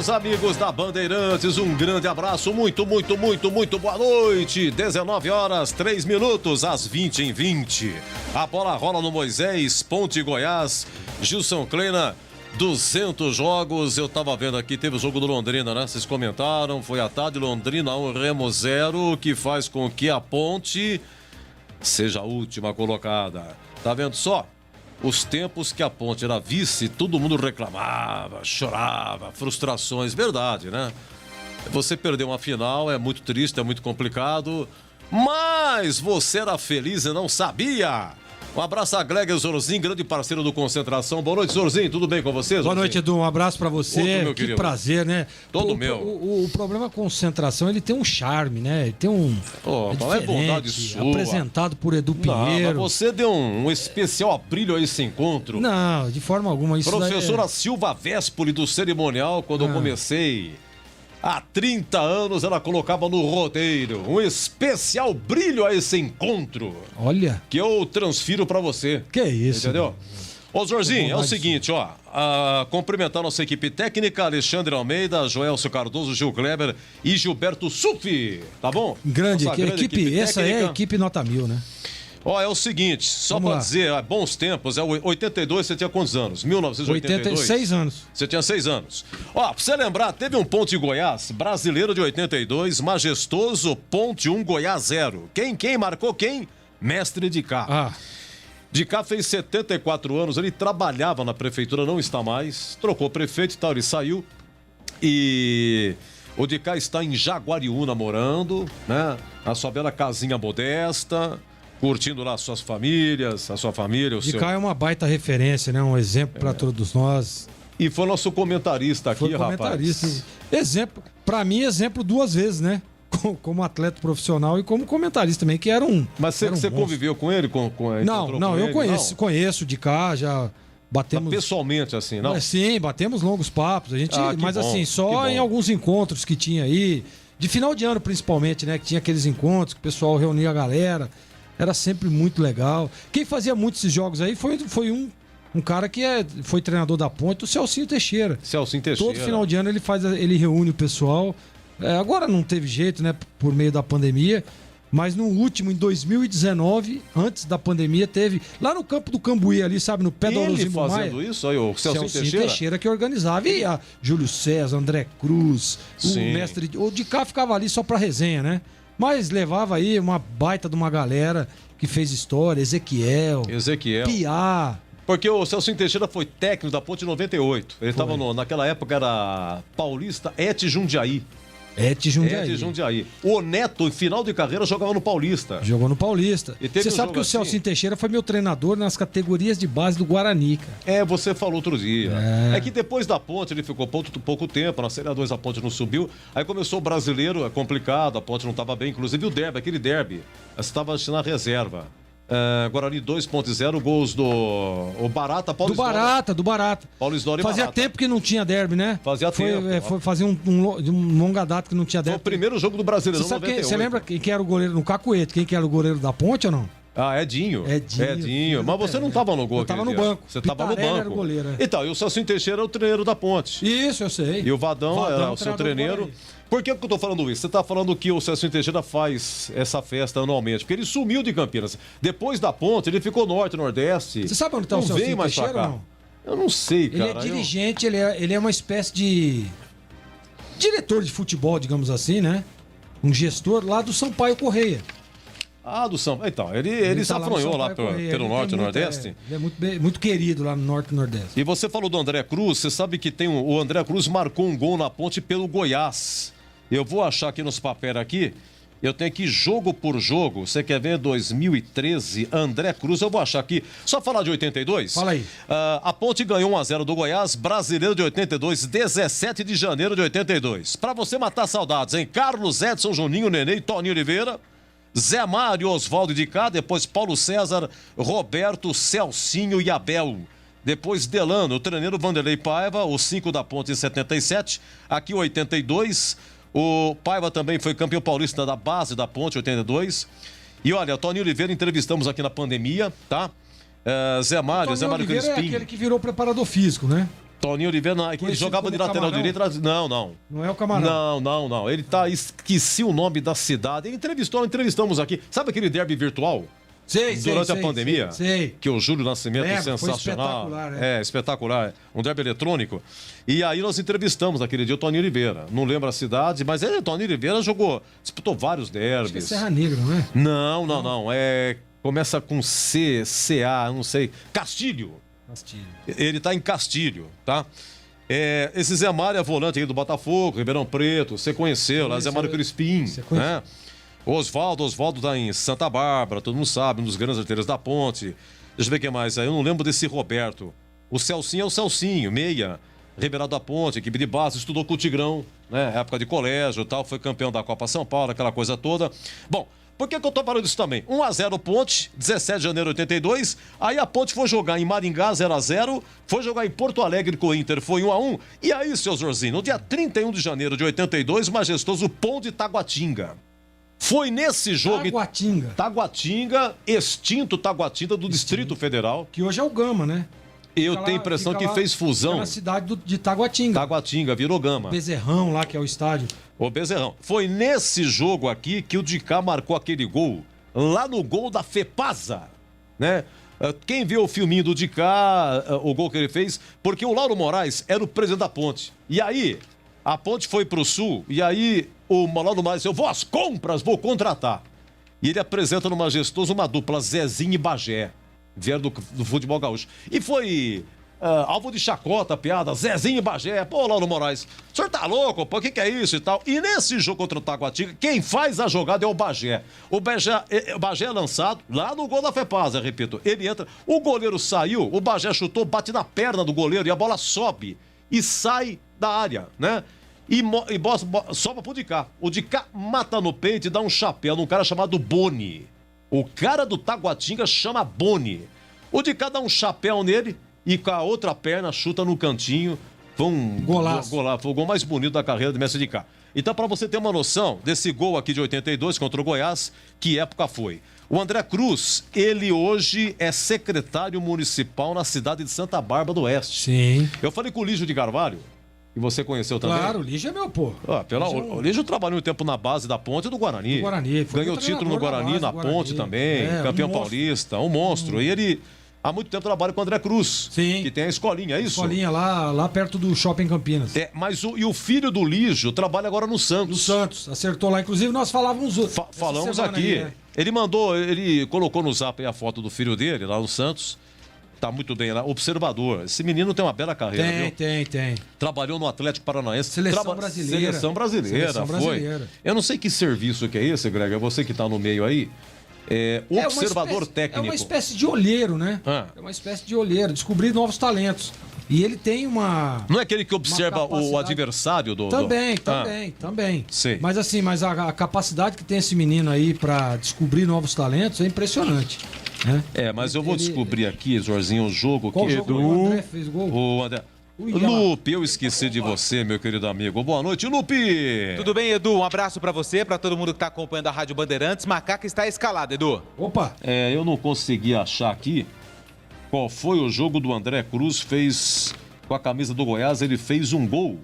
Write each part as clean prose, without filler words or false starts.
Meus amigos da Bandeirantes, um grande abraço, muito boa noite. 19 horas, 3 minutos, às 20 em 20. A bola rola no Moisés, Ponte Goiás, Gilson Kleina, 200 jogos. Eu tava vendo aqui, teve o jogo do Londrina, né? Vocês comentaram, foi à tarde, Londrina 1, Remo 0, que faz com que a Ponte seja a última colocada. Tá vendo só? Os tempos que a Ponte era vice, todo mundo reclamava, chorava, frustrações, verdade, né? Você perder uma final é muito triste, é muito complicado, mas você era feliz e não sabia. Um abraço a Gleger Zorzinho, grande parceiro do Concentração. Boa noite, Zorzinho, tudo bem com você, Zorzinho? Boa noite, Edu, um abraço pra você. Outro, meu que querido. Prazer, né? Todo meu. O problema Concentração, ele tem um charme, né? Ele tem um... qual é bondade sua? Apresentado por Edu Não, Pinheiro. mas você deu um especial brilho a esse encontro. Não, de forma alguma. Isso Professora Silva Véspoli do cerimonial, quando eu comecei há 30 anos, ela colocava no roteiro um especial brilho a esse encontro. Olha. Que eu transfiro pra você. Que isso. Entendeu? Ô, Zorzinho, é o seguinte, ó. Cumprimentar nossa equipe técnica, Alexandre Almeida, Joelso Cardoso, Gil Kleber e Gilberto Sufi. Tá bom? Grande, Nossa equipe essa é a equipe nota 1000, né? Ó, é o seguinte, só Vamos pra lá. dizer, bons tempos, 82, você tinha quantos anos? 1982? 86 anos. Você tinha 6 anos. Ó, pra você lembrar, teve um Ponte Goiás, brasileiro de 82, majestoso, Ponte 1, Goiás 0. Quem marcou quem? Mestre de cá. De cá fez 74 anos, ele trabalhava na prefeitura, não está mais, trocou prefeito e tal, ele saiu. E o de cá está em Jaguariúna morando, né? A sua bela casinha modesta, curtindo lá suas famílias, a sua família, o De seu... cá é uma baita referência, né? Um exemplo pra todos nós. E foi nosso comentarista aqui, Foi comentarista. rapaz. Exemplo, pra mim, exemplo duas vezes, né? Como atleta profissional e como comentarista também, que era um... Mas você monstro. conviveu com ele? Não, eu conheço de cá, já batemos... Pessoalmente, assim, não? Sim, batemos longos papos, mas bom, assim, só em alguns encontros que tinha aí, de final de ano principalmente, né? Que tinha aqueles encontros que o pessoal reunia a galera, era sempre muito legal. Quem fazia muito esses jogos aí foi um cara que foi treinador da Ponte, o Celcinho Teixeira. Celcinho Teixeira. Todo final de ano ele reúne o pessoal. Agora não teve jeito, né, por meio da pandemia, mas no último, em 2019, antes da pandemia, teve lá no campo do Cambuí ali, sabe, no pé do Ele fazendo isso aí, o Celcinho Teixeira que organizava, e a Júlio César, André Cruz, Sim. o mestre, o de cá ficava ali só pra resenha, né? Mas levava aí uma baita de uma galera que fez história, Ezequiel. Piá. Porque o Celcinho Teixeira foi técnico da Ponte em 98. Ele estava naquela época, era Paulista Et Jundiaí. Et Jundiaí. O Neto, em final de carreira, jogava no Paulista. Jogou no Paulista. Você sabe que o Celcinho Teixeira foi meu treinador nas categorias de base do Guarani, cara. Você falou outro dia. É que depois da Ponte, ele ficou pouco tempo, na Série 2 a Ponte não subiu. Aí começou o Brasileiro, é complicado, a Ponte não estava bem. Inclusive o derby, aquele derby, estava na reserva. Guarani 2.0, gols do Barata, Paulo Isidoro. Do Barata. Paulo Isidoro e Fazia Barata. tempo que não tinha derby, né? Fazia tempo. Fazia um longa data que não tinha derby. Foi o primeiro jogo do Brasileirão, Você lembra quem que era o goleiro no Cacuete? Quem que era o goleiro da Ponte ou não? Edinho. Mas você não estava no gol. Eu estava no banco. Você estava no banco. Era o goleiro. Então, e o Celcinho Teixeira era o treineiro da Ponte. Isso, eu sei. E o Vadão era o seu treineiro. Por que eu tô falando isso? Você tá falando que o Celcinho Teixeira faz essa festa anualmente, porque ele sumiu de Campinas. Depois da Ponte, ele ficou norte, nordeste. Você sabe onde tá o Celcinho Teixeira ou não? Eu não sei, cara. Ele é dirigente, ele é uma espécie de diretor de futebol, digamos assim, né? Um gestor lá do Sampaio Correia. Do São Paulo. Então, ele se afronhou lá pelo norte e nordeste. Ele é muito querido lá no norte e nordeste. E você falou do André Cruz, você sabe que o André Cruz marcou um gol na Ponte pelo Goiás. Eu vou achar aqui nos papéis aqui, eu tenho aqui jogo por jogo. Você quer ver 2013, André Cruz, eu vou achar aqui. Só falar de 82? Fala aí. A Ponte ganhou 1-0 do Goiás, Brasileiro de 82, 17 de janeiro de 82. Pra você matar saudades, hein? Carlos, Edson, Juninho, Nenê e Toninho Oliveira. Zé Mário, Oswaldo de cá, depois Paulo César, Roberto, Celcinho e Abel. Depois Delano, o treineiro Vanderlei Paiva, o 5 da Ponte em 77, aqui 82. O Paiva também foi campeão paulista da base da Ponte, 82. E olha, Toninho Oliveira entrevistamos aqui na pandemia, tá? Zé Mário Crispim. É aquele que virou preparador físico, né? Toninho Oliveira, ele jogava de lateral direito. Não. Não é o Camarão. Não. Ele esqueci o nome da cidade. Entrevistamos aqui. Sabe aquele derby virtual? Durante a pandemia? Sei. Que o Júlio Nascimento, sensacional. Foi espetacular, espetacular. Um derby eletrônico. E aí nós entrevistamos aquele dia o Toninho Oliveira. Não lembro a cidade, mas Toninho Oliveira disputou vários derbys. Acho que é Serra Negra, não é? Não. Começa com CA, não sei. Castilho. Ele tá em Castilho, tá? Esse Zé Mário é volante aí do Botafogo, Ribeirão Preto, você conheceu lá, Zé Mário Crispim, né? Oswaldo tá em Santa Bárbara, todo mundo sabe, um dos grandes artilheiros da Ponte. Deixa eu ver quem mais aí, eu não lembro desse Roberto. O Celcinho é o Celcinho, meia, Ribeirão da Ponte, equipe de base, estudou com o Tigrão, né? Época de colégio e tal, foi campeão da Copa São Paulo, aquela coisa toda. Bom, por que eu tô falando disso também? 1-0 Ponte, 17 de janeiro de 82. Aí a Ponte foi jogar em Maringá, 0-0. Foi jogar em Porto Alegre com o Inter, foi 1-1. E aí, seu Zorzinho, no dia 31 de janeiro de 82, o majestoso Pão de Taguatinga. Foi nesse jogo... Taguatinga, extinto Taguatinga do Distrito Federal. Que hoje é o Gama, né? Eu tenho a impressão que fez fusão. Na cidade de Taguatinga. Taguatinga, virou Gama. Bezerrão lá, que é o estádio. O Bezerrão. Foi nesse jogo aqui que o Dicá marcou aquele gol, lá no gol da Fepasa, né? Quem viu o filminho do Dicá, o gol que ele fez, porque o Lauro Moraes era o presidente da Ponte. E aí, a Ponte foi pro Sul, e aí o Lauro Moraes disse, eu vou às compras, vou contratar. E ele apresenta no Majestoso uma dupla, Zezinho e Bagé, vieram do futebol gaúcho. E foi... alvo de chacota, piada, Zezinho e Bagé. Pô, Lauro Moraes, o senhor tá louco? Pô, o que é isso e tal? E nesse jogo contra o Taguatinga, quem faz a jogada é o Bagé. O Bagé é lançado lá no gol da Fepasa, repito. Ele entra, o goleiro saiu, o Bagé chutou, bate na perna do goleiro e a bola sobe e sai da área, né? E sobe pro Dicá. O Dicá mata no peito e dá um chapéu num cara chamado Boni. O cara do Taguatinga chama Boni. O Dicá dá um chapéu nele e com a outra perna chuta no cantinho. Foi um golaço. Foi o gol mais bonito da carreira do mestre Dicá. Então, para você ter uma noção desse gol aqui de 82 contra o Goiás, que época foi? O André Cruz, ele hoje é secretário municipal na cidade de Santa Bárbara do Oeste. Sim. Eu falei com o Lígio de Carvalho, que você conheceu também. Claro, o Lígio é meu pô. O Lígio trabalhou um tempo na base da Ponte do Guarani. Ganhou título no Guarani, na Ponte também, campeão paulista, um monstro. E ele... há muito tempo trabalha com o André Cruz. Sim. Que tem a escolinha, é isso? Escolinha lá perto do Shopping Campinas. Mas o filho do Lígio trabalha agora no Santos. No Santos, acertou lá. Inclusive nós falávamos... falamos aqui. Aí, ele colocou no zap aí a foto do filho dele lá no Santos. Tá muito bem lá. Observador. Esse menino tem uma bela carreira, viu? Tem. Trabalhou no Atlético Paranaense. Seleção brasileira. Seleção brasileira. Eu não sei que serviço que é esse, Greg. É você que tá no meio aí. Observador técnico. É uma espécie de olheiro, né? É uma espécie de olheiro, descobrir novos talentos. E ele tem uma... Não é aquele que observa o adversário do... Também. Sim. Mas a capacidade que tem esse menino aí pra descobrir novos talentos é impressionante. Né? Mas eu vou descobrir aqui, Jorzinho, o jogo que... Qual jogo o André fez gol? O André... Lupe, eu esqueci de você, meu querido amigo. Boa noite, Lupe! Tudo bem, Edu? Um abraço pra você, pra todo mundo que tá acompanhando a Rádio Bandeirantes. Macaca está escalado, Edu. Opa! Eu não consegui achar aqui qual foi o jogo do André Cruz, fez com a camisa do Goiás, ele fez um gol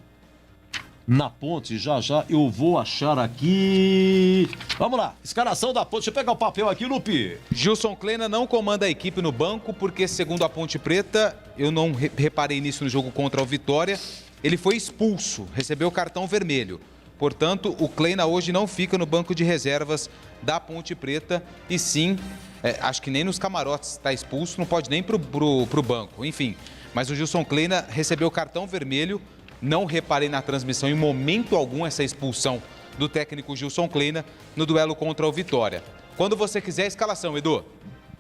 na Ponte. Já eu vou achar aqui. Vamos lá, escalação da Ponte. Deixa eu pegar o papel aqui, Lupe. Gilson Kleina não comanda a equipe no banco porque, segundo a Ponte Preta, eu não reparei nisso no jogo contra o Vitória, ele foi expulso, recebeu cartão vermelho. Portanto, o Kleina hoje não fica no banco de reservas da Ponte Preta e sim, acho que nem nos camarotes está expulso, não pode nem pro banco, enfim. Mas o Gilson Kleina recebeu cartão vermelho. Não reparei na transmissão em momento algum essa expulsão do técnico Gilson Kleina no duelo contra o Vitória. Quando você quiser a escalação, Edu.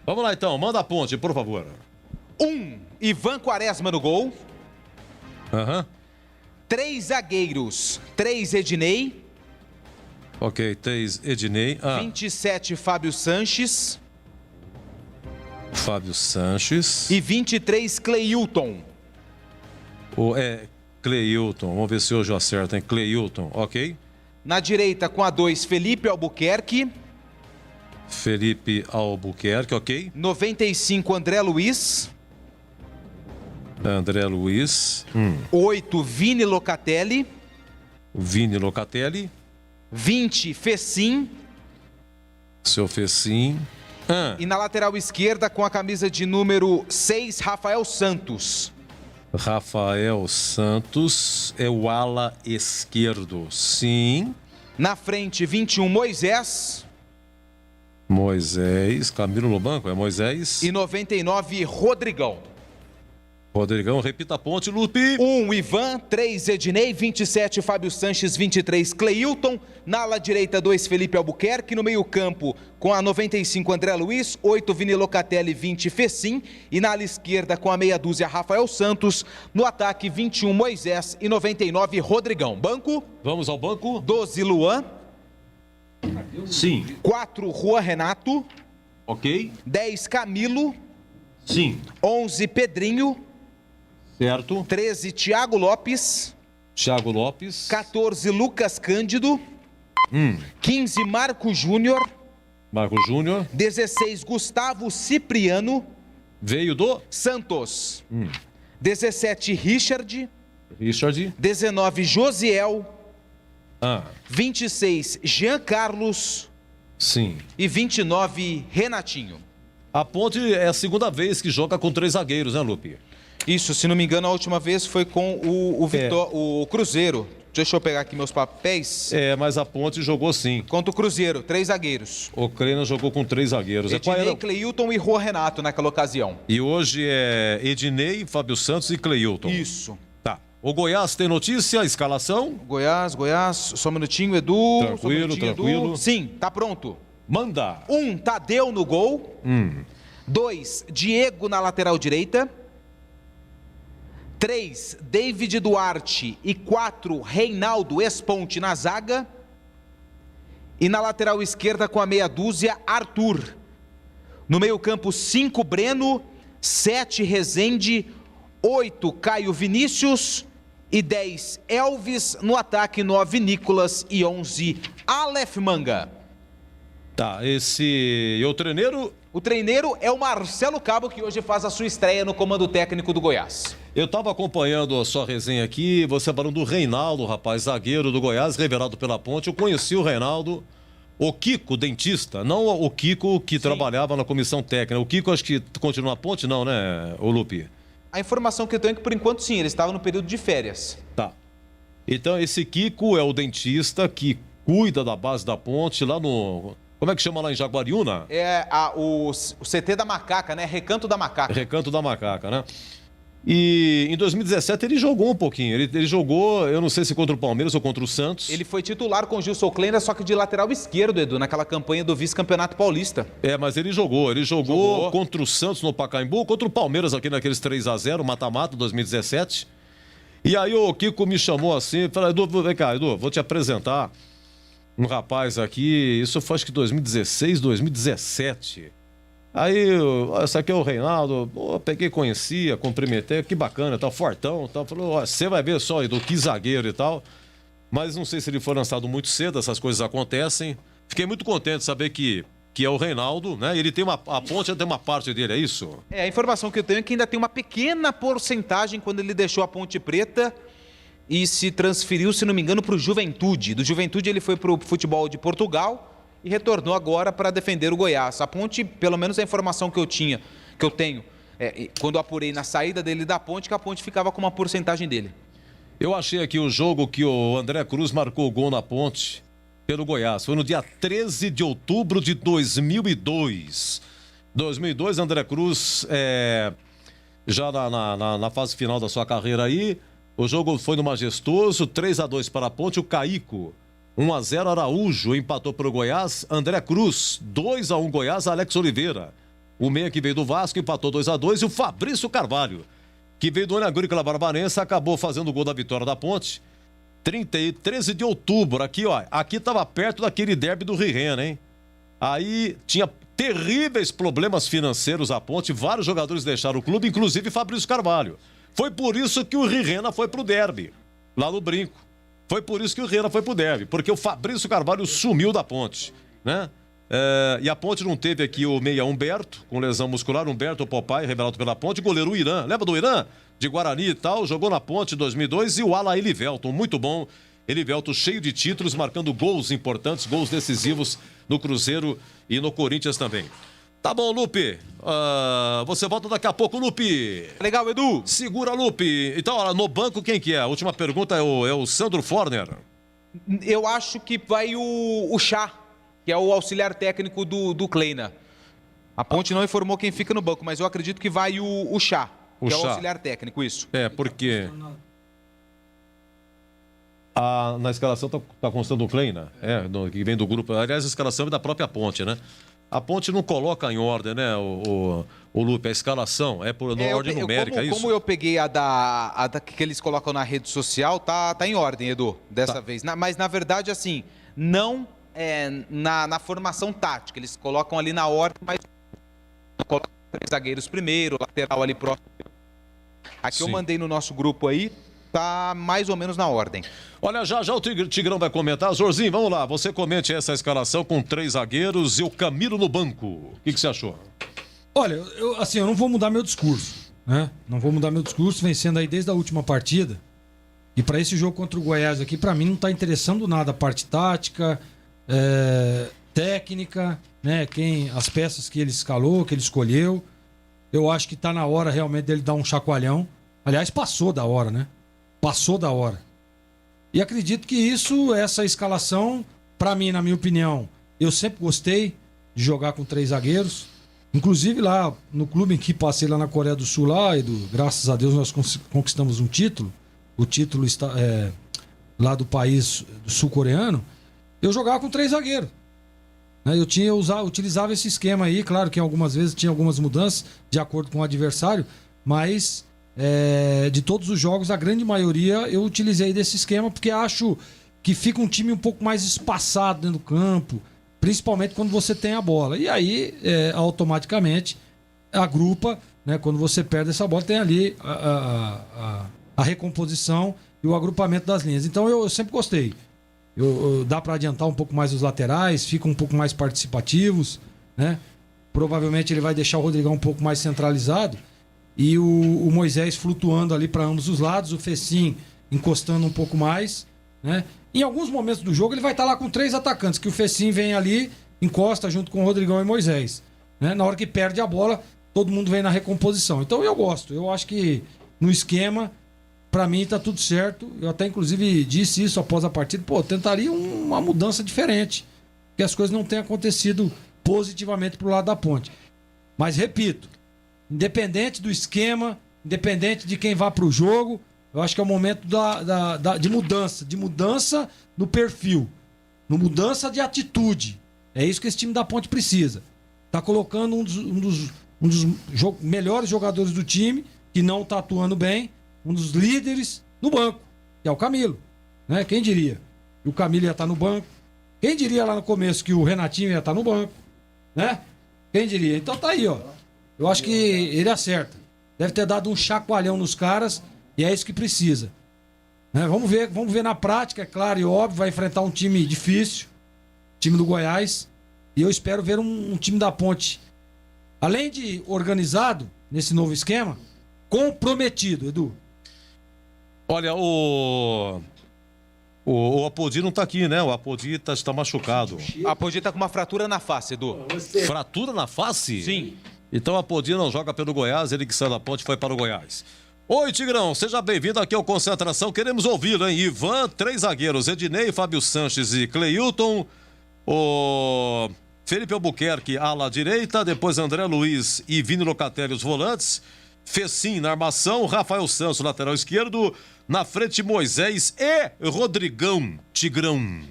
Vamos lá então, manda a Ponte, por favor. Ivan Quaresma no gol. 3 zagueiros, 3 Ednei. Ok, 3 Ednei. 27 Fábio Sanches. E 23 Cleilton. Cleilton, vamos ver se hoje eu acerto, hein? Cleilton, ok. Na direita com a 2, Felipe Albuquerque, ok. 95, André Luiz. André Luiz. 8, Vini Locatelli. Vini Locatelli. 20, Fecim. Seu Fecim. E na lateral esquerda, com a camisa de número 6, Rafael Santos. Rafael Santos é o ala esquerdo. Sim. Na frente, 21, Moisés. Moisés. Camilo no banco, é Moisés. E 99, Rodrigão. Rodrigão, repita a ponte, Lupe. 1, Ivan. 3, Ednei. 27, Fábio Sanches. 23, Cleilton. Na ala direita, 2, Felipe Albuquerque. No meio campo, com a 95, André Luiz. 8, Vini Locatelli. 20, Fecim. E na ala esquerda, com a meia dúzia, Rafael Santos. No ataque, 21, Moisés. E 99, Rodrigão. Banco. Vamos ao banco. 12, Luan. Sim. 4, Juan Renato. Ok. 10, Camilo. Sim. 11, Pedrinho. Certo. 13, Thiago Lopes. Thiago Lopes. 14, Lucas Cândido. 15, Marco Júnior. Marco Júnior. 16, Gustavo Cipriano. Veio do Santos. 17, Richard. Richard. 19, Josiel. 26, Jean Carlos. Sim. E 29, Renatinho. A Ponte é a segunda vez que joga com 3 zagueiros, né, Lupe? Isso, se não me engano, a última vez foi com o Cruzeiro. Deixa eu pegar aqui meus papéis. Mas a Ponte jogou sim. Contra o Cruzeiro, 3 zagueiros. O Crena jogou com 3 zagueiros. Ednei, Cleilton e Juan Renato naquela ocasião. E hoje é Ednei, Fábio Santos e Cleilton. Isso. Tá. O Goiás tem notícia, escalação? Goiás, só um minutinho, Edu. Tranquilo, tranquilo. Edu. Sim, tá pronto. Manda. 1, Tadeu no gol. 2, Diego na lateral direita. 3, David Duarte. E 4, Reinaldo Esponte na zaga. E na lateral esquerda, com a meia dúzia, Arthur. No meio campo, 5, Breno. 7, Rezende. 8, Caio Vinícius. E 10, Elvis. No ataque, 9, Nicolas. E 11, Aleph Manga. Tá, e o treineiro? O treineiro é o Marcelo Cabo, que hoje faz a sua estreia no comando técnico do Goiás. Eu estava acompanhando a sua resenha aqui, você falando do Reinaldo, rapaz, zagueiro do Goiás, revelado pela Ponte. Eu conheci o Reinaldo, o Kiko, dentista, não o Kiko que trabalhava na comissão técnica. O Kiko acho que continua na Ponte, não, né, ô Lupe? A informação que eu tenho é que, por enquanto, sim, ele estava no período de férias. Tá. Então, esse Kiko é o dentista que cuida da base da Ponte lá no... Como é que chama lá em Jaguariúna? É o CT da Macaca, né? Recanto da Macaca. Recanto da Macaca, né? E em 2017 ele jogou um pouquinho. Ele jogou, eu não sei se contra o Palmeiras ou contra o Santos. Ele foi titular com o Gilson Kleina, só que de lateral esquerdo, Edu, naquela campanha do vice-campeonato paulista. Mas ele jogou contra o Santos no Pacaembu, contra o Palmeiras aqui naqueles 3-0, mata-mata, 2017. E aí o Kiko me chamou assim, falou, Edu, vem cá, Edu, vou te apresentar um rapaz aqui, isso foi acho que 2016, 2017. Aí, esse aqui é o Reinaldo, peguei, conhecia, cumprimentei, que bacana, tá fortão, tá, falou, você vai ver só, Edu, que zagueiro e tal. Mas não sei se ele foi lançado muito cedo, essas coisas acontecem. Fiquei muito contente de saber que é o Reinaldo, né? Ele tem a Ponte já tem uma parte dele, é isso? A informação que eu tenho é que ainda tem uma pequena porcentagem quando ele deixou a Ponte Preta e se transferiu, se não me engano, para o Juventude. Do Juventude ele foi para o futebol de Portugal e retornou agora para defender o Goiás. A Ponte, pelo menos a informação que eu tenho, quando eu apurei na saída dele da Ponte, que a Ponte ficava com uma porcentagem dele. Eu achei aqui o jogo que o André Cruz marcou o gol na Ponte pelo Goiás. Foi no dia 13 de outubro de 2002. 2002, André Cruz, já na fase final da sua carreira aí, o jogo foi no Majestoso, 3-2 para a Ponte, o Caico, 1-0 Araújo, empatou para o Goiás, André Cruz, 2-1 Goiás, Alex Oliveira, o meia que veio do Vasco, empatou 2-2, e o Fabrício Carvalho, que veio do Agrícola Barbarense, acabou fazendo o gol da vitória da Ponte, 13 de outubro, aqui estava perto daquele derby do Rirena, hein? Aí tinha terríveis problemas financeiros a Ponte, vários jogadores deixaram o clube, inclusive Fabrício Carvalho. Foi por isso que o Rirena foi pro derby, lá no Brinco. Foi por isso que o Rirena foi pro derby, porque o Fabrício Carvalho sumiu da Ponte, né? E a Ponte não teve aqui o meia Humberto, com lesão muscular. Humberto Popai, revelado pela Ponte. Goleiro Irã, lembra do Irã? De Guarani e tal, jogou na Ponte em 2002. E o ala Elivelton, muito bom. Elivelton cheio de títulos, marcando gols importantes, gols decisivos no Cruzeiro e no Corinthians também. Tá bom, Lupe. Você volta daqui a pouco, Lupe. Legal, Edu. Segura, Lupe. Então, olha, no banco, quem que é? A última pergunta é o Sandro Forner. Eu acho que vai o Chá, que é o auxiliar técnico do Kleina. A Ponte não informou quem fica no banco, mas eu acredito que vai o Chá, que é o auxiliar técnico, isso. Porque... na escalação tá constando o Kleina, que vem do grupo. Aliás, a escalação é da própria Ponte, né? A Ponte não coloca em ordem, né, o Lupe, a escalação é por ordem numérica, é isso? Como eu peguei a que eles colocam na rede social, tá em ordem, Edu, dessa vez. Mas, na verdade, assim, não na formação tática. Eles colocam ali na ordem, mas colocam 3 zagueiros primeiro, lateral ali próximo. Aqui eu mandei no nosso grupo aí, tá mais ou menos na ordem. Olha, já o Tigrão vai comentar. Zorzinho, vamos lá, você comente essa escalação com 3 zagueiros e o Camilo no banco. O que você achou? Olha, eu não vou mudar meu discurso, né? Não vou mudar meu discurso, vencendo aí desde a última partida. E para esse jogo contra o Goiás aqui, para mim não tá interessando nada a parte tática, técnica, né? As peças que ele escalou, que ele escolheu. Eu acho que tá na hora realmente dele dar um chacoalhão. Aliás, passou da hora, né? Passou da hora. E acredito que essa escalação, para mim, na minha opinião, eu sempre gostei de jogar com 3 zagueiros. Inclusive lá no clube em que passei lá na Coreia do Sul, graças a Deus nós conquistamos um título. O título está lá do país do sul-coreano. Eu jogava com 3 zagueiros. Eu utilizava esse esquema aí, claro que algumas vezes tinha algumas mudanças de acordo com o adversário, mas de todos os jogos, a grande maioria eu utilizei desse esquema porque acho que fica um time um pouco mais espaçado dentro do campo, principalmente quando você tem a bola. E aí, automaticamente, agrupa, né? Quando você perde essa bola, tem ali a recomposição e o agrupamento das linhas. Então eu sempre gostei. Dá para adiantar um pouco mais os laterais, ficam um pouco mais participativos, né? Provavelmente ele vai deixar o Rodrigão um pouco mais centralizado e o Moisés flutuando ali para ambos os lados, o Fecim encostando um pouco mais, né? Em alguns momentos do jogo ele vai estar lá com 3 atacantes, que o Fecim vem ali, encosta junto com o Rodrigão e Moisés, né? Na hora que perde a bola, todo mundo vem na recomposição. Então eu gosto, eu acho que no esquema, pra mim tá tudo certo. Eu até inclusive disse isso após a partida, tentaria uma mudança diferente, que as coisas não tenham acontecido positivamente pro lado da Ponte. Mas repito, independente do esquema, independente de quem vá pro jogo, eu acho que é o momento de mudança no perfil, no mudança de atitude. É isso que esse time da Ponte precisa. Tá colocando um dos melhores jogadores do time, que não tá atuando bem, um dos líderes no banco, que é o Camilo, né? Quem diria? E o Camilo ia estar no banco. Quem diria lá no começo que o Renatinho ia estar no banco, né? Quem diria? Então tá aí, ó. Eu acho que ele acerta. Deve ter dado um chacoalhão nos caras e é isso que precisa, né? Vamos ver na prática, é claro e óbvio, vai enfrentar um time difícil, time do Goiás, e eu espero ver um time da Ponte, além de organizado nesse novo esquema, comprometido, Edu. Olha, o Apodi não tá aqui, né? O Apodi está machucado. O Apodi tá com uma fratura na face, Edu. Fratura na face? Sim. Então o Apodi não joga pelo Goiás, ele que saiu da Ponte foi para o Goiás. Oi, Tigrão, seja bem-vindo aqui ao Concentração. Queremos ouvi-lo, hein? Ivan, 3 zagueiros, Ednei, Fábio Sanches e Cleilton. O Felipe Albuquerque, ala direita. Depois André Luiz e Vini Locatelli, os volantes. Fecim na armação, Rafael Santos, lateral esquerdo. Na frente, Moisés e Rodrigão, Tigrão.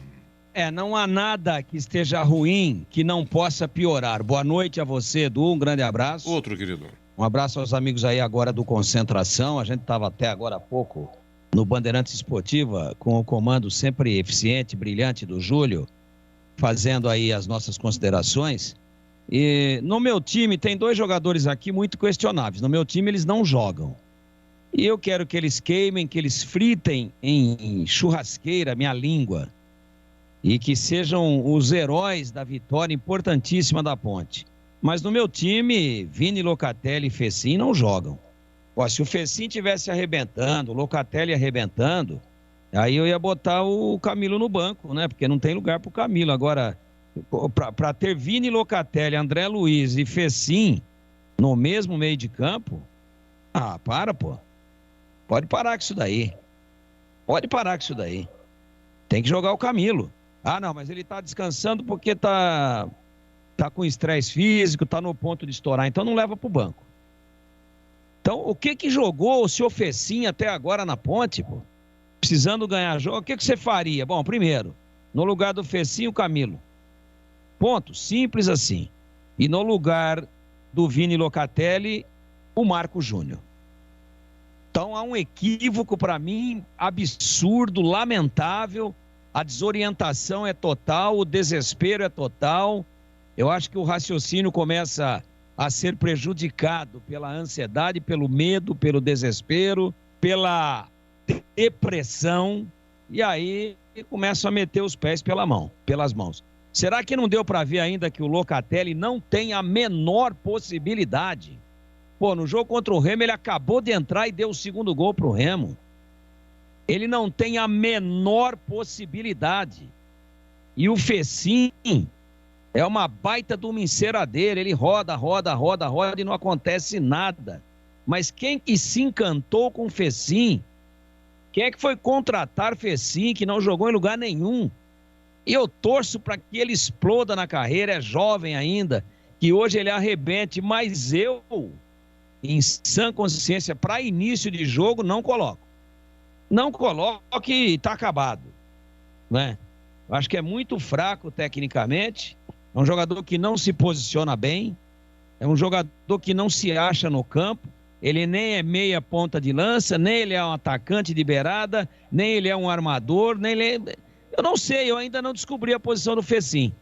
Não há nada que esteja ruim que não possa piorar. Boa noite a você, Edu, um grande abraço. Outro, querido. Um abraço aos amigos aí agora do Concentração. A gente estava até agora há pouco no Bandeirantes Esportiva, com o comando sempre eficiente, brilhante do Júlio, fazendo aí as nossas considerações. E no meu time tem 2 jogadores aqui muito questionáveis. No meu time eles não jogam. E eu quero que eles queimem, que eles fritem em churrasqueira minha língua. e que sejam os heróis da vitória importantíssima da Ponte. Mas no meu time, Vini, Locatelli e Fecim não jogam. Ó, se o Fecim tivesse arrebentando, o Locatelli arrebentando, aí eu ia botar o Camilo no banco, né? Porque não tem lugar pro Camilo. Agora, para ter Vini, Locatelli, André Luiz e Fecim no mesmo meio de campo, pô. Pode parar com isso daí. Pode parar com isso daí. Tem que jogar o Camilo. Não, mas ele tá descansando porque tá com estresse físico, tá no ponto de estourar, então não leva pro banco. Então, o que jogou o seu Fecim até agora na Ponte, pô? Precisando ganhar jogo, o que você faria? Bom, primeiro, no lugar do Fecim, o Camilo. Ponto, simples assim. E no lugar do Vini Locatelli, o Marco Júnior. Então, há um equívoco para mim, absurdo, lamentável. A desorientação é total, o desespero é total. Eu acho que o raciocínio começa a ser prejudicado pela ansiedade, pelo medo, pelo desespero, pela depressão, e aí começam a meter os pés pelas mãos. Será que não deu para ver ainda que o Locatelli não tem a menor possibilidade? Pô, no jogo contra o Remo ele acabou de entrar e deu o segundo gol pro Remo. Ele não tem a menor possibilidade. E o Fecim é uma baita de uma enceradeira, ele roda e não acontece nada. Mas quem que se encantou com o Fecim? Quem é que foi contratar Fecim, que não jogou em lugar nenhum? E eu torço para que ele exploda na carreira, é jovem ainda, que hoje ele arrebente, mas eu, em sã consciência, para início de jogo, não coloco. Não coloque e está acabado, né? Eu acho que é muito fraco tecnicamente, é um jogador que não se posiciona bem, é um jogador que não se acha no campo, ele nem é meia ponta de lança, nem ele é um atacante de beirada, nem ele é um armador, nem ele é... Eu não sei, eu ainda não descobri a posição do Fecim.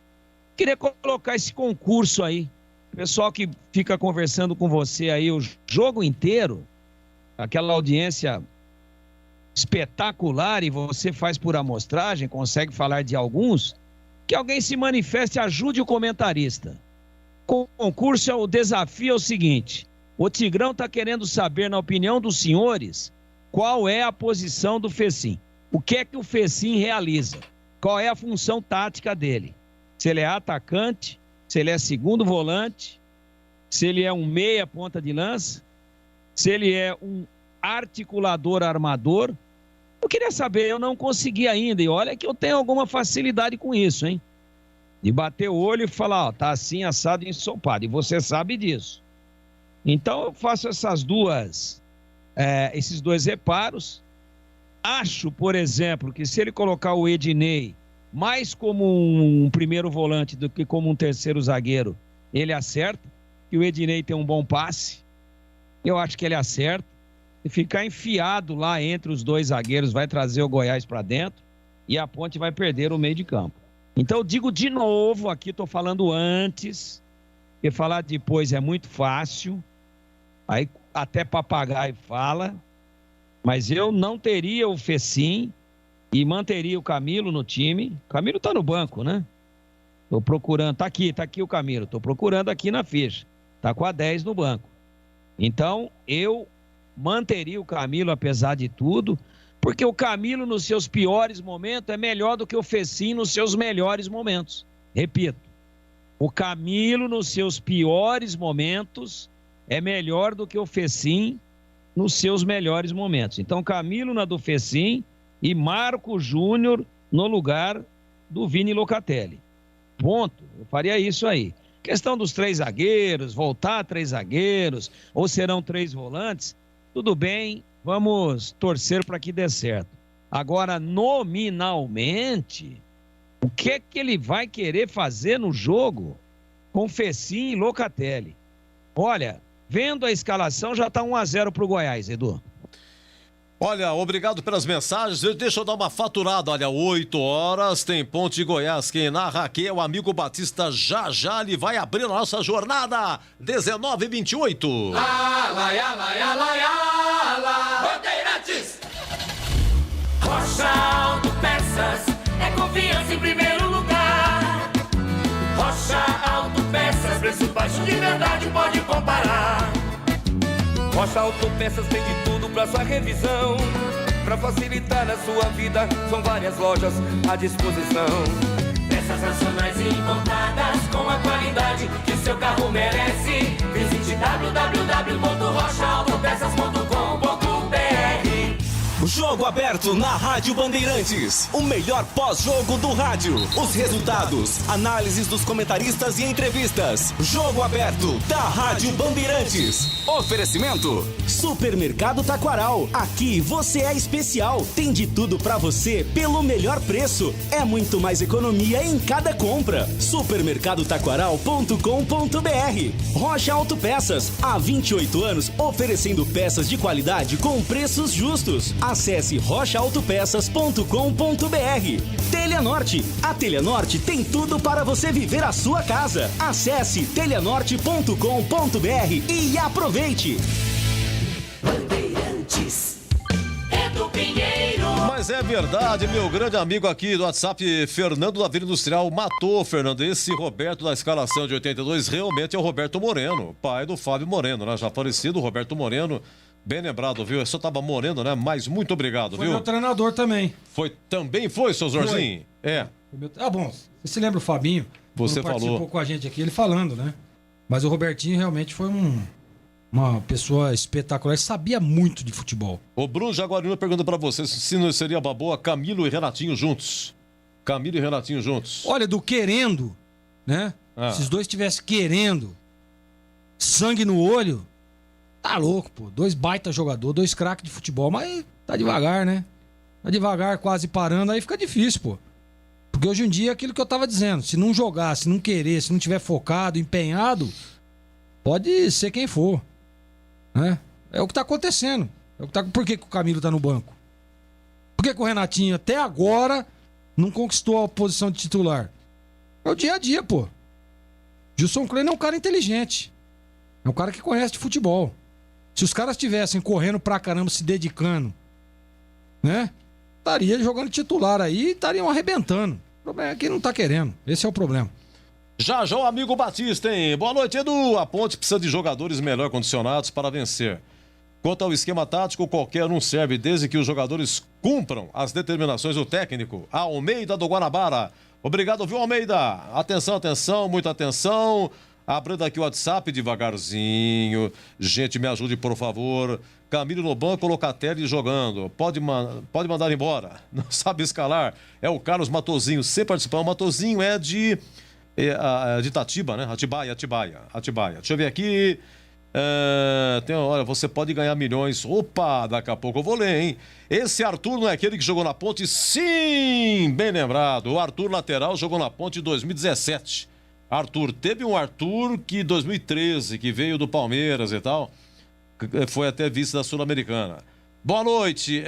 Queria colocar esse concurso aí, pessoal que fica conversando com você aí o jogo inteiro, aquela audiência espetacular, e você faz por amostragem, consegue falar de alguns, que alguém se manifeste, ajude o comentarista. O concurso, o desafio é o seguinte: o Tigrão está querendo saber, na opinião dos senhores, qual é a posição do Fecim. O que é que o Fecim realiza? Qual é a função tática dele? Se ele é atacante, se ele é segundo volante, se ele é um meia ponta de lança, se ele é um articulador armador. Eu queria saber, eu não consegui ainda, e olha que eu tenho alguma facilidade com isso, hein? De bater o olho e falar, ó, tá assim, assado e ensopado, e você sabe disso. Então eu faço esses dois reparos. Acho, por exemplo, que se ele colocar o Ednei mais como um primeiro volante do que como um terceiro zagueiro, ele acerta, que o Ednei tem um bom passe, eu acho que ele acerta. E ficar enfiado lá entre os dois zagueiros vai trazer o Goiás para dentro e a Ponte vai perder o meio de campo. Então eu digo de novo, aqui estou falando antes, porque falar depois é muito fácil, aí até papagaio fala, mas eu não teria o Fecim e manteria o Camilo no time. O Camilo está no banco, né? Estou procurando, tá aqui o Camilo, estou procurando aqui na ficha, está com a 10 no banco. Então eu manteria o Camilo apesar de tudo, porque o Camilo nos seus piores momentos é melhor do que o Fecim nos seus melhores momentos. Repito, o Camilo nos seus piores momentos é melhor do que o Fecim nos seus melhores momentos. Então Camilo na do Fecim e Marco Júnior no lugar do Vini Locatelli. Ponto. Eu faria isso aí. Questão dos 3 zagueiros, voltar a 3 zagueiros, ou serão 3 volantes, tudo bem, vamos torcer para que dê certo. Agora, nominalmente, o que é que ele vai querer fazer no jogo com Fecim e Locatelli? Olha, vendo a escalação, já está 1-0 para o Goiás, Edu. Olha, obrigado pelas mensagens. Deixa eu dar uma faturada. Olha, 8 horas tem Ponte de Goiás. Quem narra aqui é o amigo Batista. Já ele vai abrir a nossa jornada. 19h28. Bandeirantes. Rocha Auto Peças é confiança em primeiro lugar. Rocha Autopeças, preço baixo de verdade, pode comparar. Rocha Autopeças tem de tudo pra sua revisão. Pra facilitar a sua vida, são várias lojas à disposição. Peças nacionais e importadas com a qualidade que seu carro merece. Visite www.rochaautopeças.com.br. Jogo aberto na Rádio Bandeirantes. O melhor pós-jogo do rádio. Os resultados, análises dos comentaristas e entrevistas. Jogo aberto da Rádio Bandeirantes. Oferecimento: Supermercado Taquaral. Aqui você é especial. Tem de tudo pra você pelo melhor preço. É muito mais economia em cada compra. Supermercadotaquaral.com.br. Rocha Autopeças. Há 28 anos oferecendo peças de qualidade com preços justos. Acesse rochaautopeças.com.br. Telhanorte. A Telhanorte tem tudo para você viver a sua casa. Acesse telhanorte.com.br e aproveite. Bandeirantes é do Pinheiro. Mas é verdade, meu grande amigo aqui do WhatsApp, Fernando da Vila Industrial, matou, Fernando. Esse Roberto da escalação de 82 realmente é o Roberto Moreno, pai do Fábio Moreno, né? Já falecido, Roberto Moreno. Bem lembrado, viu? Eu só tava moreno, né? Mas muito obrigado, Foi viu? meu treinador também. Também foi, seu Zorzinho? É. Ah, bom, você se lembra o Fabinho? Você Quando participou falou. com a gente aqui, ele falando, né? Mas o Robertinho realmente foi uma pessoa espetacular, ele sabia muito de futebol. O Bruno Jaguarino pergunta pra você se não seria uma boa Camilo e Renatinho juntos. Camilo e Renatinho juntos. Olha, do querendo, né? Se os dois estivessem querendo, sangue no olho, tá louco, pô. Dois baita jogador, dois craques de futebol, mas tá devagar, né? Tá devagar, quase parando, aí fica difícil, pô. Porque hoje em dia é aquilo que eu tava dizendo, se não jogar, se não querer, se não tiver focado, empenhado, pode ser quem for, né? É o que tá acontecendo. Por que o Camilo tá no banco? Por que o Renatinho até agora não conquistou a posição de titular? É o dia a dia, pô. Gilson Kleina é um cara inteligente. É um cara que conhece de futebol. Se os caras estivessem correndo pra caramba, se dedicando, né? Estaria jogando titular aí e estariam arrebentando. O problema é que não tá querendo. Esse é o problema. Já o amigo Batista, hein? Boa noite, Edu. A Ponte precisa de jogadores melhor condicionados para vencer. Quanto ao esquema tático, qualquer um serve, desde que os jogadores cumpram as determinações do técnico. Almeida do Guanabara. Obrigado, viu, Almeida? Atenção, atenção, muita atenção. Abrindo aqui o WhatsApp devagarzinho. Gente, me ajude, por favor. Camilo no banco, Locatelli jogando. Pode mandar embora. Não sabe escalar. É o Carlos Matozinho. Sem participar, o Matozinho é de Itatiba, né? Atibaia. Deixa eu ver aqui. Olha, você pode ganhar milhões. Opa, daqui a pouco eu vou ler, hein? Esse Arthur não é aquele que jogou na Ponte? Sim, bem lembrado. O Arthur lateral jogou na Ponte em 2017. Teve um Arthur que 2013, que veio do Palmeiras e tal, foi até vice da Sul-Americana. Boa noite,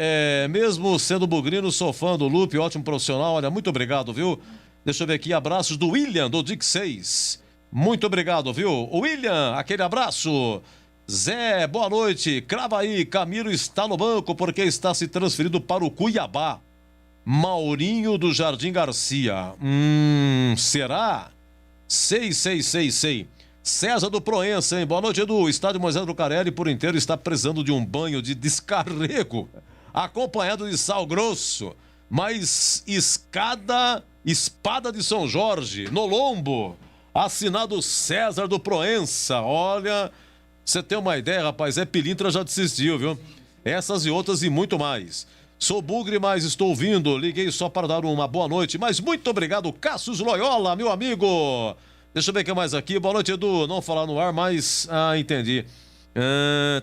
mesmo sendo bugrino, sou fã do Lupe, ótimo profissional, olha, muito obrigado, viu? Deixa eu ver aqui, abraços do William, do Dick 6. Muito obrigado, viu? William, aquele abraço. Zé, boa noite, crava aí, Camilo está no banco porque está se transferindo para o Cuiabá. Maurinho do Jardim Garcia, será? Sei. César do Proença, hein? Boa noite, Edu. O estádio Moisés Lucarelli por inteiro está precisando de um banho de descarrego, acompanhado de sal grosso, mas espada de São Jorge, no lombo, assinado César do Proença. Olha, você tem uma ideia, rapaz, Pilintra já desistiu, viu? Essas e outras e muito mais. Sou bugre, mas estou ouvindo. Liguei só para dar uma boa noite. Mas muito obrigado, Cassius Loyola, meu amigo. Deixa eu ver o que mais aqui. Boa noite, Edu. Não falar no ar, mas... entendi.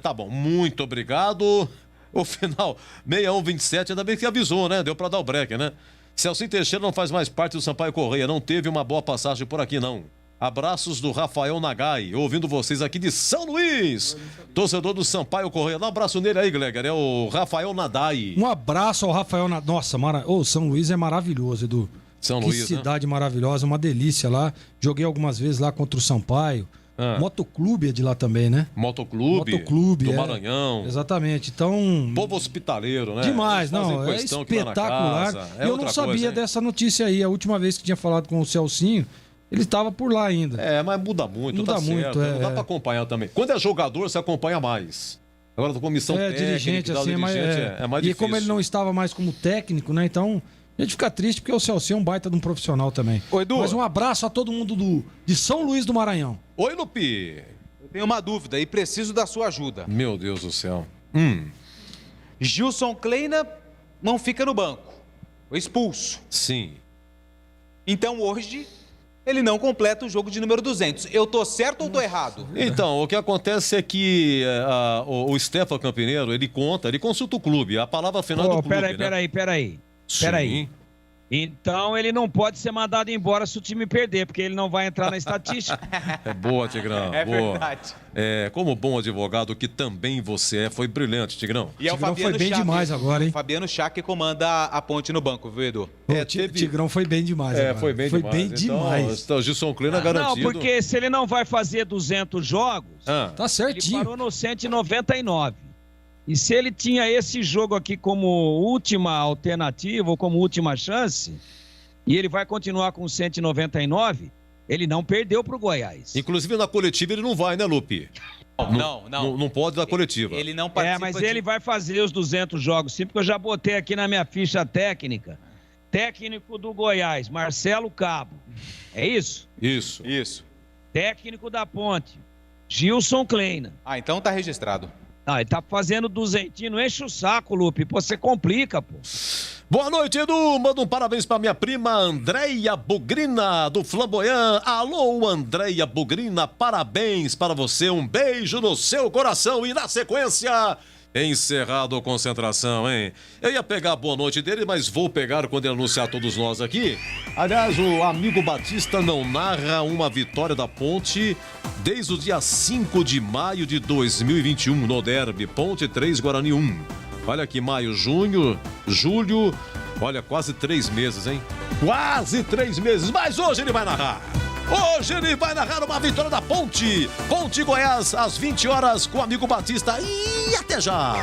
Tá bom, muito obrigado. O final, 6127, ainda bem que avisou, né? Deu para dar o break, né? Celcinho Teixeira não faz mais parte do Sampaio Correia. Não teve uma boa passagem por aqui, não. Abraços do Rafael Nagai, ouvindo vocês aqui de São Luís. Torcedor do Sampaio Correia. Dá um abraço nele aí, Gleger. É o Rafael Nadai. Um abraço ao Rafael Nadai. Nossa, São Luís é maravilhoso, Edu. São que Luís, cidade maravilhosa, uma delícia lá. Joguei algumas vezes lá contra o Sampaio. Motoclube é de lá também, né? Motoclube do Maranhão. Exatamente. Então. Povo hospitaleiro, né? Demais, Eles fazem não. É questão que vai na espetacular. casa. Eu não sabia dessa notícia aí. A última vez que tinha falado com o Celcinho, ele estava por lá ainda. Mas muda muito, Muda tá muito, certo. Não dá pra acompanhar também. Quando é jogador, você acompanha mais. Agora, da comissão técnica, dirigente, assim, é mais difícil. E como ele não estava mais como técnico, né? Então, a gente fica triste porque o Celcinho é um baita de um profissional também. Ô, Edu. Mas um abraço a todo mundo de São Luís do Maranhão. Oi, Lupi. Eu tenho uma dúvida e preciso da sua ajuda. Meu Deus do céu. Gilson Kleina não fica no banco. Foi expulso. Sim. Então, hoje, ele não completa o jogo de número 200. Eu tô certo ou tô errado? Então, o que acontece é que o Stefan Campineiro, ele consulta o clube. A palavra final é do clube, Peraí. Sim. Então ele não pode ser mandado embora se o time perder, porque ele não vai entrar na estatística. É boa, Tigrão. É boa. verdade. Como bom advogado que também você foi brilhante, Tigrão. E é o Tigrão Fabiano foi bem Chá, demais agora, hein? O Fabiano Chá que comanda a ponte no banco, viu, Edu? Tigrão foi bem demais agora. Foi bem demais. Então, o Gilson Kleina garantido. Não, porque se ele não vai fazer 200 jogos, Tá ele certinho. parou no 199. E se ele tinha esse jogo aqui como última alternativa ou como última chance, e ele vai continuar com 199, ele não perdeu para o Goiás. Inclusive na coletiva ele não vai, né, Lupi? Não. Não pode na coletiva. Ele não participa. Mas ele vai fazer os 200 jogos, sim, porque eu já botei aqui na minha ficha técnica. Técnico do Goiás, Marcelo Cabo. É isso? Isso. Técnico da Ponte, Gilson Kleina. Então tá registrado. Ele tá fazendo 200, não enche o saco, Lupe. Pô, você complica, pô. Boa noite, Edu. Manda um parabéns pra minha prima Andréia Bugrina, do Flamboyant. Alô, Andréia Bugrina, parabéns para você. Um beijo no seu coração. E na sequência, encerrado a concentração, hein? Eu ia pegar a boa noite dele, mas vou pegar quando ele anunciar todos nós aqui. Aliás, o amigo Batista não narra uma vitória da Ponte desde o dia 5 de maio de 2021, no derby. Ponte 3, Guarani 1. Olha aqui, maio, junho, julho, olha, quase 3 meses, hein? Quase 3 meses, mas hoje ele vai narrar. Hoje ele vai narrar uma vitória da Ponte. Ponte Goiás, às 20 horas, com o amigo Batista. E até já!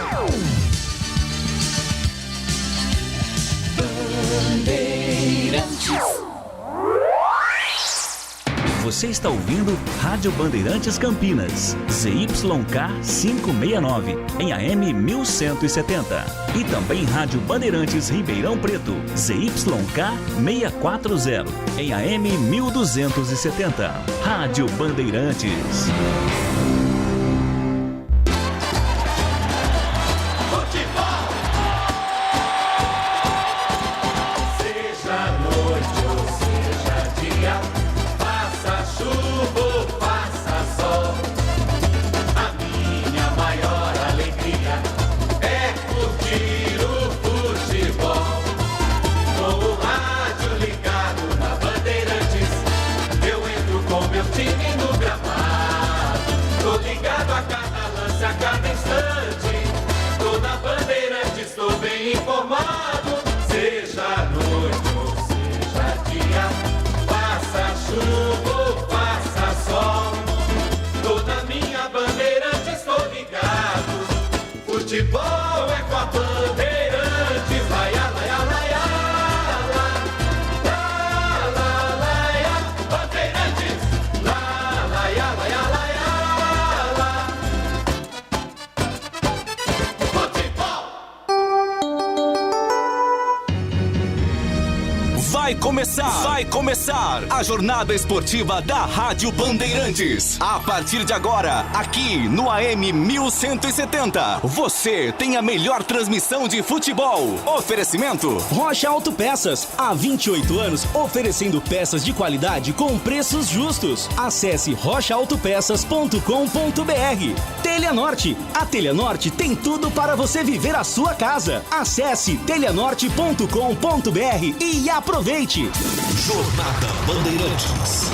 Você está ouvindo Rádio Bandeirantes Campinas, ZYK 569, em AM 1170. E também Rádio Bandeirantes Ribeirão Preto, ZYK 640, em AM 1270. Rádio Bandeirantes. Futebol é com a Bandeirantes, laia, laia, laia, la, la, laia, Bandeirantes, la, laia, laia, laia, la. Futebol! Vai começar a jornada esportiva da Rádio Bandeirantes. A partir de agora, aqui no AM 1170, você tem a melhor transmissão de futebol. Oferecimento Rocha Autopeças, há 28 anos oferecendo peças de qualidade com preços justos. Acesse rochaautopeças.com.br. Telha Norte, a Telha Norte tem tudo para você viver a sua casa. Acesse telhanorte.com.br e aproveite. Jornada Bandeirantes.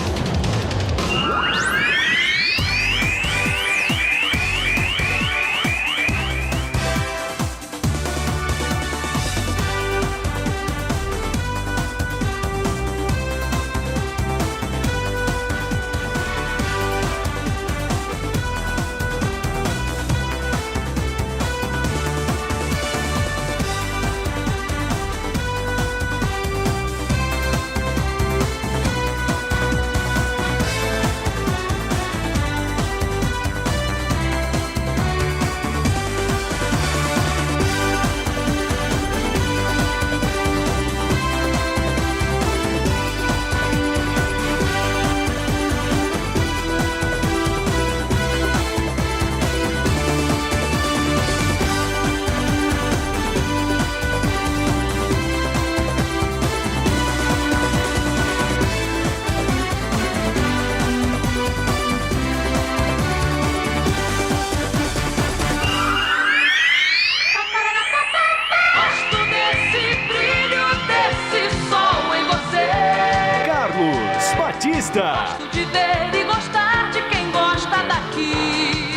Paulista. De ver e gostar de quem gosta daqui.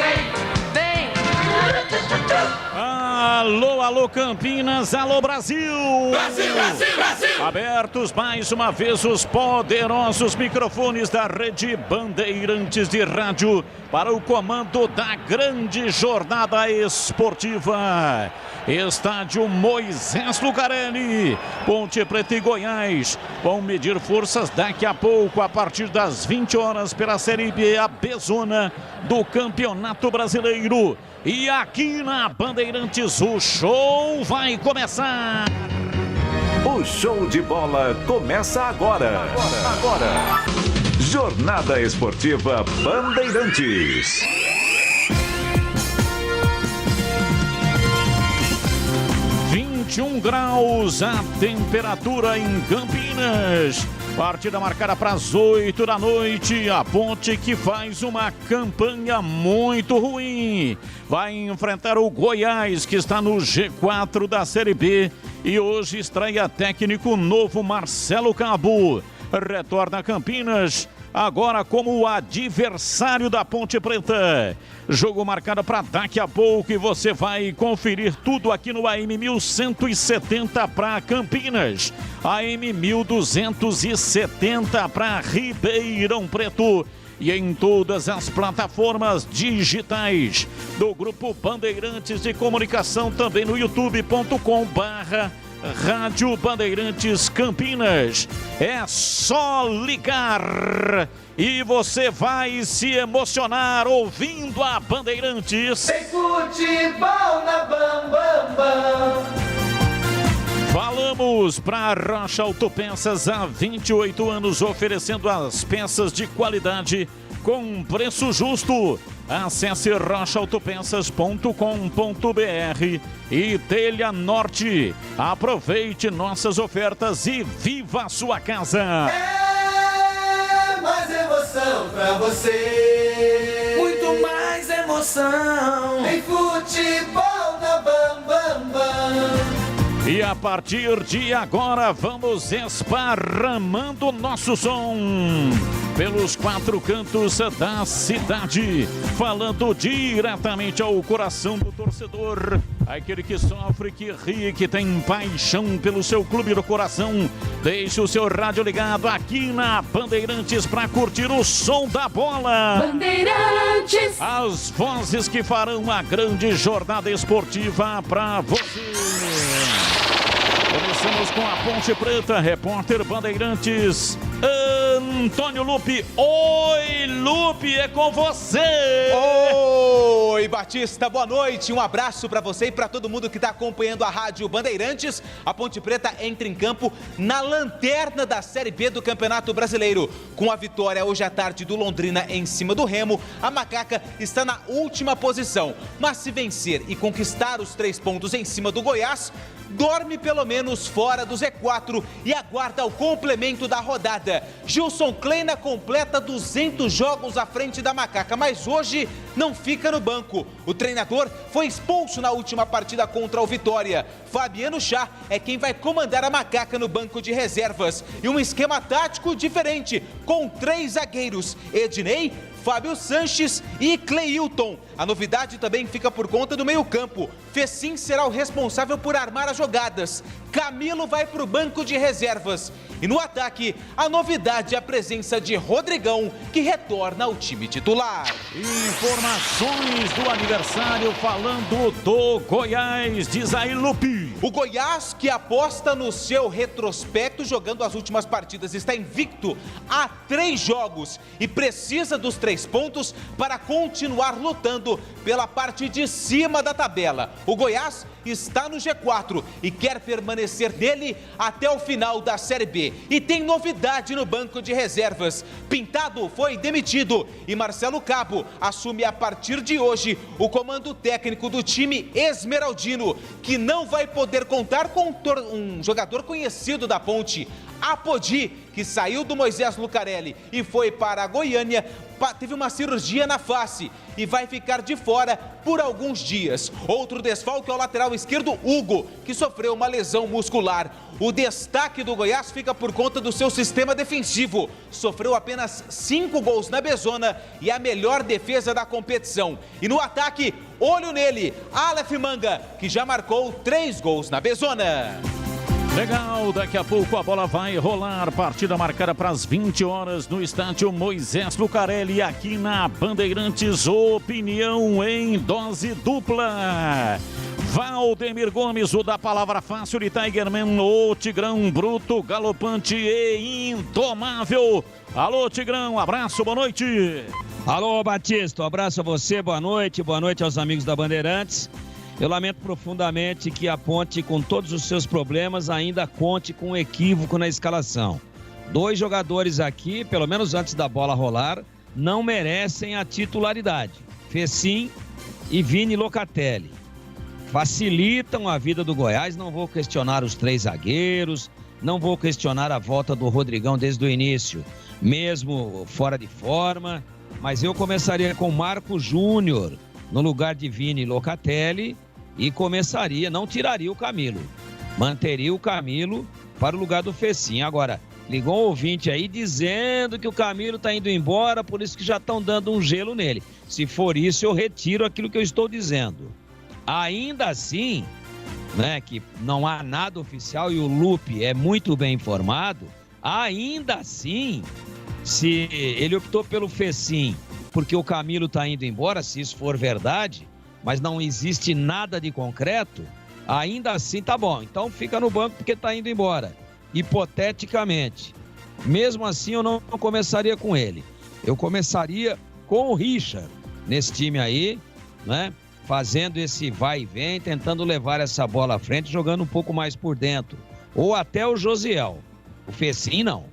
Vem. Alô, alô Campinas, alô Brasil. Brasil, Brasil, Brasil. Abertos mais uma vez os poderosos microfones da Rede Bandeirantes de Rádio para o comando da grande jornada esportiva. Estádio Moisés Lucarelli, Ponte Preta e Goiás vão medir forças daqui a pouco, a partir das 20 horas, pela Série B, a B-Zona do Campeonato Brasileiro. E aqui na Bandeirantes o show vai começar. O show de bola começa agora. Jornada Esportiva Bandeirantes. 21 graus a temperatura em Campinas. Partida marcada para as 8 da noite. A Ponte, que faz uma campanha muito ruim, vai enfrentar o Goiás, que está no G4 da Série B. E hoje estreia técnico novo Marcelo Cabo. Retorna a Campinas, agora como adversário da Ponte Preta. Jogo marcado para daqui a pouco e você vai conferir tudo aqui no AM 1170 para Campinas, AM 1270 para Ribeirão Preto e em todas as plataformas digitais do Grupo Bandeirantes de Comunicação, também no youtube.com/Rádio Bandeirantes Campinas. É só ligar e você vai se emocionar ouvindo a Bandeirantes. Tem futebol na Bam Bam Bam. Falamos para Rocha Autopeças, há 28 anos, oferecendo as peças de qualidade com preço justo. Acesse rochaautopeças.com.br e Telha Norte. Aproveite nossas ofertas e viva a sua casa. É mais emoção pra você. Muito mais emoção. Tem futebol na Bam Bam Bam. E a partir de agora vamos esparramando nosso som pelos 4 cantos da cidade, falando diretamente ao coração do torcedor, aquele que sofre, que ri, que tem paixão pelo seu clube do coração. Deixe o seu rádio ligado aqui na Bandeirantes para curtir o som da bola. Bandeirantes. As vozes que farão a grande jornada esportiva para você. Começamos com a Ponte Preta, repórter Bandeirantes, Antônio Lupe. Oi, Lupe, é com você! Oi, Batista, boa noite. Um abraço para você e para todo mundo que está acompanhando a Rádio Bandeirantes. A Ponte Preta entra em campo na lanterna da Série B do Campeonato Brasileiro. Com a vitória hoje à tarde do Londrina em cima do Remo, a Macaca está na última posição. Mas se vencer e conquistar os 3 pontos em cima do Goiás, dorme pelo menos fora do Z4 e aguarda o complemento da rodada. Gilson Kleina completa 200 jogos à frente da Macaca, mas hoje não fica no banco. O treinador foi expulso na última partida contra o Vitória. Fabiano Chá é quem vai comandar a Macaca no banco de reservas. E um esquema tático diferente, com 3 zagueiros: Ednei, Fábio Sanches e Cleilton. A novidade também fica por conta do meio-campo. Fecim será o responsável por armar as jogadas. Camilo vai para o banco de reservas. E no ataque, a novidade é a presença de Rodrigão, que retorna ao time titular. Informações do aniversário, falando do Goiás, diz aí, Lupe. O Goiás, que aposta no seu retrospecto, jogando as últimas partidas, está invicto a 3 jogos e precisa dos 3 pontos para continuar lutando pela parte de cima da tabela. O Goiás está no G4 e quer permanecer nele até o final da Série B. E tem novidade no banco de reservas. Pintado foi demitido e Marcelo Cabo assume a partir de hoje o comando técnico do time esmeraldino, que não vai poder contar com um jogador conhecido da Ponte, Apodi, que saiu do Moisés Lucarelli e foi para a Goiânia, teve uma cirurgia na face e vai ficar de fora por alguns dias. Outro desfalque é o lateral esquerdo Hugo, que sofreu uma lesão muscular. O destaque do Goiás fica por conta do seu sistema defensivo. Sofreu apenas 5 gols na Bezona e a melhor defesa da competição. E no ataque, olho nele, Aleph Manga, que já marcou 3 gols na Bezona. Legal, daqui a pouco a bola vai rolar. Partida marcada para as 20 horas no estádio Moisés Lucarelli, aqui na Bandeirantes. Opinião em dose dupla. Valdemir Gomes, o da palavra fácil de Tigerman, o Tigrão bruto, galopante e indomável. Alô, Tigrão, abraço, boa noite. Alô, Batista, um abraço a você, boa noite aos amigos da Bandeirantes. Eu lamento profundamente que a Ponte, com todos os seus problemas, ainda conte com um equívoco na escalação. 2 jogadores aqui, pelo menos antes da bola rolar, não merecem a titularidade. Fecim e Vini Locatelli. Facilitam a vida do Goiás, não vou questionar os 3 zagueiros, não vou questionar a volta do Rodrigão desde o início, mesmo fora de forma, mas eu começaria com Marco Júnior no lugar de Vini Locatelli e começaria, não tiraria o Camilo, manteria o Camilo para o lugar do Fecim. Agora, ligou um ouvinte aí dizendo que o Camilo está indo embora, por isso que já estão dando um gelo nele. Se for isso, eu retiro aquilo que eu estou dizendo. Ainda assim, né, que não há nada oficial e o Lupe é muito bem informado, ainda assim, se ele optou pelo Fecim porque o Camilo está indo embora, se isso for verdade, mas não existe nada de concreto, ainda assim tá bom. Então fica no banco porque está indo embora. Hipoteticamente, mesmo assim eu não começaria com ele. Eu começaria com o Richard nesse time aí, né? Fazendo esse vai e vem, tentando levar essa bola à frente, jogando um pouco mais por dentro. Ou até o Josiel. O Fecim não.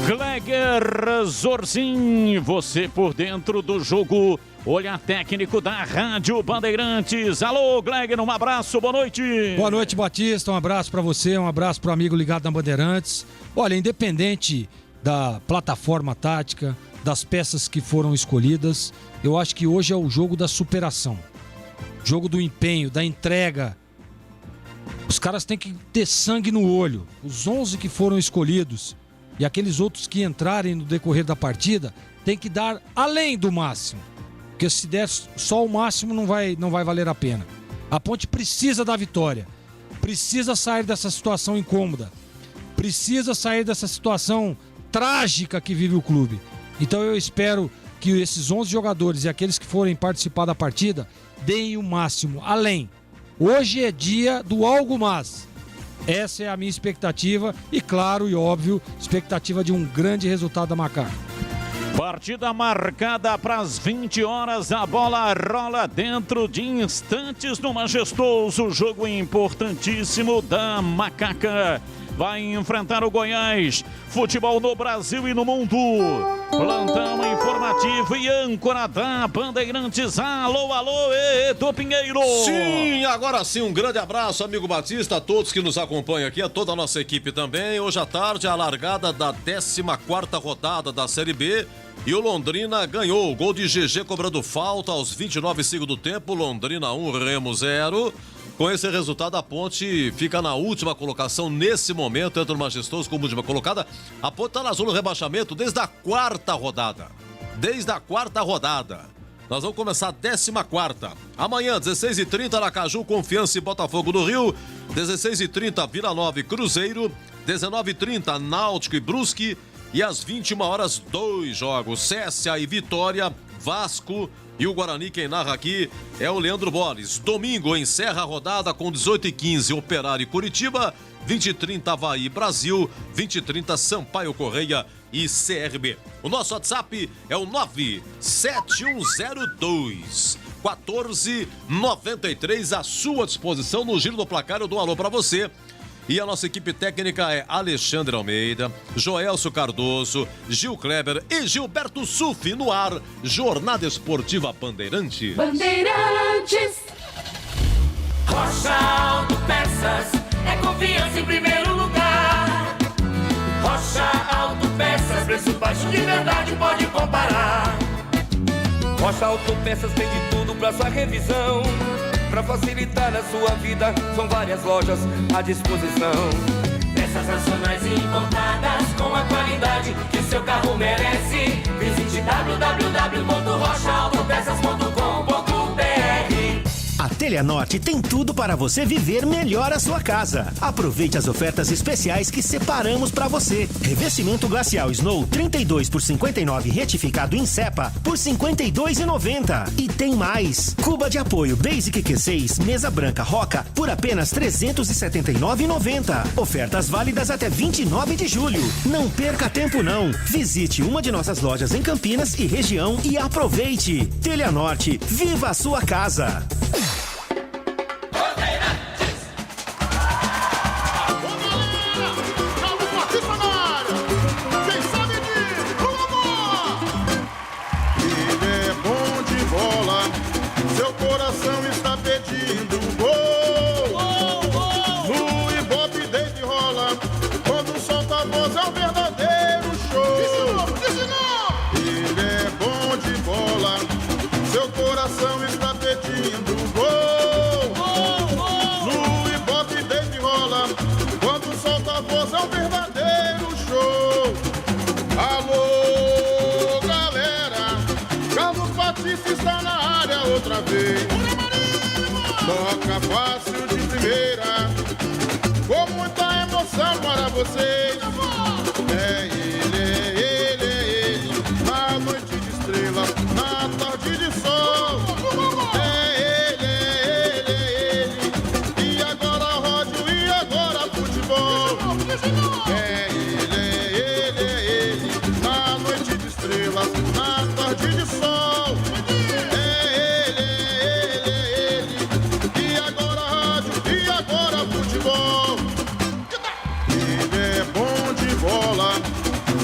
Gleger Zorzin, você por dentro do jogo, olhar técnico da Rádio Bandeirantes. Alô, Gleger, um abraço, boa noite. Boa noite, Batista, um abraço pra você, um abraço pro amigo ligado na Bandeirantes. Olha, independente da plataforma tática, das peças que foram escolhidas, eu acho que hoje é o jogo da superação. Jogo do empenho, da entrega. Os caras têm que ter sangue no olho. Os 11 que foram escolhidos e aqueles outros que entrarem no decorrer da partida tem que dar além do máximo. Porque se der só o máximo não vai valer a pena. A Ponte precisa da vitória. Precisa sair dessa situação incômoda. Precisa sair dessa situação trágica que vive o clube. Então eu espero que esses 11 jogadores e aqueles que forem participar da partida deem o máximo, além. Hoje é dia do algo mais. Essa é a minha expectativa e, claro e óbvio, expectativa de um grande resultado da Macaca. Partida marcada para as 20 horas, a bola rola dentro de instantes no majestoso jogo importantíssimo da Macaca. Vai enfrentar o Goiás, futebol no Brasil e no mundo. Plantão informativo e âncora da Bandeirantes. Alô, Edu Pinheiro. Sim, agora sim, um grande abraço, amigo Batista, a todos que nos acompanham aqui, a toda a nossa equipe também. Hoje à tarde, a largada da 14ª rodada da Série B. E o Londrina ganhou, gol de GG cobrando falta aos 29 segundos do tempo. Londrina 1, Remo 0. Com esse resultado, a Ponte fica na última colocação nesse momento, entra no majestoso como última colocada. A Ponte está na zona do rebaixamento desde a 4ª rodada. Nós vamos começar a 14ª. Amanhã, 16h30, Aracaju, Confiança e Botafogo do Rio. 16h30, Vila Nova e Cruzeiro. 19h30, Náutico e Brusque. E às 21 horas, 2 jogos. CSA e Vitória, Vasco e o Guarani. Quem narra aqui é o Leandro Borges. Domingo encerra a rodada com 18h15, Operário e Curitiba. 20h30, Avaí e Brasil. 20h30, Sampaio Correia e CRB. O nosso WhatsApp é o 97102-1493, à sua disposição no Giro do Placar. Eu dou um alô pra você. E a nossa equipe técnica é Alexandre Almeida, Joelso Cardoso, Gil Kleber e Gilberto Sufi no ar. Jornada Esportiva Bandeirantes. Bandeirantes. Rocha Autopeças é confiança em primeiro lugar. Rocha Autopeças, preço baixo de verdade, pode comparar. Rocha Autopeças tem de tudo pra sua revisão. Pra facilitar a sua vida, são várias lojas à disposição. Peças nacionais e importadas com a qualidade que o seu carro merece. Visite www.rochaautopeças.com.br. A Teleanorte tem tudo para você viver melhor a sua casa. Aproveite as ofertas especiais que separamos para você. Revestimento glacial Snow 32 por 59 retificado em cepa por R$ 52,90. E tem mais. Cuba de apoio Basic Q6 mesa branca Roca por apenas R$ 379,90. Ofertas válidas até 29 de julho. Não perca tempo não. Visite uma de nossas lojas em Campinas e região e aproveite. Teleanorte, viva a sua casa. Outra vez, toca fácil de primeira, com muita emoção para vocês. É ele, na noite de estrelas, na tarde de sol. É ele, e agora rádio, e agora futebol. É ele, na noite de estrelas, na tarde de sol.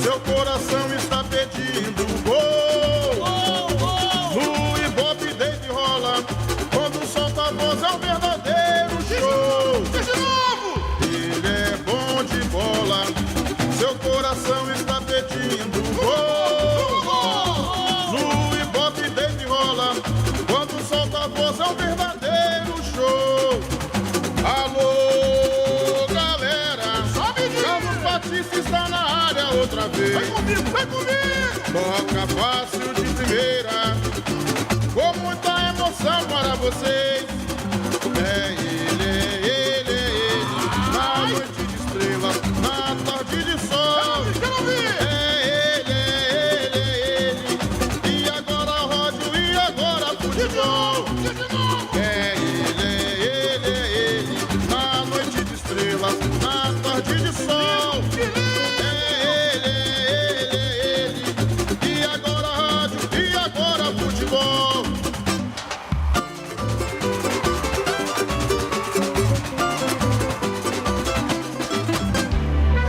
Seu coração está pedindo gol. No Ibope desde rola, quando solta a voz é um verdadeiro show. Ele é bom de bola. Seu coração está pedindo gol. No Ibope desde rola, quando solta a voz é um verdadeiro show. Alô, galera, Carlos Batista está na área outra vez. Vai comigo, vai comigo! Toca fácil de primeira, com muita emoção para vocês. É ele, na noite de estrelas, na tarde de sol. É ele, e agora rádio, e agora futebol. É ele, na noite de estrelas, na tarde de sol.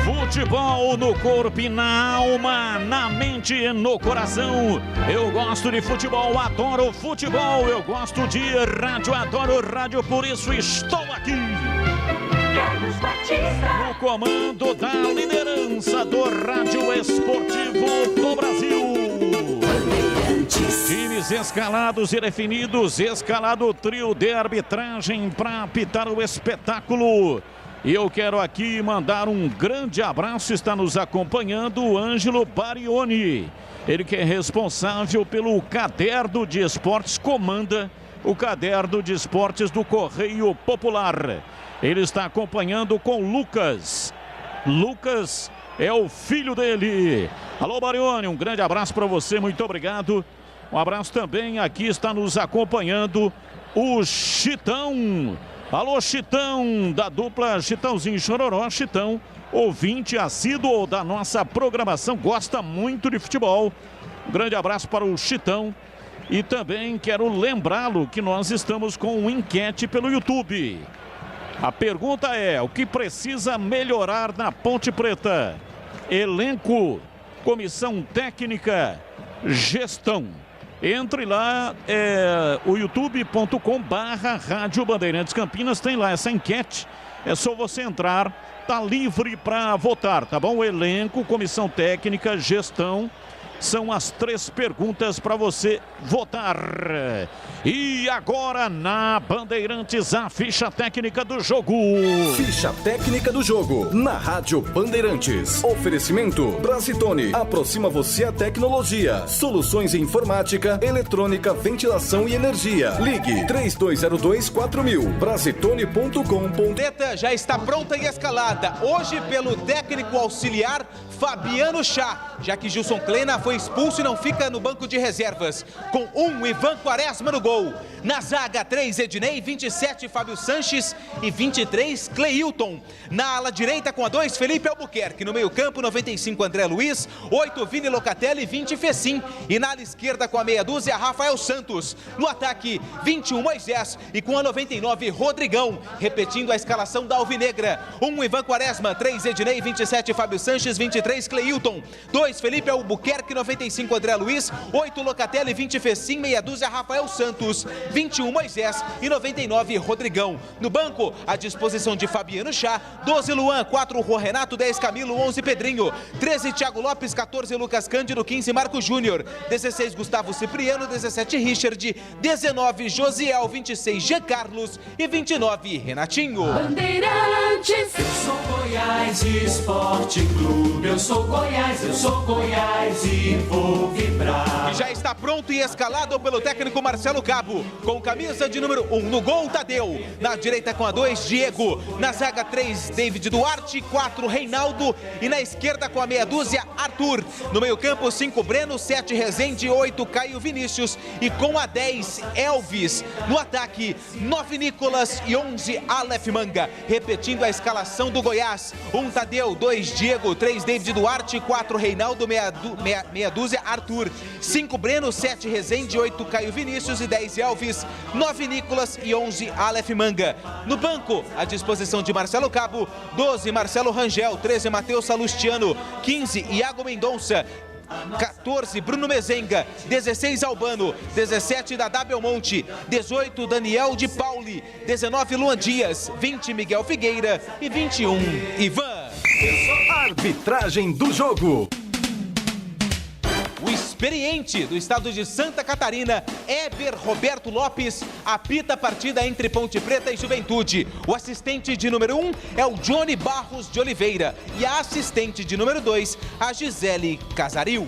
Futebol no corpo e na alma, na mente e no coração. Eu gosto de futebol, adoro futebol. Eu gosto de rádio, adoro rádio, por isso estou aqui. No comando da liderança do rádio esportivo do Brasil. Times escalados e definidos, escalado o trio de arbitragem para apitar o espetáculo. E eu quero aqui mandar um grande abraço, está nos acompanhando o Ângelo Barioni. Ele que é responsável pelo caderno de esportes, comanda o caderno de esportes do Correio Popular. Ele está acompanhando com Lucas. Lucas é o filho dele. Alô, Barioni, um grande abraço para você, muito obrigado. Um abraço também, aqui está nos acompanhando o Chitão. Alô, Chitão, da dupla Chitãozinho Chororó. Chitão, ouvinte assíduo da nossa programação, gosta muito de futebol. Um grande abraço para o Chitão. E também quero lembrá-lo que nós estamos com uma enquete pelo YouTube. A pergunta é: o que precisa melhorar na Ponte Preta? Elenco, comissão técnica, gestão. Entre lá, o youtube.com/Rádio Bandeirantes Campinas, tem lá essa enquete. É só você entrar, tá livre para votar, tá bom? Elenco, comissão técnica, gestão. São as 3 perguntas para você votar. E agora na Bandeirantes, a ficha técnica do jogo. Ficha técnica do jogo na Rádio Bandeirantes. Oferecimento Brasitone. Aproxima você a tecnologia. Soluções em informática, eletrônica, ventilação e energia. Ligue 3202-4000. Brasitone.com. Já está pronta e escalada. Hoje pelo técnico auxiliar Fabiano Chá, já que Gilson Kleina foi expulso e não fica no banco de reservas. Com 1, Ivan Quaresma no gol. Na zaga, 3, Ednei, 27, Fábio Sanches e 23, Cleilton. Na ala direita com a 2, Felipe Albuquerque. No meio campo, 95, André Luiz, 8, Vini Locatelli, 20, Fecim. E na ala esquerda com a meia dúzia, Rafael Santos. No ataque, 21, Moisés. E com a 99, Rodrigão. Repetindo a escalação da Alvinegra. 1, Ivan Quaresma, 3, Ednei, 27, Fábio Sanches, 23, Cleilton. 2, Felipe Albuquerque, 95, André Luiz, 8, Locatelli, 20, Fecim, meia dúzia, Rafael Santos, 21, Moisés e 99, Rodrigão. No banco, à disposição de Fabiano Chá, 12, Luan, 4, Juan Renato, 10, Camilo, 11, Pedrinho, 13, Thiago Lopes, 14, Lucas Cândido, 15, Marco Júnior, 16, Gustavo Cipriano, 17, Richard, 19, Josiel, 26, Jean Carlos e 29, Renatinho. Bandeirantes, eu sou Goiás Esporte Clube, eu sou Goiás e vou vibrar. E já está pronto e escalado pelo técnico Marcelo Cabo, com camisa de número 1, no gol Tadeu, na direita com a 2, Diego, na zaga 3, David Duarte, 4, Reinaldo e na esquerda com a meia dúzia, Arthur. No meio campo, 5, Breno, 7, Rezende, 8, Caio Vinícius e com a 10, Elvis. No ataque, 9, Nicolas e 11, Aleph Manga. Repetindo a escalação do Goiás, 1, Tadeu, 2, Diego, 3, David Duarte, 4, Reinaldo, meia dúzia, Arthur, 5, Breno, 7, Rezende, 8, Caio Vinícius e 10, Elvis, 9, Nicolas e 11, Aleph Manga. No banco, à disposição de Marcelo Cabo, 12, Marcelo Rangel, 13, Matheus Salustiano, 15, Iago Mendonça, 14, Bruno Mezenga, 16, Albano, 17, Dadá Belmonte, 18, Daniel de Pauli, 19, Luan Dias, 20, Miguel Figueira e 21, Ivan. Arbitragem do jogo. O experiente do estado de Santa Catarina, Éber Roberto Lopes, apita a partida entre Ponte Preta e Juventude. O assistente de número 1 é o Johnny Barros de Oliveira e a assistente de número 2, a Gisele Casaril.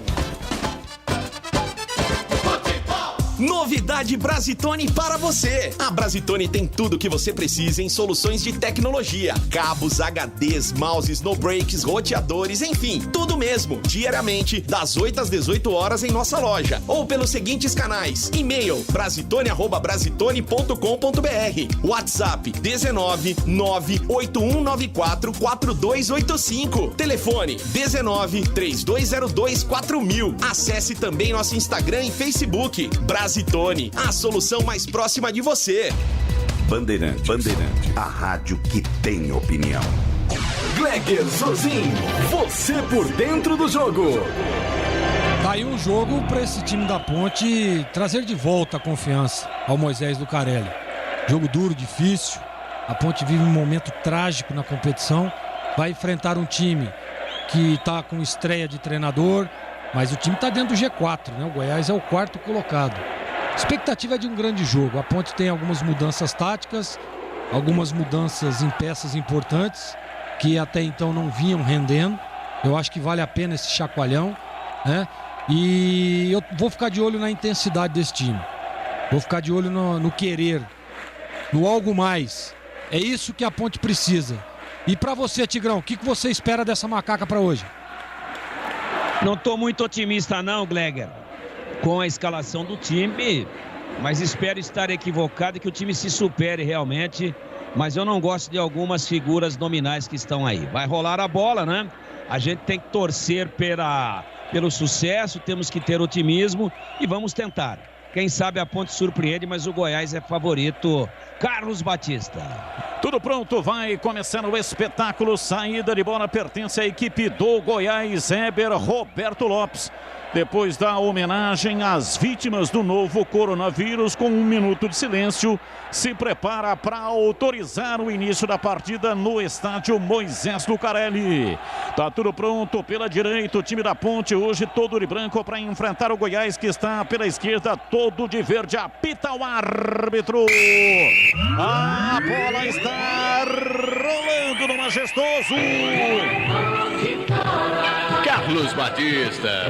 Novidade Brasitone para você. A Brasitone tem tudo o que você precisa em soluções de tecnologia. Cabos, HDs, mouses, no breaks, roteadores, enfim, tudo mesmo. Diariamente, das 8 às 18 horas em nossa loja. Ou pelos seguintes canais. E-mail, brasitone@brasitone.com.br. WhatsApp, 19 98194 4285. Telefone, 19 3202 4000. Acesse também nosso Instagram e Facebook. Brasitone, a solução mais próxima de você. Bandeirante, a rádio que tem opinião. Gleger Zozin, você por dentro do jogo. Tá aí um jogo para esse time da Ponte trazer de volta a confiança ao Moisés Lucarelli. Jogo duro, difícil. A Ponte vive um momento trágico na competição. Vai enfrentar um time que tá com estreia de treinador, mas o time tá dentro do G4, né? O Goiás é o 4º colocado. A expectativa é de um grande jogo. A Ponte tem algumas mudanças táticas, algumas mudanças em peças importantes que até então não vinham rendendo. Eu acho que vale a pena esse chacoalhão, né? E eu vou ficar de olho na intensidade desse time. Vou ficar de olho no querer, no algo mais. É isso que a Ponte precisa. E pra você, Tigrão, o que você espera dessa macaca pra hoje? Não tô muito otimista não, Gleger, com a escalação do time, mas espero estar equivocado e que o time se supere realmente, mas eu não gosto de algumas figuras nominais que estão aí. Vai rolar a bola, né? A gente tem que torcer pelo sucesso, temos que ter otimismo e vamos tentar. Quem sabe a Ponte surpreende, mas o Goiás é favorito. Carlos Batista. Tudo pronto, vai começar o espetáculo. Saída de bola pertence à equipe do Goiás. Éber Roberto Lopes. depois da homenagem às vítimas do novo coronavírus, com 1 minuto de silêncio, se prepara para autorizar o início da partida no estádio Moisés Lucarelli. Tá tudo pronto pela direita, o time da Ponte hoje todo de branco para enfrentar o Goiás, que está pela esquerda todo de verde. Apita o árbitro. A bola está rolando no majestoso Carlos Batista.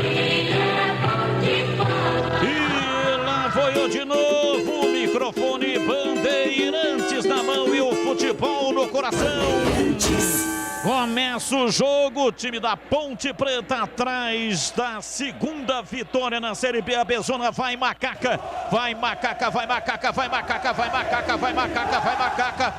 E lá foi eu de novo, o microfone Bandeirantes na mão e o futebol no coração. Começa o jogo, o time da Ponte Preta atrás da segunda vitória na Série B. A Bezona vai macaca, vai macaca, vai macaca, vai macaca, vai macaca, vai macaca, vai macaca, vai macaca.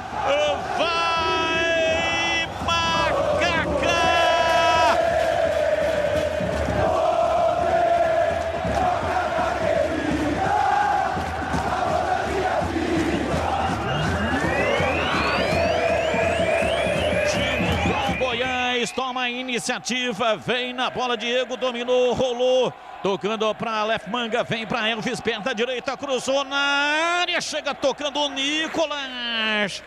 Toma a iniciativa, vem na bola, Diego dominou, rolou, tocando para Left Manga, vem para Elvis, perna direita, cruzou na área, chega tocando o Nicolas.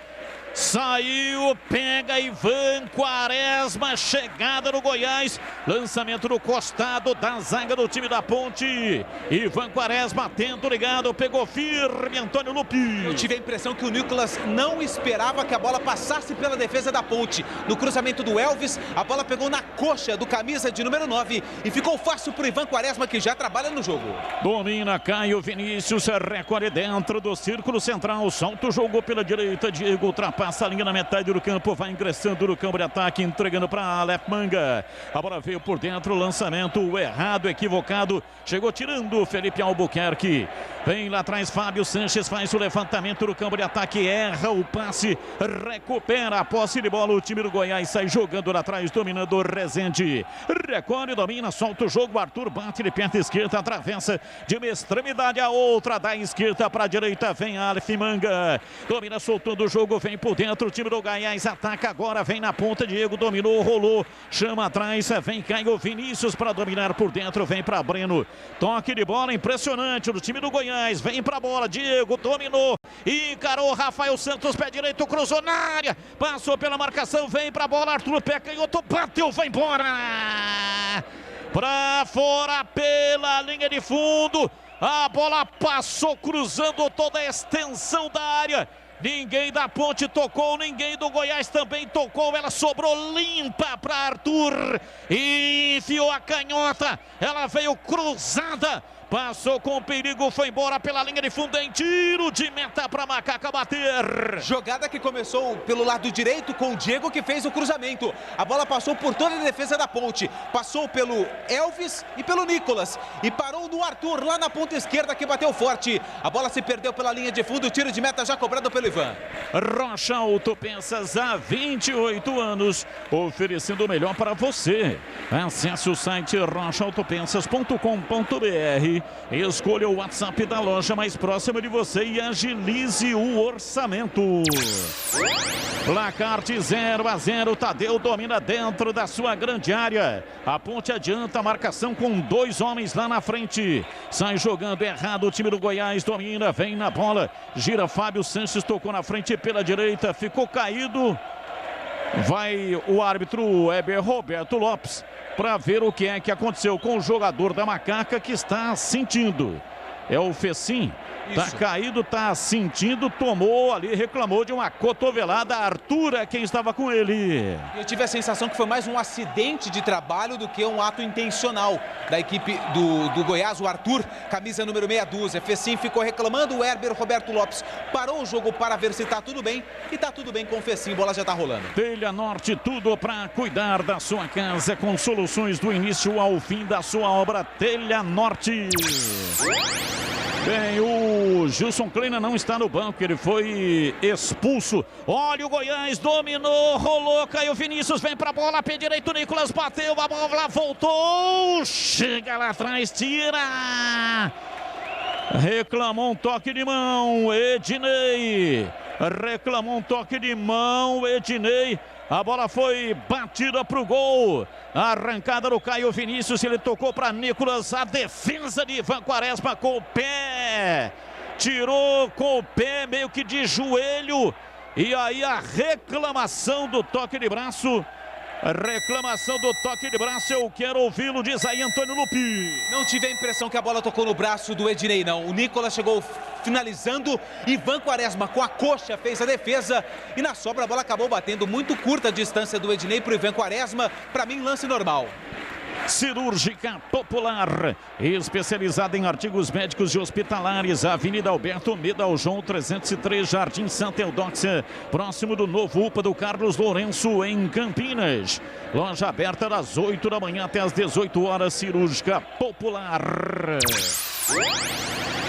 Saiu, pega Ivan Quaresma, chegada no Goiás, lançamento no costado da zaga do time da Ponte. Ivan Quaresma, atento, ligado, pegou firme, Antônio Lupi. Eu tive a impressão que o Nicolas não esperava que a bola passasse pela defesa da Ponte. No cruzamento do Elvis, a bola pegou na coxa do camisa de número 9 e ficou fácil para o Ivan Quaresma, que já trabalha no jogo. Domina Caio Vinícius, recolhe dentro do círculo central, solta o jogo pela direita, Diego ultrapassa a linha na metade do campo, vai ingressando no campo de ataque, entregando para Left Manga. A bola veio por dentro, lançamento errado, equivocado, chegou tirando Felipe Albuquerque. Vem lá atrás, Fábio Sanches faz o levantamento no campo de ataque, erra o passe, recupera a posse de bola, o time do Goiás sai jogando lá atrás, dominando o Rezende. Recolhe, domina, solta o jogo, Arthur bate de perna esquerda, atravessa de uma extremidade a outra, da esquerda para a direita, vem Aleph Manga, domina, soltando o jogo, vem por dentro, o time do Goiás ataca agora, vem na ponta, Diego dominou, rolou, chama atrás, vem Caio Vinícius para dominar por dentro, vem para Breno, toque de bola impressionante do time do Goiás. Vem pra bola, Diego dominou, encarou Rafael Santos, pé direito, cruzou na área, passou pela marcação, vem pra bola, Arthur, pé canhoto, bateu, vai embora, pra fora pela linha de fundo, a bola passou cruzando toda a extensão da área. Ninguém da Ponte tocou, ninguém do Goiás também tocou, ela sobrou limpa para Arthur, e enfiou a canhota, ela veio cruzada, passou com perigo, foi embora pela linha de fundo, em tiro de meta para Macaca bater. Jogada que começou pelo lado direito com o Diego, que fez o cruzamento. A bola passou por toda a defesa da Ponte, passou pelo Elvis e pelo Nicolas e parou no Arthur lá na ponta esquerda, que bateu forte. A bola se perdeu pela linha de fundo, o tiro de meta já cobrado pelo Ivan. Rocha Autopeças, há 28 anos, oferecendo o melhor para você. Acesse o site rochaautopeças.com.br, escolha o WhatsApp da loja mais próxima de você e agilize o orçamento. Placar de 0-0, Tadeu domina dentro da sua grande área. A Ponte adianta a marcação com 2 homens lá na frente. Sai jogando errado, o time do Goiás domina, vem na bola, gira Fábio Sanches, tocou na frente pela direita, ficou caído. Vai o árbitro Heber Roberto Lopes para ver o que é que aconteceu com o jogador da Macaca, que está sentindo. É o Fecim. Tá caído, tá sentindo, tomou ali, reclamou de uma cotovelada. Arthur é quem estava com ele. Eu tive a sensação que foi mais um acidente de trabalho do que um ato intencional da equipe do Goiás. O Arthur, camisa número meia dúzia. Fecim ficou reclamando, o Heber Roberto Lopes parou o jogo para ver se tá tudo bem. E tá tudo bem com o Fecim, bola já tá rolando. Telha Norte, tudo para cuidar da sua casa, com soluções do início ao fim da sua obra. Telha Norte. Bem, o Gilson Kleina não está no banco, ele foi expulso. Olha o Goiás, dominou, rolou, Caio Vinícius, vem pra bola, pé direito, Nicolas bateu, a bola voltou, chega lá atrás, tira. Reclamou um toque de mão, Ednei. Reclamou um toque de mão, Ednei. A bola foi batida pro gol. A arrancada do Caio Vinícius. Ele tocou para Nicolas. A defesa de Ivan Quaresma com o pé. Tirou com o pé meio que de joelho. E aí a reclamação do toque de braço. Reclamação do toque de braço, eu quero ouvi-lo, diz aí Antônio Lupi. Não tive a impressão que a bola tocou no braço do Ednei, não. O Nicolas chegou finalizando, Ivan Quaresma com a coxa fez a defesa e na sobra a bola acabou batendo muito curta a distância do Ednei para o Ivan Quaresma. Para mim, lance normal. Cirúrgica Popular, especializada em artigos médicos e hospitalares, Avenida Alberto Medal João 303, Jardim Santa Eudóxia, próximo do novo UPA do Carlos Lourenço, em Campinas. Loja aberta das 8 da manhã até as 18 horas, Cirúrgica Popular.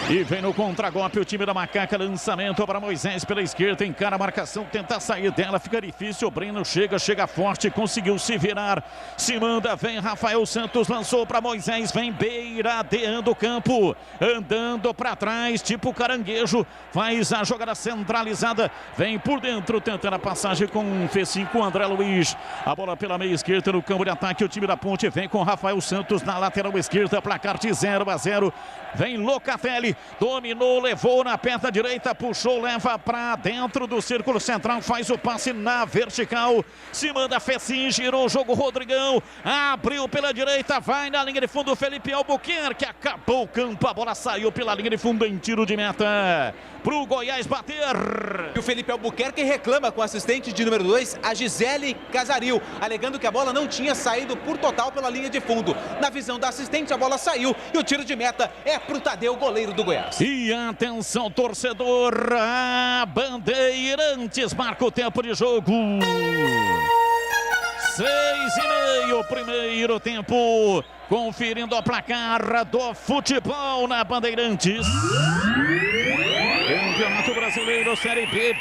E vem no contragolpe o time da Macaca, lançamento para Moisés pela esquerda, encara a marcação, tenta sair dela, fica difícil, o Breno chega forte, conseguiu se virar, se manda, vem Rafael Santos, lançou para Moisés, vem beiradeando o campo, andando para trás, tipo caranguejo, faz a jogada centralizada, vem por dentro, tentando a passagem com o F5, com André Luiz, a bola pela meia esquerda no campo de ataque, o time da Ponte vem com Rafael Santos na lateral esquerda, placar de 0-0, vem Locatelli, dominou, levou na perna direita, puxou, leva para dentro do círculo central, faz o passe na vertical, se manda Fecim, girou o jogo, Rodrigão, abriu pela direita, vai na linha de fundo, Felipe Albuquerque, acabou o campo, a bola saiu pela linha de fundo em tiro de meta, pro Goiás bater. E o Felipe Albuquerque reclama com a assistente de número 2, a Gisele Casaril, alegando que a bola não tinha saído por total pela linha de fundo. Na visão da assistente, a bola saiu e o tiro de meta é pro Tadeu, goleiro do Goiás. E atenção, torcedor, a Bandeirantes marca o tempo de jogo. 6:30, primeiro tempo, conferindo a placar do futebol na Bandeirantes. Campeonato Brasileiro, Série B,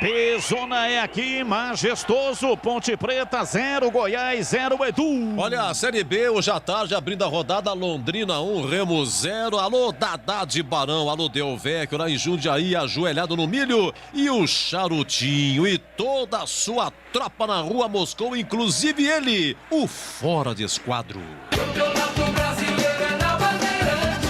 Bezona é aqui, majestoso, Ponte Preta 0, Goiás 0, Edu. Olha, a Série B, hoje à tarde, abrindo a rodada, Londrina 1, Remo 0, alô Dadá de Barão, alô Del Vecchio, lá em Jundiaí, ajoelhado no milho, e o Charutinho, e toda a sua tropa na rua Moscou, inclusive ele, o fora de esquadro. Campeonato Brasileiro é na Bandeirantes.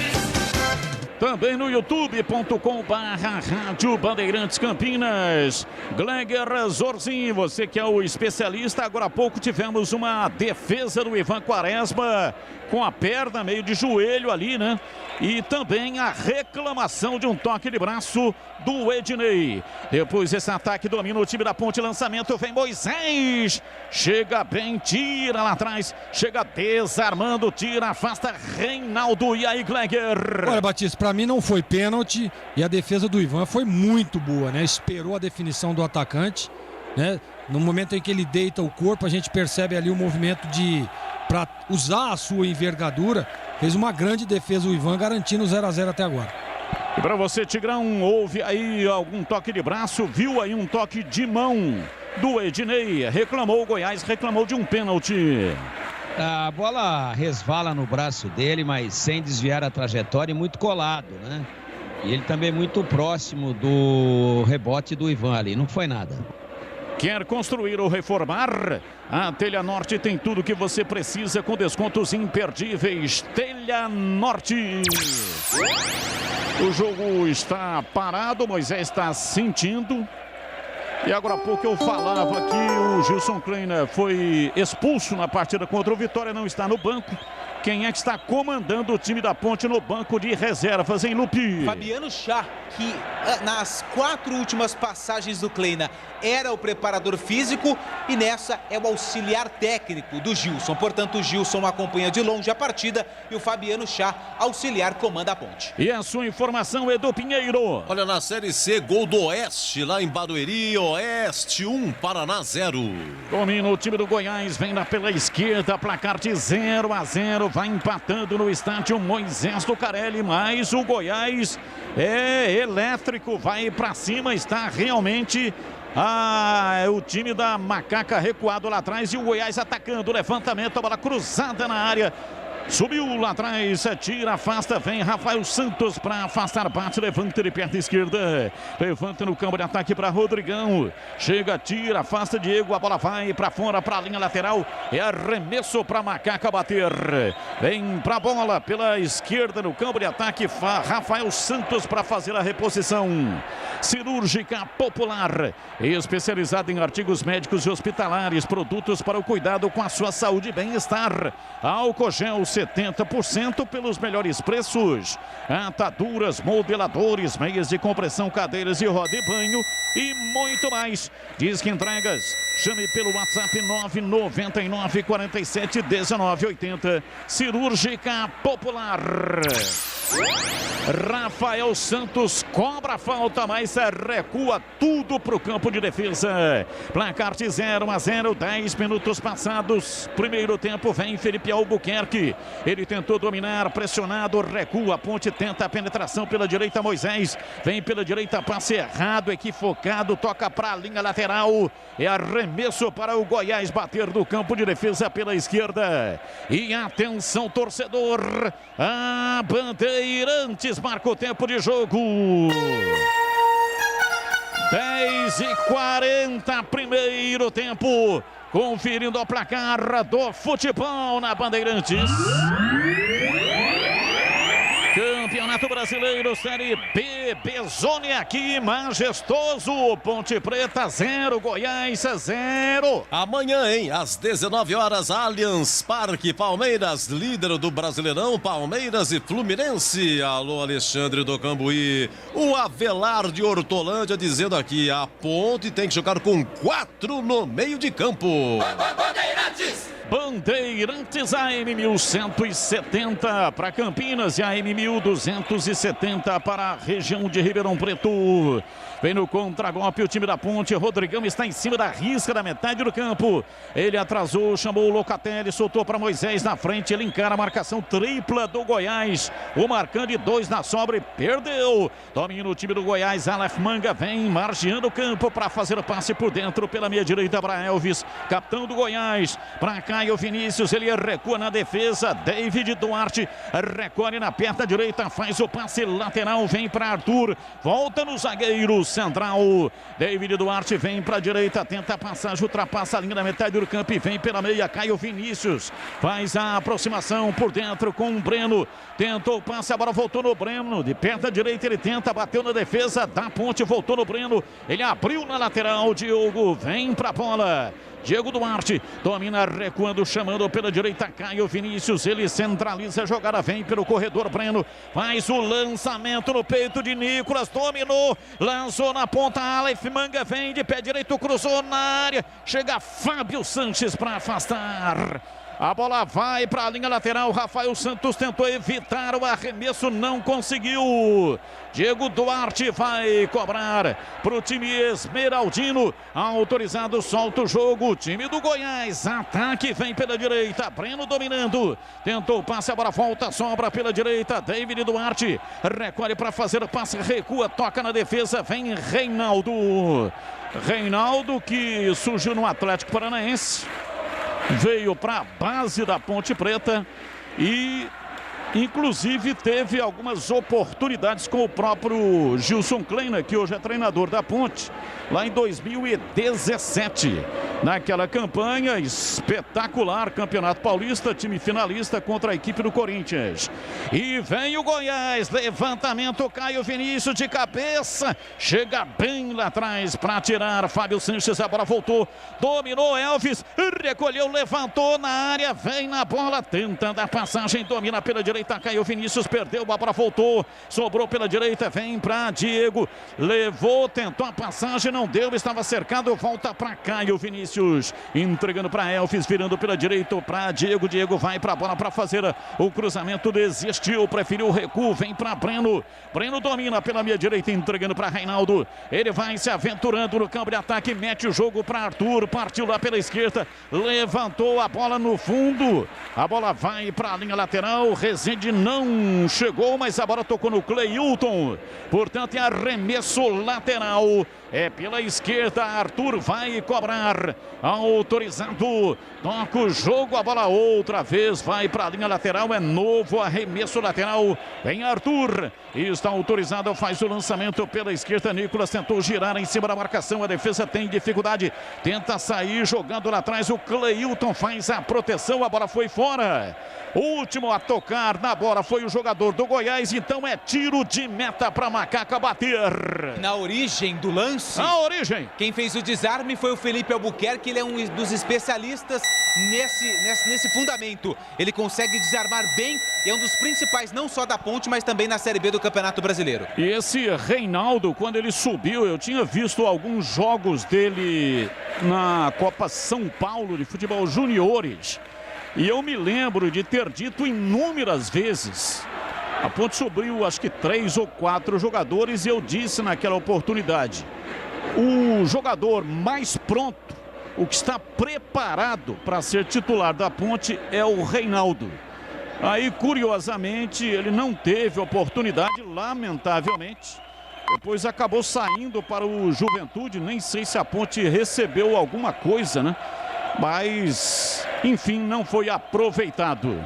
Também no youtube.com/Rádio Bandeirantes Campinas. Gleger Zorzin, você que é o especialista. Agora há pouco tivemos uma defesa do Ivan Quaresma com a perna meio de joelho ali, né? E também a reclamação de um toque de braço do Ednei. Depois esse ataque domina o time da Ponte, lançamento, vem Moisés. Chega bem, tira lá atrás, chega desarmando, tira, afasta Reinaldo. E aí, Gleger? Olha, Batista, pra mim não foi pênalti e a defesa do Ivan foi muito boa, né? Esperou a definição do atacante, né? No momento em que ele deita o corpo, a gente percebe ali o movimento para usar a sua envergadura. Fez uma grande defesa o Ivan, garantindo o 0-0 até agora. E para você, Tigrão, houve aí algum toque de braço, viu aí um toque de mão do Ednei. Reclamou o Goiás, reclamou de um pênalti. A bola resvala no braço dele, mas sem desviar a trajetória e muito colado, né? E ele também muito próximo do rebote do Ivan ali, não foi nada. Quer construir ou reformar? A Telha Norte tem tudo que você precisa com descontos imperdíveis. Telha Norte. O jogo está parado, Moisés está sentindo. E agora há pouco eu falava que o Gilson Kleina foi expulso na partida contra o Vitória, não está no banco. Quem é que está comandando o time da Ponte no banco de reservas, em Lupi? Fabiano Chá, que nas 4 últimas passagens do Kleina era o preparador físico e nessa é o auxiliar técnico do Gilson. Portanto, o Gilson acompanha de longe a partida e o Fabiano Chá, auxiliar, comanda a Ponte. E a sua informação, Edu Pinheiro? Olha, na Série C, gol do Oeste, lá em Barueri, Oeste 1, Paraná 0. Domina o time do Goiás, vem lá pela esquerda, placar de 0-0. Vai empatando no estádio Moisés Lucarelli, mas o Goiás é elétrico, vai para cima, está realmente o time da Macaca recuado lá atrás e o Goiás atacando, levantamento, a bola cruzada na área. Subiu lá atrás, tira, afasta, vem Rafael Santos para afastar, bate, levanta de perna esquerda. Levanta no campo de ataque para Rodrigão. Chega, tira, afasta Diego, a bola vai para fora, para a linha lateral. É arremesso para Macaca bater. Vem para a bola pela esquerda no campo de ataque. Rafael Santos para fazer a reposição. Cirúrgica Popular, especializada em artigos médicos e hospitalares, produtos para o cuidado com a sua saúde e bem-estar. Álcool gel 70% pelos melhores preços. Ataduras, modeladores, meias de compressão, cadeiras e roda e banho e muito mais. Diz que entregas. Chame pelo WhatsApp 999 47 19 80. Cirúrgica Popular. Rafael Santos cobra a falta, mas recua tudo para o campo de defesa. Placar de 0-0, 10 minutos passados. Primeiro tempo, vem Felipe Albuquerque. Ele tentou dominar, pressionado, recua. A Ponte tenta a penetração pela direita, Moisés. Vem pela direita, passe errado, equivocado, toca para a linha lateral. É arremesso para o Goiás bater do campo de defesa pela esquerda. E atenção, torcedor. A Bandeirantes marca o tempo de jogo. 10h40, primeiro tempo. Conferindo o placar do futebol na Bandeirantes. Campeonato Brasileiro, Série B, Bezone aqui, majestoso. Ponte Preta 0, Goiás 0. Amanhã, hein, às 19 horas, Allianz Parque, Palmeiras, líder do Brasileirão, Palmeiras e Fluminense. Alô, Alexandre do Cambuí. O Avelar de Hortolândia dizendo aqui, a Ponte tem que jogar com 4 no meio de campo. Bandeirantes AM 1170 para Campinas e AM 1270 para a região de Ribeirão Preto. Vem no contragolpe o time da Ponte. Rodrigão está em cima da risca da metade do campo. Ele atrasou, chamou o Locatelli, soltou para Moisés na frente. Ele encara a marcação tripla do Goiás. O marcando de 2 na sobra e perdeu. Domina o time do Goiás. Aleph Manga vem margeando o campo para fazer o passe por dentro pela meia direita para Elvis, capitão do Goiás. Para Caio Vinícius, ele recua na defesa. David Duarte recolhe na perna direita, faz o passe lateral, vem para Arthur, volta no zagueiro central. David Duarte vem para a direita, tenta a passagem, ultrapassa a linha da metade do campo e vem pela meia. Caio Vinícius faz a aproximação por dentro com o Breno, tentou o passe, agora voltou no Breno, de perna direita ele tenta, bateu na defesa da Ponte, voltou no Breno, ele abriu na lateral. Diogo vem para a bola. Diego Duarte domina, recuando, chamando pela direita Caio Vinícius, ele centraliza a jogada, vem pelo corredor Breno, faz o lançamento no peito de Nicolas, dominou, lançou na ponta, Aleph Manga vem de pé direito, cruzou na área, chega Fábio Sanches para afastar. A bola vai para a linha lateral. Rafael Santos tentou evitar o arremesso, não conseguiu. Diego Duarte vai cobrar para o time esmeraldino. Autorizado, solta o jogo. O time do Goiás, ataque, vem pela direita. Breno dominando. Tentou o passe, a bola volta, sobra pela direita. David Duarte recolhe para fazer o passe, recua, toca na defesa. Vem Reinaldo. Reinaldo que surgiu no Atlético Paranaense. Veio para a base da Ponte Preta e inclusive teve algumas oportunidades com o próprio Gilson Kleina, que hoje é treinador da Ponte, lá em 2017. Naquela campanha espetacular, Campeonato Paulista, time finalista contra a equipe do Corinthians. E vem o Goiás, levantamento, Caio Vinícius de cabeça, chega bem lá atrás para tirar Fábio Sanches, a bola voltou, dominou Elvis, recolheu, levantou na área, vem na bola, tentando a passagem, domina pela direita, Caio Vinícius, perdeu, a bola voltou, sobrou pela direita, vem para Diego, levou, tentou a passagem, não deu, estava cercado, volta para Caio Vinícius, entregando para Elvis, virando pela direita para Diego. Diego vai para a bola para fazer o cruzamento, desistiu, preferiu o recuo, vem para Breno. Breno domina pela minha direita, entregando para Reinaldo. Ele vai se aventurando no campo de ataque, mete o jogo para Arthur, partiu lá pela esquerda, levantou a bola no fundo. A bola vai para a linha lateral, reserva Rezende não chegou, mas a bola tocou no Cleilton. Portanto, é arremesso lateral. É pela esquerda, Arthur vai cobrar. Autorizado. Toca o jogo, a bola outra vez vai para a linha lateral. É novo arremesso lateral. Vem Arthur. Está autorizado, faz o lançamento pela esquerda. Nicolas tentou girar em cima da marcação. A defesa tem dificuldade. Tenta sair jogando lá atrás. O Cleilton faz a proteção. A bola foi fora. O último a tocar na bola foi o jogador do Goiás. Então é tiro de meta para Macaca bater. Na origem do lance. Na origem. Quem fez o desarme foi o Felipe Albuquerque. Ele é um dos especialistas nesse fundamento. Ele consegue desarmar bem e é um dos principais, não só da Ponte, mas também na Série B do Campeonato Brasileiro. E esse Reinaldo, quando ele subiu, eu tinha visto alguns jogos dele na Copa São Paulo de Futebol Juniores. E eu me lembro de ter dito inúmeras vezes. A Ponte subiu acho que 3 ou 4 jogadores e eu disse naquela oportunidade. O jogador mais pronto, o que está preparado para ser titular da Ponte é o Reinaldo. Aí, curiosamente, ele não teve oportunidade, lamentavelmente. Depois acabou saindo para o Juventude. Nem sei se a Ponte recebeu alguma coisa, né? Mas, enfim, não foi aproveitado.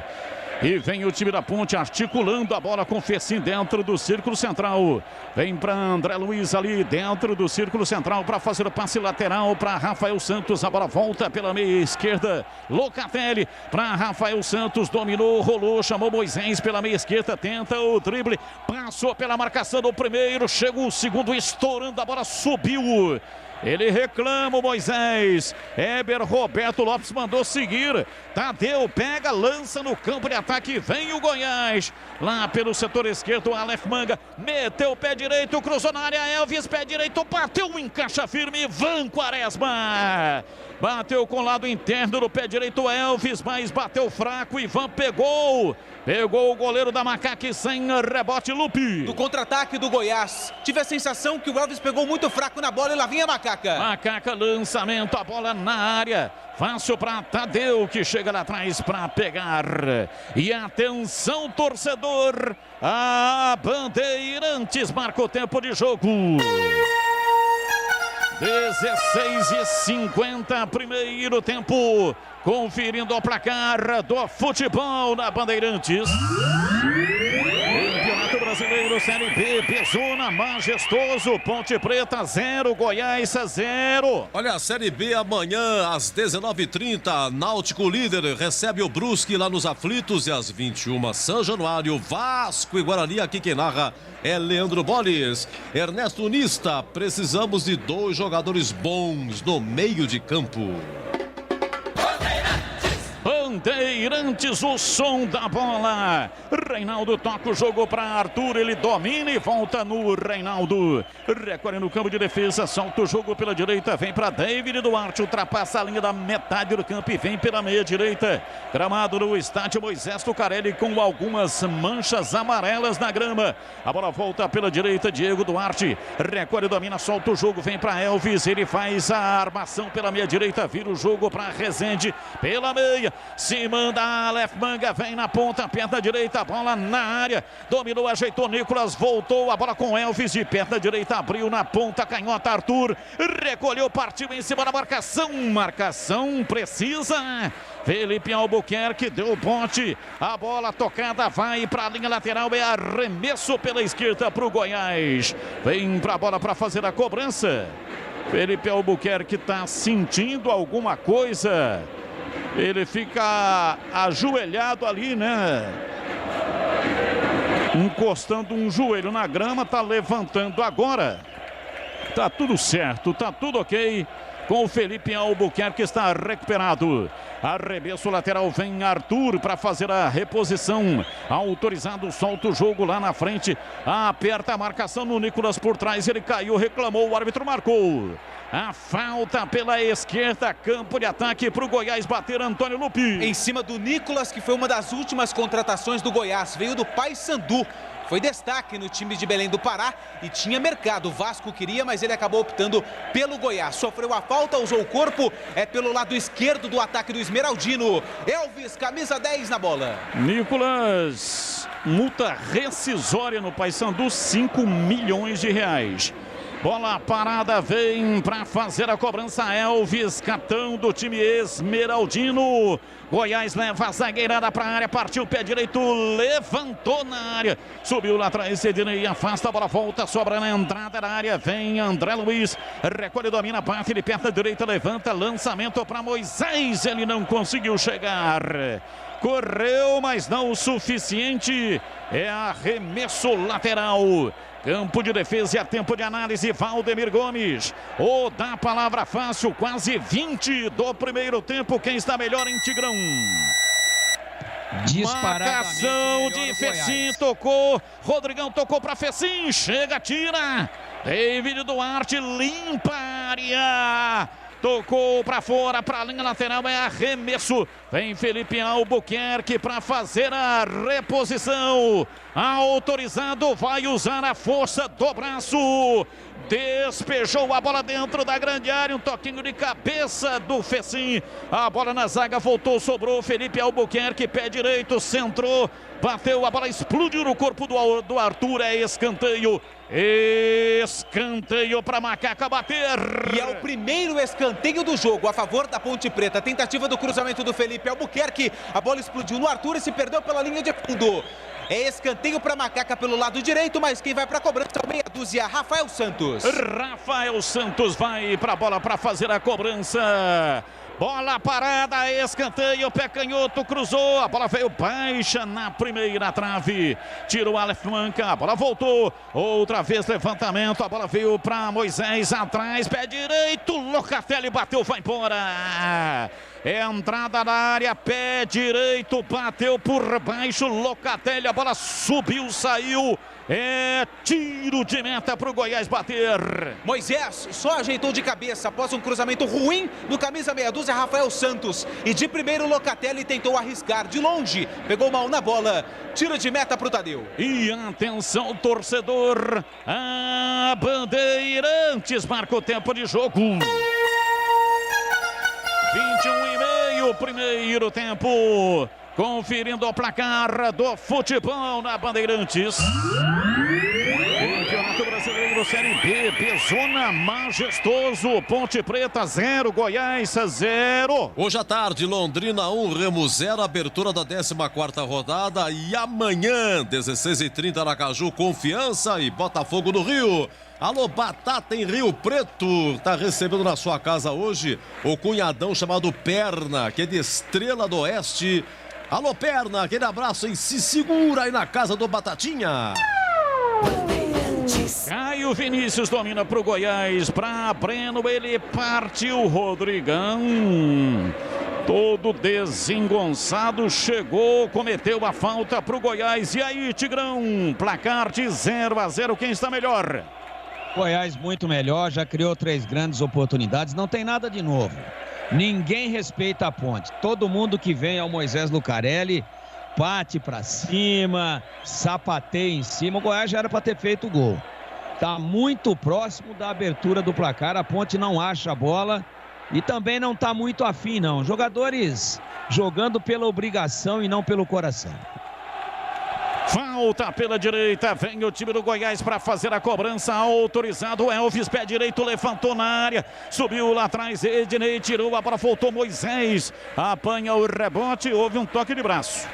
E vem o time da Ponte articulando a bola com Fecim dentro do círculo central. Vem para André Luiz ali dentro do círculo central para fazer o passe lateral para Rafael Santos. A bola volta pela meia esquerda. Locatelli para Rafael Santos. Dominou, rolou, chamou Moisés pela meia esquerda. Tenta o drible. Passou pela marcação do primeiro. Chegou o segundo estourando. A bola subiu. Ele reclama o Moisés. Heber Roberto Lopes mandou seguir. Tadeu pega, lança no campo de ataque. Vem o Goiás. Lá pelo setor esquerdo, Aleph Manga. Meteu o pé direito, cruzou na área. Elvis, pé direito, bateu, encaixa firme. Ivan Quaresma. Bateu com o lado interno do pé direito, Elvis, mas bateu fraco. Ivan pegou. Pegou o goleiro da Macaca sem rebote, Lupe. Do contra-ataque do Goiás. Tive a sensação que o Elvis pegou muito fraco na bola e lá vinha a Macaca. Macaca, lançamento, a bola na área. Fácil para Tadeu, que chega lá atrás para pegar. E atenção, torcedor. A Bandeirantes marca o tempo de jogo. 16h50, primeiro tempo. Conferindo o placar do futebol na Bandeirantes. Campeonato Brasileiro Série B, Bezona, majestoso, Ponte Preta 0, Goiás 0. Olha, a Série B amanhã às 19h30, Náutico líder recebe o Brusque lá nos Aflitos e às 21h, São Januário, Vasco e Guarani. Aqui quem narra é Leandro Boles. Ernesto Nista, precisamos de 2 jogadores bons no meio de campo. Bandeirantes, o som da bola. Reinaldo toca o jogo para Arthur, ele domina e volta no Reinaldo. Recorre no campo de defesa, solta o jogo pela direita, vem para David Duarte, ultrapassa a linha da metade do campo e vem pela meia direita. Gramado no estádio Moisés Tucarelli com algumas manchas amarelas na grama. A bola volta pela direita, Diego Duarte. Recorre, domina, solta o jogo, vem para Elvis, ele faz a armação pela meia direita, vira o jogo para Rezende pela meia. Se manda Aleph Manga, vem na ponta, perna direita, bola na área. Dominou, ajeitou Nicolas, voltou a bola com Elvis de perna direita, abriu na ponta, canhota Arthur. Recolheu, partiu em cima da marcação. Marcação precisa. Felipe Albuquerque deu o bote. A bola tocada vai para a linha lateral. É arremesso pela esquerda para o Goiás. Vem para a bola para fazer a cobrança. Felipe Albuquerque está sentindo alguma coisa. Ele fica ajoelhado ali, né? Encostando um joelho na grama, tá levantando agora. Tá tudo certo, tá tudo ok. Com o Felipe Albuquerque, está recuperado. Arremesso lateral, vem Arthur para fazer a reposição. Autorizado, solta o jogo lá na frente. Aperta a marcação no Nicolas por trás. Ele caiu, reclamou, o árbitro marcou. A falta pela esquerda, campo de ataque para o Goiás bater, Antônio Lupi. Em cima do Nicolas, que foi uma das últimas contratações do Goiás. Veio do Paysandu. foi destaque no time de Belém do Pará e tinha mercado. O Vasco queria, mas ele acabou optando pelo Goiás. Sofreu a falta, usou o corpo, é pelo lado esquerdo do ataque do Esmeraldino. Elvis, camisa 10 na bola. Nicolas, multa rescisória no Paysandu, 5 milhões de reais. Bola parada, vem para fazer a cobrança Elvis, capitão do time Esmeraldino. Goiás leva a zagueirada para a área, partiu o pé direito, levantou na área, subiu lá atrás, Ednei afasta, a bola volta, sobra na entrada da área, vem André Luiz, recolhe, domina, bate, ele perna direita, levanta, lançamento para Moisés, ele não conseguiu chegar. Correu, mas não o suficiente, é arremesso lateral. Campo de defesa e a tempo de análise, Valdemir Gomes. Dá a palavra fácil, quase 20 do primeiro tempo. Quem está melhor em Tigrão? Marcação de Fecim, tocou. Rodrigão tocou para Fecim, chega, tira. David Duarte limpa a área. Tocou para fora, para a linha lateral, é arremesso. Vem Felipe Albuquerque para fazer a reposição. Autorizado, vai usar a força do braço. Despejou a bola dentro da grande área, um toquinho de cabeça do Fecim. A bola na zaga, voltou, sobrou. Felipe Albuquerque, pé direito, centrou. Bateu, a bola explodiu no corpo do Arthur, é escanteio. Escanteio para Macaca bater. E é o primeiro escanteio do jogo a favor da Ponte Preta. Tentativa do cruzamento do Felipe Albuquerque. A bola explodiu no Arthur e se perdeu pela linha de fundo. É escanteio para Macaca pelo lado direito, mas quem vai para a cobrança é o meia dúzia, Rafael Santos. Rafael Santos vai para a bola para fazer a cobrança. Bola parada, escanteio, pé canhoto, cruzou, a bola veio baixa na primeira trave, tirou o Aleph Manca, a bola voltou, outra vez levantamento, a bola veio para Moisés atrás, pé direito, Locatelli bateu, vai embora. Entrada na área, pé direito, bateu por baixo, Locatelli, a bola subiu, saiu. É tiro de meta para o Goiás bater. Moisés só ajeitou de cabeça após um cruzamento ruim do camisa meia dúzia, Rafael Santos. E de primeiro, Locatelli tentou arriscar de longe, pegou mal na bola. Tiro de meta para o Tadeu. E atenção, torcedor, a Bandeirantes marca o tempo de jogo. 21,5, primeiro tempo. Conferindo o placar do futebol na Bandeirantes. Campeonato Brasileiro Série B, Bezona majestoso, Ponte Preta 0, Goiás 0. Hoje à tarde, Londrina 1, Remo 0, abertura da 14ª rodada. E amanhã, 16h30, Aracaju, Confiança e Botafogo do Rio. Alô, Batata em Rio Preto, tá recebendo na sua casa hoje o cunhadão chamado Perna, que é de Estrela do Oeste. Alô, Perna, aquele abraço e se segura aí na casa do Batatinha. Caio Vinícius domina pro Goiás, pra Breno, ele partiu, Rodrigão. Todo desengonçado, chegou, cometeu a falta pro Goiás. E aí, Tigrão, placar de 0-0, quem está melhor? Goiás muito melhor, já criou 3 grandes oportunidades, não tem nada de novo. Ninguém respeita a Ponte. Todo mundo que vem é o Moisés Lucarelli, bate pra cima, sapateia em cima. O Goiás já era para ter feito o gol. Tá muito próximo da abertura do placar. A Ponte não acha a bola e também não tá muito afim, não. Jogadores jogando pela obrigação e não pelo coração. Falta pela direita, vem o time do Goiás para fazer a cobrança, autorizado, Elvis, pé direito, levantou na área, subiu lá atrás, Ednei tirou, a bola voltou, Moisés, apanha o rebote, houve um toque de braço.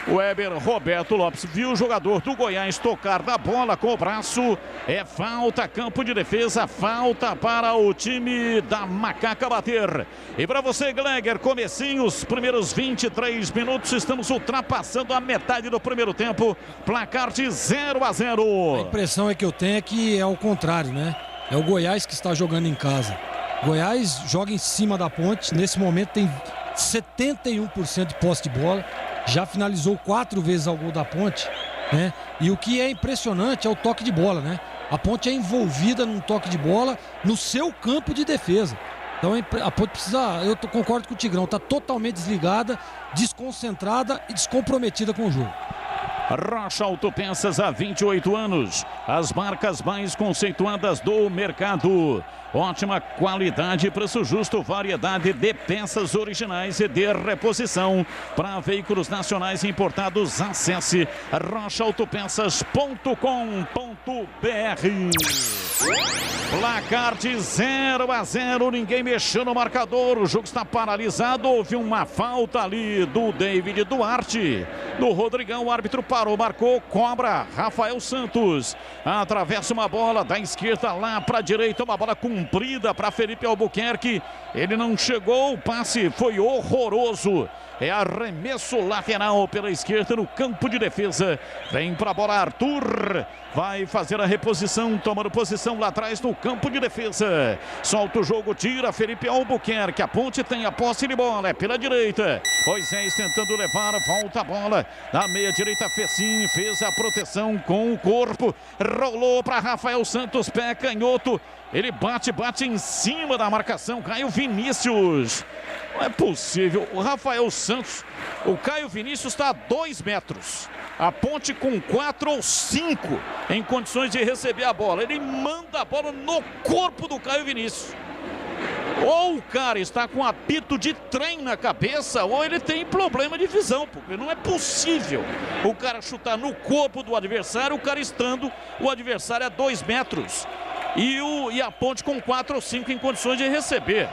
O Weber Roberto Lopes viu o jogador do Goiás tocar da bola com o braço. É falta, campo de defesa, falta para o time da Macaca bater. E para você, Gleger, comecinho, os primeiros 23 minutos, estamos ultrapassando a metade do primeiro tempo. Placar de 0-0. A impressão é que eu tenho é que é o contrário, né? É o Goiás que está jogando em casa. Goiás joga em cima da Ponte, nesse momento tem 71% de posse de bola. Já finalizou 4 vezes ao gol da Ponte, né? E o que é impressionante é o toque de bola, né? A Ponte é envolvida num toque de bola no seu campo de defesa. Então a Ponte precisa, concordo com o Tigrão, tá totalmente desligada, desconcentrada e descomprometida com o jogo. Rocha Autopeças há 28 anos. As marcas mais conceituadas do mercado. Ótima qualidade, preço justo, variedade de peças originais e de reposição. Para veículos nacionais e importados, acesse rochaautopeças.com.br. Placar de 0-0, ninguém mexeu no marcador, o jogo está paralisado, houve uma falta ali do David Duarte, do Rodrigão, o árbitro parou, marcou, cobra, Rafael Santos, atravessa uma bola da esquerda lá para a direita, uma bola comprida para Felipe Albuquerque, ele não chegou, o passe foi horroroso. É arremesso lateral pela esquerda no campo de defesa. Vem para a bola Arthur. Vai fazer a reposição, tomando posição lá atrás no campo de defesa. Solta o jogo, tira Felipe Albuquerque. A Ponte tem a posse de bola, é pela direita. Moisés tentando levar, volta a bola. Na meia direita, Fecim fez a proteção com o corpo. Rolou para Rafael Santos, pé canhoto. Ele bate em cima da marcação. Caio Vinícius. Não é possível. O Rafael Santos, o Caio Vinícius está a 2 metros. A Ponte com 4 ou 5 em condições de receber a bola. Ele manda a bola no corpo do Caio Vinícius. Ou o cara está com apito de trem na cabeça, ou ele tem problema de visão, porque não é possível o cara chutar no corpo do adversário, o cara estando o adversário a 2 metros. E a Ponte com 4 ou 5 em condições de receber.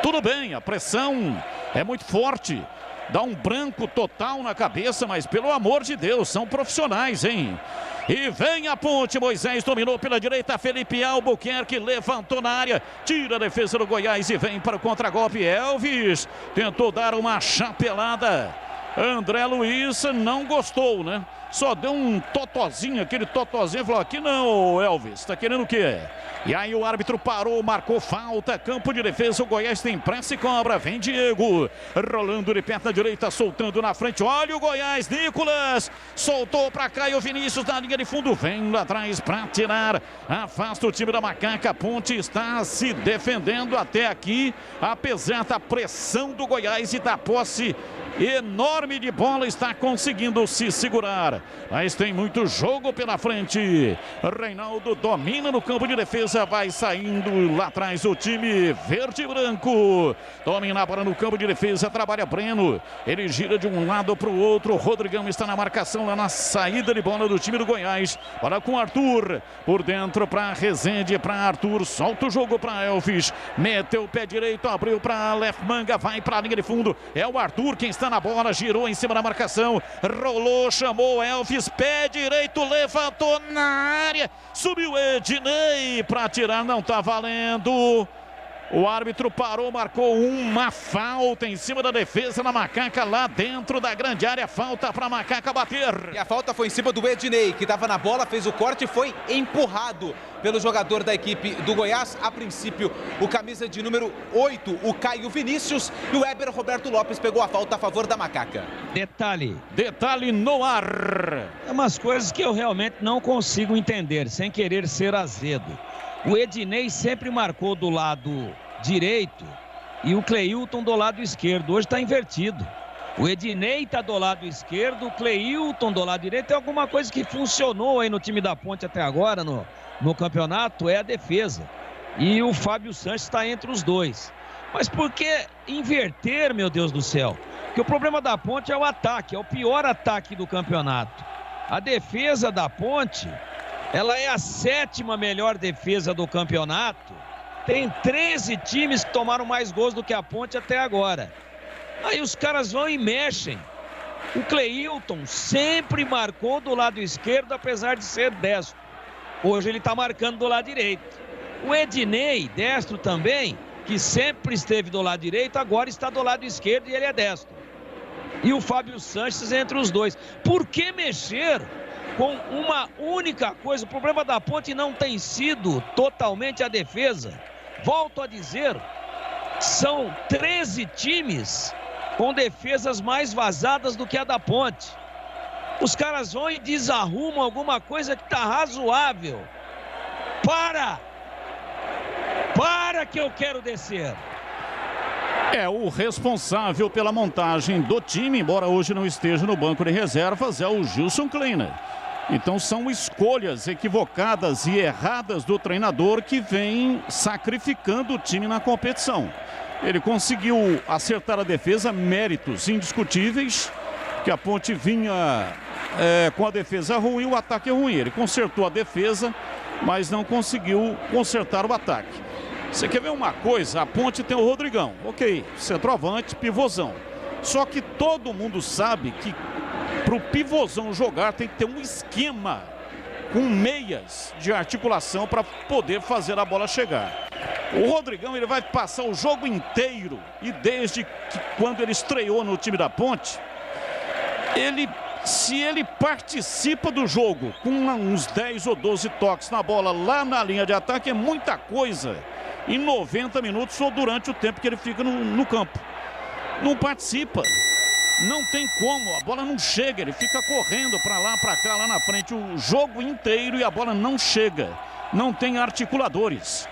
Tudo bem, a pressão é muito forte. Dá um branco total na cabeça, mas pelo amor de Deus, são profissionais, hein? E vem a Ponte, Moisés dominou pela direita, Felipe Albuquerque levantou na área, tira a defesa do Goiás e vem para o contragolpe. Elvis tentou dar uma chapelada. André Luiz não gostou, né? Só deu um totozinho, aquele totozinho, falou: aqui não, Elvis, tá querendo o quê? E aí o árbitro parou, marcou falta, campo de defesa, o Goiás tem pressa e cobra, vem Diego, rolando de perna direita, soltando na frente, olha o Goiás, Nicolas, soltou pra Caio Vinícius na linha de fundo, vem lá atrás pra tirar, afasta o time da Macaca, a Ponte está se defendendo até aqui, apesar da pressão do Goiás e da posse enorme de bola, está conseguindo se segurar, mas tem muito jogo pela frente. Reinaldo domina no campo de defesa, vai saindo lá atrás o time verde e branco, domina a bola no campo de defesa, trabalha Breno, ele gira de um lado para o outro, o Rodrigão está na marcação lá na saída de bola do time do Goiás, bola com Arthur, por dentro para Rezende, para Arthur, solta o jogo para Elvis, meteu o pé direito, abriu para Left Manga, vai para a linha de fundo, é o Arthur quem está na bola, girou em cima da marcação, rolou, chamou Elvis, pé direito, levantou na área, subiu Ednei para tirar, não tá valendo. O árbitro parou, marcou uma falta em cima da defesa na Macaca, lá dentro da grande área, falta para a Macaca bater. E a falta foi em cima do Ednei, que estava na bola, fez o corte e foi empurrado pelo jogador da equipe do Goiás. A princípio, o camisa de número 8, o Caio Vinícius, e o Weber Roberto Lopes pegou a falta a favor da Macaca. Detalhe no ar. É umas coisas que eu realmente não consigo entender, sem querer ser azedo. O Ednei sempre marcou do lado direito e o Cleilton do lado esquerdo. Hoje está invertido. O Ednei está do lado esquerdo, o Cleilton do lado direito. Tem alguma coisa que funcionou aí no time da Ponte até agora no campeonato, é a defesa. E o Fábio Sanches está entre os dois. Mas por que inverter, meu Deus do céu? Porque o problema da Ponte é o ataque, é o pior ataque do campeonato. A defesa da Ponte, ela é a 7ª melhor defesa do campeonato. Tem 13 times que tomaram mais gols do que a Ponte até agora. Aí os caras vão e mexem. O Cleilton sempre marcou do lado esquerdo, apesar de ser destro. Hoje ele está marcando do lado direito. O Ednei, destro também, que sempre esteve do lado direito, agora está do lado esquerdo e ele é destro. E o Fábio Sanches entre os dois. Por que mexer com uma única coisa? O problema da Ponte não tem sido totalmente a defesa. Volto a dizer, são 13 times com defesas mais vazadas do que a da Ponte. Os caras vão e desarrumam alguma coisa que está razoável. Para que eu quero descer. É o responsável pela montagem do time, embora hoje não esteja no banco de reservas, é o Gilson Kleiner. Então são escolhas equivocadas e erradas do treinador que vem sacrificando o time na competição. Ele conseguiu acertar a defesa, méritos indiscutíveis, que a Ponte vinha com a defesa ruim, o ataque ruim. Ele consertou a defesa, mas não conseguiu consertar o ataque. Você quer ver uma coisa? A Ponte tem o Rodrigão, ok, centroavante, pivôzão. Só que todo mundo sabe que para o pivôzão jogar tem que ter um esquema com meias de articulação para poder fazer a bola chegar. O Rodrigão, ele vai passar o jogo inteiro, e desde que quando ele estreou no time da Ponte, se ele participa do jogo com uns 10 ou 12 toques na bola lá na linha de ataque, é muita coisa em 90 minutos ou durante o tempo que ele fica no campo. Não participa. Não tem como, a bola não chega, ele fica correndo para lá, para cá, lá na frente o jogo inteiro e a bola não chega. Não tem articuladores.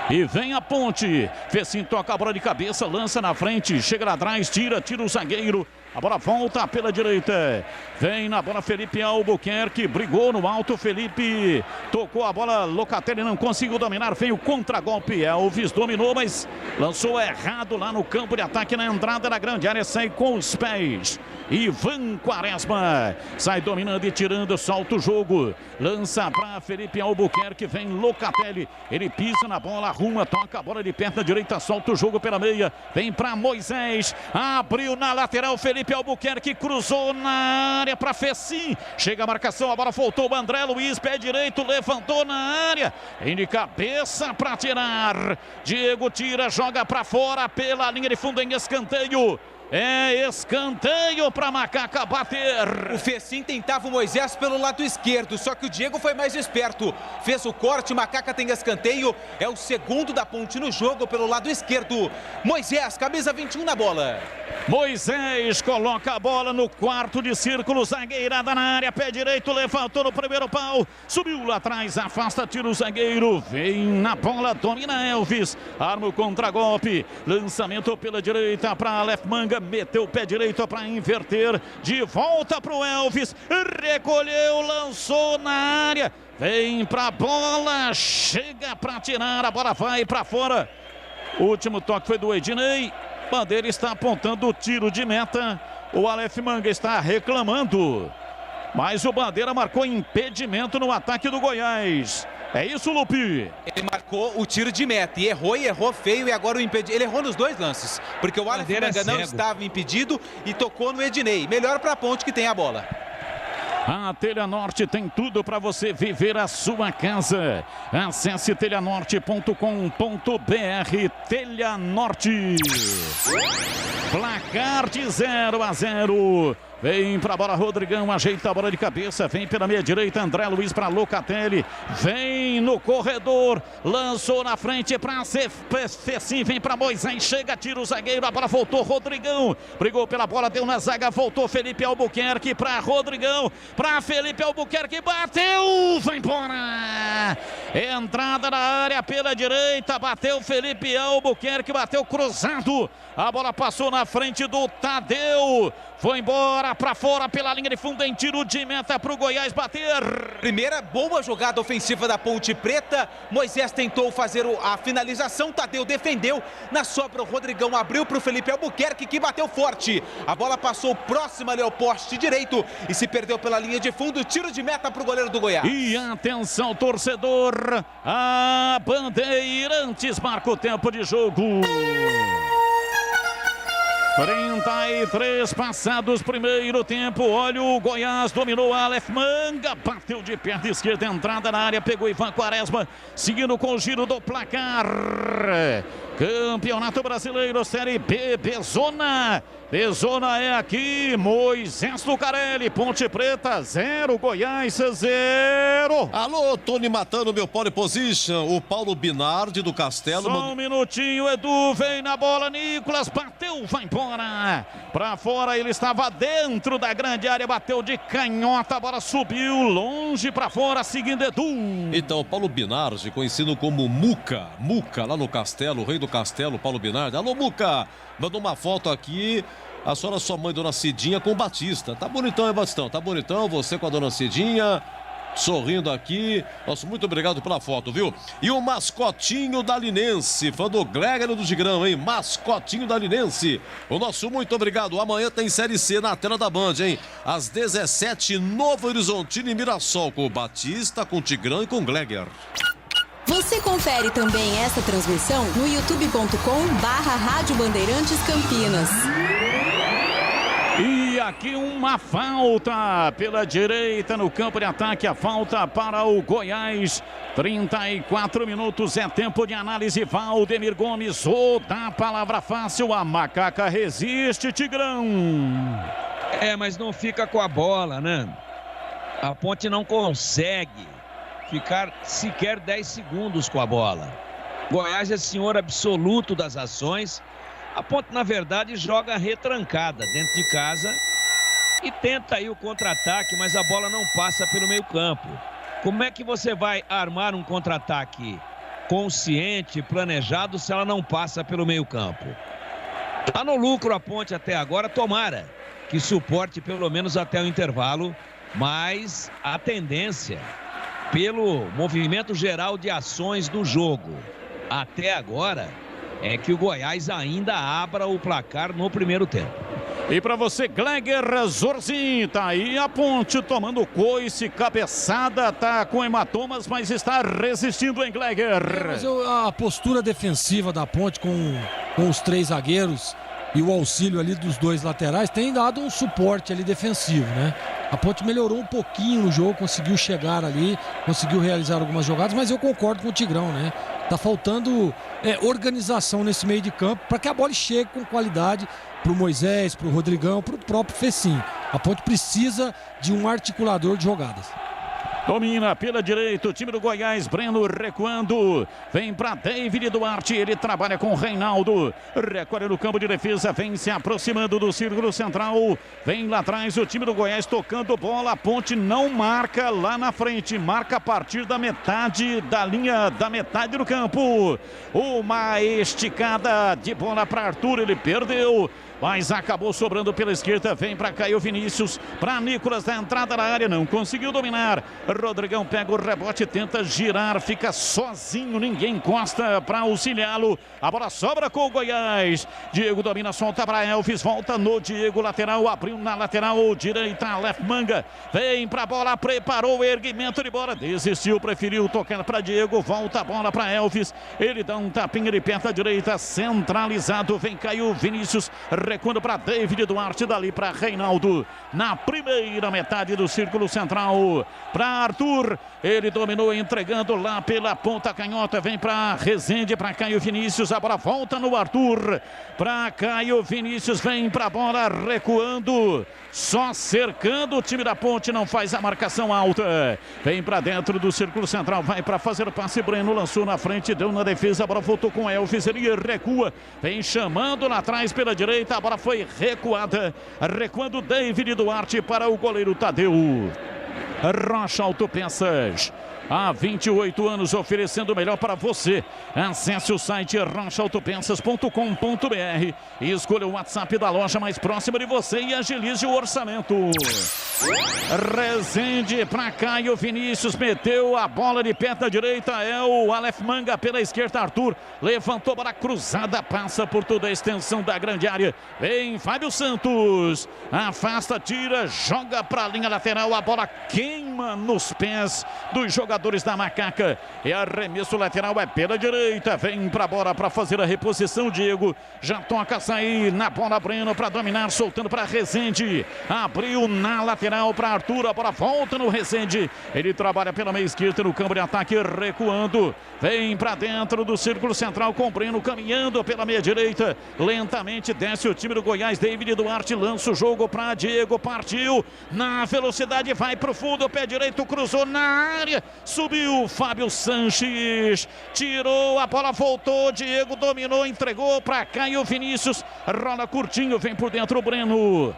E vem a Ponte. Fecinho toca a bola de cabeça, lança na frente, chega lá atrás, tira o zagueiro. A bola volta pela direita. Vem na bola Felipe Albuquerque. Brigou no alto. Felipe tocou a bola. Locatelli não conseguiu dominar. Veio o contragolpe. Elvis dominou, mas lançou errado lá no campo de ataque na entrada da grande área. Sai com os pés. Ivan Quaresma sai dominando e tirando. Solta o jogo. Lança para Felipe Albuquerque. Vem Locatelli. Ele pisa na bola. Arruma. Toca a bola de perna direita. Solta o jogo pela meia. Vem para Moisés. Abriu na lateral. Felipe Albuquerque cruzou na área para Fecim. Chega a marcação, a bola voltou. O André Luiz, pé direito, levantou na área. Vem de cabeça para tirar. Diego tira, joga para fora pela linha de fundo em escanteio. É escanteio para Macaca bater. O Fecim tentava o Moisés pelo lado esquerdo, só que o Diego foi mais esperto. Fez o corte, Macaca tem escanteio. É o segundo da Ponte no jogo pelo lado esquerdo. Moisés, camisa 21 na bola. Moisés coloca a bola no quarto de círculo, zagueirada na área, pé direito, levantou no primeiro pau, subiu lá atrás, afasta, tira o zagueiro, vem na bola, domina Elvis, arma o contragolpe, lançamento pela direita para Aleph Manga, meteu o pé direito para inverter, de volta para o Elvis, recolheu, lançou na área, vem para a bola, chega para tirar, a bola vai para fora. O último toque foi do Ednei. Bandeira está apontando o tiro de meta. O Aleph Manga está reclamando. Mas o Bandeira marcou impedimento no ataque do Goiás. É isso, Lupi? Ele marcou o tiro de meta e errou feio, e agora o impedimento. Ele errou nos dois lances, porque o Aleph Manga não estava impedido e tocou no Ednei. Melhor para a Ponte que tem a bola. A Telha Norte tem tudo para você viver a sua casa. Acesse telhanorte.com.br. Telha Norte. Placar de 0-0. Vem para a bola Rodrigão, ajeita a bola de cabeça, vem pela meia direita, André Luiz para Locatelli, vem no corredor, lançou na frente para Fecim, vem para Moisés, chega, tira o zagueiro, a bola voltou, Rodrigão, brigou pela bola, deu na zaga, voltou Felipe Albuquerque para Rodrigão, para Felipe Albuquerque, bateu, vai embora, entrada na área pela direita, bateu Felipe Albuquerque, bateu cruzado, a bola passou na frente do Tadeu, foi embora para fora pela linha de fundo em tiro de meta para o Goiás bater. Primeira boa jogada ofensiva da Ponte Preta. Moisés tentou fazer a finalização, Tadeu defendeu. Na sobra o Rodrigão abriu para o Felipe Albuquerque, que bateu forte. A bola passou próxima ali ao poste direito e se perdeu pela linha de fundo. Tiro de meta para o goleiro do Goiás. E atenção, torcedor, a Bandeirantes marca o tempo de jogo. 33 passados, primeiro tempo. Olha o Goiás, dominou a Aleph Manga, bateu de perna esquerda, entrada na área, pegou Ivan Quaresma, seguindo com o giro do placar. Campeonato Brasileiro, Série B, Zona. Pesona é aqui, Moisés Lucarelli, Ponte Preta 0, Goiás 0. Alô, Tony Matano, meu pole position, o Paulo Binardi do Castelo. Só um minutinho, Edu, vem na bola, Nicolas, bateu, vai embora. Pra fora, ele estava dentro da grande área, bateu de canhota, a bola subiu longe pra fora, seguindo Edu. Então, Paulo Binardi, conhecido como Muca, lá no Castelo, o rei do Castelo, Paulo Binardi. Alô, Muca, mandou uma foto aqui. A senhora, sua mãe, Dona Cidinha, com o Batista. Tá bonitão, hein, Batistão? Tá bonitão, você com a Dona Cidinha, sorrindo aqui. Nossa, muito obrigado pela foto, viu? E o mascotinho da Linense, fã do Gregório do Tigrão, hein? Mascotinho da Linense. O nosso muito obrigado. Amanhã tem Série C na tela da Band, hein? Às 17, Novo Horizontino e Mirassol, com o Batista, com o Tigrão e com o Gregor. Você confere também essa transmissão no youtube.com/Rádio Bandeirantes Campinas. E aqui uma falta pela direita no campo de ataque, a falta para o Goiás. 34 minutos é tempo de análise. Valdemir Gomes, ou dá palavra fácil, a macaca resiste, Tigrão. Mas não fica com a bola, né? A Ponte não consegue ficar sequer 10 segundos com a bola. Goiás é senhor absoluto das ações. A Ponte, na verdade, joga retrancada dentro de casa e tenta aí o contra-ataque, mas a bola não passa pelo meio-campo. Como é que você vai armar um contra-ataque consciente, planejado, se ela não passa pelo meio-campo? Tá no lucro a Ponte até agora, tomara que suporte pelo menos até o intervalo, mas a tendência, pelo movimento geral de ações do jogo até agora, é que o Goiás ainda abra o placar no primeiro tempo. E para você, Gleger Zorzin, tá aí a Ponte tomando coice, cabeçada, tá com hematomas, mas está resistindo, hein, Gleger? Mas a postura defensiva da Ponte com os 3 zagueiros e o auxílio ali dos 2 laterais tem dado um suporte ali defensivo, né? A Ponte melhorou um pouquinho no jogo, conseguiu chegar ali, conseguiu realizar algumas jogadas, mas eu concordo com o Tigrão, né? Tá faltando organização nesse meio de campo para que a bola chegue com qualidade pro Moisés, pro Rodrigão, pro próprio Fecim. A Ponte precisa de um articulador de jogadas. Domina pela direita o time do Goiás, Breno recuando, vem para David Duarte, ele trabalha com o Reinaldo, recolhe no campo de defesa, vem se aproximando do círculo central, vem lá atrás o time do Goiás tocando bola, a Ponte não marca lá na frente, marca a partir da metade da linha, da metade do campo. Uma esticada de bola para Arthur, ele perdeu, mas acabou sobrando pela esquerda, vem para Caio Vinícius, para Nicolas da entrada da área, não conseguiu dominar. Rodrigão pega o rebote, tenta girar, fica sozinho, ninguém encosta para auxiliá-lo. A bola sobra com o Goiás. Diego domina, solta para Elvis, volta no Diego, lateral, abriu na lateral direita, left manga, vem para a bola, preparou o erguimento de bola, desistiu, preferiu tocar para Diego, volta a bola para Elvis, ele dá um tapinha de perna direita, centralizado, vem Caio Vinícius, recuando para David Duarte, dali para Reinaldo, na primeira metade do círculo central, para Arthur, ele dominou entregando lá pela ponta canhota, vem para Rezende, para Caio Vinícius, a bola volta no Arthur, para Caio Vinícius, vem para a bola recuando, só cercando o time da Ponte, não faz a marcação alta, vem para dentro do círculo central, vai para fazer o passe, Breno lançou na frente, deu na defesa, a bola voltou com Elvis, ele recua, vem chamando lá atrás pela direita, a bola foi recuada, recuando David Duarte para o goleiro Tadeu. Rocha Autopeças, há 28 anos oferecendo o melhor para você. Acesse o site rochaautopeças.com.br e escolha o WhatsApp da loja mais próxima de você e agilize o orçamento. Rezende para Caio Vinícius, meteu a bola de perna direita, é o Aleph Manga pela esquerda, Arthur levantou a bola cruzada, passa por toda a extensão da grande área, vem Fábio Santos, afasta, tira, joga para a linha lateral, a bola queima nos pés do jogador jogadores da Macaca. E arremesso lateral é pela direita. Vem pra bola para fazer a reposição. Diego já toca a sair na bola. Breno para dominar, soltando para Rezende. Abriu na lateral para Arthur. A bola volta no Rezende. Ele trabalha pela meia esquerda no campo de ataque, recuando. Vem para dentro do círculo central com Breno caminhando pela meia direita. Lentamente desce o time do Goiás. David Duarte lança o jogo para Diego. Partiu na velocidade, vai pro fundo. Pé direito, cruzou na área. Subiu Fábio Sanches. Tirou, a bola voltou. Diego dominou, entregou para Caio Vinícius. Rola curtinho, vem por dentro o Breno.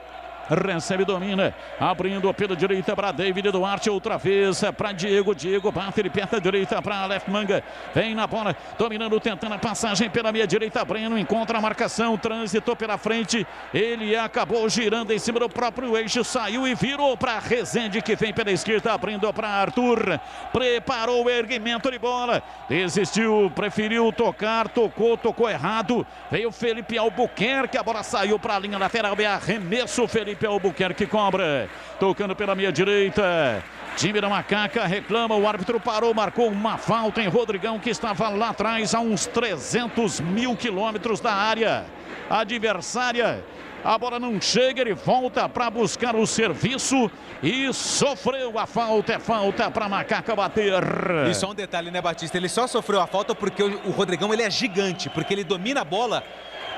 Recebe, domina, abrindo pela direita para David Duarte, outra vez para Diego. Diego bate, ele perto da direita para Left Manga. Vem na bola, dominando, tentando a passagem pela meia direita. Breno encontra a marcação, transitou pela frente. Ele acabou girando em cima do próprio eixo, saiu e virou para Rezende, que vem pela esquerda, abrindo para Arthur. Preparou o erguimento de bola, desistiu, preferiu tocar, tocou errado. Veio Felipe Albuquerque, a bola saiu para a linha lateral, é arremesso. Felipe Albuquerque cobra, tocando pela meia direita. Time da Macaca reclama, o árbitro parou, marcou uma falta em Rodrigão, que estava lá atrás a uns 300 mil quilômetros da área adversária. A bola não chega, ele volta para buscar o serviço e sofreu a falta. É falta para Macaca bater. E só um detalhe, né, Batista? Ele só sofreu a falta porque o Rodrigão ele é gigante, porque ele domina a bola.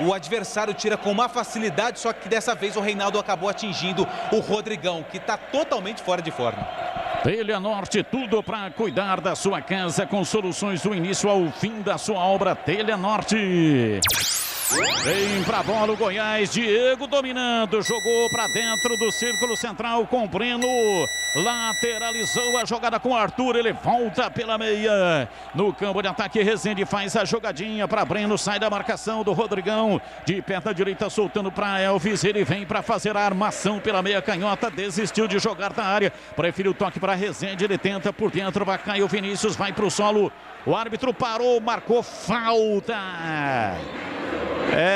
O adversário tira com uma facilidade, só que dessa vez o Reinaldo acabou atingindo o Rodrigão, que está totalmente fora de forma. Telha Norte, tudo para cuidar da sua casa, com soluções do início ao fim da sua obra. Telha Norte. Vem pra bola o Goiás, Diego dominando, jogou pra dentro do círculo central com Breno, lateralizou a jogada com Arthur, ele volta pela meia, no campo de ataque Rezende faz a jogadinha pra Breno, sai da marcação do Rodrigão, de perna direita soltando pra Elvis, ele vem pra fazer a armação pela meia canhota, desistiu de jogar na área, preferiu o toque pra Rezende, ele tenta por dentro, vai Caio Vinícius, vai pro solo, o árbitro parou, marcou falta.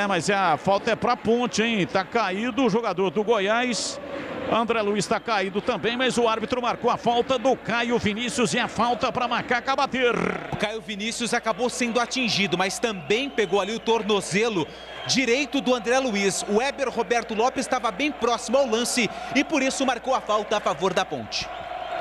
Mas a falta é pra Ponte, hein? Tá caído o jogador do Goiás. André Luiz tá caído também, mas o árbitro marcou a falta do Caio Vinícius e a falta para Macaca bater. O Caio Vinícius acabou sendo atingido, mas também pegou ali o tornozelo direito do André Luiz. O Weber Roberto Lopes estava bem próximo ao lance e por isso marcou a falta a favor da Ponte.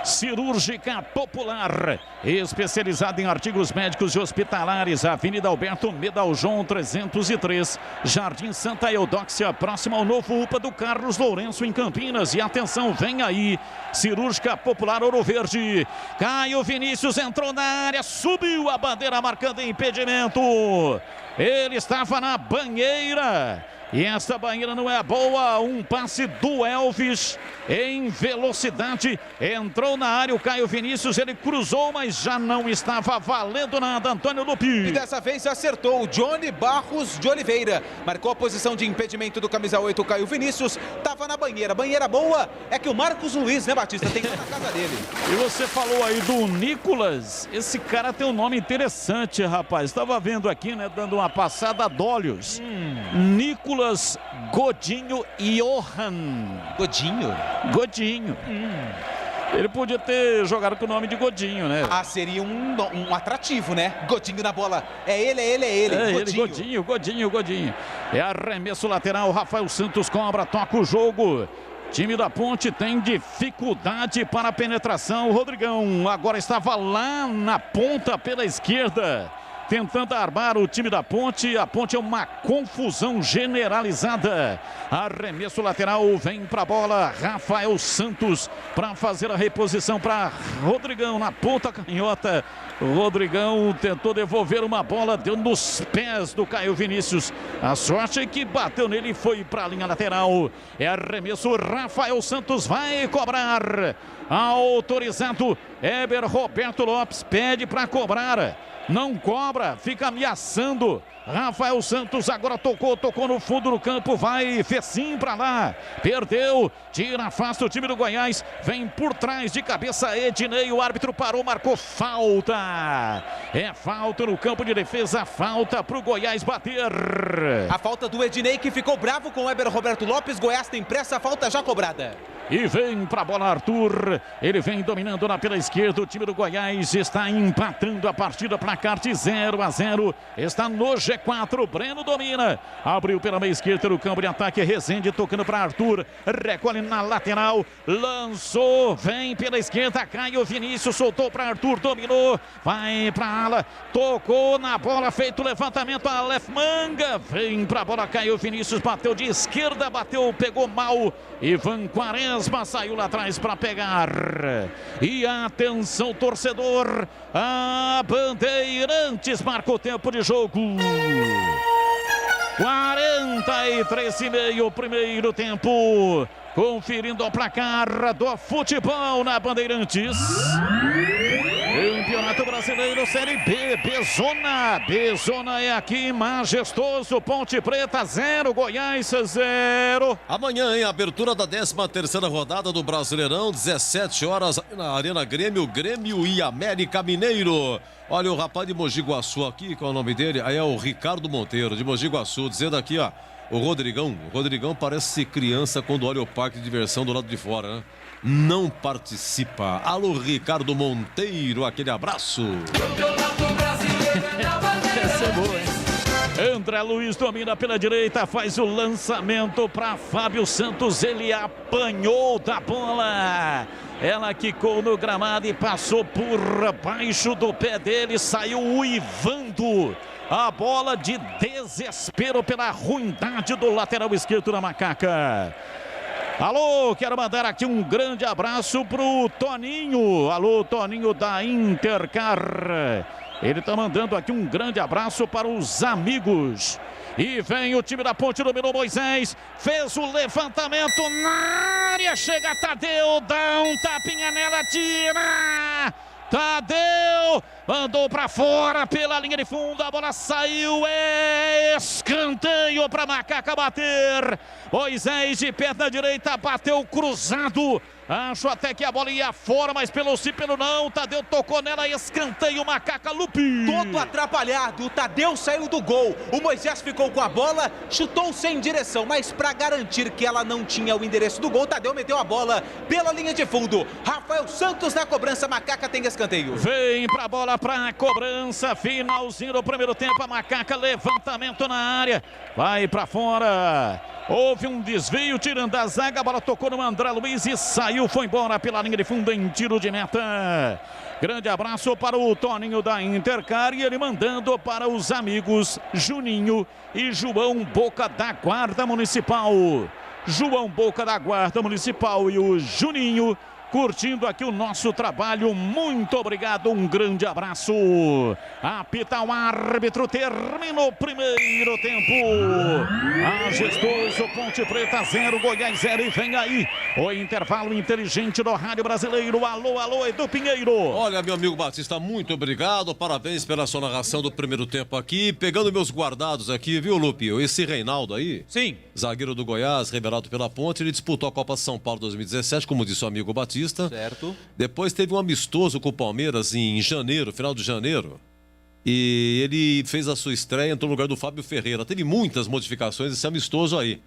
Cirúrgica Popular, especializada em artigos médicos e hospitalares, Avenida Alberto Medaljon 303, Jardim Santa Eudóxia, próximo ao novo UPA do Carlos Lourenço em Campinas. E atenção, vem aí, Cirúrgica Popular Ouro Verde. Caio Vinícius entrou na área, subiu a bandeira marcando impedimento. Ele estava na banheira. E essa banheira não é boa, um passe do Elvis em velocidade, entrou na área o Caio Vinícius, ele cruzou, mas já não estava valendo nada, Antônio Lupi. E dessa vez acertou o Johnny Barros de Oliveira, marcou a posição de impedimento do camisa 8, o Caio Vinícius, estava na banheira, banheira boa, é que o Marcos Luiz, né, Batista, tem que ir na casa dele. E você falou aí do Nicolas, esse cara tem um nome interessante, rapaz, estava vendo aqui, né, dando uma passada a olhos. Nicolas Godinho Johan. Godinho? Godinho. Ele podia ter jogado com o nome de Godinho, né? Ah, seria um atrativo, né? Godinho na bola. É ele. Godinho. É arremesso lateral, Rafael Santos cobra, toca o jogo. Time da Ponte tem dificuldade para a penetração. O Rodrigão agora estava lá na ponta pela esquerda, tentando armar o time da Ponte. A Ponte é uma confusão generalizada. Arremesso lateral, vem para a bola Rafael Santos para fazer a reposição para Rodrigão na ponta canhota. O Rodrigão tentou devolver uma bola, deu nos pés do Caio Vinícius. A sorte é que bateu nele e foi para a linha lateral. É arremesso, Rafael Santos vai cobrar. Autorizado, Weber Roberto Lopes pede para cobrar. Não cobra, fica ameaçando. Rafael Santos agora tocou no fundo do campo, fez sim pra lá, perdeu, tira, afasta o time do Goiás, vem por trás de cabeça Ednei, o árbitro parou, marcou falta. É falta no campo de defesa, falta pro Goiás bater. A falta do Ednei, que ficou bravo com o Weber Roberto Lopes. Goiás tem pressa, a falta já cobrada. E vem pra bola Arthur. Ele vem dominando lá pela esquerda. O time do Goiás está empatando a partida. Placar de 0-0. Está no G4. Breno domina. Abriu pela meia esquerda no campo de ataque. Rezende tocando para Arthur. Recolhe na lateral. Lançou. Vem pela esquerda. Caio Vinícius soltou para Arthur. Dominou. Vai pra ala. Tocou na bola. Feito o levantamento. Aleph Manga. Vem pra bola. Caio Vinícius bateu de esquerda. Bateu. Pegou mal. Ivan Quaresma saiu lá atrás para pegar. E atenção, torcedor. A Bandeirantes marca o tempo de jogo. 43,5 primeiro tempo. Conferindo o placar do futebol na Bandeirantes. Campeonato Brasileiro Série B, Bezona. Bezona é aqui, majestoso. Ponte Preta 0, Goiás 0. Amanhã, em abertura da 13ª rodada do Brasileirão, 17 horas na Arena Grêmio, Grêmio e América Mineiro. Olha o rapaz de Mogi Guaçu aqui, qual é o nome dele? Aí é o Ricardo Monteiro, de Mogi Guaçu, dizendo aqui, ó. O Rodrigão parece criança quando olha o parque de diversão do lado de fora, né? Não participa. Alô, Ricardo Monteiro, aquele abraço. Essa é boa, hein? André Luiz domina pela direita, faz o lançamento para Fábio Santos. Ele apanhou da bola. Ela quicou no gramado e passou por baixo do pé dele. Saiu uivando. A bola de desespero pela ruindade do lateral esquerdo da Macaca. Alô, quero mandar aqui um grande abraço pro Toninho. Alô, Toninho da Intercar. Ele tá mandando aqui um grande abraço para os amigos. E vem o time da Ponte, dominou Moisés. Fez o levantamento na área. Chega Tadeu, dá um tapinha nela, tira. Tadeu mandou para fora pela linha de fundo, a bola saiu, é escanteio para Macaca bater. Moisés de perna direita bateu cruzado. Acho até que a bola ia fora, mas pelo sim, pelo não. Tadeu tocou nela, escanteio, Macaca Lupe. Todo atrapalhado, o Tadeu saiu do gol. O Moisés ficou com a bola, chutou sem direção, mas para garantir que ela não tinha o endereço do gol, Tadeu meteu a bola pela linha de fundo. Rafael Santos na cobrança, Macaca tem escanteio. Vem pra bola pra cobrança, finalzinho do primeiro tempo, a Macaca, levantamento na área, vai pra fora. Houve um desvio, tirando a zaga, a bola tocou no André Luiz e saiu, foi embora pela linha de fundo em tiro de meta. Grande abraço para o Toninho da Intercar e ele mandando para os amigos Juninho e João Boca da Guarda Municipal. João Boca da Guarda Municipal e o Juninho curtindo aqui o nosso trabalho. Muito obrigado, um grande abraço. Apita o árbitro, termina o primeiro tempo. Majestoso, Ponte Preta 0, Goiás 0 e vem aí o intervalo inteligente do Rádio Brasileiro. Alô, alô, Edu Pinheiro. Olha, meu amigo Batista, muito obrigado, parabéns pela sua narração do primeiro tempo aqui. Pegando meus guardados aqui, viu, Lupe? Esse Reinaldo aí, sim, zagueiro do Goiás, revelado pela Ponte, ele disputou a Copa São Paulo 2017, como disse o amigo Batista. Certo. Depois teve um amistoso com o Palmeiras em janeiro, final de janeiro. E ele fez a sua estreia, entrou no lugar do Fábio Ferreira. Teve muitas modificações esse amistoso aí.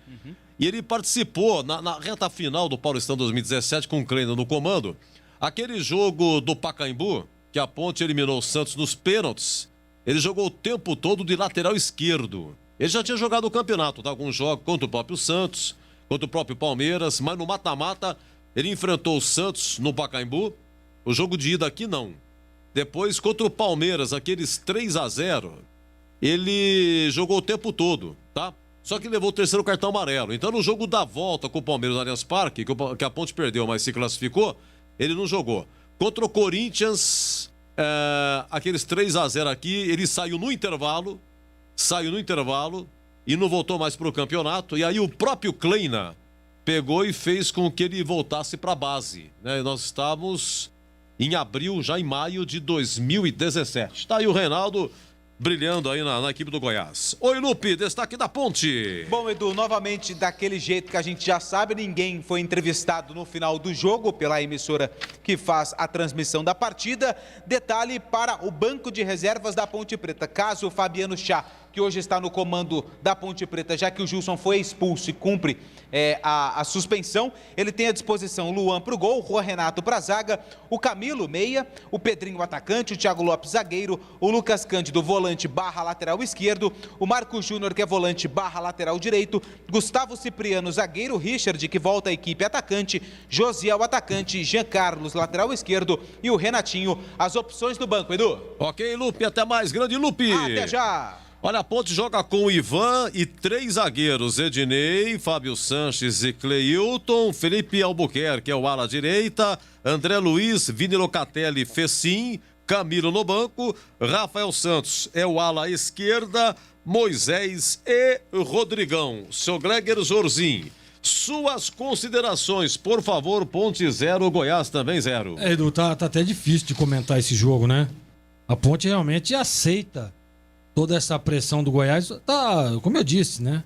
E ele participou na reta final do Paulistão 2017 com o Kleina no comando. Aquele jogo do Pacaembu, que a Ponte eliminou o Santos nos pênaltis, ele jogou o tempo todo de lateral esquerdo. Ele já tinha jogado o campeonato, tá? Alguns jogos contra o próprio Santos, contra o próprio Palmeiras, mas no mata-mata ele enfrentou o Santos no Pacaembu. O jogo de ida aqui não. Depois, contra o Palmeiras, aqueles 3-0, ele jogou o tempo todo, tá? Só que levou o terceiro cartão amarelo. Então, no jogo da volta com o Palmeiras no Allianz Parque, que a Ponte perdeu, mas se classificou, ele não jogou. Contra o Corinthians, aqueles 3-0 aqui, ele saiu no intervalo e não voltou mais para o campeonato. E aí o próprio Kleina pegou e fez com que ele voltasse para a base, né? Nós estávamos em abril, já em maio de 2017. Está aí o Reinaldo, brilhando aí na equipe do Goiás. Oi, Lupe, destaque da Ponte. Bom, Edu, novamente daquele jeito que a gente já sabe, ninguém foi entrevistado no final do jogo pela emissora que faz a transmissão da partida. Detalhe para o banco de reservas da Ponte Preta. Caso o Fabiano Chá, que hoje está no comando da Ponte Preta, já que o Gilson foi expulso e cumpre a suspensão, ele tem à disposição o Luan para o gol, o Juan Renato para a zaga, o Camilo, meia, o Pedrinho, atacante, o Thiago Lopes, zagueiro, o Lucas Cândido, volante barra lateral esquerdo, o Marco Júnior, que é volante barra lateral direito, Gustavo Cipriano, zagueiro, Richard, que volta à equipe, atacante, Josiel, atacante, Jean Carlos, lateral esquerdo e o Renatinho, as opções do banco, Edu. Ok, Lupe, até mais, grande Lupe. Até já. Olha, a Ponte joga com o Ivan e 3 zagueiros, Ednei, Fábio Sanches e Cleilton, Felipe Albuquerque é o ala direita, André Luiz, Vini Locatelli, Fecim, Camilo no banco, Rafael Santos é o ala esquerda, Moisés e Rodrigão. Seu Gleger Zorzin, suas considerações, por favor. Ponte 0, Goiás também 0. Edu, tá até difícil de comentar esse jogo, né? A Ponte realmente aceita toda essa pressão do Goiás. Tá, como eu disse, né?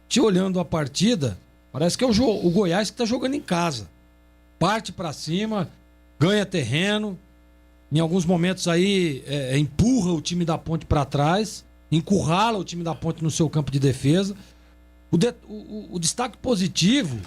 Te olhando a partida, parece que é o Goiás que tá jogando em casa. Parte pra cima, ganha terreno, em alguns momentos aí empurra o time da Ponte pra trás, encurrala o time da Ponte no seu campo de defesa. O destaque positivo,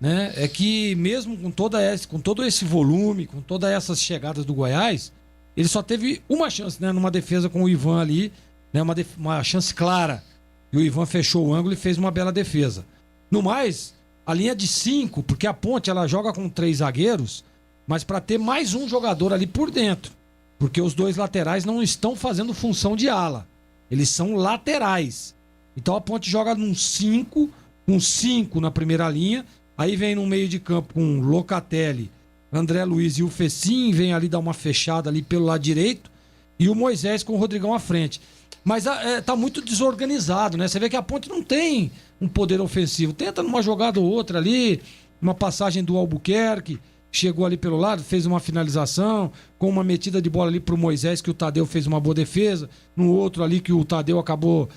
né, é que mesmo com todo esse volume, com todas essas chegadas do Goiás, ele só teve uma chance, né, numa defesa com o Ivan ali, né, uma chance clara. E o Ivan fechou o ângulo e fez uma bela defesa. No mais, a linha de 5, porque a Ponte ela joga com 3 zagueiros, mas para ter mais um jogador ali por dentro. Porque os 2 laterais não estão fazendo função de ala. Eles são laterais. Então a Ponte joga num 5, com 5 na primeira linha. Aí vem no meio de campo com Locatelli, André Luiz e o Fecim. Vem ali dar uma fechada ali pelo lado direito. E o Moisés com o Rodrigão à frente. Mas tá muito desorganizado, né? Você vê que a Ponte não tem um poder ofensivo. Tenta numa jogada ou outra ali, uma passagem do Albuquerque, chegou ali pelo lado, fez uma finalização, com uma metida de bola ali pro Moisés, que o Tadeu fez uma boa defesa. No outro ali que o Tadeu acabou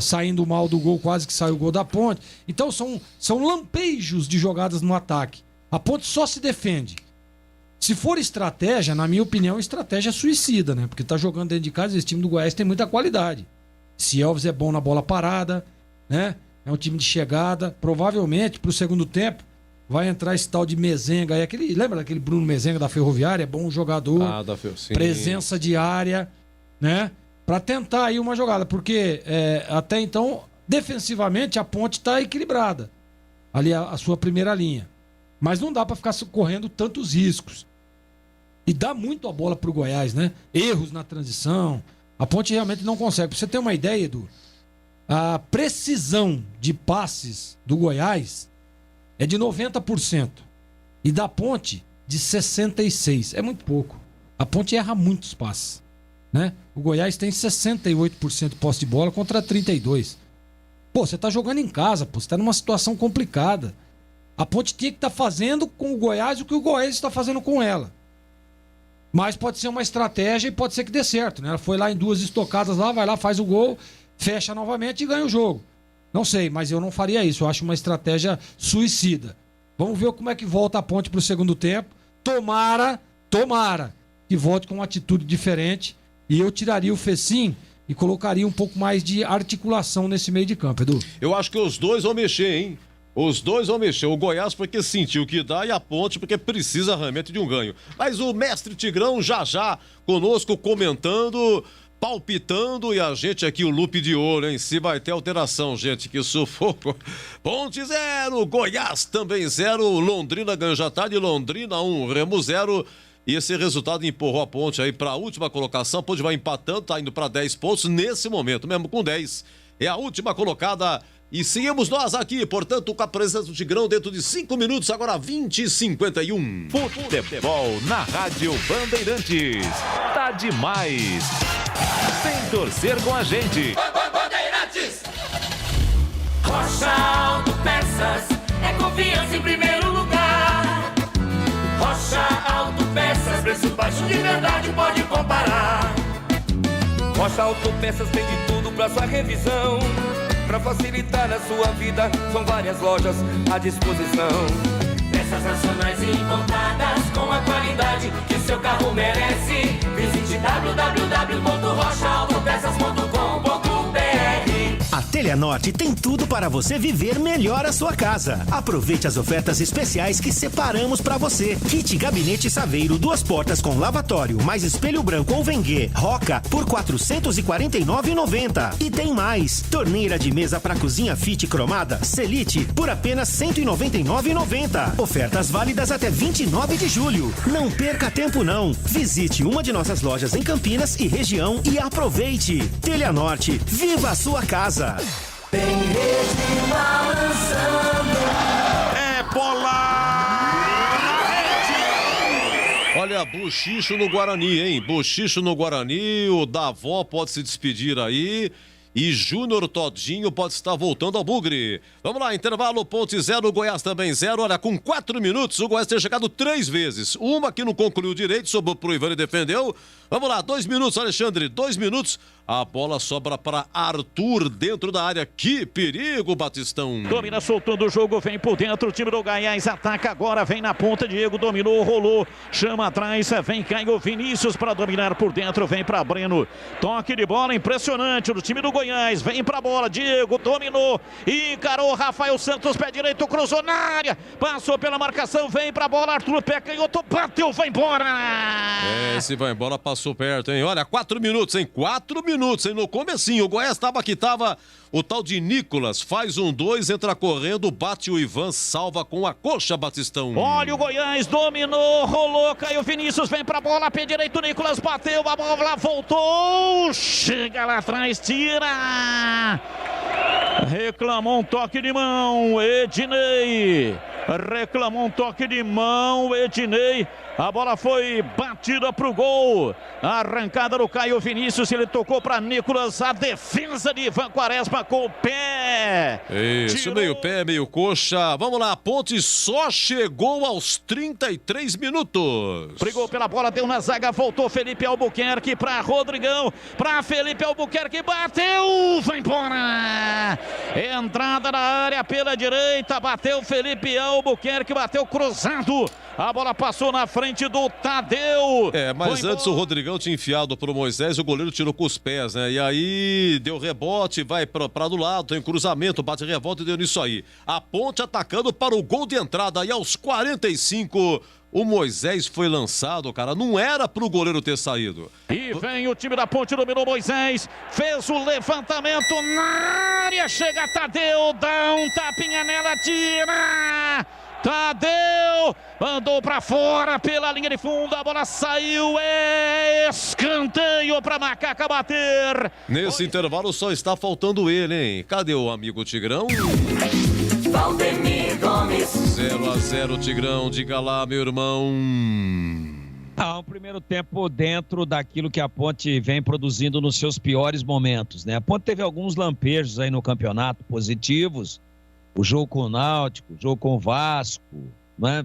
saindo mal do gol, quase que saiu o gol da Ponte. Então são lampejos de jogadas no ataque. A Ponte só se defende. Se for estratégia, na minha opinião, estratégia suicida, né? Porque tá jogando dentro de casa, esse time do Goiás tem muita qualidade. Se Elvis é bom na bola parada, né? É um time de chegada. Provavelmente, pro segundo tempo, vai entrar esse tal de Mezenga aí. Lembra daquele Bruno Mezenga da Ferroviária? É bom jogador. Presença de área, né? Pra tentar aí uma jogada. Porque até então, defensivamente, a Ponte tá equilibrada. Ali a sua primeira linha. Mas não dá pra ficar correndo tantos riscos. E dá muito a bola pro Goiás, né? Erros na transição. A Ponte realmente não consegue. Pra você ter uma ideia, Edu, a precisão de passes do Goiás é de 90%. E da Ponte, de 66%. É muito pouco. A Ponte erra muitos passes, né? O Goiás tem 68% de posse de bola contra 32%. Pô, você tá jogando em casa, pô. Você tá numa situação complicada. A Ponte tinha que estar fazendo com o Goiás o que o Goiás está fazendo com ela. Mas pode ser uma estratégia e pode ser que dê certo, né? Ela foi lá em 2 estocadas lá, vai lá, faz o gol, fecha novamente e ganha o jogo. Não sei, mas eu não faria isso. Eu acho uma estratégia suicida. Vamos ver como é que volta a Ponte para o segundo tempo. Tomara que volte com uma atitude diferente. E eu tiraria o Fecim e colocaria um pouco mais de articulação nesse meio de campo, Edu. Eu acho que os dois vão mexer, hein? Os dois vão mexer. O Goiás porque sentiu que dá e a Ponte porque precisa realmente de um ganho. Mas o mestre Tigrão já conosco comentando, palpitando, e a gente aqui, o Lupe de olho, hein? Se vai ter alteração, gente, que sufoco. Ponte 0, Goiás também 0, Londrina ganhou já tá de Londrina 1, Remo 0. E esse resultado empurrou a Ponte aí para a última colocação. A Ponte vai empatando, tá indo para 10 pontos nesse momento, mesmo com 10. É a última colocada. E seguimos nós aqui, portanto, com a presença do Tigrão dentro de 5 minutos, agora 20h51. Futebol na Rádio Bandeirantes. Tá demais. Vem torcer com a gente. Bandeirantes. Rocha Autopeças é confiança em primeiro lugar. Rocha Autopeças, preço baixo de verdade, pode comparar. Rocha Autopeças tem de tudo pra sua revisão. Pra facilitar a sua vida, são várias lojas à disposição. Peças nacionais e importadas com a qualidade que seu carro merece. Visite www.rochaautopeças.com.br. A Teleanorte tem tudo para você viver melhor a sua casa. Aproveite as ofertas especiais que separamos para você. Kit Gabinete Saveiro, 2 portas com lavatório, mais espelho branco ou Vengue, Roca, por R$ 449,90. E tem mais. Torneira de mesa para cozinha Fit cromada, Selite, por apenas R$ 199,90. Ofertas válidas até 29 de julho. Não perca tempo não. Visite uma de nossas lojas em Campinas e região e aproveite. Teleanorte, viva a sua casa. Tem rede balançando. É bola! Olha, bochicho no Guarani, hein? Bochicho no Guarani, o Davó pode se despedir aí. E Júnior Todinho pode estar voltando ao Bugre. Vamos lá, intervalo, Ponte 0, Goiás também 0. Olha, com 4 minutos, o Goiás tem chegado 3 vezes. Uma que não concluiu direito, sobrou pro Ivan e defendeu. Vamos lá, 2 minutos, Alexandre, 2 minutos. A bola sobra para Arthur dentro da área. Que perigo, Batistão. Domina, soltando o jogo, vem por dentro. O time do Goiás ataca agora, vem na ponta. Diego dominou, rolou, chama atrás. Vem Caio Vinícius para dominar por dentro. Vem para Breno. Toque de bola impressionante do time do Goiás. Vem para a bola, Diego dominou. Encarou Rafael Santos, pé direito, cruzou na área. Passou pela marcação, vem para a bola. Arthur, pé canhoto, bateu, vai embora. Esse vai embora, passou perto, hein? Olha, 4 minutos, hein? 4 minutos, hein? No comecinho, o Goiás estava que estava o tal de Nicolas, faz 1-2, entra correndo, bate o Ivan, salva com a coxa, Batistão. Olha o Goiás, dominou, rolou, Caio Vinícius, vem pra bola, pé direito, Nicolas bateu, a bola voltou, chega lá atrás, tira. Reclamou um toque de mão, Ednei. Reclamou um toque de mão, Ednei. A bola foi batida pro gol. A arrancada do Caio Vinícius, ele tocou para Nicolas. A defesa de Ivan Quaresma com o pé. Isso, tirou. meio pé, meio coxa. Vamos lá, a Ponte só chegou aos 33 minutos. Brigou pela bola, deu na zaga, voltou Felipe Albuquerque para Rodrigão. Para Felipe Albuquerque, bateu, vai embora. Entrada na área pela direita, bateu Felipe Albuquerque, bateu cruzado. A bola passou na frente do Tadeu. Mas antes o Rodrigão tinha enfiado pro Moisés, o goleiro tirou com os pés, né? E aí deu rebote, vai pra do lado, tem cruzamento, bate revolta e deu nisso aí. A Ponte atacando para o gol de entrada. E aos 45, o Moisés foi lançado, cara. Não era pro goleiro ter saído. E vem o time da Ponte, dominou Moisés, fez o levantamento na área, chega Tadeu, dá um tapinha nela, tira. Tadeu mandou pra fora pela linha de fundo, a bola saiu, escanteio pra Macaca bater. Nesse intervalo só está faltando ele, hein? Cadê o amigo Tigrão? Valdemir Gomes. 0-0, Tigrão, diga lá, meu irmão. Um primeiro tempo dentro daquilo que a Ponte vem produzindo nos seus piores momentos, né? A Ponte teve alguns lampejos aí no campeonato positivos. O jogo com o Náutico, o jogo com o Vasco, né?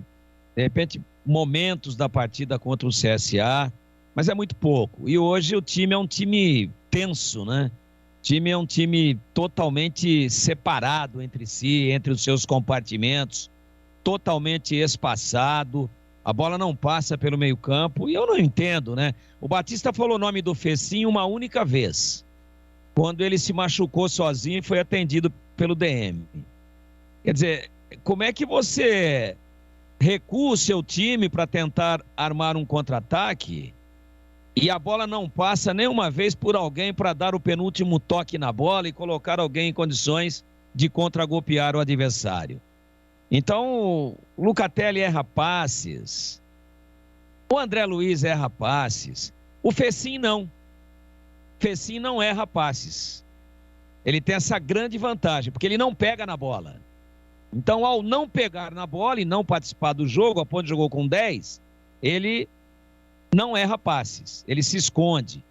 De repente, momentos da partida contra o CSA, mas é muito pouco. E hoje o time é um time tenso, né? O time é um time totalmente separado entre si, entre os seus compartimentos, totalmente espaçado. A bola não passa pelo meio-campo e eu não entendo, né? O Batista falou o nome do Fecim uma única vez, quando ele se machucou sozinho e foi atendido pelo DM. Quer dizer, como é que você recua o seu time para tentar armar um contra-ataque e a bola não passa nenhuma vez por alguém para dar o penúltimo toque na bola e colocar alguém em condições de contragolpear o adversário? Então, o Lucatelli erra passes, o André Luiz erra passes, o Fecim não. Fecim não erra passes. Ele tem essa grande vantagem, porque ele não pega na bola. Então, ao não pegar na bola e não participar do jogo, a Ponte jogou com 10, ele não erra passes, ele se esconde.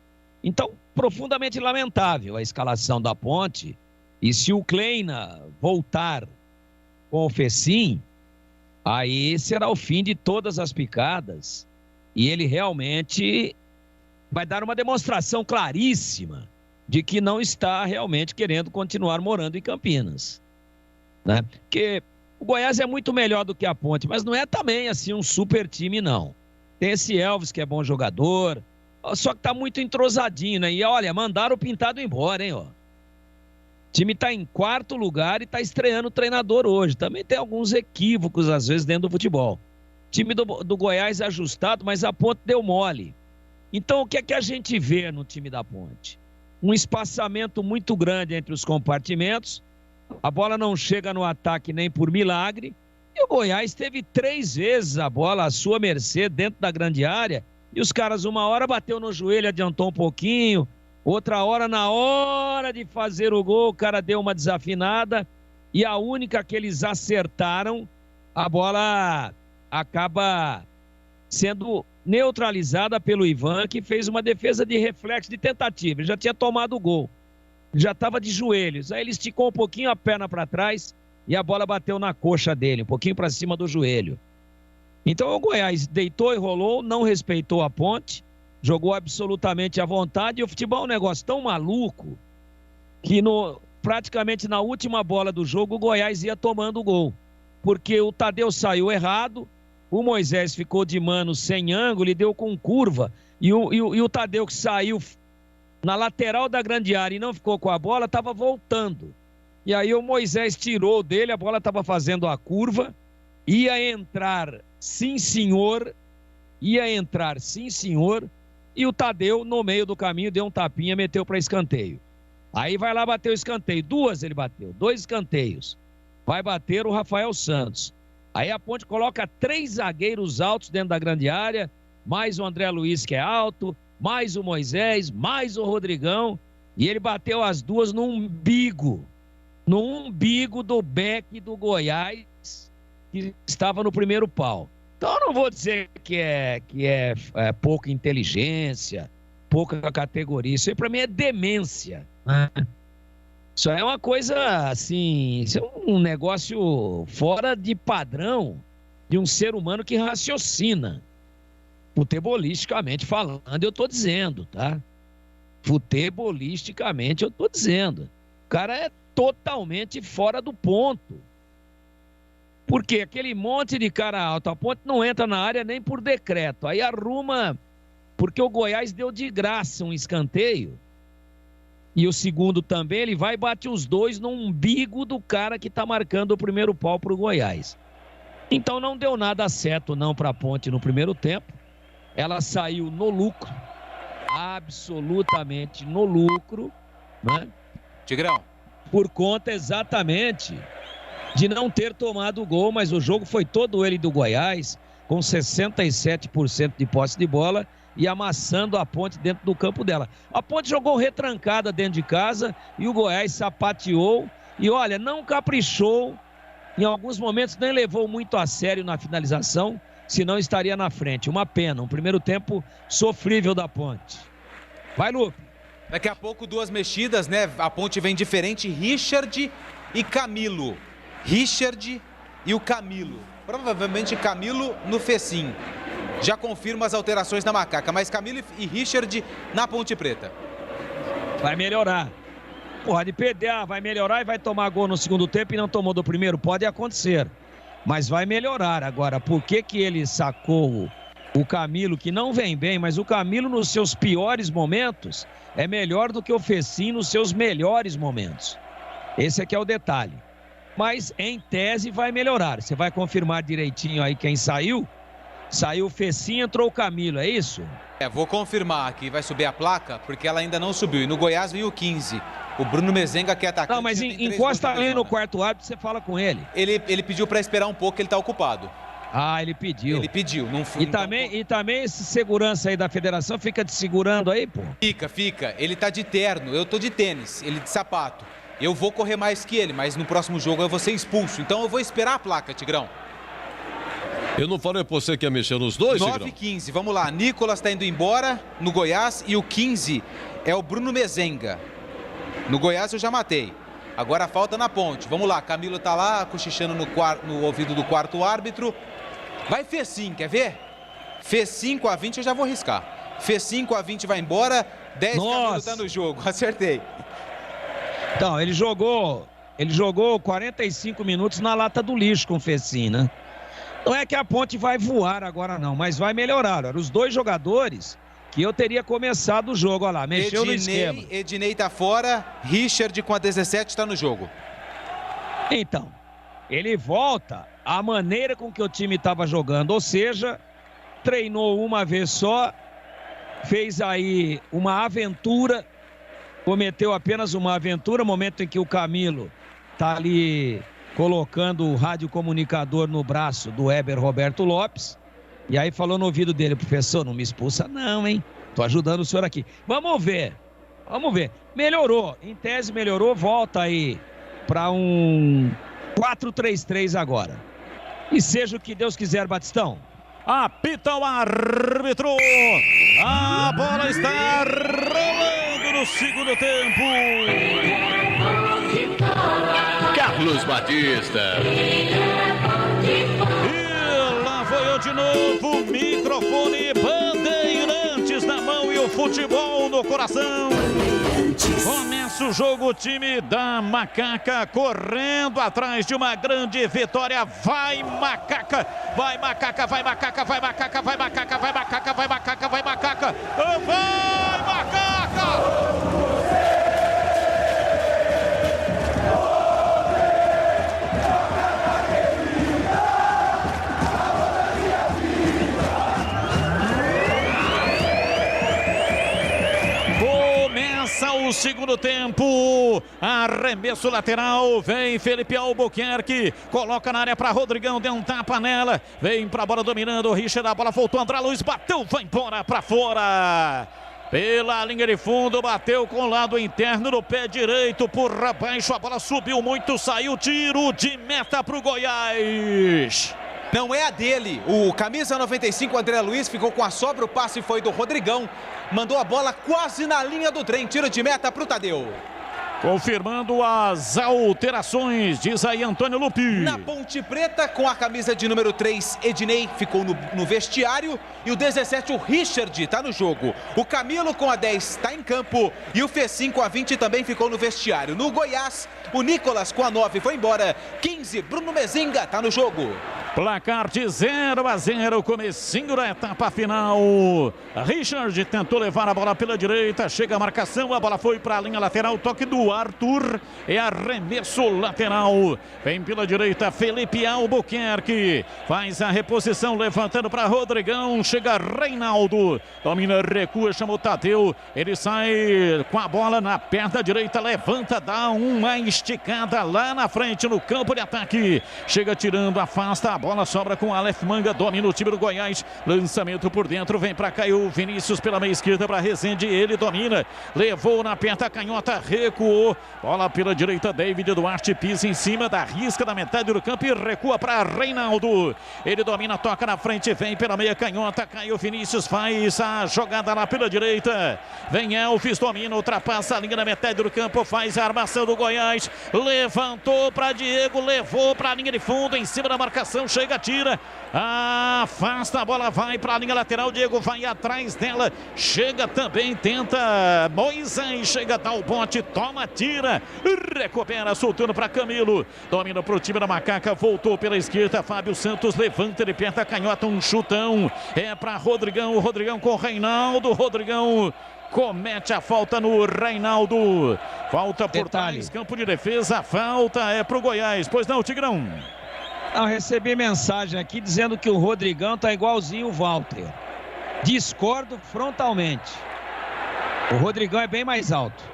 Então, profundamente lamentável a escalação da Ponte. E se o Kleina voltar com o Fecim, aí será o fim de todas as picadas. E ele realmente vai dar uma demonstração claríssima de que não está realmente querendo continuar morando em Campinas, né? Porque o Goiás é muito melhor do que a Ponte, mas não é também assim um super time, não. Tem esse Elvis que é bom jogador, só que tá muito entrosadinho, né? E olha, mandaram o Pintado embora, hein, ó. O time tá em 4º lugar e tá estreando o treinador hoje. Também tem alguns equívocos, às vezes, dentro do futebol. O time do Goiás é ajustado, mas a Ponte deu mole. Então, o que é que a gente vê no time da Ponte? Um espaçamento muito grande entre os compartimentos, a bola não chega no ataque nem por milagre, e o Goiás teve 3 vezes a bola à sua mercê dentro da grande área, e os caras uma hora bateu no joelho, adiantou um pouquinho, outra hora, na hora de fazer o gol, o cara deu uma desafinada, e a única que eles acertaram, a bola acaba sendo neutralizada pelo Ivan, que fez uma defesa de reflexo, de tentativa. Ele já tinha tomado o gol, já estava de joelhos. Aí ele esticou um pouquinho a perna para trás e a bola bateu na coxa dele, um pouquinho para cima do joelho. Então o Goiás deitou e rolou, não respeitou a Ponte, jogou absolutamente à vontade. E o futebol é um negócio tão maluco que praticamente na última bola do jogo o Goiás ia tomando o gol, porque o Tadeu saiu errado, o Moisés ficou de mano sem ângulo e deu com curva, e o Tadeu, que saiu na lateral da grande área e não ficou com a bola, estava voltando. E aí o Moisés tirou dele, a bola estava fazendo a curva, ia entrar sim senhor, e o Tadeu no meio do caminho deu um tapinha, meteu para escanteio. Aí vai lá bater o escanteio, 2 ele bateu, 2 escanteios. Vai bater o Rafael Santos. Aí a Ponte coloca 3 zagueiros altos dentro da grande área, mais o André Luiz, que é alto, mais o Moisés, mais o Rodrigão, e ele bateu as 2 no umbigo do beck do Goiás, que estava no primeiro pau. Então eu não vou dizer que é pouca inteligência, pouca categoria, isso aí para mim é demência, né? Isso é uma coisa assim, isso é um negócio fora de padrão de um ser humano que raciocina. Futebolisticamente falando, eu tô dizendo, tá? Futebolisticamente eu tô dizendo. O cara é totalmente fora do ponto. Porque aquele monte de cara alto, a Ponte não entra na área nem por decreto. Aí arruma, porque o Goiás deu de graça um escanteio. E o segundo também, ele vai e bate os 2 no umbigo do cara que tá marcando o primeiro pau pro Goiás. Então não deu nada certo não pra Ponte no primeiro tempo. Ela saiu no lucro, absolutamente no lucro, né? Tigrão. Por conta exatamente de não ter tomado o gol, mas o jogo foi todo ele do Goiás, com 67% de posse de bola e amassando a Ponte dentro do campo dela. A Ponte jogou retrancada dentro de casa e o Goiás sapateou e, olha, não caprichou, em alguns momentos nem levou muito a sério na finalização, senão estaria na frente. Uma pena, um primeiro tempo sofrível da Ponte. Vai, Lupe. Daqui a pouco 2 mexidas, né? A Ponte vem diferente, Richard e Camilo. Richard e o Camilo. Provavelmente Camilo no Fecim. Já confirma as alterações na Macaca, mas Camilo e Richard na Ponte Preta. Vai melhorar. Pode perder, vai melhorar e vai tomar gol no segundo tempo e não tomou do primeiro. Pode acontecer, mas vai melhorar. Agora, por que ele sacou o Camilo, que não vem bem, mas o Camilo nos seus piores momentos é melhor do que o Fecim nos seus melhores momentos. Esse aqui é o detalhe. Mas, em tese, vai melhorar. Você vai confirmar direitinho aí quem saiu? Saiu o Fecim, entrou o Camilo, é isso? Vou confirmar aqui, vai subir a placa, porque ela ainda não subiu. E no Goiás veio o 15, o Bruno Mezenga, que é atacante. Não, mas encosta ali no quarto árbitro, você fala com ele. Ele pediu para esperar um pouco, que ele tá ocupado. Ah, ele pediu. Ele pediu, não foi. E também esse segurança aí da federação fica te segurando aí, pô? Fica. Ele tá de terno, eu tô de tênis, ele de sapato. Eu vou correr mais que ele, mas no próximo jogo eu vou ser expulso. Então eu vou esperar a placa, Tigrão. Eu não falei pra você que ia mexer nos 2, Tigrão? 9 e 15, vamos lá. Nicolas tá indo embora no Goiás e o 15 é o Bruno Mezenga. No Goiás eu já matei. Agora falta na Ponte. Vamos lá, Camilo tá lá, cochichando no ouvido do quarto árbitro. Vai Fecim, quer ver? Fecim com a 20 eu já vou arriscar. fez 5-20, vai embora. 10 Camilo tá no jogo, acertei. Então, ele jogou 45 minutos na lata do lixo com o Fecim, né? Não é que a Ponte vai voar agora não, mas vai melhorar. Olha, os dois jogadores que eu teria começado o jogo, olha lá, mexeu no esquema. Ednei tá fora, Richard com a 17 tá no jogo. Então, ele volta à maneira com que o time estava jogando, ou seja, treinou uma vez só, fez aí uma aventura, cometeu apenas uma aventura, momento em que o Camilo tá ali colocando o radiocomunicador no braço do Heber Roberto Lopes, e aí falou no ouvido dele: professor, não me expulsa não, hein? Tô ajudando o senhor aqui. Vamos ver. Melhorou, em tese melhorou, volta aí para um 4-3-3 agora. E seja o que Deus quiser, Batistão. Apita o árbitro. A bola está rolando no segundo tempo. Carlos Batista. E lá foi eu de novo. Microfone Bandeirantes na mão e o futebol no coração. Começa o jogo, o time da Macaca correndo atrás de uma grande vitória. Vai Macaca, vai Macaca, vai Macaca, vai Macaca, vai Macaca, vai Macaca, vai Macaca, vai Macaca, vai Macaca! O segundo tempo, arremesso lateral, vem Felipe Albuquerque, coloca na área para Rodrigão, deu um tapa nela, vem para a bola dominando o Richard, a bola voltou, André Luiz bateu, vai embora para fora. Pela linha de fundo, bateu com o lado interno do pé direito, por baixo, a bola subiu muito, saiu, tiro de meta para o Goiás. Não é a dele, o camisa 95, André Luiz, ficou com a sobra, o passe foi do Rodrigão, mandou a bola quase na linha do trem, tiro de meta para o Tadeu. Confirmando as alterações, diz aí Antônio Lupi. Na Ponte Preta, com a camisa de número 3, Ednei ficou no vestiário. E o 17, o Richard, está no jogo. O Camilo com a 10 está em campo. E o Fecim com a 20 também ficou no vestiário. No Goiás, o Nicolas com a 9 foi embora. 15, Bruno Mezenga está no jogo. Placar de 0-0, comecinho da etapa final. Richard tentou levar a bola pela direita, chega a marcação, a bola foi para a linha lateral, toque do Arthur, é arremesso lateral. Vem pela direita Felipe Albuquerque, faz a reposição, levantando para Rodrigão, chega Reinaldo, domina, recua, chamou Tadeu, ele sai com a bola na perna direita, levanta, dá uma esticada lá na frente no campo de ataque, chega tirando, afasta, a bola sobra com Aleph Manga, domina o time do Goiás, lançamento por dentro, vem para cá o Vinícius pela meia esquerda para Rezende, ele domina, levou na perna canhota, recuou, bola pela direita, David Duarte pisa em cima da risca da metade do campo e recua para Reinaldo, ele domina, toca na frente, vem pela meia canhota, Caio Vinícius faz a jogada lá pela direita, vem Elvis, domina, ultrapassa a linha da metade do campo, faz a armação do Goiás, levantou para Diego, levou para a linha de fundo, em cima da marcação, chega, tira, afasta, a bola vai para a linha lateral, Diego vai atrás dela, chega também, tenta Moisés, chega, dá o bote, toma, tira, recupera, soltando para Camilo, domina para o time da Macaca, voltou pela esquerda, Fábio Santos levanta, ele perto a canhota, um chutão, é para Rodrigão, o Rodrigão com o Reinaldo, Rodrigão comete a falta no Reinaldo, falta por trás, campo de defesa, falta é para o Goiás, pois não, Tigrão? Eu recebi mensagem aqui dizendo que o Rodrigão tá igualzinho o Walter. Discordo frontalmente. O Rodrigão é bem mais alto.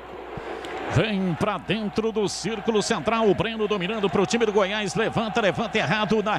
Vem para dentro do círculo central, o Breno dominando para o time do Goiás, levanta errado na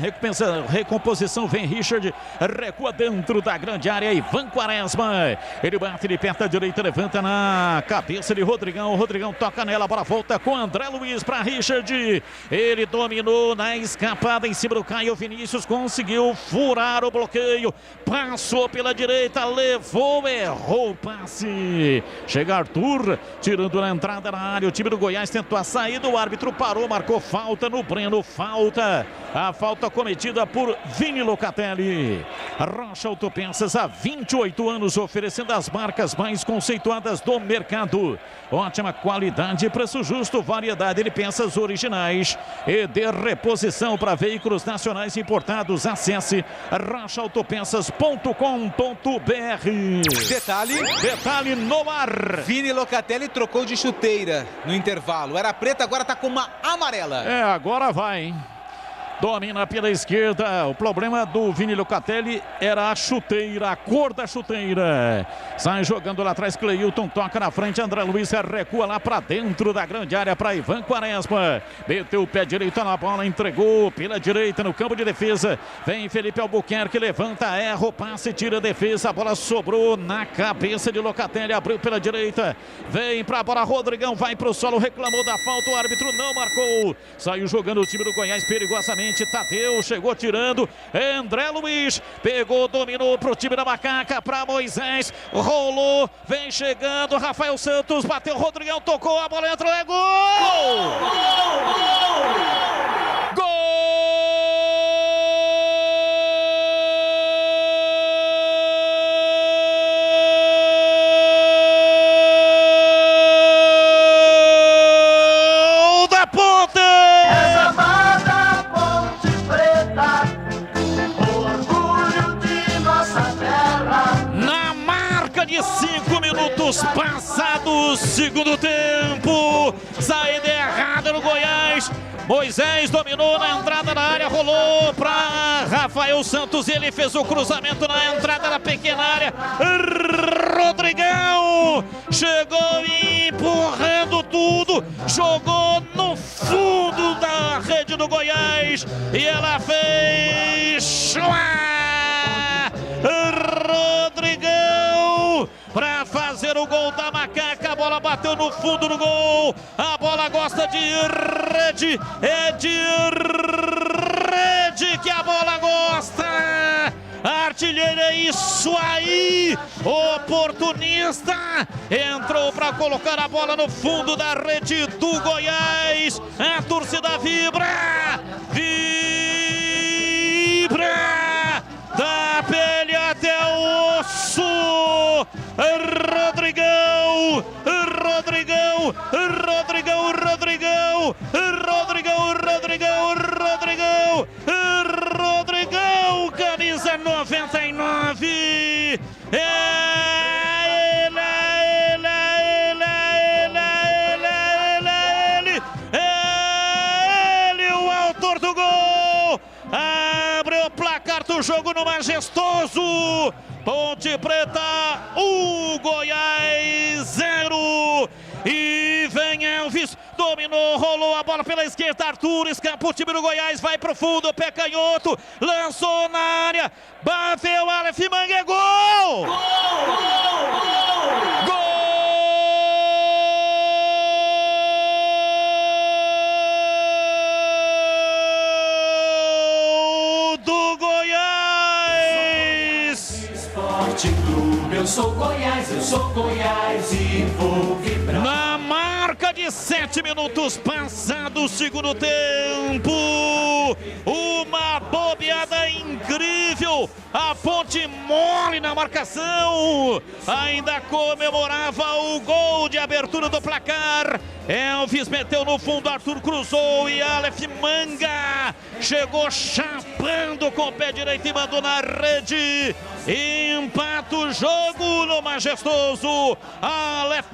recomposição, vem Richard, recua dentro da grande área, Ivan Quaresma, ele bate de perto à direita, levanta na cabeça de Rodrigão, Rodrigão toca nela, a bola volta com André Luiz para Richard, ele dominou na escapada em cima do Caio Vinícius, conseguiu furar o bloqueio, passou pela direita, levou, errou o passe, chega Arthur, tirando na entrada na área. O time do Goiás tentou a saída. O árbitro parou, marcou falta no Breno. Falta. A falta cometida por Vini Locatelli. Rocha Autopeças, há 28 anos, oferecendo as marcas mais conceituadas do mercado. Ótima qualidade, preço justo, variedade de peças originais e de reposição para veículos nacionais importados. Acesse rochaautopeças.com.br. Detalhe no ar. Vini Locatelli trocou de chuteira no intervalo. Era preta, agora tá com uma amarela. Agora vai, hein? Domina pela esquerda. O problema do Vini Locatelli era a chuteira, a cor da chuteira. Sai jogando lá atrás, Cleilton toca na frente, André Luiz recua lá para dentro da grande área para Ivan Quaresma. Meteu o pé direito na bola, entregou pela direita no campo de defesa. Vem Felipe Albuquerque, levanta, erra o passe, tira a defesa. A bola sobrou na cabeça de Locatelli, abriu pela direita. Vem para a bola, Rodrigão vai para o solo, reclamou da falta, o árbitro não marcou. Saiu jogando o time do Goiás perigosamente. Tadeu chegou tirando, André Luiz pegou, dominou pro time da Macaca, para Moisés, rolou, vem chegando, Rafael Santos bateu, Rodrigão tocou, a bola entrou, é gol! Gol! Da Ponte! De 5 minutos passados, segundo tempo, saída errada no Goiás. Moisés dominou na entrada da área, rolou para Rafael Santos, ele fez o cruzamento na entrada da pequena área. Rodrigão chegou empurrando tudo, jogou no fundo da rede do Goiás e ela fez Rodrigão para fazer o gol da Macaca. A bola bateu no fundo do gol. A bola gosta de rede. É de rede que a bola gosta. Artilheiro, é isso aí. Oportunista. Entrou para colocar a bola no fundo da rede do Goiás. A torcida vibra. Vibra. Da pele até o osso. Rodrigão, Rodrigão, Rodrigão, Rodrigão, Rodrigão, Rodrigão, Rodrigão, Rodrigão, camisa 99. Ele, o autor do gol. Abre o placar do jogo no Majestoso. Ponte Preta 1, Goiás 0. E vem Elvis, dominou, rolou a bola pela esquerda, Arthur escapa o time do Goiás, vai pro fundo, pé canhoto, lançou na área, bateu, Aleph Manga, é gol! Gol! Gol! Do Goiás! Esporte Clube, eu sou Goiás e vou vibrar. Na marca de 7 minutos passados, segundo tempo, uma bobeada incrível, a Ponte mole na marcação, ainda comemorava o gol de abertura do placar. Elvis meteu no fundo, Arthur cruzou e Aleph Manga chegou chapando com o pé direito e mandou na rede. Empata o jogo no Majestoso. Aleph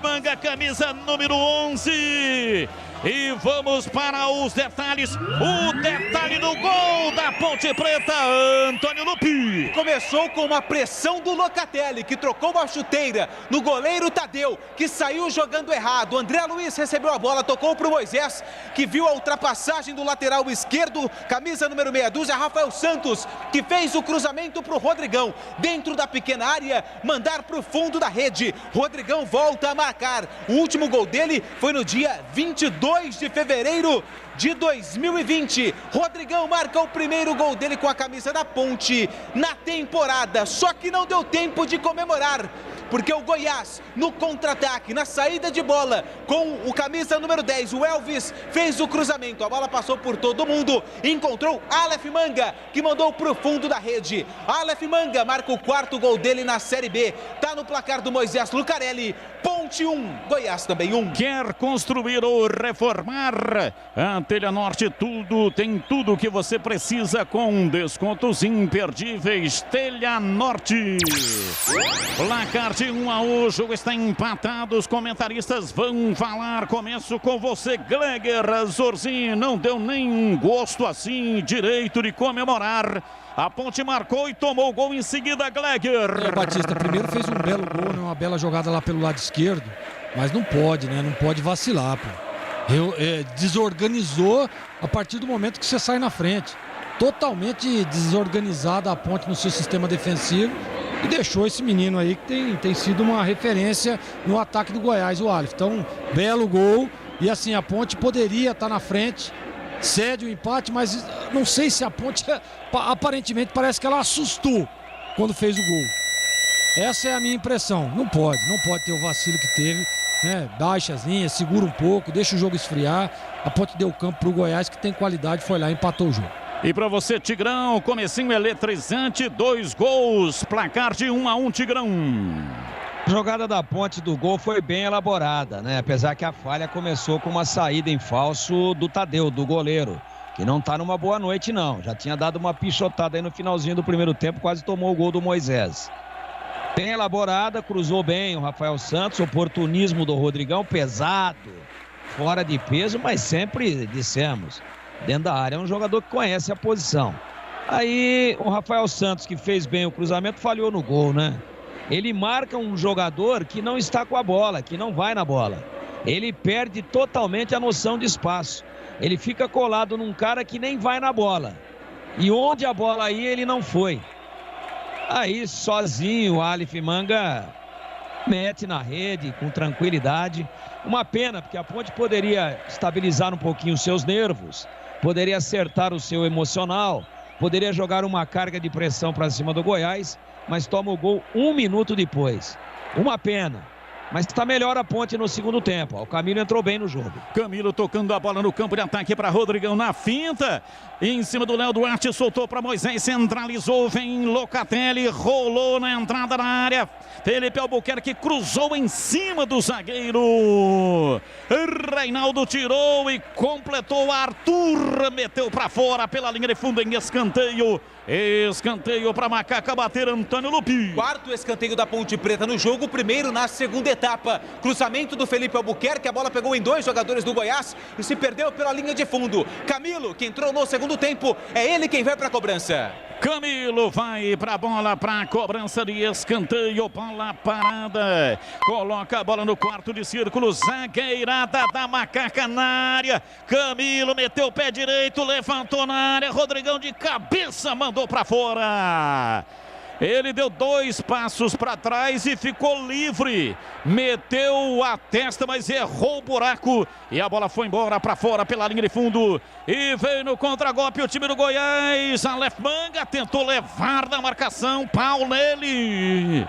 Manga, camisa número 11. E vamos para os detalhes. O detalhe do gol da Ponte Preta, Antônio Lupi. Começou com uma pressão do Locatelli, que trocou uma chuteira no goleiro Tadeu, que saiu jogando errado. André Luiz recebeu a bola, tocou para o Moisés, que viu a ultrapassagem do lateral esquerdo, camisa número meia dúzia, Rafael Santos, que fez o cruzamento para o Rodrigão. Dentro da pequena área, mandar para o fundo da rede. Rodrigão volta a marcar. O último gol dele foi no dia 22 2 de fevereiro de 2020. Rodrigão marca o primeiro gol dele com a camisa da Ponte na temporada. Só que não deu tempo de comemorar, porque o Goiás, no contra-ataque, na saída de bola, com o camisa número 10, o Elvis, fez o cruzamento. A bola passou por todo mundo, encontrou Aleph Manga, que mandou pro fundo da rede. Aleph Manga marca o 4º gol dele na Série B. Tá no placar do Moisés Lucarelli. Ponte 1, Goiás também 1. Quer construir ou reformar? A Telha Norte tem tudo que você precisa com descontos imperdíveis. Telha Norte. Placar de 1-1, o jogo está empatado. Os comentaristas vão falar. Começo com você, Gleger Zorzin. Não deu nem gosto assim, direito de comemorar. A Ponte marcou e tomou o gol em seguida, Gleger. Batista primeiro fez um belo gol, né? Uma bela jogada lá pelo lado esquerdo, mas não pode, né? Não pode vacilar, pô. Desorganizou a partir do momento que você sai na frente. Totalmente desorganizada a Ponte no seu sistema defensivo e deixou esse menino aí que tem sido uma referência no ataque do Goiás, o Aleph. Então, belo gol. E assim, a Ponte poderia estar na frente, cede o empate, mas não sei se a Ponte, aparentemente, parece que ela assustou quando fez o gol. Essa é a minha impressão. Não pode ter o vacilo que teve, né? Baixa as linhas, segura um pouco, deixa o jogo esfriar. A Ponte deu campo pro Goiás, que tem qualidade, foi lá e empatou o jogo. E para você, Tigrão, comecinho eletrizante, 2 gols, placar de 1-1, Tigrão. A jogada da Ponte do gol foi bem elaborada, né? Apesar que a falha começou com uma saída em falso do Tadeu, do goleiro, que não tá numa boa noite, não. Já tinha dado uma pichotada aí no finalzinho do primeiro tempo, quase tomou o gol do Moisés. Bem elaborada, cruzou bem o Rafael Santos, oportunismo do Rodrigão, pesado, fora de peso, mas sempre dissemos, dentro da área, é um jogador que conhece a posição. Aí o Rafael Santos, que fez bem o cruzamento, falhou no gol, né? Ele marca um jogador que não está com a bola, que não vai na bola. Ele perde totalmente a noção de espaço. Ele fica colado num cara que nem vai na bola. E onde a bola ia, ele não foi. Aí, sozinho, o Aleph Manga mete na rede com tranquilidade. Uma pena, porque a Ponte poderia estabilizar um pouquinho os seus nervos, poderia acertar o seu emocional, poderia jogar uma carga de pressão para cima do Goiás, mas toma o gol 1 minuto depois. Uma pena. Mas está melhor a Ponte no segundo tempo. O Camilo entrou bem no jogo. Camilo tocando a bola no campo de ataque para Rodrigão na finta. Em cima do Léo Duarte, soltou para Moisés, centralizou, vem Locatelli, rolou na entrada da área. Felipe Albuquerque cruzou em cima do zagueiro. Reinaldo tirou e completou. Arthur meteu para fora pela linha de fundo em escanteio. Escanteio para Macaca bater Antônio Lupi. 4º escanteio da Ponte Preta no jogo, primeiro na segunda etapa. Cruzamento do Felipe Albuquerque, a bola pegou em 2 jogadores do Goiás e se perdeu pela linha de fundo. Camilo, que entrou no segundo tempo, é ele quem vai para a cobrança. Camilo vai para a bola, para a cobrança de escanteio, bola parada. Coloca a bola no quarto de círculo, zagueirada da Macaca na área. Camilo meteu o pé direito, levantou na área, Rodrigão de cabeça mandou para fora. Ele deu 2 passos para trás e ficou livre. Meteu a testa, mas errou o buraco. E a bola foi embora para fora pela linha de fundo. E veio no contragolpe o time do Goiás. Aleph Manga tentou levar da marcação. Pau nele.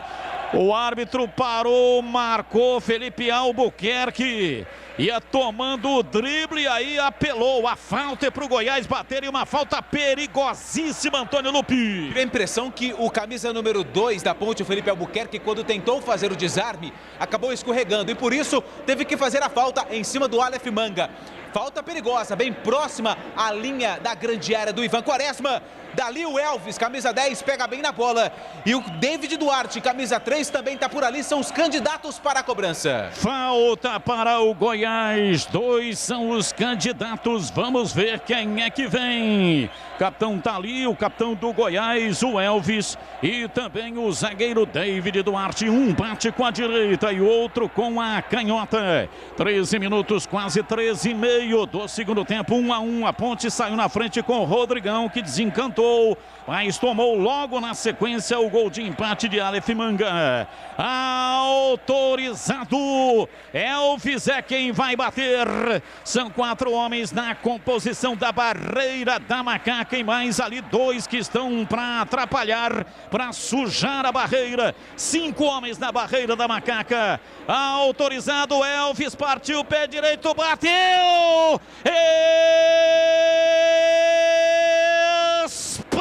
O árbitro parou, marcou Felipe Albuquerque. Ia tomando o drible, aí apelou. A falta é para o Goiás bater, e uma falta perigosíssima, Antônio Lupi. Tive a impressão que o camisa número 2 da Ponte, o Felipe Albuquerque, quando tentou fazer o desarme, acabou escorregando. E por isso teve que fazer a falta em cima do Aleph Manga. Falta perigosa, bem próxima à linha da grande área do Ivan Quaresma. Dali o Elvis, camisa 10, pega bem na bola. E o David Duarte, camisa 3, também está por ali. São os candidatos para a cobrança. Falta para o Goiás. 2 são os candidatos. Vamos ver quem é que vem. capitão tá ali, o capitão do Goiás, o Elvis, e também o zagueiro David Duarte. Um bate com a direita e outro com a canhota. 13 minutos, quase 13,5 do segundo tempo. 1-1. A Ponte saiu na frente com o Rodrigão, que desencantou, mas tomou logo na sequência o gol de empate de Aleph Manga. Autorizado. Elvis é quem vai bater. São 4 homens na composição da barreira da Macaca e mais ali 2 que estão para atrapalhar, para sujar a barreira. 5 homens na barreira da Macaca. Autorizado. Elvis partiu, pé direito, bateu. Espalma.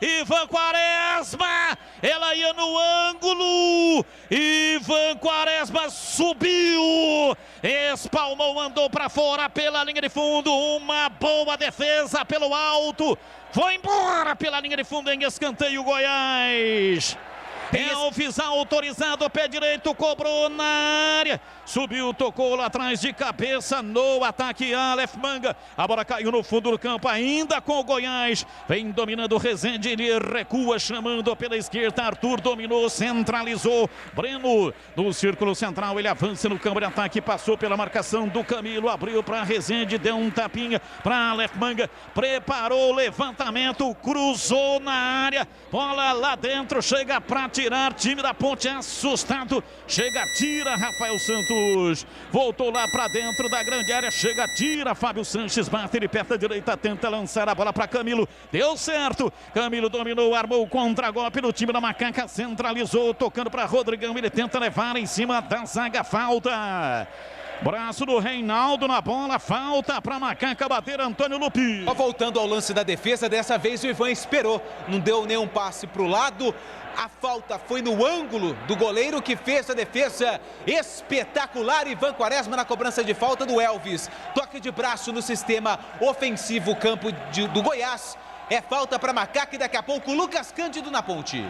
Ivan Quaresma, ela ia no ângulo, Ivan Quaresma subiu, espalmou, mandou para fora pela linha de fundo, uma boa defesa pelo alto, foi embora pela linha de fundo em escanteio Goiás. Elvis autorizado, pé direito, cobrou na área, subiu, tocou lá atrás de cabeça no ataque Aleph Manga. A bola caiu no fundo do campo, ainda com o Goiás. Vem dominando o Rezende, ele recua, chamando pela esquerda. Arthur dominou, centralizou. Breno no círculo central, ele avança no campo de ataque, passou pela marcação do Camilo, abriu para Rezende, deu um tapinha para Aleph Manga, preparou o levantamento, cruzou na área, bola lá dentro, chega para tirar, time da Ponte assustado, chega, tira Rafael Santos, voltou lá para dentro da grande área, chega, tira Fábio Sanches, bate ele perto da direita, tenta lançar a bola para Camilo, deu certo, Camilo dominou, armou o contra-golpe no time da Macaca, centralizou, tocando para Rodrigão, ele tenta levar em cima da zaga, falta. Braço do Reinaldo na bola, falta para Macaca bater, Antônio Lupi. Voltando ao lance da defesa, dessa vez o Ivan esperou, não deu nenhum passe para o lado. A falta foi no ângulo do goleiro que fez a defesa espetacular. Ivan Quaresma na cobrança de falta do Elvis. Toque de braço no sistema ofensivo campo do Goiás. É falta para Macaca e daqui a pouco Lucas Cândido na Ponte.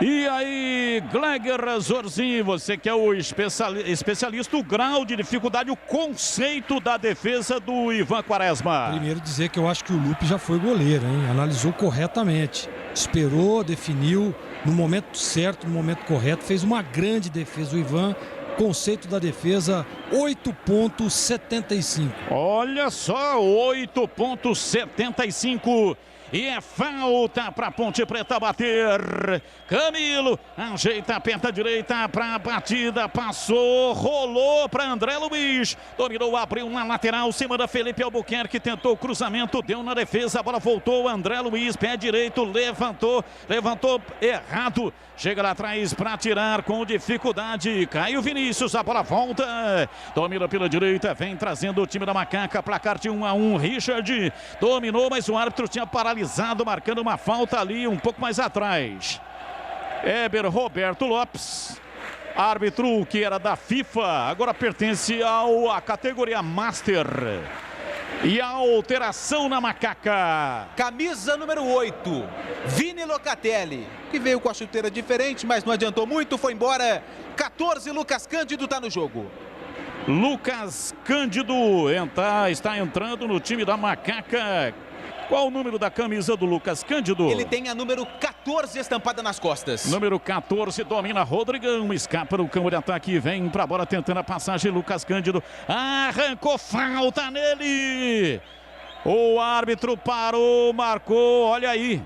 E aí, Gleger Zorzi, você que é o especialista, o grau de dificuldade, o conceito da defesa do Ivan Quaresma. Primeiro dizer que eu acho que o Lupe já foi goleiro, hein? Analisou corretamente, esperou, definiu no momento certo, no momento correto, fez uma grande defesa o Ivan. Conceito da defesa, 8,75. Olha só, 8,75. E é falta para Ponte Preta bater. Camilo ajeita, aperta a direita para a batida. Passou, rolou para André Luiz. Dominou, abriu na lateral. Cima da Felipe Albuquerque. Tentou o cruzamento, deu na defesa. A bola voltou. André Luiz, pé direito, levantou errado. Chega lá atrás para tirar com dificuldade. Caio Vinícius, a bola volta. Domina pela direita, vem trazendo o time da Macaca. Placar de 1-1. Richard dominou, mas o árbitro tinha paralisado, marcando uma falta ali um pouco mais atrás. Eber Roberto Lopes, árbitro que era da FIFA, agora pertence à categoria Master. E a alteração na Macaca. Camisa número 8, Vini Locatelli, que veio com a chuteira diferente, mas não adiantou muito, foi embora. 14, Lucas Cândido está no jogo. Lucas Cândido está entrando no time da Macaca. Qual o número da camisa do Lucas Cândido? Ele tem a número 14 estampada nas costas. Número 14, domina Rodrigão, escapa no campo de ataque, vem pra bola tentando a passagem, Lucas Cândido arrancou, falta nele. O árbitro parou, marcou, olha aí.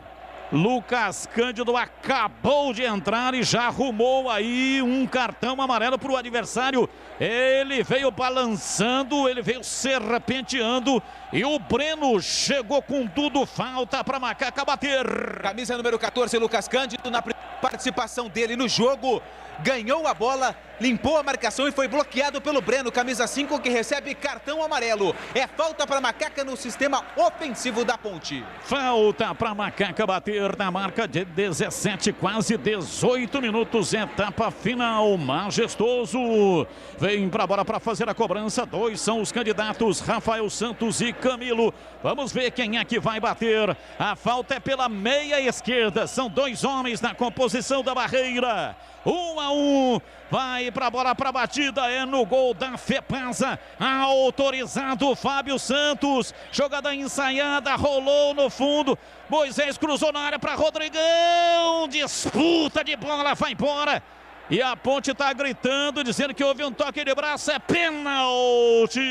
Lucas Cândido acabou de entrar e já arrumou aí um cartão amarelo para o adversário. Ele veio balançando, ele veio serpenteando e o Breno chegou com tudo, falta para Macaca bater. Camisa número 14, Lucas Cândido, na participação dele no jogo, ganhou a bola, limpou a marcação e foi bloqueado pelo Breno, camisa 5, que recebe cartão amarelo. É falta para Macaca no sistema ofensivo da Ponte. Falta para Macaca bater na marca de 17, quase 18 minutos, etapa final, majestoso. Vem para a bola para fazer a cobrança, 2 são os candidatos, Rafael Santos e Camilo. Vamos ver quem é que vai bater. A falta é pela meia esquerda, são 2 homens na composição da barreira. 1-1, vai vai pra bola pra batida, é no gol da FEPASA, autorizado Fábio Santos, jogada ensaiada, rolou no fundo, Moisés cruzou na área pra Rodrigão, disputa de bola, vai embora. E a Ponte tá gritando, dizendo que houve um toque de braço, é pênalti!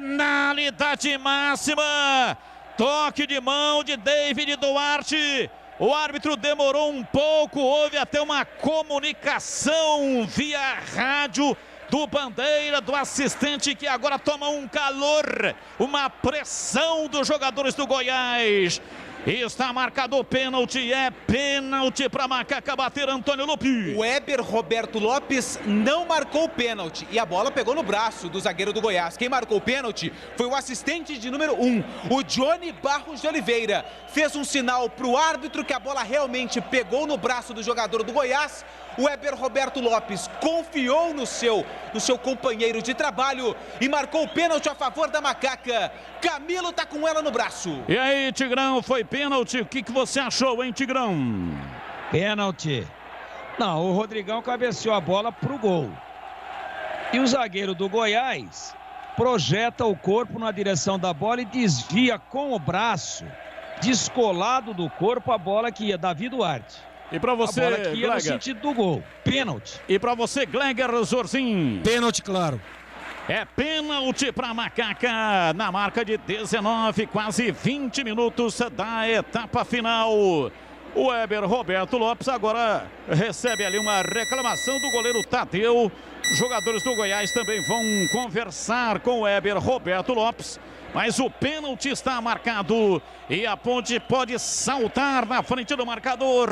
Penalidade máxima! Toque de mão de David Duarte. O árbitro demorou um pouco, houve até uma comunicação via rádio do Bandeira, do assistente, que agora toma um calor, uma pressão dos jogadores do Goiás. Está marcado o pênalti, é pênalti para Macaca bater Antônio Lupi. O Éber Roberto Lopes não marcou o pênalti e a bola pegou no braço do zagueiro do Goiás. Quem marcou o pênalti foi o assistente de número 1, o Johnny Barros de Oliveira. Fez um sinal para o árbitro que a bola realmente pegou no braço do jogador do Goiás. O Éber Roberto Lopes confiou no seu companheiro de trabalho e marcou o pênalti a favor da Macaca. Camilo tá com ela no braço. E aí, Tigrão, foi pênalti? O que você achou, hein, Tigrão? Pênalti. Não, o Rodrigão cabeceou a bola pro gol. E o zagueiro do Goiás projeta o corpo na direção da bola e desvia com o braço, descolado do corpo, a bola que ia, Davi Duarte. E pra você, a bola que ia no Gleger? sentido do gol. Pênalti. E pra você, Gleger Zorzin? Pênalti, claro. É pênalti para Macaca na marca de 19, quase 20 minutos da etapa final. O Éber Roberto Lopes agora recebe ali uma reclamação do goleiro Tadeu. Jogadores do Goiás também vão conversar com o Éber Roberto Lopes. Mas o pênalti está marcado e a Ponte pode saltar na frente do marcador.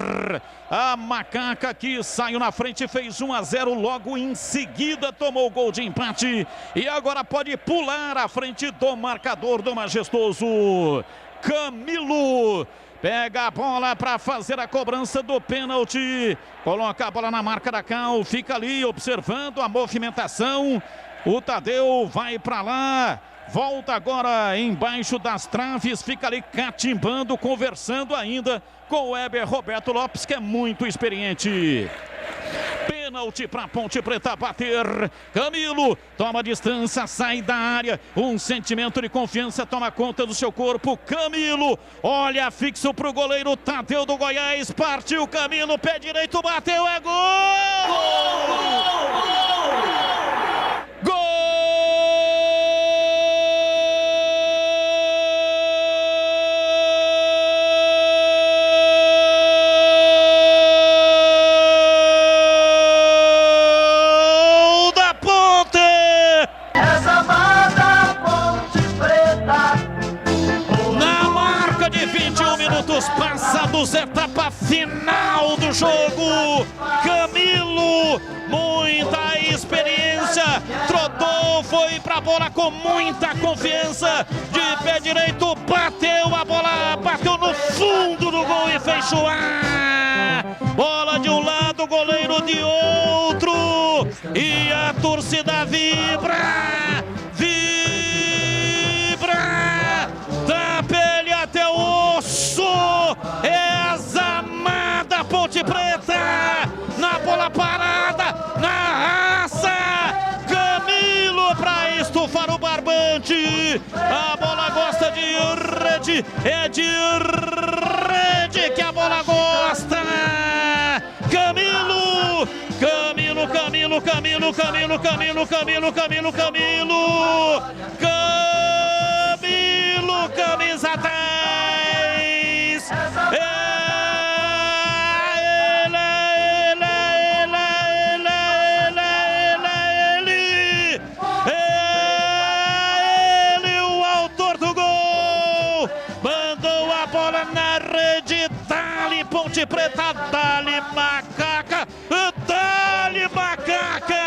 A Macaca, que saiu na frente, fez 1-0, logo em seguida tomou o gol de empate e agora pode pular à frente do marcador do majestoso. Camilo pega a bola para fazer a cobrança do pênalti, coloca a bola na marca da Cal, fica ali observando a movimentação. O Tadeu vai para lá. Volta agora embaixo das traves, fica ali catimbando, conversando ainda com o Éber Roberto Lopes, que é muito experiente. Pênalti para Ponte Preta bater. Camilo toma distância, sai da área. Um sentimento de confiança toma conta do seu corpo. Camilo olha fixo para o goleiro Tadeu do Goiás. Partiu Camilo, pé direito, bateu, é gol! Gol! Gol! Passados, etapa final do jogo. Camilo, muita experiência, trotou, foi pra bola com muita confiança, de pé direito, bateu a bola, bateu no fundo do gol e fechou a bola de um lado, goleiro de outro, e a torcida vibra, da pele até o osso. É a zamada Ponte Preta, na bola parada, na raça. Camilo para estufar o barbante. A bola gosta de rede, é de rede que a bola gosta. Camilo, Camilo, Camilo, Camilo, Camilo, Camilo, Camilo, Camilo, Camilo, Camilo, camisa 10. Ele, o autor do gol, mandou a bola na rede. Dali Ponte Preta, dali Macaca, dali Macaca.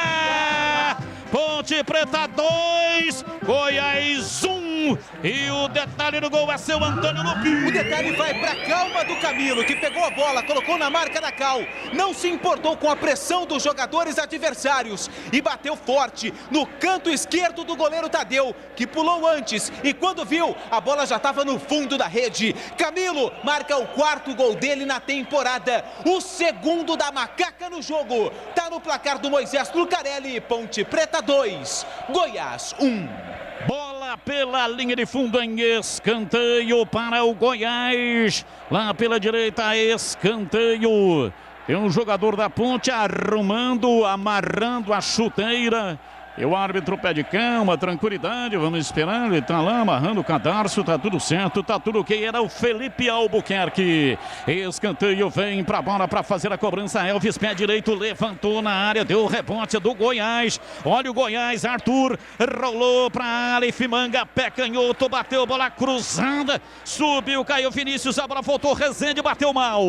Ponte Preta 2, Goiás 1. E o detalhe do gol é seu Antônio Lupi. O detalhe vai pra calma do Camilo, que pegou a bola, colocou na marca da Cal. Não se importou com a pressão dos jogadores adversários e bateu forte no canto esquerdo do goleiro Tadeu, que pulou antes e quando viu, a bola já estava no fundo da rede. Camilo marca o 4º gol dele na temporada, o 2º da Macaca no jogo. Tá no placar do Moisés Lucarelli. Ponte Preta 2, Goiás 1. Bola pela linha de fundo em escanteio para o Goiás. Lá pela direita, escanteio. Tem um jogador da Ponte arrumando, amarrando a chuteira. E o árbitro pede calma, tranquilidade, vamos esperando. Ele tá lá amarrando o cadarço, tá tudo certo, tá tudo ok. Era o Felipe Albuquerque. Escanteio vem pra bola pra fazer a cobrança. Elvis, pé direito, levantou na área, deu o rebote do Goiás. Olha o Goiás, Arthur rolou pra Aleph Manga, pé canhoto, bateu bola cruzada, subiu, caiu Vinícius, a bola voltou, Rezende bateu mal.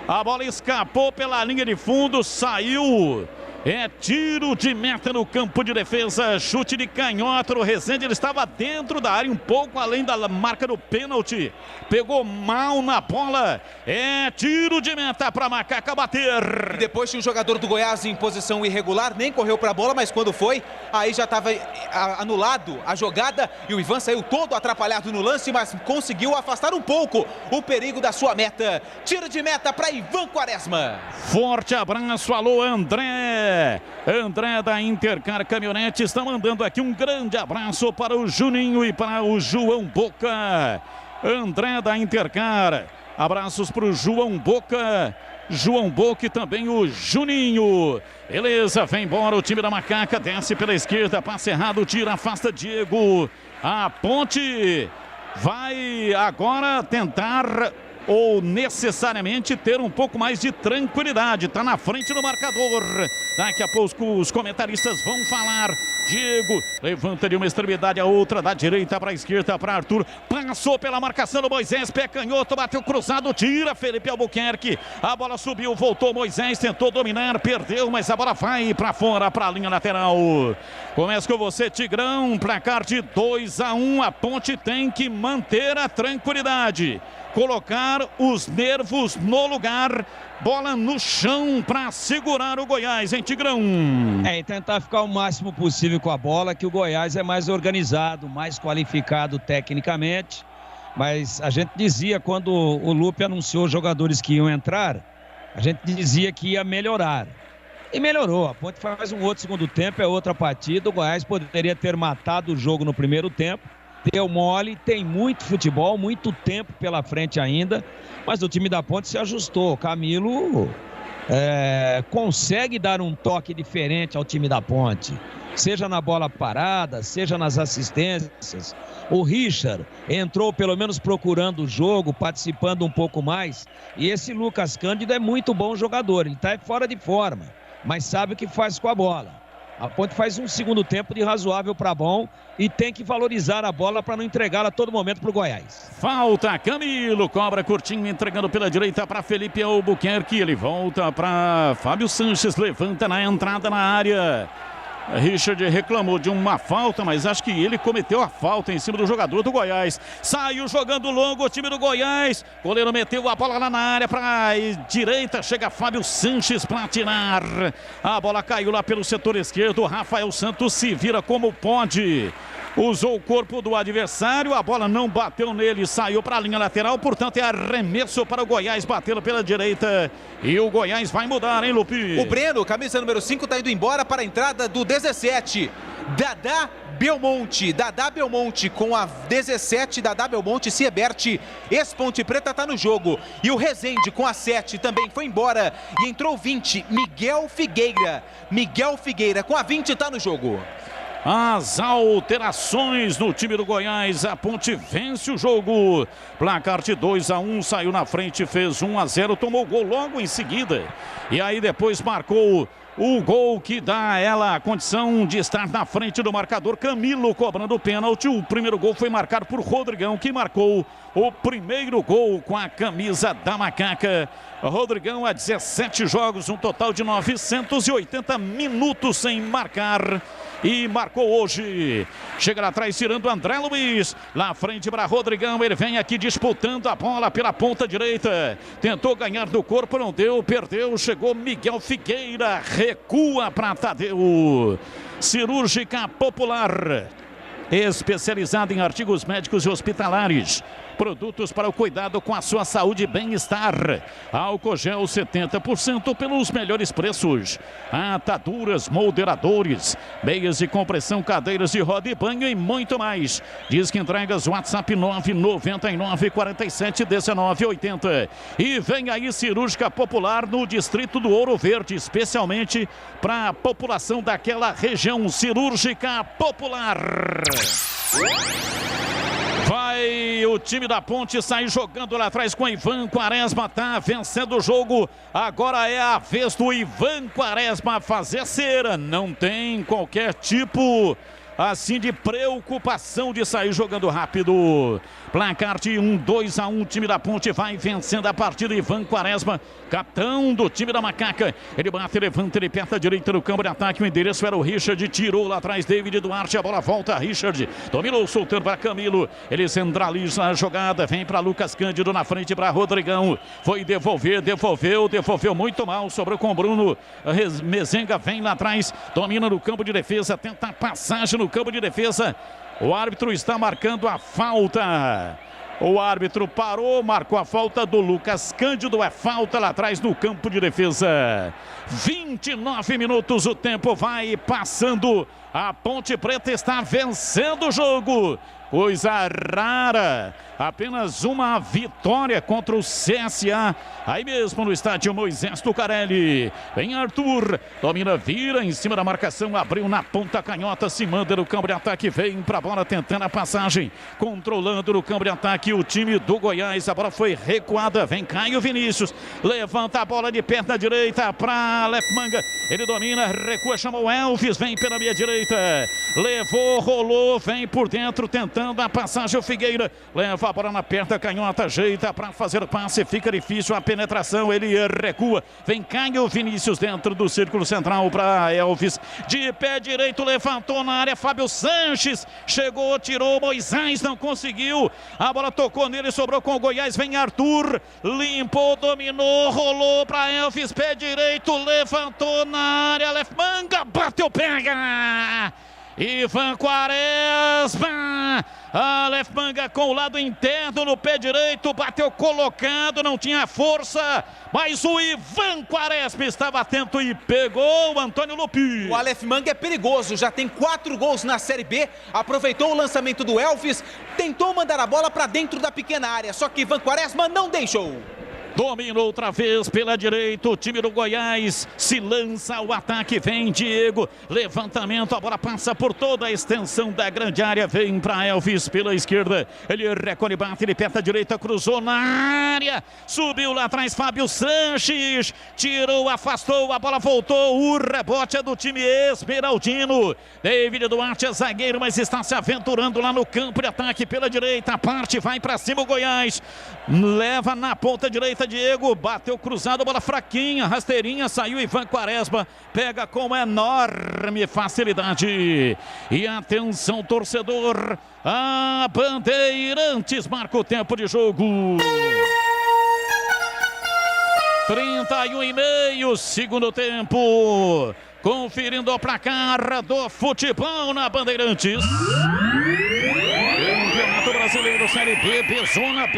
A bola escapou pela linha de fundo, saiu. É tiro de meta no campo de defesa, chute de canhota. O Rezende, ele estava dentro da área, um pouco além da marca do pênalti. Pegou mal na bola. É tiro de meta para Macaca bater. E depois tinha um jogador do Goiás em posição irregular, nem correu para a bola, mas quando foi, aí já estava anulado a jogada. E o Ivan saiu todo atrapalhado no lance, mas conseguiu afastar um pouco o perigo da sua meta. Tiro de meta para Ivan Quaresma. Forte abraço, alô André. André da Intercar Caminhonete está mandando aqui um grande abraço para o Juninho e para o João Boca. André da Intercar, abraços para o João Boca. João Boca e também o Juninho. Beleza, vem embora o time da Macaca, desce pela esquerda, passe errado, tira, afasta Diego. A Ponte vai agora tentar ou necessariamente ter um pouco mais de tranquilidade. Está na frente do marcador. Daqui a pouco os comentaristas vão falar. Diego levanta de uma extremidade a outra, da direita para a esquerda para Arthur. Passou pela marcação do Moisés, pé canhoto, bateu cruzado, tira Felipe Albuquerque. A bola subiu, voltou Moisés, tentou dominar, perdeu, mas a bola vai para fora, para a linha lateral. Começa com você, Tigrão, placar de 2-1. A Ponte tem que manter a tranquilidade, colocar os nervos no lugar, bola no chão para segurar o Goiás, hein, Tigrão? E tentar ficar o máximo possível com a bola, que o Goiás é mais organizado, mais qualificado tecnicamente, mas a gente dizia, quando o Lupe anunciou os jogadores que iam entrar, a gente dizia que ia melhorar. E melhorou, a Ponte faz um outro segundo tempo, é outra partida, o Goiás poderia ter matado o jogo no primeiro tempo, deu mole, tem muito futebol, muito tempo pela frente ainda, mas o time da Ponte se ajustou. O Camilo consegue dar um toque diferente ao time da Ponte, seja na bola parada, seja nas assistências. O Richard entrou pelo menos procurando o jogo, participando um pouco mais, e esse Lucas Cândido é muito bom jogador, ele está fora de forma, mas sabe o que faz com a bola. A Ponte faz um segundo tempo de razoável para bom e tem que valorizar a bola para não entregá-la a todo momento para o Goiás. Falta, Camilo, cobra curtinho, entregando pela direita para Felipe Albuquerque. Ele volta para Fábio Sanches, levanta na entrada na área. Richard reclamou de uma falta, mas acho que ele cometeu a falta em cima do jogador do Goiás. Saiu jogando longo o time do Goiás. Goleiro meteu a bola lá na área para a direita. Chega Fábio Sanches para tirar. A bola caiu lá pelo setor esquerdo. Rafael Santos se vira como pode. Usou o corpo do adversário, a bola não bateu nele, saiu para a linha lateral, portanto é arremesso para o Goiás, batendo pela direita. E o Goiás vai mudar, hein, Lupi? O Breno, camisa número 5, está indo embora para a entrada do 17. Dadá Belmonte com a 17, Dadá Belmonte, Siebert, ex-Ponte Preta está no jogo. E o Rezende com a 7 também foi embora. E entrou 20, Miguel Figueira com a 20 está no jogo. As alterações no time do Goiás, a Ponte vence o jogo, placar de 2-1, saiu na frente, fez 1-0, tomou gol logo em seguida, e aí depois marcou o gol que dá a ela a condição de estar na frente do marcador. Camilo cobrando o pênalti. O primeiro gol foi marcado por Rodrigão, que marcou o primeiro gol com a camisa da Macaca. Rodrigão há 17 jogos, um total de 980 minutos sem marcar. E marcou hoje. Chega lá atrás, tirando André Luiz. Lá à frente para Rodrigão. Ele vem aqui disputando a bola pela ponta direita. Tentou ganhar do corpo, não deu, perdeu. Chegou Miguel Figueira. Recua para Tadeu. Cirúrgica Popular, especializada em artigos médicos e hospitalares. Produtos para o cuidado com a sua saúde e bem-estar. Álcool gel 70% pelos melhores preços. Ataduras, molderadores, meias de compressão, cadeiras de roda e banho e muito mais. Diz que entregas WhatsApp 999 47 19 80. E vem aí Cirúrgica Popular no Distrito do Ouro Verde, especialmente para a população daquela região. Cirúrgica Popular. Vai o time da Ponte sair jogando lá atrás com Ivan Quaresma, tá vencendo o jogo. Agora é a vez do Ivan Quaresma fazer cera. Não tem qualquer tipo assim de preocupação de sair jogando rápido. Placar de 2-1, time da Ponte vai vencendo a partida. Ivan Quaresma, capitão do time da Macaca. Ele bate, levanta, ele aperta a direita no campo de ataque. O endereço era o Richard, tirou lá atrás David Duarte. A bola volta, Richard dominou, soltando para Camilo. Ele centraliza a jogada, vem para Lucas Cândido na frente para Rodrigão. Foi devolver, devolveu muito mal. Sobrou com Bruno Mezenga, vem lá atrás, domina no campo de defesa, tenta a passagem no campo de defesa. O árbitro está marcando a falta. O árbitro parou, marcou a falta do Lucas Cândido. É falta lá atrás no campo de defesa. 29 minutos, o tempo vai passando. A Ponte Preta está vencendo o jogo. Coisa rara. Apenas uma vitória contra o CSA. Aí mesmo no estádio Moisés Tucarelli. Vem Arthur. Domina, vira em cima da marcação. Abriu na ponta canhota. Se manda no campo de ataque. Vem pra bola tentando a passagem. Controlando no campo de ataque o time do Goiás. A bola foi recuada. Vem Caio Vinícius. Levanta a bola de perna direita pra Lefmanga. Ele domina, recua, chamou o Elvis. Vem pela meia direita. Levou, rolou. Vem por dentro tentando a passagem. O Figueira leva a bola na perna canhota, ajeita para fazer o passe, fica difícil a penetração, ele recua, vem Caio Vinícius dentro do círculo central para Elvis, de pé direito, levantou na área, Fábio Sanches, chegou, tirou, Moisés não conseguiu, a bola tocou nele, sobrou com o Goiás, vem Arthur, limpou, dominou, rolou para Elvis, pé direito, levantou na área, Lefmanga, bateu, pega! Ivan Quaresma, a Lefmanga com o lado interno no pé direito, bateu colocado, não tinha força, mas o Ivan Quaresma estava atento e pegou o Antônio Lupi. O Lefmanga é perigoso, já tem 4 gols na Série B, aproveitou o lançamento do Elvis, tentou mandar a bola para dentro da pequena área, só que Ivan Quaresma não deixou. Domina outra vez pela direita, o time do Goiás se lança ao ataque, vem Diego, levantamento, a bola passa por toda a extensão da grande área, vem para Elvis pela esquerda, ele recolhe, bate, ele perto a direita, cruzou na área, subiu lá atrás Fábio Sanches, tirou, afastou, a bola voltou, o rebote é do time esmeraldino, David Duarte é zagueiro, mas está se aventurando lá no campo de ataque pela direita, a parte vai para cima o Goiás, leva na ponta direita, Diego, bateu cruzado, bola fraquinha, rasteirinha, saiu Ivan Quaresma, pega com enorme facilidade. E atenção, torcedor, a Bandeirantes marca o tempo de jogo. 31,5, segundo tempo. Conferindo o placar do futebol na Bandeirantes. Campeonato Brasileiro Série B, Bezona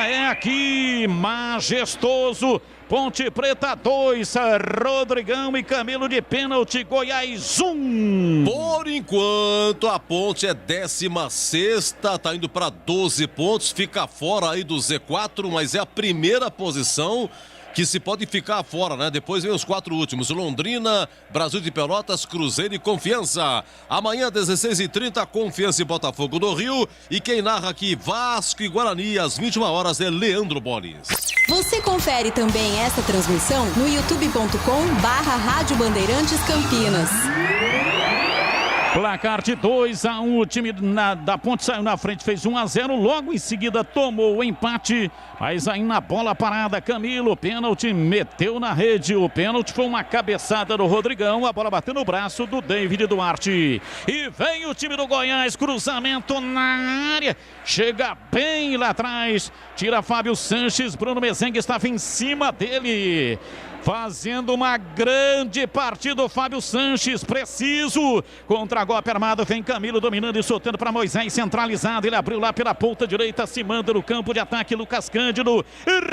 é aqui, majestoso. Ponte Preta 2, Rodrigão e Camilo de pênalti, Goiás 1. Por enquanto, a Ponte é 16ª, tá indo para 12 pontos, fica fora aí do Z4, mas é a primeira posição que se pode ficar fora, né? Depois vem os 4 últimos, Londrina, Brasil de Pelotas, Cruzeiro e Confiança. Amanhã, 16h30, Confiança e Botafogo do Rio. E quem narra aqui, Vasco e Guarani, às 21 horas, é Leandro Bolis. Você confere também esta transmissão no youtube.com/Rádio Bandeirantes Campinas. Placar de 2-1, o time da Ponte saiu na frente, fez 1-0, logo em seguida tomou o empate, mas aí na bola parada, Camilo, pênalti, meteu na rede, o pênalti foi uma cabeçada do Rodrigão, a bola bateu no braço do David Duarte, e vem o time do Goiás, cruzamento na área, chega bem lá atrás, tira Fábio Sanches, Bruno Mezengue estava em cima dele, fazendo uma grande partida o Fábio Sanches, preciso, contra golpe armado, vem Camilo dominando e soltando para Moisés, centralizado, ele abriu lá pela ponta direita, se manda no campo de ataque, Lucas Cândido,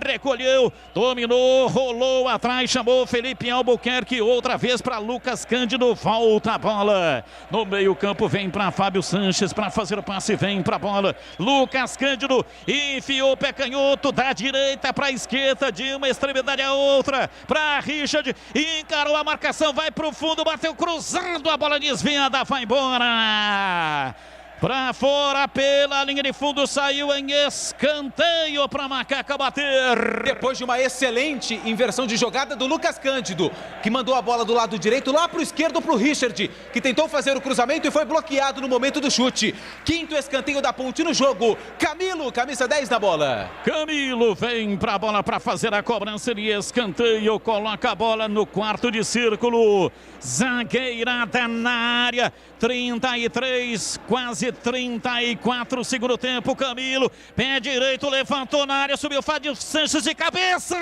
recolheu, dominou, rolou atrás, chamou Felipe Albuquerque, outra vez para Lucas Cândido, volta a bola, no meio campo vem para Fábio Sanches, para fazer o passe, vem para a bola, Lucas Cândido, enfiou o pé canhoto, da direita para a esquerda, de uma extremidade a outra, para Richard, encarou a marcação, vai pro fundo, bateu cruzado, a bola desviada, vai embora. Pra fora, pela linha de fundo, saiu em escanteio para Macaca bater. Depois de uma excelente inversão de jogada do Lucas Cândido, que mandou a bola do lado direito lá pro esquerdo pro Richard, que tentou fazer o cruzamento e foi bloqueado no momento do chute. Quinto escanteio da Ponte no jogo. Camilo, camisa 10 na bola. Camilo vem pra bola para fazer a cobrança de escanteio, coloca a bola no quarto de círculo. Zagueirada na área, 33, quase 34, segundo tempo, Camilo, pé direito, levantou na área, subiu Fábio Sanches de cabeça,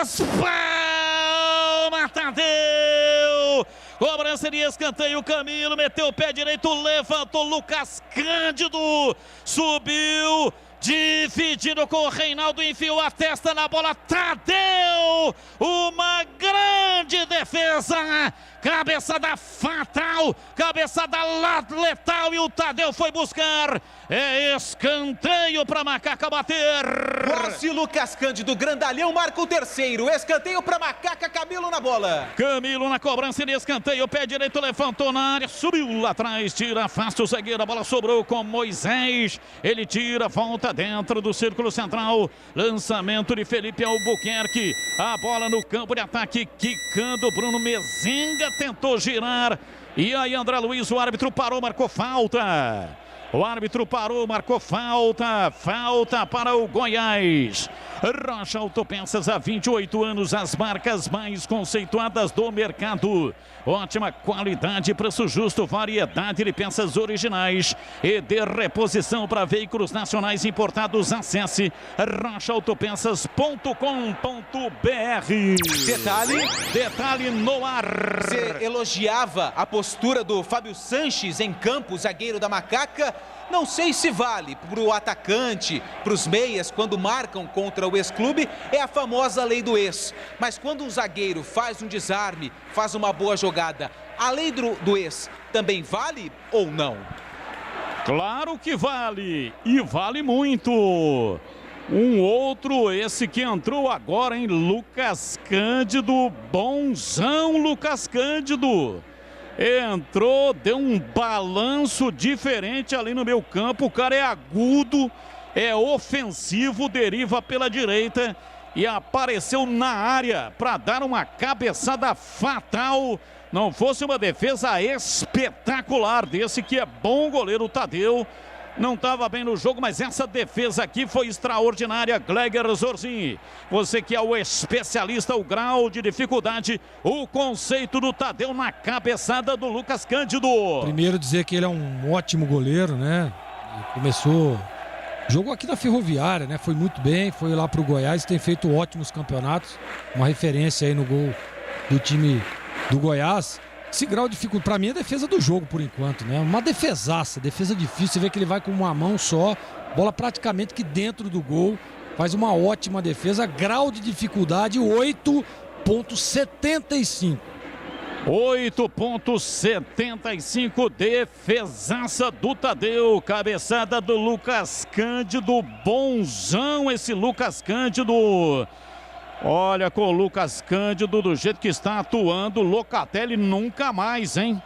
espalma, Tadeu, cobrança de escanteio, Camilo, meteu o pé direito, levantou, Lucas Cândido, subiu, dividindo com o Reinaldo, enfiou a testa na bola, Tadeu, uma grande defesa, cabeçada fatal, cabeçada letal e o Tadeu foi buscar, é escanteio para Macaca bater. Rossi, Lucas Cândido, grandalhão, marca o terceiro, escanteio para Macaca, Camilo na bola. Camilo na cobrança de escanteio, pé direito levantou na área, subiu lá atrás, tira, afasta o zagueiro, a bola sobrou com Moisés, ele tira, volta dentro do círculo central, lançamento de Felipe Albuquerque, a bola no campo de ataque, quicando, Bruno Mezenga tentou girar, e aí André Luiz, o árbitro parou, marcou falta. O árbitro parou, marcou falta, falta para o Goiás. Rocha Autopeças, há 28 anos, as marcas mais conceituadas do mercado. Ótima qualidade, preço justo, variedade de peças originais e de reposição para veículos nacionais importados. Acesse rochaautopeças.com.br. Detalhe no ar. Você elogiava a postura do Fábio Sanches em campo, zagueiro da Macaca. Não sei se vale para o atacante, para os meias, quando marcam contra o ex-clube, é a famosa lei do ex. Mas quando um zagueiro faz um desarme, faz uma boa jogada, a lei do ex também vale ou não? Claro que vale, e vale muito. Um outro, esse que entrou agora, hein? Lucas Cândido, bonzão Lucas Cândido. Entrou, deu um balanço diferente ali no meio campo, o cara é agudo, é ofensivo, deriva pela direita e apareceu na área para dar uma cabeçada fatal. Não fosse uma defesa espetacular desse que é bom goleiro, Tadeu. Não estava bem no jogo, mas essa defesa aqui foi extraordinária. Gleger Zorzin, você que é o especialista, o grau de dificuldade, o conceito do Tadeu na cabeçada do Lucas Cândido. Primeiro dizer que ele é um ótimo goleiro, né? Começou, jogou aqui na Ferroviária, né? Foi muito bem, foi lá pro Goiás, tem feito ótimos campeonatos. Uma referência aí no gol do time do Goiás. Esse grau de dificuldade, pra mim, é a defesa do jogo, por enquanto, né? Uma defesaça, defesa difícil. Você vê que ele vai com uma mão só, bola praticamente que dentro do gol. Faz uma ótima defesa. Grau de dificuldade, 8,75. 8,75, defesaça do Tadeu. Cabeçada do Lucas Cândido. Bonzão esse Lucas Cândido. Olha, com o Lucas Cândido, do jeito que está atuando, Locatelli nunca mais, hein?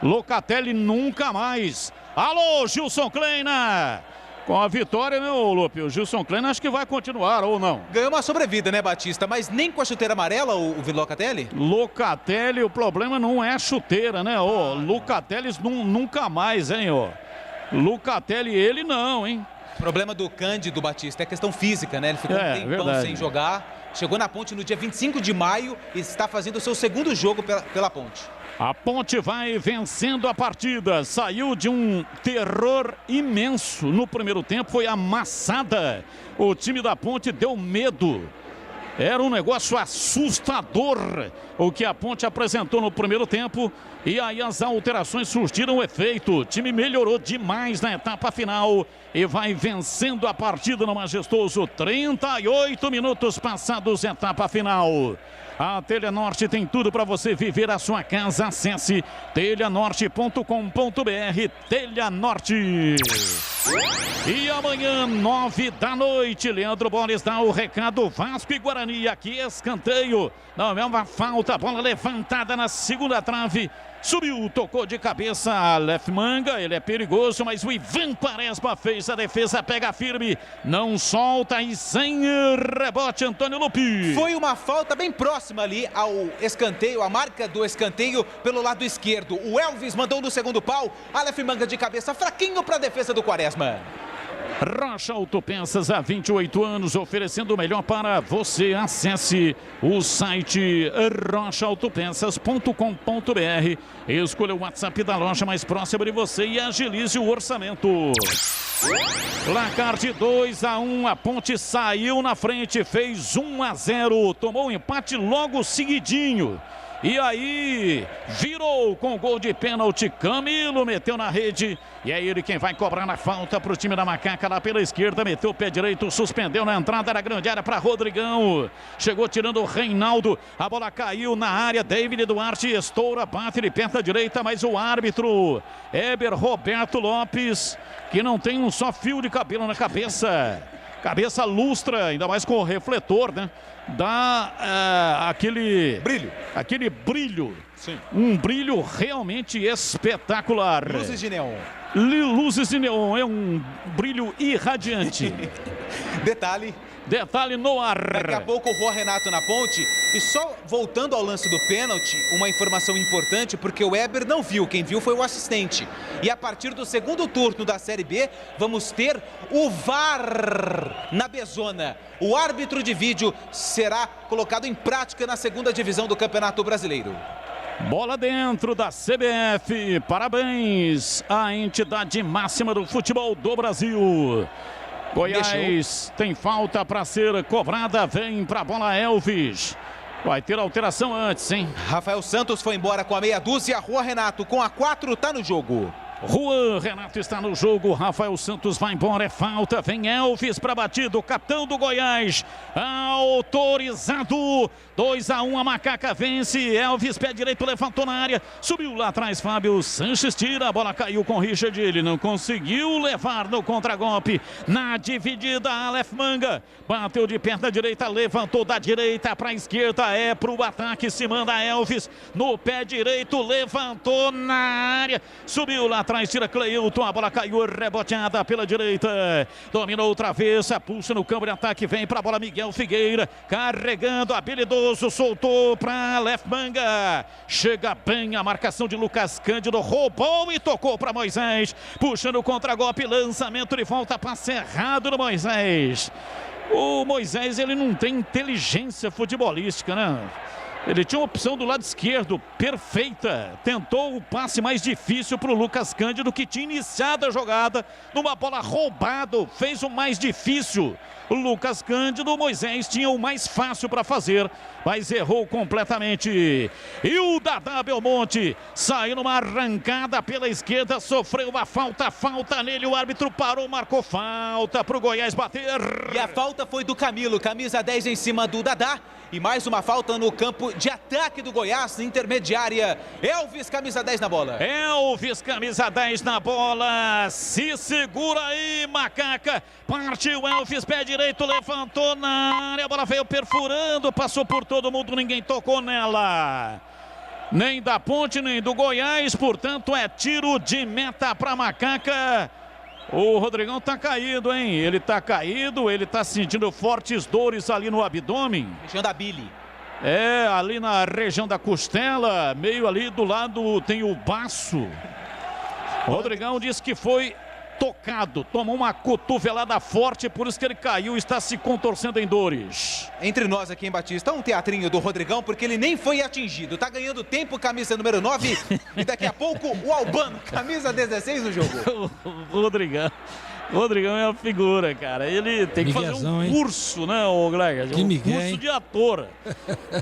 Locatelli nunca mais. Alô, Gilson Kleina. Com a vitória, né, Lupe? O Gilson Kleina acho que vai continuar, ou não? Ganhou uma sobrevida, né, Batista? Mas nem com a chuteira amarela, o Locatelli? Locatelli, o problema não é a chuteira, né? Ô, Locatelli nunca mais, hein, ô? Locatelli, ele não, hein? O problema do Cândido, Batista, é questão física, né? Ele ficou um tempão verdade. sem jogar. Chegou na Ponte no dia 25 de maio e está fazendo o seu segundo jogo pela Ponte. A Ponte vai vencendo a partida. Saiu de um terror imenso no primeiro tempo. Foi amassada. O time da Ponte deu medo. Era um negócio assustador o que a Ponte apresentou no primeiro tempo. E aí as alterações surtiram efeito. O time melhorou demais na etapa final. E vai vencendo a partida no majestoso. 38 minutos passados, etapa final. A Telenorte tem tudo para você viver a sua casa. Acesse telhanorte.com.br. Telenorte. E amanhã, 9 da noite, Leandro Borges dá o recado. Vasco e Guarani, aqui escanteio. Não é uma falta, bola levantada na segunda trave. Subiu, tocou de cabeça a Aleph Manga, ele é perigoso, mas o Ivan Quaresma fez a defesa, pega firme, não solta e sem rebote, Antônio Lupi. Foi uma falta bem próxima ali ao escanteio, a marca do escanteio pelo lado esquerdo. O Elvis mandou no segundo pau, Aleph Manga de cabeça, fraquinho para a defesa do Quaresma. Rocha Autopeças há 28 anos, oferecendo o melhor para você. Acesse o site rochaautopeças.com.br. Escolha o WhatsApp da loja mais próxima de você e agilize o orçamento. Placar de 2-1, a Ponte saiu na frente, fez 1-0, tomou um empate logo seguidinho. E aí, virou com gol de pênalti, Camilo meteu na rede. E é ele quem vai cobrar na falta para o time da Macaca lá pela esquerda. Meteu o pé direito, suspendeu na entrada da grande área para Rodrigão. Chegou tirando o Reinaldo. A bola caiu na área, David Duarte estoura, bate de perna direita. Mas o árbitro, Heber Roberto Lopes, que não tem um só fio de cabelo na cabeça. Cabeça lustra, ainda mais com o refletor, né? Dá aquele brilho. Sim. Um brilho realmente espetacular. Luzes de neon. Luzes de neon, é um brilho irradiante. Detalhe no ar. Daqui a pouco o Juan Renato na ponte. E só voltando ao lance do pênalti, uma informação importante, porque o Weber não viu, quem viu foi o assistente. E a partir do segundo turno da Série B, vamos ter o VAR na Bezona. O árbitro de vídeo será colocado em prática na segunda divisão do Campeonato Brasileiro. Bola dentro da CBF. Parabéns à entidade máxima do futebol do Brasil. Goiás tem falta para ser cobrada, vem para a bola Elvis. Vai ter alteração antes, hein? Rafael Santos foi embora com a meia dúzia, Juan Renato com a 4 tá no jogo. Juan Renato está no jogo, Rafael Santos vai embora, é falta, vem Elvis para batida, o capitão do Goiás, autorizado, 2-1, a Macaca vence, Elvis, pé direito, levantou na área, subiu lá atrás, Fábio Sanches tira, a bola caiu com Richard, ele não conseguiu levar no contragolpe, na dividida, Aleph Manga, bateu de perna direita, levantou da direita para a esquerda, é pro ataque, se manda Elvis, no pé direito, levantou na área, subiu lá atrás, tira Cleilton, a bola caiu reboteada pela direita, dominou outra vez, puxa no campo de ataque, vem para a bola Miguel Figueira, carregando, habilidoso, soltou para Aleph Manga, chega bem a marcação de Lucas Cândido, roubou e tocou para Moisés, puxando o contragolpe, lançamento de volta, passe errado no Moisés. O Moisés, ele não tem inteligência futebolística, né? Ele tinha uma opção do lado esquerdo, perfeita. Tentou o passe mais difícil para o Lucas Cândido, que tinha iniciado a jogada numa bola roubada. Fez o mais difícil. O Lucas Cândido, o Moisés tinha o mais fácil para fazer, mas errou completamente. E o Dadá Belmonte saiu numa arrancada pela esquerda, sofreu uma falta nele. O árbitro parou, marcou falta para o Goiás bater. E a falta foi do Camilo, camisa 10 em cima do Dadá. E mais uma falta no campo de ataque do Goiás, intermediária. Elvis, camisa 10 na bola. Elvis, camisa 10 na bola. Se segura aí, Macaca. Partiu Elvis, pé direito, levantou na área. A bola veio perfurando, passou por todo mundo, ninguém tocou nela. Nem da Ponte, nem do Goiás. Portanto, é tiro de meta para Macaca. O Rodrigão tá caído, hein? Ele tá caído, ele tá sentindo fortes dores ali no abdômen. Região da bile. É, ali na região da costela, meio ali do lado tem o baço. O Rodrigão disse que foi tocado, tomou uma cotovelada forte, por isso que ele caiu e está se contorcendo em dores. Entre nós aqui em Batista, um teatrinho do Rodrigão, porque ele nem foi atingido. Tá ganhando tempo, camisa número 9. E daqui a pouco, o Albano, camisa 16 no jogo. O Rodrigão é uma figura, cara. Ele tem que fazer um curso, né, ô Gleger? Curso de ator.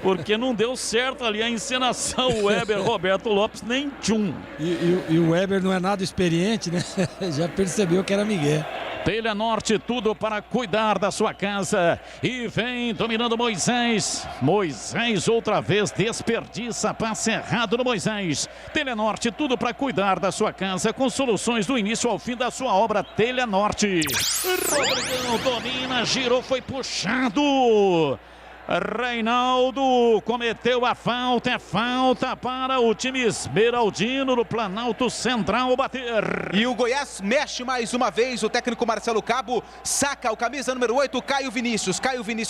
Porque não deu certo ali a encenação. O Weber Roberto Lopes nem tchum. E o Weber não é nada experiente, né? Já percebeu que era Miguel. Telha Norte, tudo para cuidar da sua casa. E vem dominando Moisés. Moisés outra vez desperdiça, passe errado no Moisés. Telha Norte, tudo para cuidar da sua casa com soluções do início ao fim da sua obra. Telha Norte. Rodrigão domina, girou, foi puxado. Reinaldo cometeu a falta, é falta para o time esmeraldino do Planalto Central bater. E o Goiás mexe mais uma vez, o técnico Marcelo Cabo saca o camisa número 8, Caio Vinícius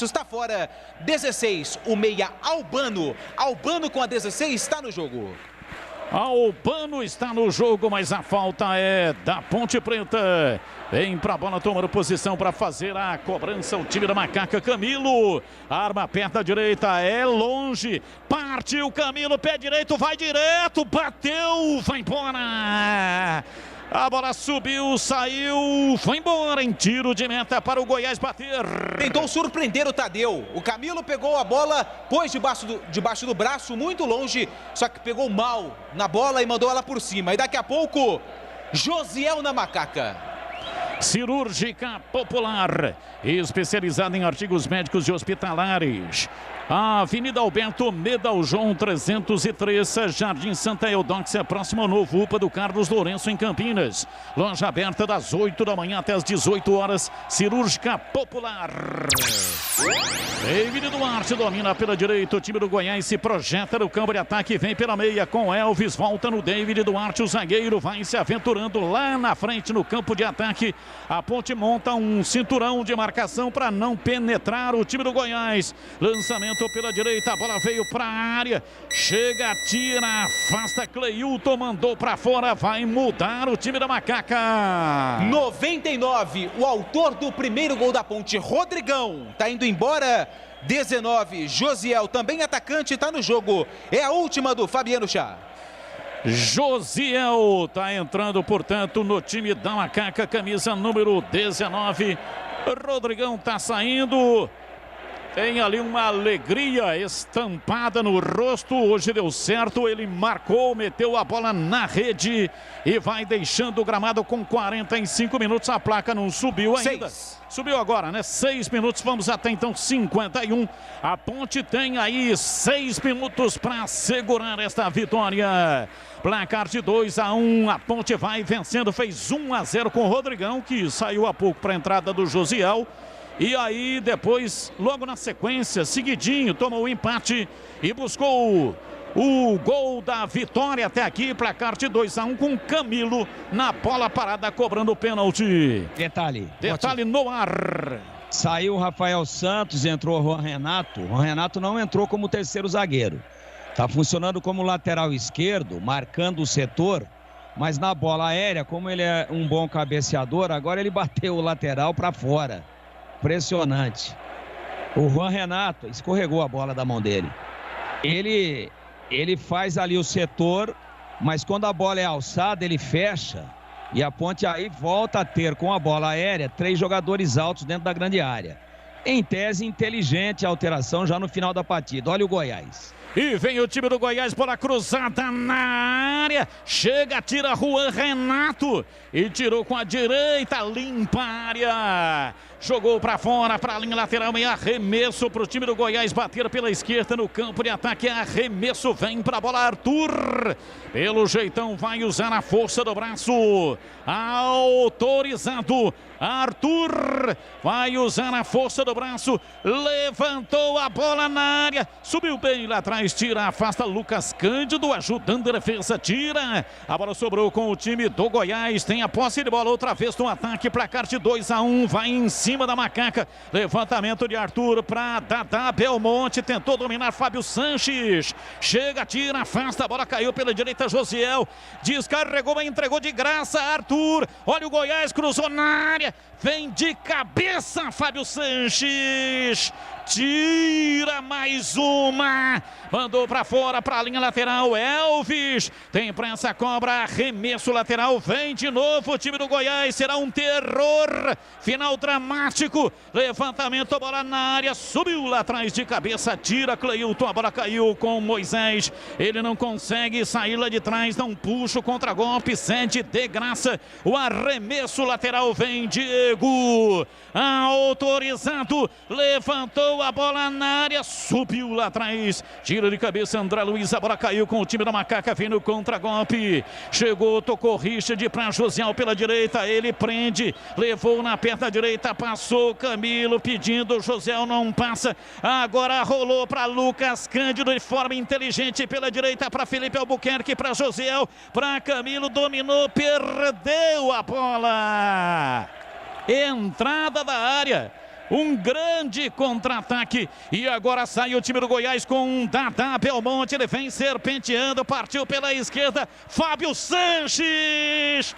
está fora, 16, o meia Albano com a 16 está no jogo. Albano está no jogo, mas a falta é da Ponte Preta. Vem pra bola, tomando posição para fazer a cobrança. O time da Macaca, Camilo. Arma perto direita, é longe. Partiu Camilo, pé direito, vai direto. Bateu, vai embora. A bola subiu, saiu, foi embora em tiro de meta para o Goiás bater. Tentou surpreender o Tadeu. O Camilo pegou a bola, pôs debaixo do braço, muito longe, só que pegou mal na bola e mandou ela por cima. E daqui a pouco, Josiel na Macaca. Cirúrgica Popular, especializada em artigos médicos e hospitalares. Avenida Alberto Medaljon 303, Jardim Santa Eudóxia, próximo ao novo UPA do Carlos Lourenço em Campinas. Loja aberta das 8 da manhã até as 18 horas. Cirúrgica Popular. David Duarte domina pela direita. O time do Goiás se projeta no campo de ataque. Vem pela meia com Elvis. Volta no David Duarte. O zagueiro vai se aventurando lá na frente no campo de ataque. A Ponte monta um cinturão de marcação para não penetrar o time do Goiás. Lançamento pela direita, a bola veio para a área, chega, tira, afasta, Cleilton mandou para fora, vai mudar o time da Macaca. 99, o autor do primeiro gol da Ponte, Rodrigão, tá indo embora. 19, Josiel, também atacante, tá no jogo, é a última do Fabiano Chá. Josiel tá entrando, portanto, no time da Macaca, camisa número 19. Rodrigão tá saindo. Tem ali uma alegria estampada no rosto, hoje deu certo, ele marcou, meteu a bola na rede e vai deixando o gramado com 45 minutos, a placa não subiu ainda. Subiu agora, né? 6 minutos, vamos até então 51. A Ponte tem aí 6 minutos para segurar esta vitória. Placar de 2-1, a Ponte vai vencendo, fez 1-0 com o Rodrigão, que saiu há pouco para a entrada do Josiel. E aí depois, logo na sequência, seguidinho, tomou o empate e buscou o gol da vitória até aqui. Placar de 2-1 com Camilo na bola parada, cobrando o pênalti. Detalhe no ar. Saiu o Rafael Santos, entrou o Juan Renato. O Juan Renato não entrou como terceiro zagueiro. Está funcionando como lateral esquerdo, marcando o setor. Mas na bola aérea, como ele é um bom cabeceador, agora ele bateu o lateral para fora. Impressionante. O Juan Renato escorregou a bola da mão dele. Ele faz ali o setor, mas quando a bola é alçada, ele fecha. E a Ponte aí volta a ter, com a bola aérea, 3 jogadores altos dentro da grande área. Em tese, inteligente a alteração já no final da partida. Olha o Goiás. E vem o time do Goiás, bola cruzada na área. Chega, tira Juan Renato. E tirou com a direita, limpa a área. jogou para fora, para a linha lateral e arremesso para o time do Goiás bater pela esquerda no campo de ataque. Arremesso, vem para a bola Arthur. Pelo jeitão vai usar a força do braço. Autorizado. Arthur vai usar a força do braço. Levantou a bola na área. Subiu bem lá atrás, tira, afasta Lucas Cândido, ajudando a defesa, tira. A bola sobrou com o time do Goiás. Tem a posse de bola outra vez no ataque. Placar de 2-1. Vai em cima da Macaca. Levantamento de Arthur para Dadá Belmonte. Tentou dominar Fábio Sanches. Chega, tira, afasta. A bola caiu pela direita. Josiel descarregou, entregou de graça. Arthur, olha o Goiás, cruzou na área. Vem de cabeça Fábio Sanches. Tira mais uma. Mandou para fora, para a linha lateral. Elvis tem pressa, cobra, arremesso lateral. Vem de novo o time do Goiás. Será um terror. Final dramático. Levantamento, bola na área. Subiu lá atrás de cabeça. Tira Cleilton. A bola caiu com Moisés. Ele não consegue sair lá de trás. Não puxa o contra-golpe. Cede de graça. O arremesso lateral vem Diego. Autorizado. Levantou a bola na área. Subiu lá atrás. Tira de cabeça André Luiz. A bola caiu com o time da Macaca. Vem no contra-golpe. Chegou, tocou Richard para Josiel pela direita. Ele prende. Levou na perna direita. Passou Camilo pedindo. Josiel não passa. Agora rolou para Lucas Cândido de forma inteligente pela direita para Felipe Albuquerque. Para Josiel. Para Camilo. Dominou. Perdeu a bola. Entrada da área. Um grande contra-ataque. E agora sai o time do Goiás com um Dadá Belmonte. Ele vem serpenteando. Partiu pela esquerda. Fábio Sanches.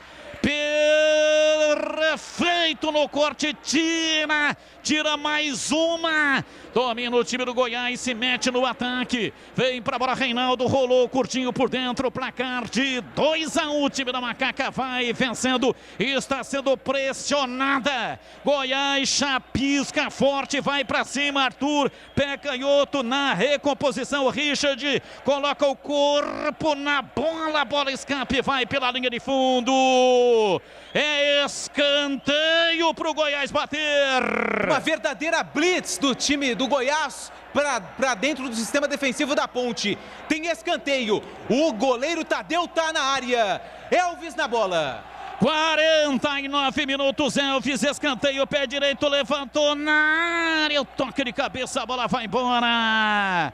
Perfeito no corte. Tira mais uma. Domina o time do Goiás, se mete no ataque. Vem para a bola Reinaldo, rolou curtinho por dentro. Placar de 2-1. O time da Macaca vai vencendo. Está sendo pressionada. Goiás chapisca forte, vai para cima. Arthur, pé canhoto na recomposição. Richard coloca o corpo na bola. Bola escape, vai pela linha de fundo. É escanteio para o Goiás bater. Uma verdadeira blitz do time do Goiás para dentro do sistema defensivo da Ponte. Tem escanteio. O goleiro Tadeu tá na área. Elvis na bola. 49 minutos, Elvis, escanteio, pé direito, levantou na área. O toque de cabeça, a bola vai embora.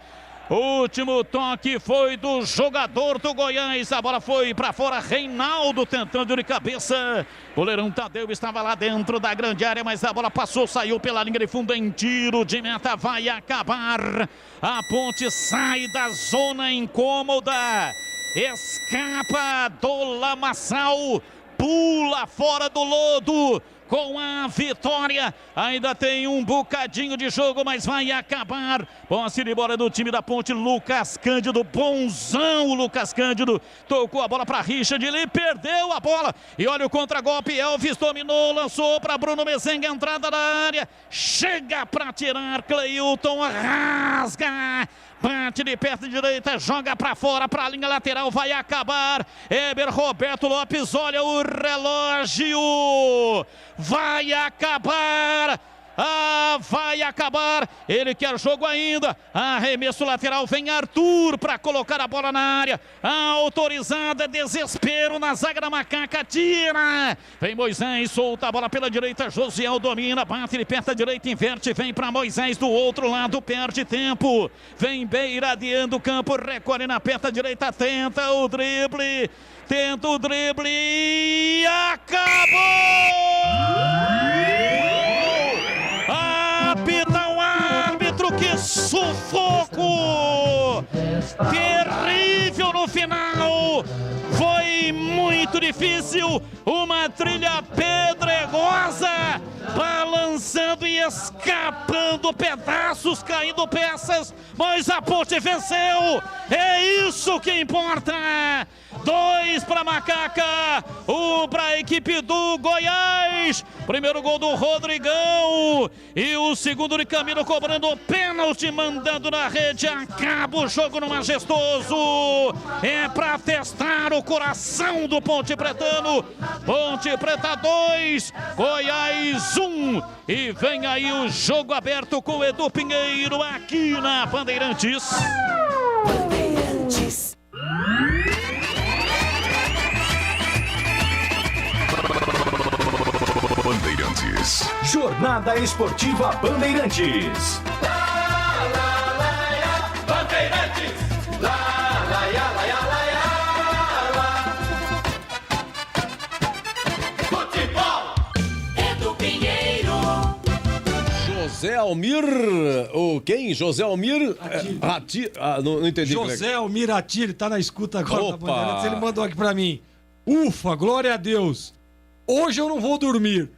Último toque foi do jogador do Goiás. A bola foi para fora. Reinaldo tentando de cabeça. Goleirão Tadeu estava lá dentro da grande área, mas a bola passou, saiu pela linha de fundo em tiro de meta. Vai acabar. A Ponte sai da zona incômoda. Escapa do lamaçal. Pula fora do lodo. Com a vitória, ainda tem um bocadinho de jogo, mas vai acabar. Posse de bola do time da Ponte, Lucas Cândido, bonzão o Lucas Cândido, tocou a bola para Richard, ele perdeu a bola, e olha o contra-golpe, Elvis dominou, lançou para Bruno Mezenga, entrada da área, chega para tirar, Cleilton rasga, bate de perna direita, joga para fora, para a linha lateral, vai acabar. Eber Roberto Lopes, olha o relógio. Vai acabar. Vai acabar. Ele quer jogo ainda. Arremesso lateral. Vem Arthur para colocar a bola na área. Autorizada. Desespero na zaga da Macaca. Tira. Vem Moisés. Solta a bola pela direita. Josiel domina. Bate de perna direita. Inverte. Vem para Moisés do outro lado. Perde tempo. Vem Beira adiando o campo. Recolhe na perna direita. Tenta o drible. Tenta o drible. E acabou! Apita o árbitro, que sufoco! Terrível no final! Foi muito difícil, uma trilha pedregosa, balançando e escapando pedaços, caindo peças, mas a Ponte venceu! É isso que importa! 2 para Macaca, 1 para a equipe do Goiás. Primeiro gol do Rodrigão e o segundo de Camilo cobrando o pênalti, mandando na rede. Acaba o jogo no Majestoso. É para testar o coração do Ponte Pretano. Ponte Preta 2, Goiás 1. E vem aí o jogo aberto com o Edu Pinheiro aqui na Bandeirantes. Bandeirantes. Jornada Esportiva Bandeirantes. Bandeirantes. Futebol. Edu Pinheiro. José Almir, quem? José Almir? Não entendi. José Almir Atiri tá na escuta agora Opa. da Bandeirantes. Ele mandou aqui pra mim. Ufa, glória a Deus. Hoje eu não vou dormir.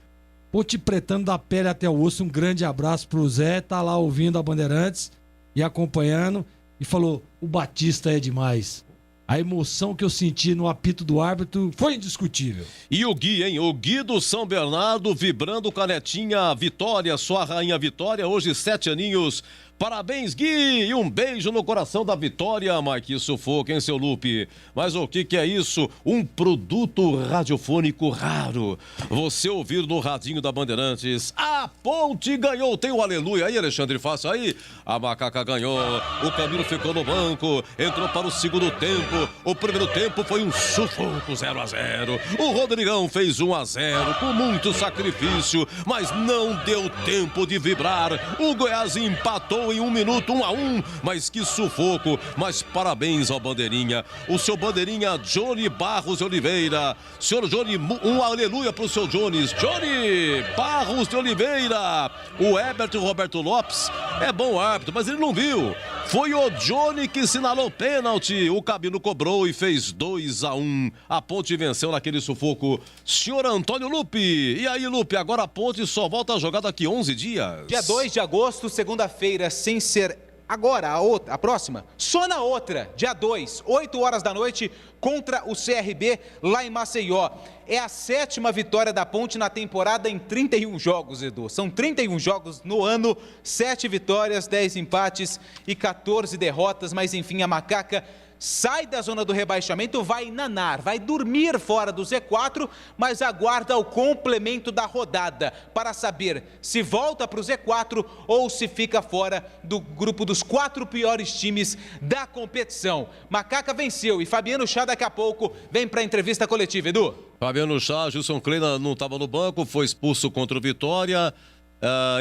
Ponte Pretano da pele até o osso. Um grande abraço pro Zé. Tá lá ouvindo a Bandeirantes e acompanhando. E falou, o Batista é demais. A emoção que eu senti no apito do árbitro foi indiscutível. E o Gui, hein? O Gui do São Bernardo vibrando canetinha Vitória, sua rainha Vitória, hoje 7 aninhos. Parabéns, Gui! E um beijo no coração da Vitória. Mas que sufoco, hein, seu Lupe? Mas o que é isso? Um produto radiofônico raro. Você ouvir no radinho da Bandeirantes. A Ponte ganhou. Tem o aleluia aí, Alexandre, faça aí. A Macaca ganhou. O Camilo ficou no banco. Entrou para o segundo tempo. O primeiro tempo foi um sufoco 0-0. O Rodrigão fez 1-0 com muito sacrifício, mas não deu tempo de vibrar. O Goiás empatou em 1 minuto, 1-1, mas que sufoco. Mas parabéns ao Bandeirinha, o seu Bandeirinha Johnny Barros de Oliveira. Senhor Johnny, um aleluia pro seu Jones. Johnny Barros de Oliveira. O Herbert Roberto Lopes é bom árbitro, mas ele não viu. Foi o Johnny que sinalou pênalti. O Camilo cobrou e fez 2-1. A Ponte venceu naquele sufoco. Senhor Antônio Lupe. E aí, Lupe, agora a Ponte só volta a jogar daqui 11 dias. Dia 2 de agosto, segunda-feira, sem ser agora, a próxima, só na outra, dia 2, 8 horas da noite, contra o CRB, lá em Maceió. É a 7ª vitória da Ponte na temporada em 31 jogos, Edu. São 31 jogos no ano, 7 vitórias, 10 empates e 14 derrotas, mas enfim, a Macaca sai da zona do rebaixamento, vai nanar, vai dormir fora do Z4, mas aguarda o complemento da rodada para saber se volta para o Z4 ou se fica fora do grupo dos 4 piores times da competição. Macaca venceu e Fabiano Chá daqui a pouco vem para a entrevista coletiva, Edu. Fabiano Chá, Gilson Kleina não estava no banco, foi expulso contra o Vitória.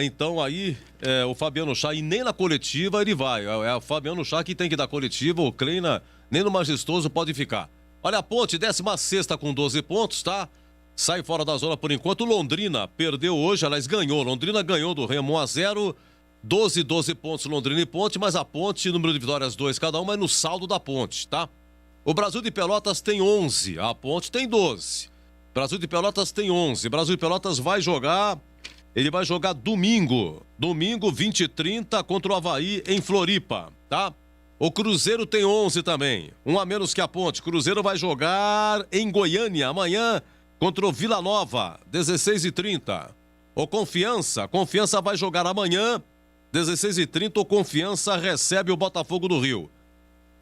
Então aí o Fabiano Chá, e nem na coletiva ele vai. É o Fabiano Chá que tem que dar coletiva, o Kleina nem no Majestoso pode ficar. Olha a Ponte, 16ª com 12 pontos, tá? Sai fora da zona por enquanto. Londrina perdeu hoje, aliás ganhou. Londrina ganhou do Remo 1-0. 12 pontos Londrina e Ponte, mas a Ponte, número de vitórias 2 cada uma, é no saldo da Ponte, tá? O Brasil de Pelotas tem 11, a Ponte tem 12. Brasil de Pelotas tem 11. Brasil de Pelotas vai jogar... Ele vai jogar domingo 20h30 contra o Avaí em Floripa, tá? O Cruzeiro tem 11 também, um a menos que a Ponte. Cruzeiro vai jogar em Goiânia amanhã contra o Vila Nova, 16h30. O Confiança vai jogar amanhã, 16h30. O Confiança recebe o Botafogo do Rio.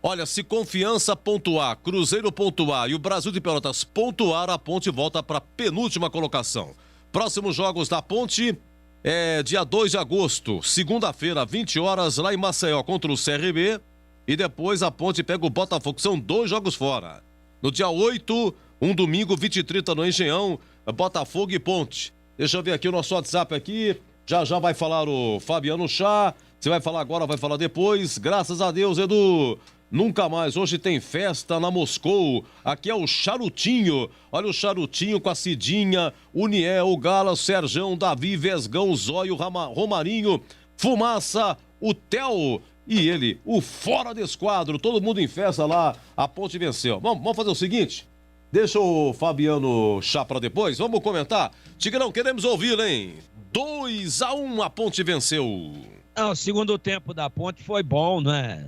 Olha, se Confiança pontuar, Cruzeiro pontuar e o Brasil de Pelotas pontuar, a Ponte volta para a penúltima colocação. Próximos jogos da Ponte é dia 2 de agosto, segunda-feira, 20 horas, lá em Maceió contra o CRB. E depois a Ponte pega o Botafogo, são 2 jogos fora. No dia 8, um domingo, 20h30 no Engenhão, Botafogo e Ponte. Deixa eu ver aqui o nosso WhatsApp aqui. Já vai falar o Fabiano Chá. Você vai falar agora, vai falar depois. Graças a Deus, Edu. Nunca mais, hoje tem festa na Moscou. Aqui é o Charutinho. Olha o Charutinho com a Cidinha, o Niel, o Gala, o Serjão, Davi, Vesgão, o Zóio, Romarinho, Fumaça, o Theo e ele, o Fora de Esquadro. Todo mundo em festa lá, a Ponte venceu. Vamos fazer o seguinte, deixa o Fabiano Chá pra depois, vamos comentar. Tigrão, queremos ouvir, hein? 2-1, a Ponte venceu. Não, o segundo tempo da Ponte foi bom, né?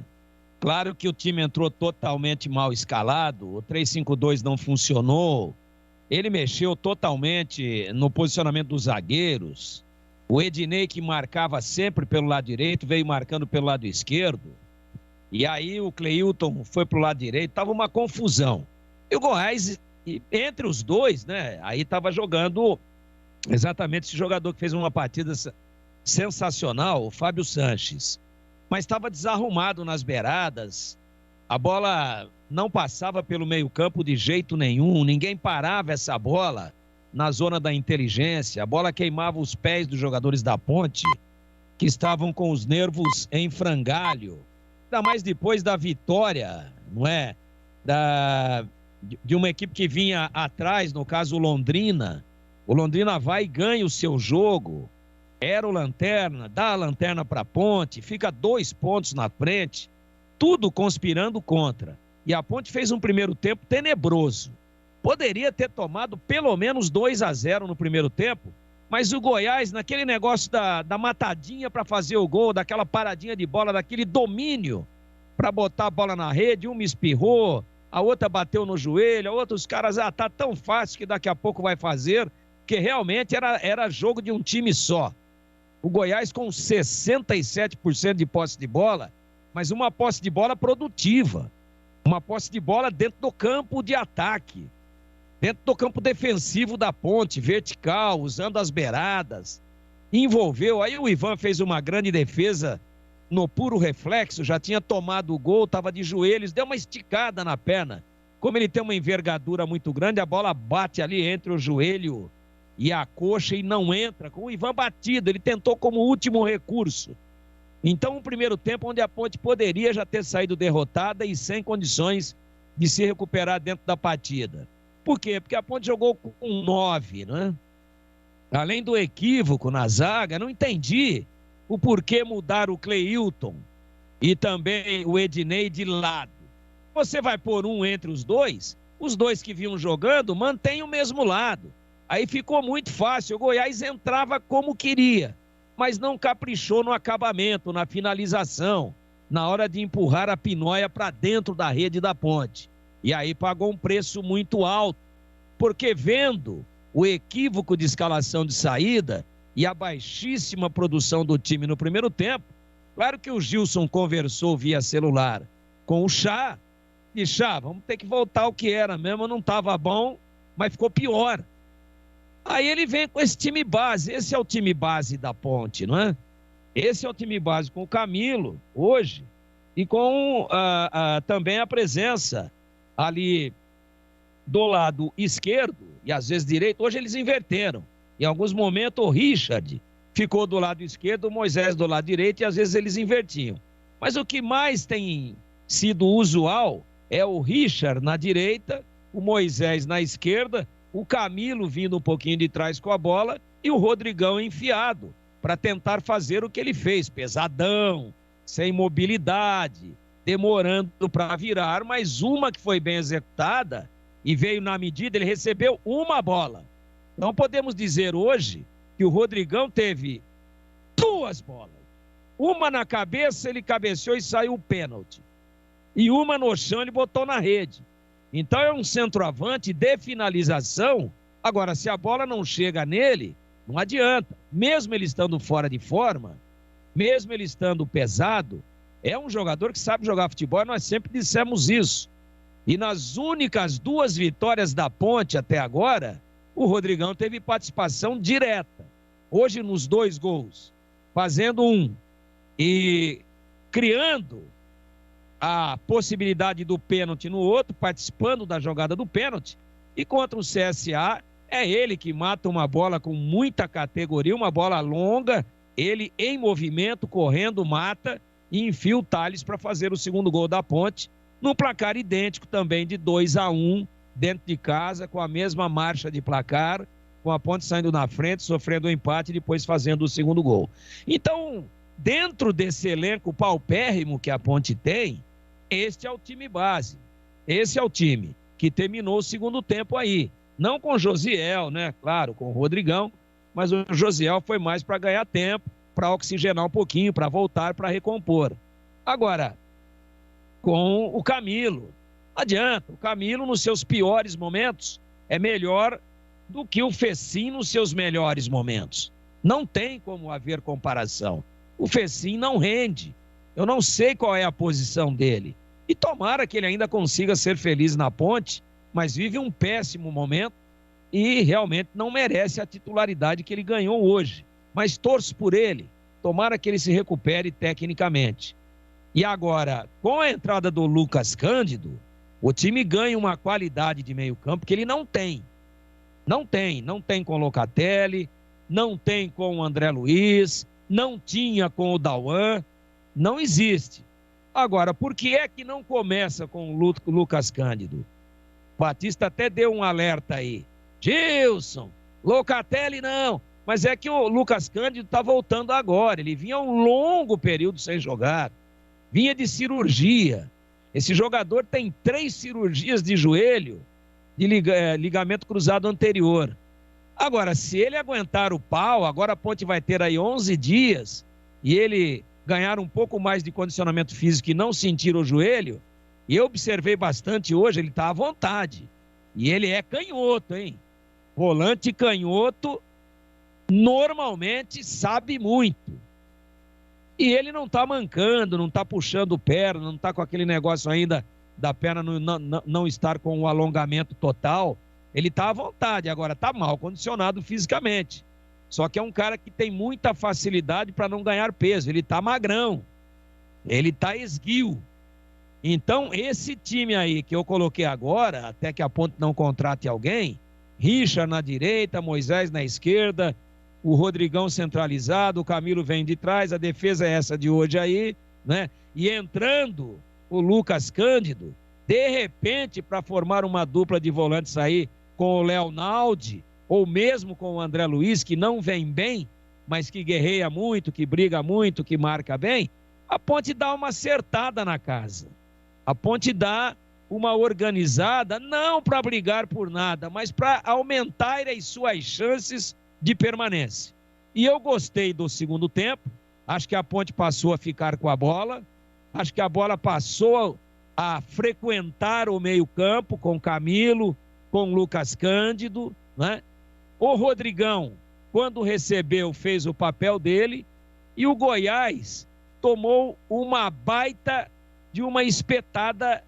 Claro que o time entrou totalmente mal escalado, o 3-5-2 não funcionou, ele mexeu totalmente no posicionamento dos zagueiros. O Ednei, que marcava sempre pelo lado direito, veio marcando pelo lado esquerdo. E aí o Cleilton foi pro lado direito, tava uma confusão. E o Goiás, entre os dois, né, aí tava jogando exatamente esse jogador que fez uma partida sensacional, o Fábio Sanches. Mas estava desarrumado nas beiradas, a bola não passava pelo meio-campo de jeito nenhum, ninguém parava essa bola na zona da inteligência, a bola queimava os pés dos jogadores da Ponte, que estavam com os nervos em frangalho, ainda mais depois da vitória, não é? De uma equipe que vinha atrás, no caso o Londrina vai e ganha o seu jogo, era o Lanterna, dá a lanterna para a Ponte, fica 2 pontos na frente, tudo conspirando contra. E a Ponte fez um primeiro tempo tenebroso. Poderia ter tomado pelo menos 2-0 no primeiro tempo, mas o Goiás, naquele negócio da matadinha para fazer o gol, daquela paradinha de bola, daquele domínio para botar a bola na rede, uma espirrou, a outra bateu no joelho, a outra os caras, tá tão fácil que daqui a pouco vai fazer, porque realmente era jogo de um time só. O Goiás com 67% de posse de bola, mas uma posse de bola produtiva. Uma posse de bola dentro do campo de ataque. Dentro do campo defensivo da Ponte, vertical, usando as beiradas. Envolveu, aí o Ivan fez uma grande defesa no puro reflexo, já tinha tomado o gol, estava de joelhos, deu uma esticada na perna. Como ele tem uma envergadura muito grande, a bola bate ali entre o joelho e a coxa e não entra, com o Ivan batido, ele tentou como último recurso. Então, um primeiro tempo onde a Ponte poderia já ter saído derrotada e sem condições de se recuperar dentro da partida. Por quê? Porque a Ponte jogou com 9, né? Além do equívoco na zaga, não entendi o porquê mudar o Cleilton e também o Ednei de lado. Você vai pôr um entre os dois que vinham jogando mantém o mesmo lado. Aí ficou muito fácil, o Goiás entrava como queria, mas não caprichou no acabamento, na finalização, na hora de empurrar a pinóia para dentro da rede da Ponte. E aí pagou um preço muito alto, porque vendo o equívoco de escalação de saída e a baixíssima produção do time no primeiro tempo, claro que o Gilson conversou via celular com o Chá, e Chá, vamos ter que voltar ao que era mesmo, não estava bom, mas ficou pior. Aí ele vem com esse time base, esse é o time base da Ponte, não é? Esse é o time base com o Camilo, hoje, e com também a presença ali do lado esquerdo, e às vezes direito, hoje eles inverteram. Em alguns momentos o Richard ficou do lado esquerdo, o Moisés do lado direito, e às vezes eles invertiam. Mas o que mais tem sido usual é o Richard na direita, o Moisés na esquerda, o Camilo vindo um pouquinho de trás com a bola e o Rodrigão enfiado para tentar fazer o que ele fez, pesadão, sem mobilidade, demorando para virar, mas uma que foi bem executada e veio na medida, ele recebeu uma bola. Não podemos dizer hoje que o Rodrigão teve 2 bolas. Uma na cabeça, ele cabeceou e saiu o pênalti. E uma no chão, ele botou na rede. Então é um centroavante de finalização. Agora, se a bola não chega nele, não adianta. Mesmo ele estando fora de forma, mesmo ele estando pesado, é um jogador que sabe jogar futebol, nós sempre dissemos isso. E nas únicas 2 vitórias da Ponte até agora, o Rodrigão teve participação direta. Hoje nos 2 gols, fazendo um e criando a possibilidade do pênalti no outro, participando da jogada do pênalti, e contra o CSA, é ele que mata uma bola com muita categoria, uma bola longa, ele em movimento, correndo, mata, e enfia o Thales para fazer o segundo gol da Ponte, num placar idêntico também de 2-1, dentro de casa, com a mesma marcha de placar, com a Ponte saindo na frente, sofrendo o empate e depois fazendo o segundo gol. Então, dentro desse elenco paupérrimo que a Ponte tem, este é o time base. Esse é o time que terminou o segundo tempo aí. Não com o Josiel, né? Claro, com o Rodrigão, mas o Josiel foi mais para ganhar tempo, para oxigenar um pouquinho, para voltar, para recompor. Agora, com o Camilo. Não adianta, o Camilo nos seus piores momentos é melhor do que o Fecim nos seus melhores momentos. Não tem como haver comparação. O Fecim não rende. Eu não sei qual é a posição dele. E tomara que ele ainda consiga ser feliz na Ponte, mas vive um péssimo momento e realmente não merece a titularidade que ele ganhou hoje. Mas torço por ele. Tomara que ele se recupere tecnicamente. E agora, com a entrada do Lucas Cândido, o time ganha uma qualidade de meio campo que ele não tem. Não tem com o Locatelli, não tem com o André Luiz, não tinha com o Dauan, não existe. Agora, por que é que não começa com o Lucas Cândido? O Batista até deu um alerta aí. Gilson, Locatelli não. Mas é que o Lucas Cândido está voltando agora. Ele vinha um longo período sem jogar. Vinha de cirurgia. Esse jogador tem 3 cirurgias de joelho de ligamento cruzado anterior. Agora, se ele aguentar o pau, agora a Ponte vai ter aí 11 dias e ele ganhar um pouco mais de condicionamento físico e não sentir o joelho, e eu observei bastante hoje, ele está à vontade. E ele é canhoto, hein? Volante canhoto normalmente sabe muito. E ele não está mancando, não está puxando perna, não está com aquele negócio ainda da perna não estar com o alongamento total. Ele está à vontade, agora está mal condicionado fisicamente. Só que é um cara que tem muita facilidade para não ganhar peso. Ele está magrão, ele está esguio. Então, esse time aí que eu coloquei agora, até que a Ponte não contrate alguém, Richard na direita, Moisés na esquerda, o Rodrigão centralizado, o Camilo vem de trás, a defesa é essa de hoje aí, né? E entrando o Lucas Cândido, de repente, para formar uma dupla de volantes aí com o Leonaldi, ou mesmo com o André Luiz, que não vem bem, mas que guerreia muito, que briga muito, que marca bem, a Ponte dá uma acertada na casa. A Ponte dá uma organizada, não para brigar por nada, mas para aumentar as suas chances de permanência. E eu gostei do segundo tempo, acho que a Ponte passou a ficar com a bola, acho que a bola passou a frequentar o meio-campo com Camilo, com Lucas Cândido, né? O Rodrigão, quando recebeu, fez o papel dele, e o Goiás tomou uma baita de uma espetada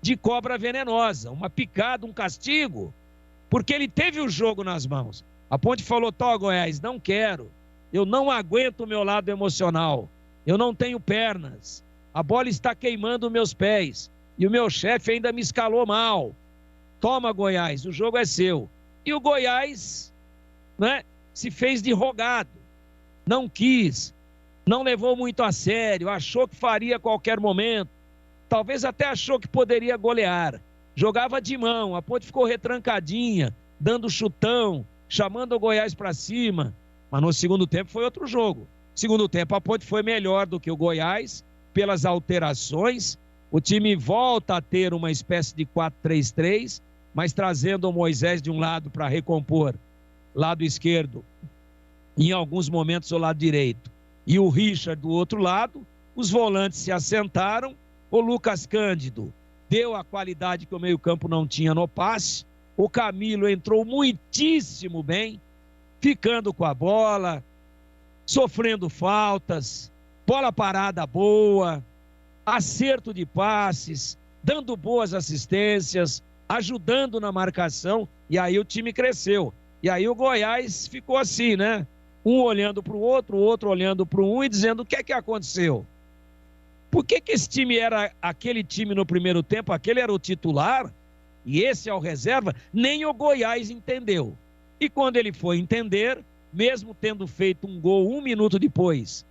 de cobra venenosa, uma picada, um castigo, porque ele teve o jogo nas mãos. A Ponte falou: "Tó, Goiás, não quero, eu não aguento o meu lado emocional, eu não tenho pernas, a bola está queimando meus pés, e o meu chefe ainda me escalou mal. Toma, Goiás, o jogo é seu." E o Goiás, né, se fez de rogado, não quis, não levou muito a sério, achou que faria a qualquer momento, talvez até achou que poderia golear, jogava de mão, a Ponte ficou retrancadinha, dando chutão, chamando o Goiás para cima, mas no segundo tempo foi outro jogo. Segundo tempo a Ponte foi melhor do que o Goiás, pelas alterações, o time volta a ter uma espécie de 4-3-3, mas trazendo o Moisés de um lado para recompor lado esquerdo, e em alguns momentos o lado direito, e o Richard do outro lado. Os volantes se assentaram, o Lucas Cândido deu a qualidade que o meio-campo não tinha no passe, o Camilo entrou muitíssimo bem, ficando com a bola, sofrendo faltas, bola parada boa, acerto de passes, dando boas assistências, ajudando na marcação, e aí o time cresceu. E aí o Goiás ficou assim, né? Um olhando para o outro olhando para um e dizendo: o que é que aconteceu? Por que esse time era aquele time no primeiro tempo, aquele era o titular, e esse é o reserva? Nem o Goiás entendeu. E quando ele foi entender, mesmo tendo feito um gol 1 minuto depois,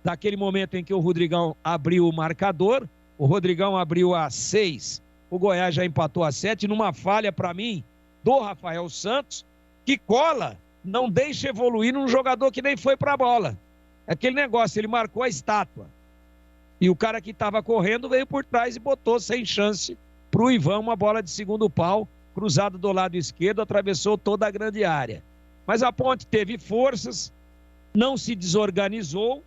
daquele momento em que o Rodrigão abriu o marcador, o Rodrigão abriu a 6, o Goiás já empatou a 7, numa falha, para mim, do Rafael Santos, que cola, não deixa evoluir num jogador que nem foi para a bola. Aquele negócio, ele marcou a estátua. E o cara que estava correndo veio por trás e botou sem chance para o Ivan uma bola de segundo pau, cruzado do lado esquerdo, atravessou toda a grande área. Mas a Ponte teve forças, não se desorganizou,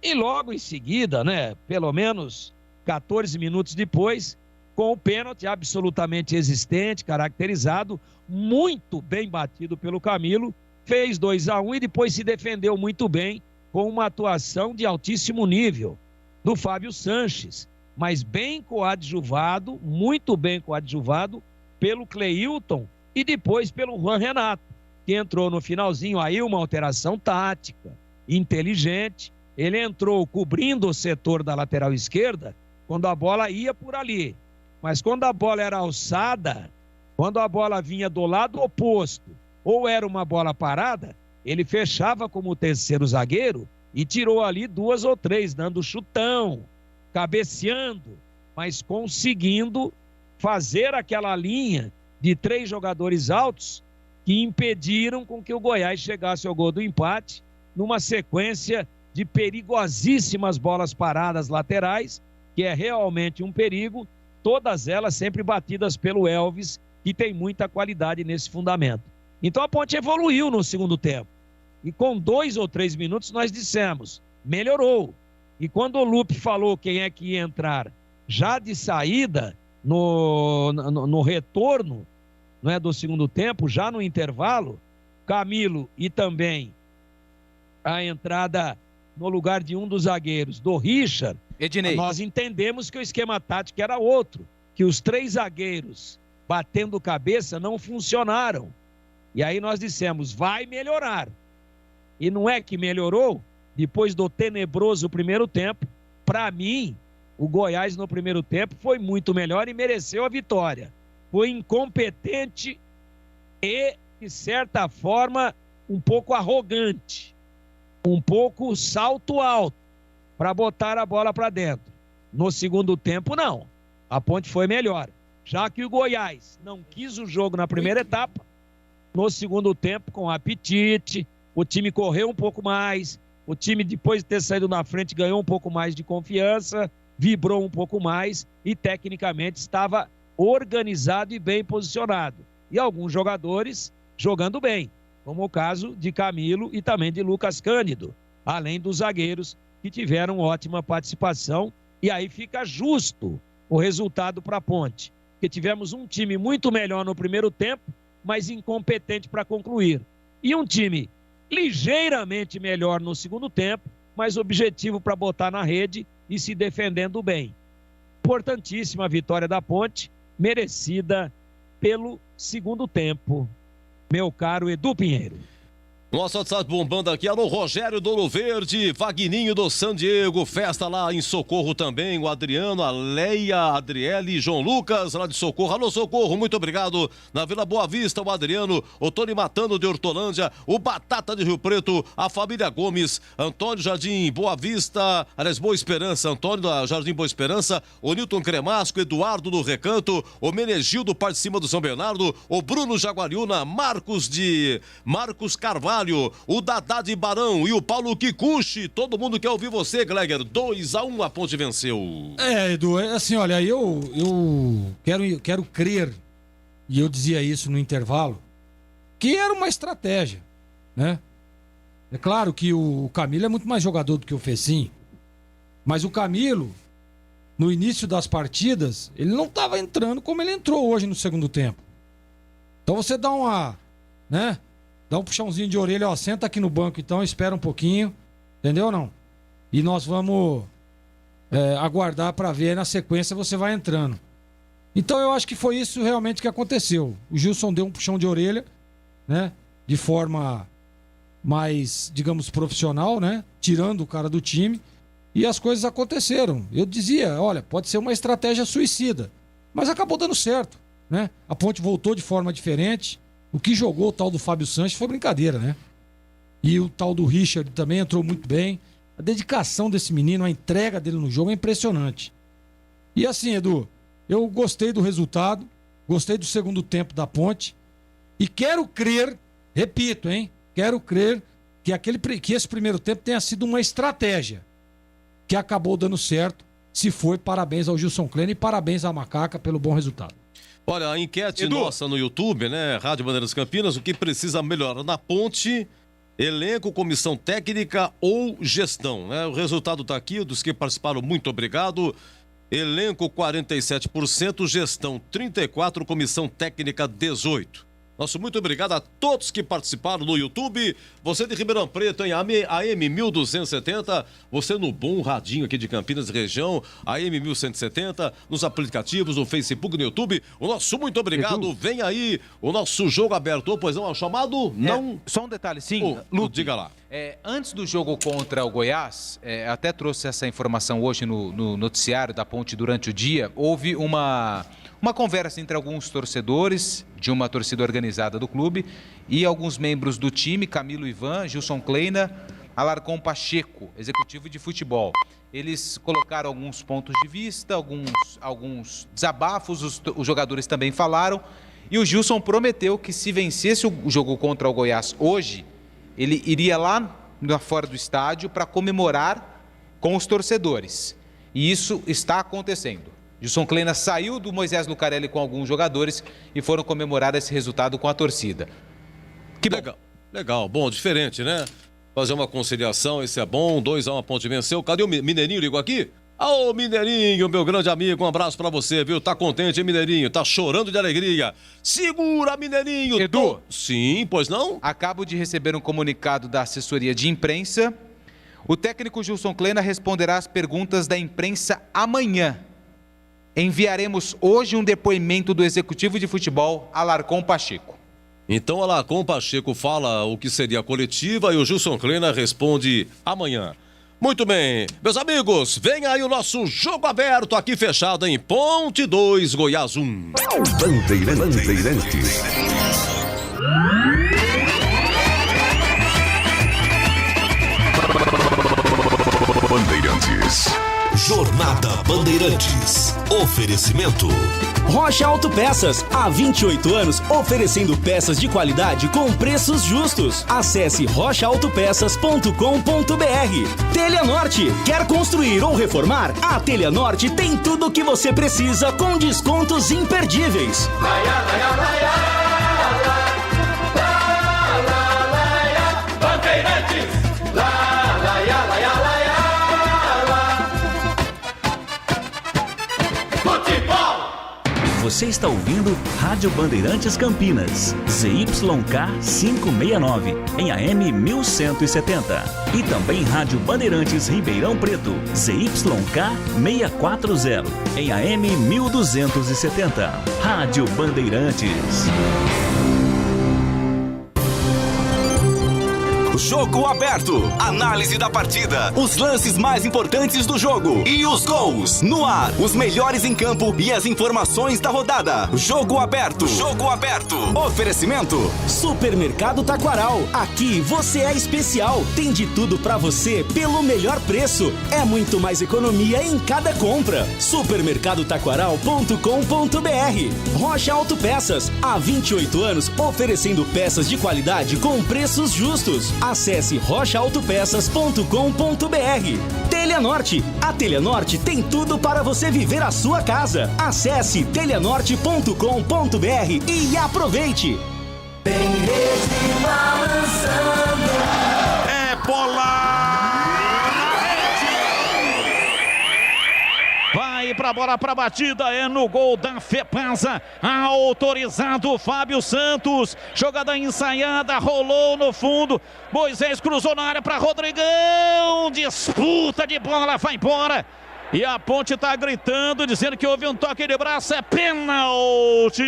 e logo em seguida, né, pelo menos 14 minutos depois, com o pênalti absolutamente existente, caracterizado, muito bem batido pelo Camilo, fez 2-1 e depois se defendeu muito bem com uma atuação de altíssimo nível do Fábio Sanches, mas bem coadjuvado, muito bem coadjuvado pelo Cleilton e depois pelo Juan Renato, que entrou no finalzinho aí, uma alteração tática, inteligente. Ele entrou cobrindo o setor da lateral esquerda quando a bola ia por ali. Mas quando a bola era alçada, quando a bola vinha do lado oposto, ou era uma bola parada, ele fechava como terceiro zagueiro e tirou ali 2 ou 3, dando chutão, cabeceando, mas conseguindo fazer aquela linha de 3 jogadores altos que impediram com que o Goiás chegasse ao gol do empate, numa sequência de perigosíssimas bolas paradas laterais, que é realmente um perigo, todas elas sempre batidas pelo Elvis, que tem muita qualidade nesse fundamento. Então a Ponte evoluiu no segundo tempo. E com 2 ou 3 minutos nós dissemos, melhorou. E quando o Lupe falou quem é que ia entrar já de saída, no retorno, não é, do segundo tempo, já no intervalo, Camilo e também a entrada no lugar de um dos zagueiros, do Richard, Ednei, nós entendemos que o esquema tático era outro, que os 3 zagueiros batendo cabeça não funcionaram. E aí nós dissemos, vai melhorar. E não é que melhorou? Depois do tenebroso primeiro tempo, para mim, o Goiás no primeiro tempo foi muito melhor e mereceu a vitória. Foi incompetente e, de certa forma, um pouco arrogante, um pouco salto alto para botar a bola para dentro. No segundo tempo, não. A Ponte foi melhor. Já que o Goiás não quis o jogo na primeira etapa, no segundo tempo, com apetite, o time correu um pouco mais, o time, depois de ter saído na frente, ganhou um pouco mais de confiança, vibrou um pouco mais e, tecnicamente, estava organizado e bem posicionado. E alguns jogadores jogando bem, como o caso de Camilo e também de Lucas Cândido, além dos zagueiros que tiveram ótima participação. E aí fica justo o resultado para a Ponte, porque tivemos um time muito melhor no primeiro tempo, mas incompetente para concluir. E um time ligeiramente melhor no segundo tempo, mas objetivo para botar na rede e se defendendo bem. Importantíssima a vitória da Ponte, merecida pelo segundo tempo. Meu caro Edu Pinheiro. Nosso WhatsApp bombando aqui, alô Rogério do Ouro Verde, Vagninho do San Diego, festa lá em Socorro também, o Adriano, a Leia, a Adriele, João Lucas lá de Socorro, alô Socorro, muito obrigado, na Vila Boa Vista, o Adriano, o Tony Matando de Hortolândia, o Batata de Rio Preto, a família Gomes, Antônio Jardim Boa Vista, aliás, Boa Esperança, Antônio da Jardim Boa Esperança, o Nilton Cremasco, Eduardo do Recanto, o Menegildo Parte de Cima do São Bernardo, o Bruno Jaguariúna, Marcos Carvalho, o Dadá de Barão e o Paulo Kikuchi. Todo mundo quer ouvir você, Gleger. 2-1, a Ponte venceu. Edu, assim, olha, eu quero crer, e eu dizia isso no intervalo, que era uma estratégia, né? É claro que o Camilo é muito mais jogador do que o Fecim, mas o Camilo, no início das partidas, ele não estava entrando como ele entrou hoje no segundo tempo. Então você dá dá um puxãozinho de orelha, ó, senta aqui no banco então, espera um pouquinho, entendeu ou não? E nós vamos aguardar para ver, aí na sequência você vai entrando. Então eu acho que foi isso realmente que aconteceu. O Gilson deu um puxão de orelha, né? De forma mais, digamos, profissional, né? Tirando o cara do time, e as coisas aconteceram. Eu dizia, olha, pode ser uma estratégia suicida, mas acabou dando certo, né? A Ponte voltou de forma diferente. O que jogou o tal do Fábio Sanches foi brincadeira, né? E o tal do Richard também entrou muito bem. A dedicação desse menino, a entrega dele no jogo é impressionante. E assim, Edu, eu gostei do resultado, gostei do segundo tempo da Ponte e quero crer, repito, quero crer que esse primeiro tempo tenha sido uma estratégia que acabou dando certo. Se foi, parabéns ao Gilson Kleina e parabéns à Macaca pelo bom resultado. Olha, a enquete nossa no YouTube, né? Rádio Bandeirantes Campinas, o que precisa melhorar na Ponte, elenco, comissão técnica ou gestão, né? O resultado tá aqui, dos que participaram, muito obrigado. Elenco 47%, gestão 34%, comissão técnica 18%. Nosso muito obrigado a todos que participaram no YouTube. Você de Ribeirão Preto, em AM 1270. Você no bom radinho aqui de Campinas região, AM 1170. Nos aplicativos, no Facebook, no YouTube. O nosso muito obrigado. Edu. Vem aí o nosso jogo aberto. Pois não, é o chamado? Não. Só um detalhe, sim. Lupe, diga lá. Antes do jogo contra o Goiás, até trouxe essa informação hoje no noticiário da Ponte durante o dia, houve uma conversa entre alguns torcedores de uma torcida organizada do clube e alguns membros do time, Camilo Ivan, Gilson Kleina, Alarcon Pacheco, executivo de futebol. Eles colocaram alguns pontos de vista, alguns desabafos, os jogadores também falaram, e o Gilson prometeu que se vencesse o jogo contra o Goiás hoje, ele iria lá fora do estádio para comemorar com os torcedores. E isso está acontecendo. Gilson Kleina saiu do Moisés Lucarelli com alguns jogadores e foram comemorar esse resultado com a torcida. Que legal, bom, diferente, né? Fazer uma conciliação, esse é bom. 2-1, a Ponte venceu. Cadê o Mineirinho? Ligou aqui? Ô, Mineirinho, meu grande amigo, um abraço pra você, viu? Tá contente, hein, Mineirinho? Tá chorando de alegria. Segura, Mineirinho! Edu. Sim, pois não? Acabo de receber um comunicado da assessoria de imprensa. O técnico Gilson Kleina responderá às perguntas da imprensa amanhã. Enviaremos hoje um depoimento do executivo de futebol, Alarcon Pacheco. Então, Alarcon Pacheco fala o que seria a coletiva e o Gilson Kleina responde amanhã. Muito bem, meus amigos, vem aí o nosso jogo aberto aqui fechado em Ponte 2, Goiás 1. Bandeirantes. Jornada Bandeirantes. Oferecimento. Rocha Autopeças, há 28 anos oferecendo peças de qualidade com preços justos. Acesse rochaautopeças.com.br. Teleanorte, quer construir ou reformar? A Teleanorte tem tudo o que você precisa com descontos imperdíveis. Bandeirantes. Você está ouvindo Rádio Bandeirantes Campinas, ZYK 569, em AM 1170. E também Rádio Bandeirantes Ribeirão Preto, ZYK 640, em AM 1270. Rádio Bandeirantes. Jogo aberto. Análise da partida. Os lances mais importantes do jogo. E os gols. No ar. Os melhores em campo e as informações da rodada. Jogo aberto. Jogo aberto. Oferecimento. Supermercado Taquaral. Aqui você é especial. Tem de tudo pra você pelo melhor preço. É muito mais economia em cada compra. Supermercadotaquaral.com.br. Rocha Autopeças. Há 28 anos oferecendo peças de qualidade com preços justos. Acesse rochaautopeças.com.br. Teleanorte. A Teleanorte tem tudo para você viver a sua casa. Acesse teleanorte.com.br e aproveite. É bola! Vai pra bola, pra batida, é no gol da Fepasa, autorizado Fábio Santos, jogada ensaiada, rolou no fundo, Moisés cruzou na área pra Rodrigão, disputa de bola, vai embora, e a Ponte tá gritando, dizendo que houve um toque de braço, é pênalti!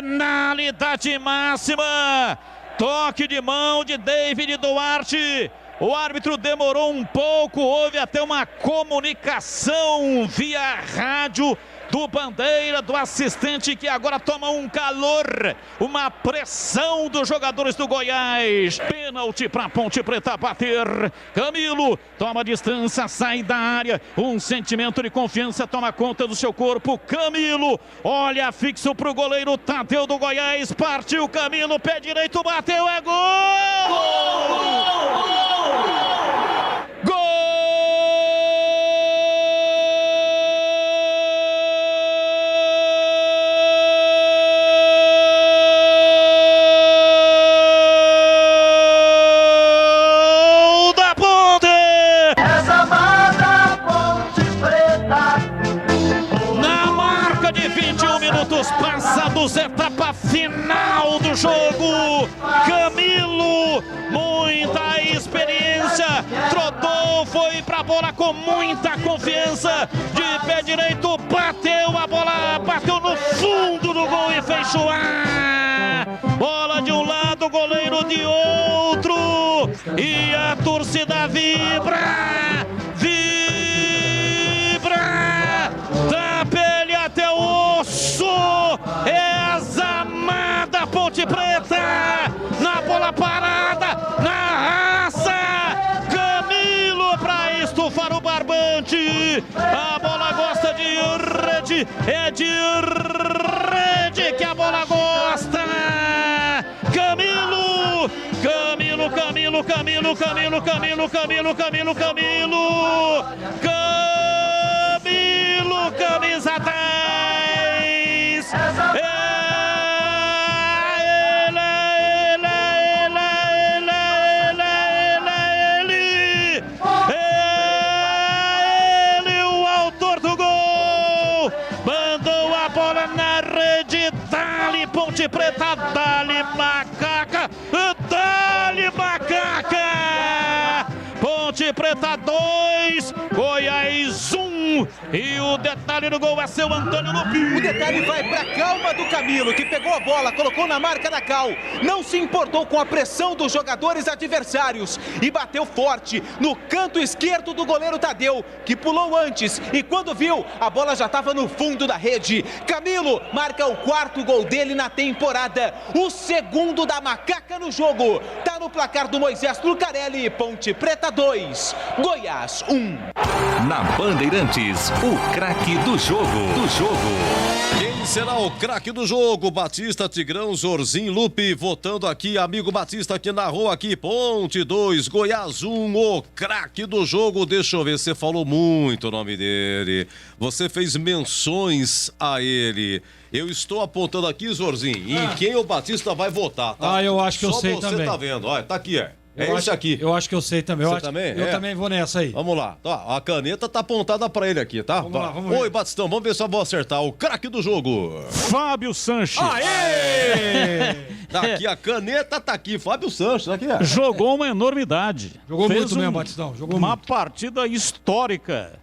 Penalidade máxima, toque de mão de David Duarte. O árbitro demorou um pouco, houve até uma comunicação via rádio do Bandeira, do assistente, que agora toma um calor, uma pressão dos jogadores do Goiás. Pênalti para Ponte Preta bater. Camilo toma distância, sai da área. Um sentimento de confiança toma conta do seu corpo. Camilo olha fixo para o goleiro Tadeu do Goiás. Partiu Camilo, pé direito, bateu, é gol! Gol! Gol! Da Ponte! Essa mata jogo. Camilo, muita experiência, trotou, foi pra bola com muita confiança, de pé direito, bateu a bola, bateu no fundo do gol e fez chuar. Bola de um lado, goleiro de outro, e a torcida vibra, da pele até o osso, é a zamada Ponte Preta, na bola parada, na raça, Camilo pra estufar o barbante, a bola gosta de rede, é de rede que a bola gosta, Camilo, camisa 10, ele, o autor do gol, mandou a bola na rede, dali Ponte Preta, dali Macaca, Ponte Preta 2, Goiás 1, e o detalhe do gol é seu Antônio Lupi. O detalhe vai pra calma do Camilo, que pegou a bola, colocou na marca da Cal, não se importou com a pressão dos jogadores adversários e bateu forte no canto esquerdo do goleiro Tadeu, que pulou antes e quando viu, a bola já estava no fundo da rede. Camilo marca o 4º gol dele na temporada, o 2º da Macaca no jogo. Tá no placar do Moisés Lucarelli, Ponte Preta 2, Goiás 1. Na Bandeirantes, o craque do jogo. Quem será o craque do jogo? Batista, Tigrão, Zorzinho, Lupe, votando aqui, amigo Batista que narrou aqui, Ponte 2, Goiás 1, o craque do jogo. Deixa eu ver, você falou muito o nome dele, você fez menções a ele. Eu estou apontando aqui, Zorzinho, em quem o Batista vai votar, tá? Eu acho que eu sei Só você também. tá vendo, olha, tá aqui, esse aqui. Eu acho que eu sei também. Você também? Eu também vou nessa aí. Vamos lá. Tá, a caneta tá apontada pra ele aqui, tá? Vamos lá, vamos ver. Oi, Batistão, vamos ver se eu vou acertar. O craque do jogo. Fábio Sanches. Aê! Tá aqui, a caneta tá aqui. Fábio Sanches, aqui. Jogou uma enormidade. Jogou Fez muito mesmo, Batistão. Jogou uma muito. partida histórica.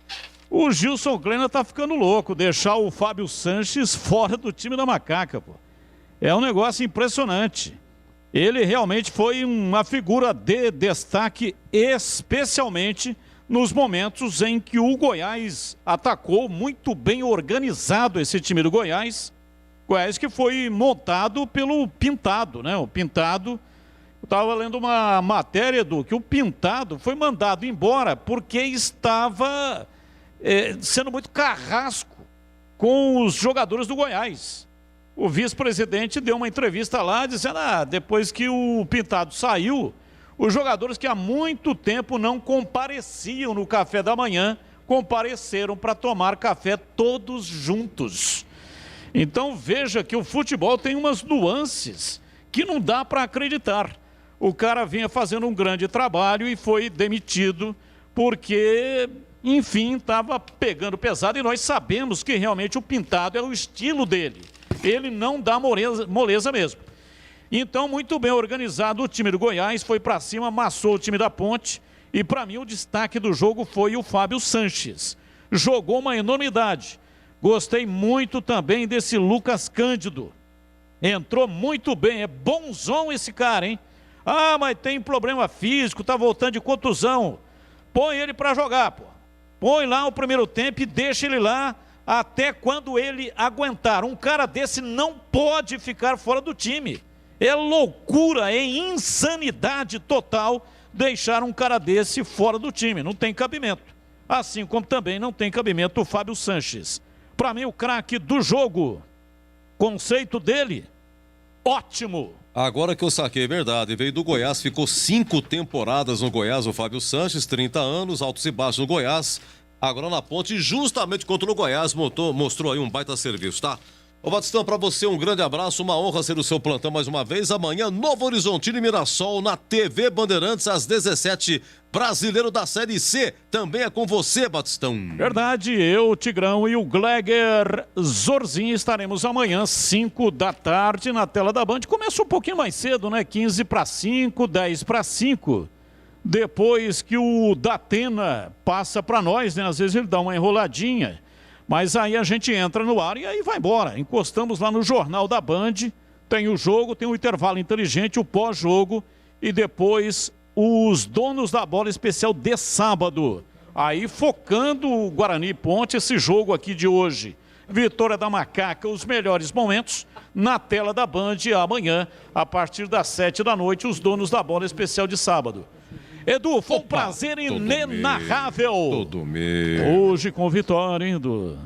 O Gilson Kleina tá ficando louco, deixar o Fábio Sanches fora do time da Macaca, pô. É um negócio impressionante. Ele realmente foi uma figura de destaque, especialmente nos momentos em que o Goiás atacou, muito bem organizado esse time do Goiás. Goiás que foi montado pelo Pintado, né? O Pintado, eu estava lendo uma matéria, Edu, que o Pintado foi mandado embora porque estava sendo muito carrasco com os jogadores do Goiás. O vice-presidente deu uma entrevista lá dizendo, depois que o Pintado saiu, os jogadores que há muito tempo não compareciam no café da manhã, compareceram para tomar café todos juntos. Então veja que o futebol tem umas nuances que não dá para acreditar. O cara vinha fazendo um grande trabalho e foi demitido porque, enfim, estava pegando pesado, e nós sabemos que realmente o Pintado é o estilo dele. Ele não dá moleza mesmo. Então, muito bem organizado o time do Goiás, foi para cima, amassou o time da Ponte, e para mim o destaque do jogo foi o Fábio Sanches. Jogou uma enormidade. Gostei muito também desse Lucas Cândido. Entrou muito bem, é bonzão esse cara, hein? Mas tem problema físico, tá voltando de contusão. Põe ele para jogar, pô. Põe lá o primeiro tempo e deixa ele lá até quando ele aguentar. Um cara desse não pode ficar fora do time. É loucura, é insanidade total deixar um cara desse fora do time. Não tem cabimento. Assim como também não tem cabimento o Fábio Sanches. Para mim, o craque do jogo. Conceito dele, ótimo. Agora que eu saquei, verdade, veio do Goiás, ficou 5 temporadas no Goiás, o Fábio Sanches, 30 anos, altos e baixos no Goiás. Agora na Ponte, justamente contra o Goiás, mostrou aí um baita serviço, tá? Ô Batistão, pra você um grande abraço, uma honra ser o seu plantão mais uma vez. Amanhã, Novo Horizontino e Mirassol na TV Bandeirantes às 17h. Brasileiro da Série C, também é com você, Batistão. Verdade, eu, Tigrão e o Gleger Zorzinho estaremos amanhã, 5 da tarde, na tela da Band. Começa um pouquinho mais cedo, né? 15:05, 10:05. Depois que o Datena passa para nós, né? Às vezes ele dá uma enroladinha. Mas aí a gente entra no ar e aí vai embora. Encostamos lá no Jornal da Band, tem o jogo, tem o intervalo inteligente, o pós-jogo e depois os donos da bola especial de sábado. Aí focando o Guarani Ponte, esse jogo aqui de hoje. Vitória da Macaca, os melhores momentos na tela da Band amanhã, a partir das 7 da noite, os donos da bola especial de sábado. Edu, foi um prazer inenarrável. Todo meu. Hoje com vitória, hein, Edu?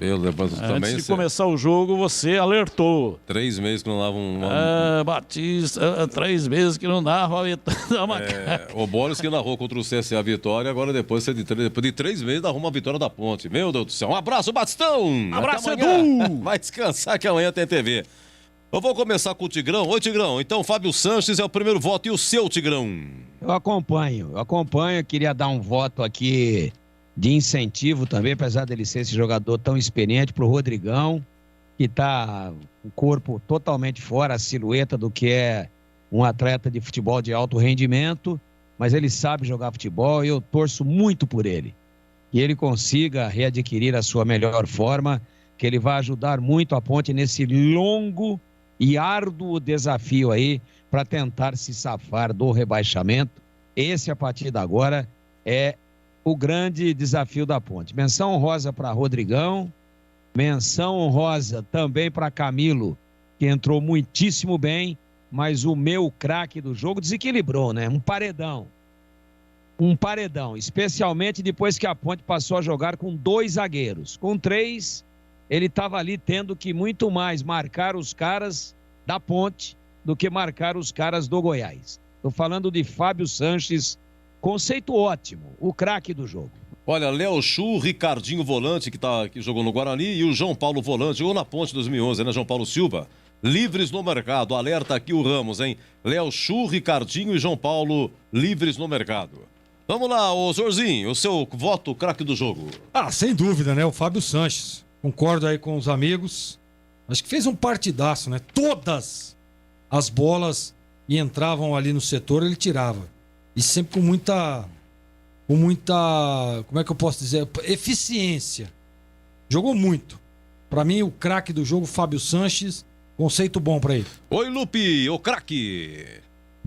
Antes de começar o jogo, você alertou. 3 meses que não dava Batista, 3 meses que não dava a vitória. O Boris que narrou contra o CSA a vitória, agora depois de 3 meses arruma a vitória da Ponte. Meu Deus do céu. Um abraço, Batistão. Abraço, Edu. Vai descansar que amanhã tem TV. Eu vou começar com o Tigrão. Oi, Tigrão. Então, Fábio Sanches é o primeiro voto. E o seu, Tigrão? Eu acompanho. Queria dar um voto aqui de incentivo também, apesar dele ser esse jogador tão experiente, para o Rodrigão, que está com o corpo totalmente fora, a silhueta do que é um atleta de futebol de alto rendimento, mas ele sabe jogar futebol e eu torço muito por ele. Que ele consiga readquirir a sua melhor forma, que ele vai ajudar muito a Ponte nesse longo e árduo desafio aí para tentar se safar do rebaixamento. Esse, a partir de agora, é o grande desafio da Ponte. Menção honrosa para Rodrigão, menção honrosa também para Camilo, que entrou muitíssimo bem, mas o meu craque do jogo desequilibrou, né? Um paredão, especialmente depois que a Ponte passou a jogar com 2 zagueiros. Com 3, ele estava ali tendo que muito mais marcar os caras da Ponte do que marcar os caras do Goiás. Estou falando de Fábio Sanches, conceito ótimo, o craque do jogo. Olha, Léo Chu, Ricardinho Volante, que jogou no Guarani, e o João Paulo Volante, jogou na Ponte 2011, né, João Paulo Silva? Livres no mercado, alerta aqui o Ramos, hein? Léo Chu, Ricardinho e João Paulo, livres no mercado. Vamos lá, ô Zorzinho, o seu voto craque do jogo. Sem dúvida, né? O Fábio Sanches. Concordo aí com os amigos. Acho que fez um partidaço, né? Todas as bolas que entravam ali no setor, ele tirava. E sempre com muita, como é que eu posso dizer? Eficiência. Jogou muito. Pra mim, o craque do jogo, Fábio Sanches, conceito bom pra ele. Oi, Lupe, o craque.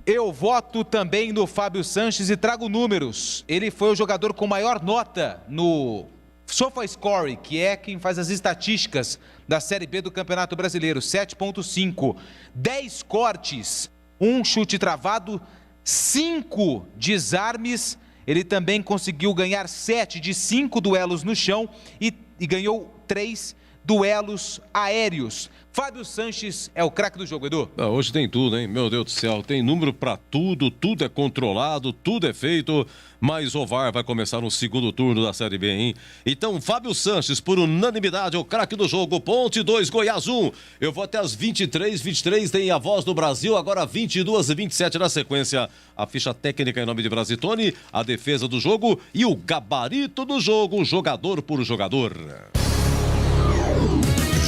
Eu voto também no Fábio Sanches e trago números. Ele foi o jogador com maior nota no SofaScore, que é quem faz as estatísticas da Série B do Campeonato Brasileiro, 7.5. 10 cortes, 1 chute travado, 5 desarmes. Ele também conseguiu ganhar 7 de 5 duelos no chão e ganhou 3 duelos aéreos. Fábio Sanches é o craque do jogo, Edu. Hoje tem tudo, hein? Meu Deus do céu, tem número pra tudo, tudo é controlado, tudo é feito, mas o VAR vai começar no segundo turno da Série B, hein? Então, Fábio Sanches, por unanimidade, é o craque do jogo. Ponte 2, Goiás 1. Eu vou até as 23h23, tem a Voz do Brasil, agora 22h27 na sequência. A ficha técnica em nome de Brasitone, a defesa do jogo e o gabarito do jogo, jogador por jogador.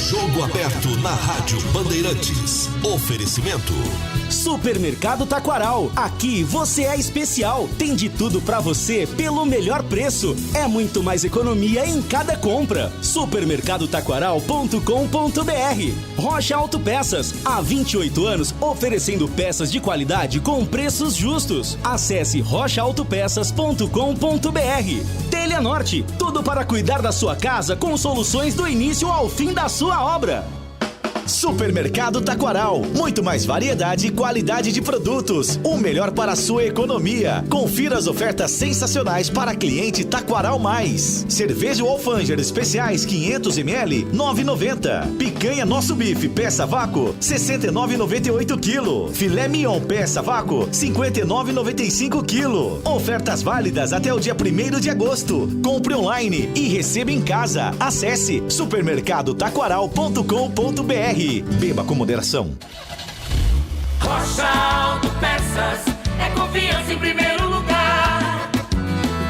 Jogo aberto na Rádio Bandeirantes. Oferecimento. Supermercado Taquaral. Aqui você é especial. Tem de tudo pra você pelo melhor preço. É muito mais economia em cada compra. Supermercadotaquaral.com.br. Rocha Autopeças. Há 28 anos oferecendo peças de qualidade com preços justos. Acesse rochaautopeças.com.br. Telha Norte. Tudo para cuidar da sua casa com soluções do início ao fim da sua obra. Supermercado Taquaral. Muito mais variedade e qualidade de produtos. O melhor para a sua economia. Confira as ofertas sensacionais para cliente Taquaral Mais. Cerveja Alfânger especiais 500 ml, 9,90. Picanha Nosso Bife peça vácuo, 69,98 kg. Filé Mignon peça vácuo, 59,95 kg. Ofertas válidas até o dia 1º de agosto. Compre online e receba em casa. Acesse supermercadotaquaral.com.br. Beba com moderação. Rocha Autopeças é confiança em primeiro lugar.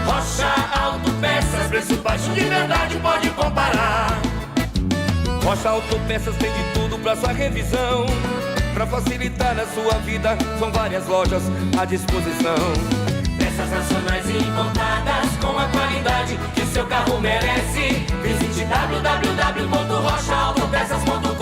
Rocha Autopeças, preço baixo de verdade, pode comparar. Rocha Autopeças tem de tudo pra sua revisão. Pra facilitar a sua vida, são várias lojas à disposição. Peças nacionais e importadas com a qualidade que seu carro merece. Visite www.rochaautopeças.com.br.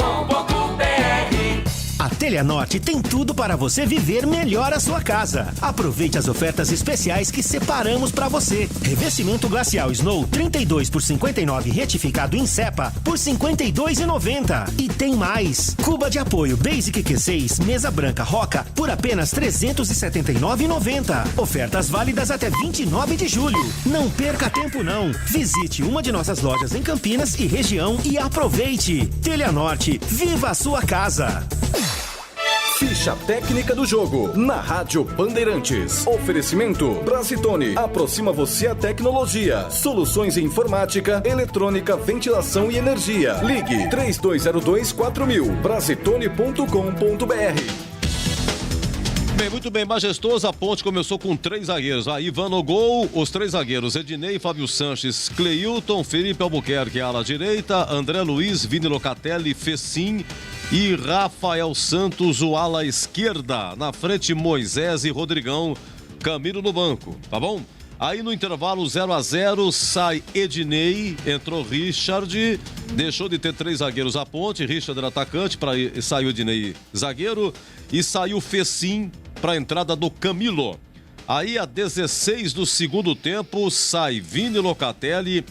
A Teleanorte tem tudo para você viver melhor a sua casa. Aproveite as ofertas especiais que separamos para você. Revestimento glacial Snow 32 por 59 retificado em cepa por R$ 52,90. E tem mais. Cuba de apoio Basic Q6 mesa branca Roca por apenas R$ 379,90. Ofertas válidas até 29 de julho. Não perca tempo não. Visite uma de nossas lojas em Campinas e região e aproveite. Teleanorte, viva a sua casa. Ficha técnica do jogo na Rádio Bandeirantes. Oferecimento Brasitone. Aproxima você a tecnologia. Soluções em informática, eletrônica, ventilação e energia. Ligue 3202-4000. Brasitone.com.br. Bem, muito bem, majestoso. A Ponte começou com 3 zagueiros. Ivan no gol, os 3 zagueiros: Ednei, Fábio Sanches, Cleilton, Felipe Albuquerque, ala direita, André Luiz, Vini Locatelli, Fecim e Rafael Santos, o ala esquerda. Na frente, Moisés e Rodrigão, Camilo no banco, tá bom? Aí no intervalo 0-0, sai Ednei, entrou Richard, deixou de ter 3 zagueiros a Ponte, Richard era atacante, saiu Ednei zagueiro e saiu Fecim para a entrada do Camilo. Aí a 16 do segundo tempo, sai Vini Locatelli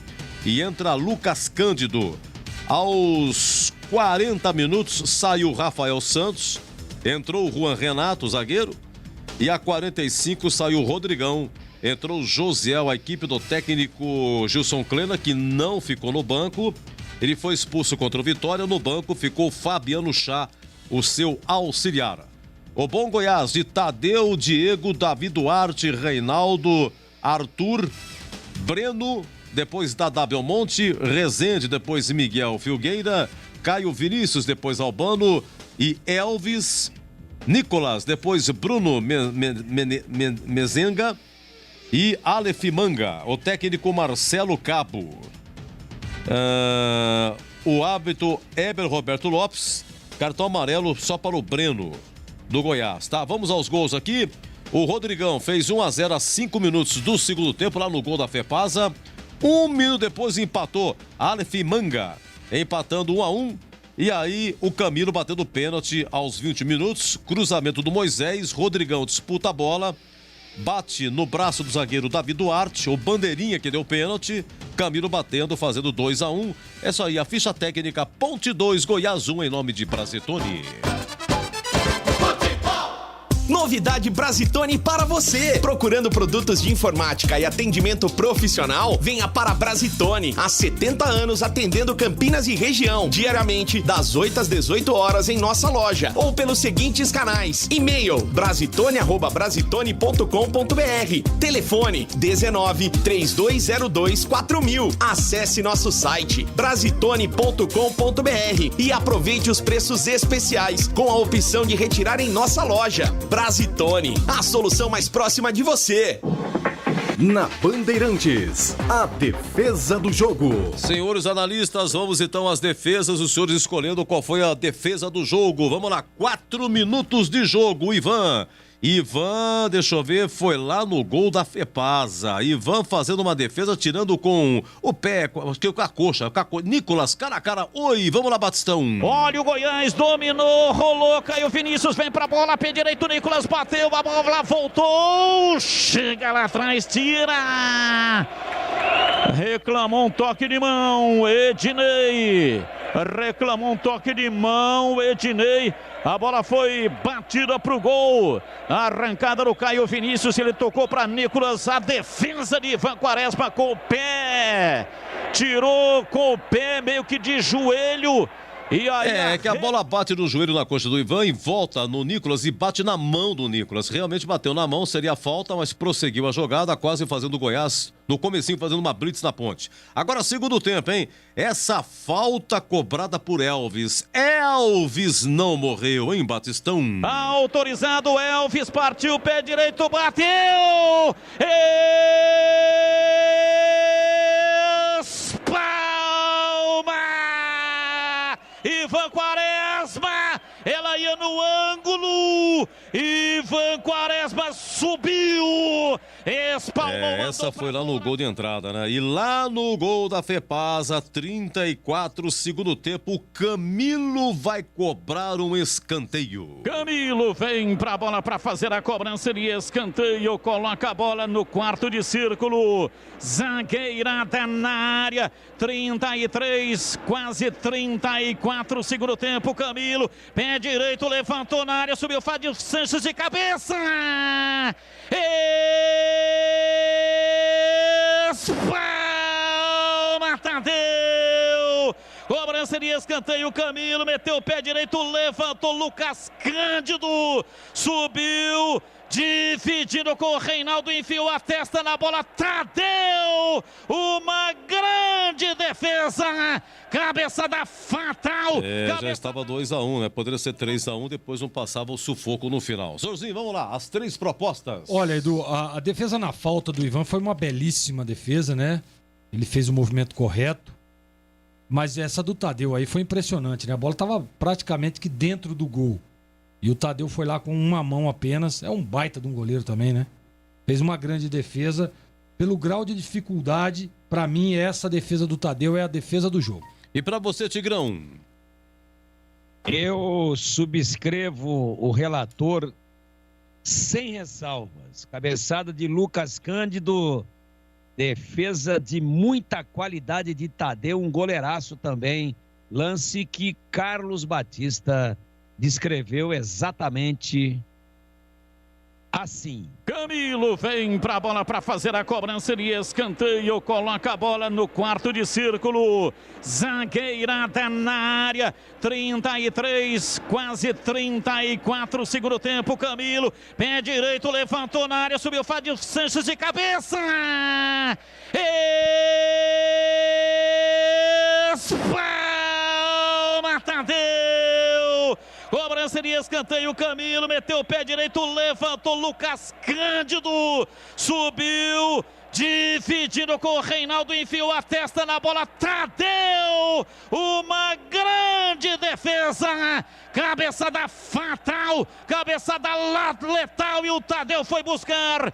e entra Lucas Cândido. Aos 40 minutos saiu Rafael Santos, entrou o Juan Renato, zagueiro, e a 45 saiu o Rodrigão, entrou o Josiel, a equipe do técnico Gilson Klena, que não ficou no banco. Ele foi expulso contra o Vitória. No banco ficou Fabiano Chá, o seu auxiliar. O Bom Goiás de Tadeu, Diego, Davi Duarte, Reinaldo, Arthur, Breno, depois Dadá Belmonte, Rezende, depois Miguel Filgueira, Caio Vinícius, depois Albano e Elvis, Nicolas, depois Bruno Mezenga e Aleph Manga. O técnico Marcelo Cabo. O árbitro Eber Roberto Lopes. Cartão amarelo só para o Breno do Goiás, tá? Vamos aos gols aqui. O Rodrigão fez 1-0 a 5 minutos do segundo tempo lá no gol da Fepasa. 1 minuto depois empatou Aleph Manga, empatando 1-1. E aí o Camilo batendo pênalti aos 20 minutos. Cruzamento do Moisés, Rodrigão disputa a bola, bate no braço do zagueiro Davi Duarte, o bandeirinha que deu pênalti. Camilo batendo, fazendo 2-1. É isso aí, a ficha técnica Ponte 2, Goiás 1, em nome de Brasitone. Novidade Brasitone para você. Procurando produtos de informática e atendimento profissional? Venha para Brasitone. Há 70 anos atendendo Campinas e região. Diariamente, das 8 às 18 horas em nossa loja. Ou pelos seguintes canais. E-mail brasitone@brasitone.com.br. Telefone 19 3202 4000. Acesse nosso site brasitone.com.br e aproveite os preços especiais com a opção de retirar em nossa loja. Brasitone, a solução mais próxima de você. Na Bandeirantes, a defesa do jogo. Senhores analistas, vamos então às defesas. Os senhores escolhendo qual foi a defesa do jogo. Vamos lá, 4 minutos de jogo. Ivan, deixa eu ver, foi lá no gol da Fepasa. Ivan fazendo uma defesa, tirando com o pé, com a coxa. Nicolas, cara a cara. Oi, vamos lá, Batistão. Olha o Goiás, dominou, rolou, caiu Vinícius, vem pra bola, pé direito, Nicolas bateu, a bola voltou, chega lá atrás, tira. Reclamou um toque de mão, Ednei. Reclamou um toque de mão, Ednei. A bola foi batida pro gol. A arrancada do Caio Vinícius, ele tocou para Nicolas. A defesa de Ivan Quaresma com o pé. Tirou com o pé, meio que de joelho. E aí, que a bola bate no joelho na coxa do Ivan e volta no Nicolas e bate na mão do Nicolas. Realmente bateu na mão, seria falta, mas prosseguiu a jogada, quase fazendo o Goiás, no comecinho, fazendo uma blitz na ponte. Agora, segundo tempo, hein? Essa falta cobrada por Elvis. Elvis não morreu, hein, Batistão? Autorizado, Elvis partiu, pé direito, bateu! Ivan Quaresma, ela ia no ângulo, Ivan Quaresma subiu, espalmou. Essa foi lá no gol de entrada, né? E lá no gol da Fepasa, 34, segundo tempo, Camilo vai cobrar um escanteio. Camilo vem pra bola para fazer a cobrança de escanteio, coloca a bola no quarto de círculo, zagueirada na área, 33, quase 34, segundo tempo, Camilo, pé direito, levantou na área, subiu Fábio Sanches de cabeça, espalma, Tadeu, cobrança de escanteio, Camilo meteu o pé direito, levantou Lucas Cândido, subiu, dividindo com o Reinaldo, enfiou a testa na bola, Tadeu, uma grande defesa, cabeçada fatal. Já estava 2-1, né? Poderia ser 3-1, depois não passava o sufoco no final. Zorzinho, vamos lá, as 3 propostas. Olha, Edu, a defesa na falta do Ivan foi uma belíssima defesa, né? Ele fez o movimento correto, mas essa do Tadeu aí foi impressionante, né? A bola estava praticamente que dentro do gol. E o Tadeu foi lá com uma mão apenas. É um baita de um goleiro também, né? Fez uma grande defesa. Pelo grau de dificuldade, pra mim, essa defesa do Tadeu é a defesa do jogo. E pra você, Tigrão? Eu subscrevo o relator sem ressalvas. Cabeçada de Lucas Cândido. Defesa de muita qualidade de Tadeu. Um goleiraço também. Lance que Carlos Batista descreveu exatamente assim. Camilo vem pra bola para fazer a cobrança de escanteio, coloca a bola no quarto de círculo, zagueirada na área, 33, quase 34, segundo tempo, Camilo, pé direito, levantou na área, subiu Fábio Sanches de cabeça, espalma, Tadeu, cobrança de escanteio, Camilo meteu o pé direito, levantou Lucas Cândido, subiu, dividindo com o Reinaldo, enfiou a testa na bola, Tadeu, uma grande defesa, cabeçada fatal, cabeçada letal, e o Tadeu foi buscar,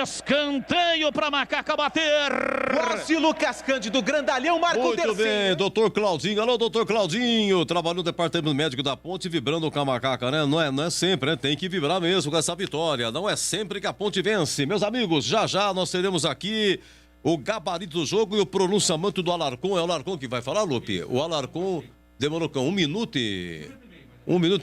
escanteio para Macaca bater. Márcio Lucas Cândido, grandalhão, marca o terceiro. Muito bem, doutor Claudinho, alô doutor Claudinho, trabalhou no departamento médico da Ponte, vibrando com a Macaca, né? Não é sempre, né? Tem que vibrar mesmo com essa vitória, não é sempre que a Ponte vence. Meus amigos, já nós teremos aqui o gabarito do jogo e o pronunciamento do Alarcon. É o Alarcon que vai falar, Lupe? O Alarcon demorou com 1 minuto e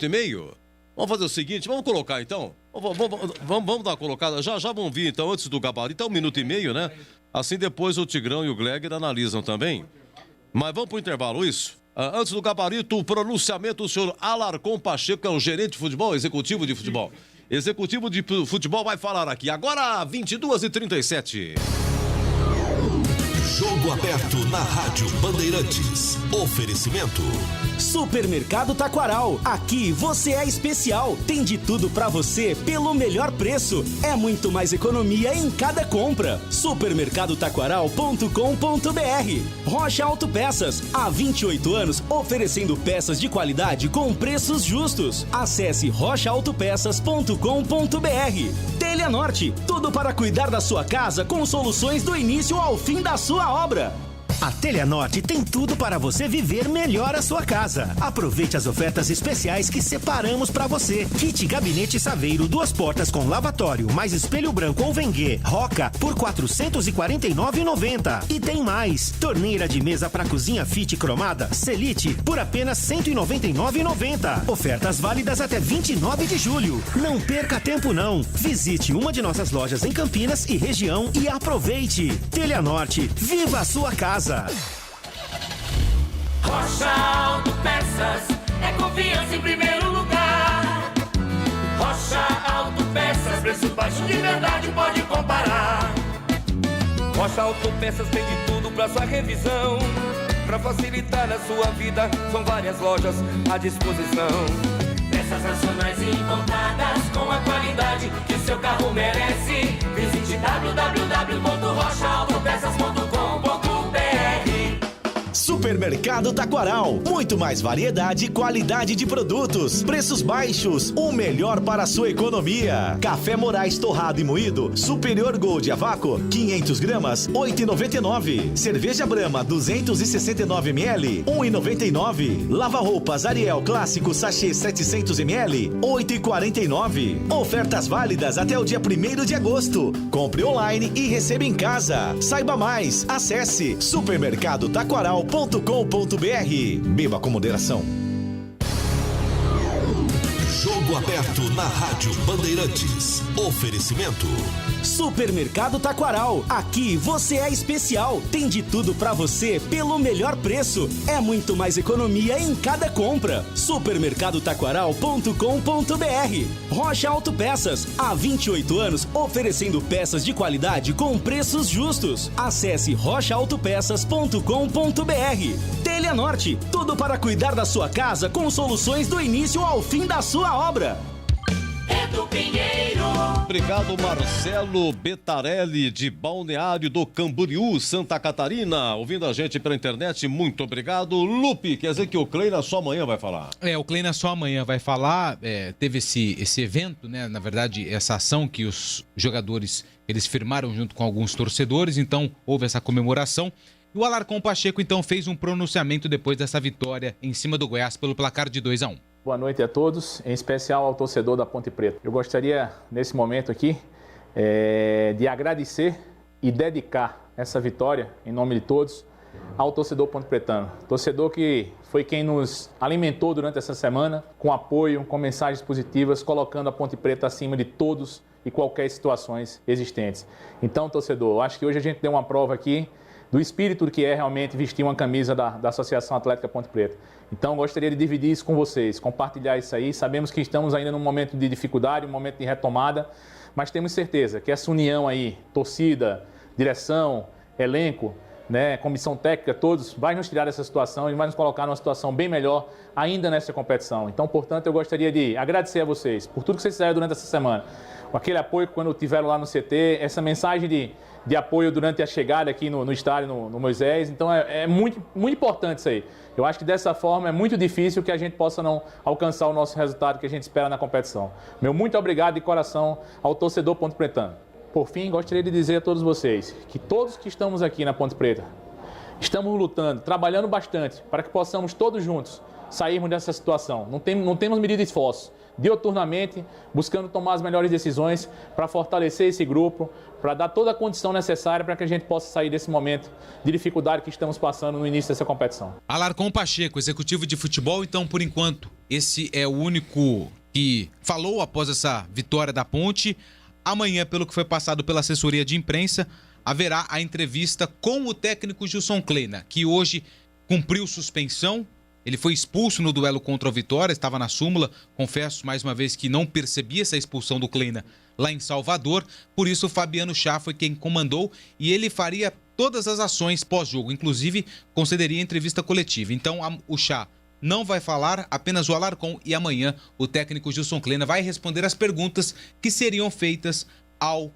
meio? Vamos fazer o seguinte, vamos colocar então, vamos dar uma colocada, já vamos vir então, antes do gabarito, é 1 minuto e meio, né? Assim depois o Tigrão e o Gleger analisam também. Mas vamos pro intervalo, isso? Antes do gabarito, o pronunciamento do senhor Alarcon Pacheco, que é o gerente de futebol, executivo de futebol. Executivo de futebol vai falar aqui. Agora, 22h37. Jogo aberto na Rádio Bandeirantes. Oferecimento. Supermercado Taquaral. Aqui você é especial. Tem de tudo pra você pelo melhor preço. É muito mais economia em cada compra. Supermercadotaquaral.com.br. Rocha Autopeças. Há 28 anos oferecendo peças de qualidade com preços justos. Acesse rochaautopeças.com.br. Telha Norte. Tudo para cuidar da sua casa com soluções do início ao fim da sua obra. A Telha Norte tem tudo para você viver melhor a sua casa. Aproveite as ofertas especiais que separamos para você. Kit Gabinete Saveiro, 2 portas com lavatório, mais espelho branco ou Vengue, Roca, por R$ 449,90. E tem mais. Torneira de mesa para cozinha Fit cromada, Selite, por apenas R$ 199,90. Ofertas válidas até 29 de julho. Não perca tempo não. Visite uma de nossas lojas em Campinas e região e aproveite. Telha Norte, viva a sua casa. Rocha Autopeças, é confiança em primeiro lugar. Rocha Autopeças, preço baixo de verdade, pode comparar. Rocha Autopeças tem de tudo pra sua revisão. Pra facilitar a sua vida, são várias lojas à disposição. Peças nacionais e importadas com a qualidade que o seu carro merece. Visite www.rochaautopeças.com.br. Supermercado Taquaral. Muito mais variedade e qualidade de produtos. Preços baixos. O melhor para a sua economia. Café Moraes torrado e moído. Superior Gold a vácuo. 500 gramas, 8,99. Cerveja Brahma, 269 ml, 1,99. Lava-roupas Ariel Clássico Sachê 700 ml, 8,49. Ofertas válidas até o dia 1º de agosto. Compre online e receba em casa. Saiba mais. Acesse supermercadotaquaral.com.br. Beba com moderação. Jogo aberto na Rádio Bandeirantes. Oferecimento. Supermercado Taquaral. Aqui você é especial. Tem de tudo pra você pelo melhor preço. É muito mais economia em cada compra. Supermercadotaquaral.com.br. Rocha Autopeças. Há 28 anos oferecendo peças de qualidade com preços justos. Acesse rochaautopeças.com.br. Telha Norte. Tudo para cuidar da sua casa com soluções do início ao fim da sua obra. Edu Pinheiro. Obrigado, Marcelo Betarelli, de Balneário do Camboriú, Santa Catarina, ouvindo a gente pela internet. Muito obrigado. Lupe, quer dizer que o Kleina só amanhã vai falar? O Kleina só amanhã vai falar. Teve esse evento, né? Na verdade, essa ação que os jogadores eles firmaram junto com alguns torcedores, então houve essa comemoração. E o Alarcon Pacheco, então, fez um pronunciamento depois dessa vitória em cima do Goiás pelo placar de 2-1. Boa noite a todos, em especial ao torcedor da Ponte Preta. Eu gostaria, nesse momento aqui, de agradecer e dedicar essa vitória, em nome de todos, ao torcedor ponte-pretano. Torcedor que foi quem nos alimentou durante essa semana, com apoio, com mensagens positivas, colocando a Ponte Preta acima de todos e qualquer situações existentes. Então, torcedor, acho que hoje a gente deu uma prova aqui do espírito que é realmente vestir uma camisa da Associação Atlética Ponte Preta. Então, gostaria de dividir isso com vocês, compartilhar isso aí. Sabemos que estamos ainda num momento de dificuldade, um momento de retomada, mas temos certeza que essa união aí, torcida, direção, elenco, né, comissão técnica, todos, vai nos tirar dessa situação e vai nos colocar numa situação bem melhor ainda nessa competição. Então, portanto, eu gostaria de agradecer a vocês por tudo que vocês fizeram durante essa semana. Com aquele apoio quando estiveram lá no CT, essa mensagem de apoio durante a chegada aqui no estádio, no Moisés. Então, é muito, muito importante isso aí. Eu acho que dessa forma é muito difícil que a gente possa não alcançar o nosso resultado que a gente espera na competição. Meu muito obrigado de coração ao torcedor ponte-pretano. Por fim, gostaria de dizer a todos vocês que todos que estamos aqui na Ponte Preta estamos lutando, trabalhando bastante para que possamos todos juntos sairmos dessa situação. Não temos medido esforço. Dioturnamente, buscando tomar as melhores decisões para fortalecer esse grupo, para dar toda a condição necessária para que a gente possa sair desse momento de dificuldade que estamos passando no início dessa competição. Alarcon Pacheco, executivo de futebol, então, por enquanto, esse é o único que falou após essa vitória da Ponte. Amanhã, pelo que foi passado pela assessoria de imprensa, haverá a entrevista com o técnico Gilson Kleina, que hoje cumpriu suspensão. Ele foi expulso no duelo contra o Vitória, estava na súmula. Confesso mais uma vez que não percebi essa expulsão do Kleina lá em Salvador. Por isso o Fabiano Chá foi quem comandou e ele faria todas as ações pós-jogo. Inclusive concederia entrevista coletiva. Então o Chá não vai falar, apenas o Alarcon. E amanhã o técnico Gilson Kleina vai responder as perguntas que seriam feitas ao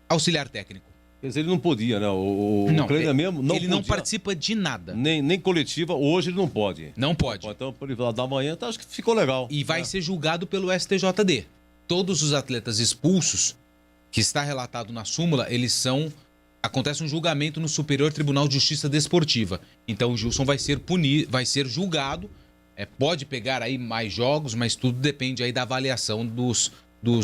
auxiliar técnico. Quer dizer, ele não podia, né? O Kleina mesmo não ele podia. não participa de nada. Nem coletiva, hoje ele não pode. Não pode. Então, por lá da manhã, então, acho que ficou legal. E vai ser julgado pelo STJD. Todos os atletas expulsos, que está relatado na súmula, acontece um julgamento no Superior Tribunal de Justiça Desportiva. Então o Gilson vai ser julgado, pode pegar aí mais jogos, mas tudo depende aí da avaliação dos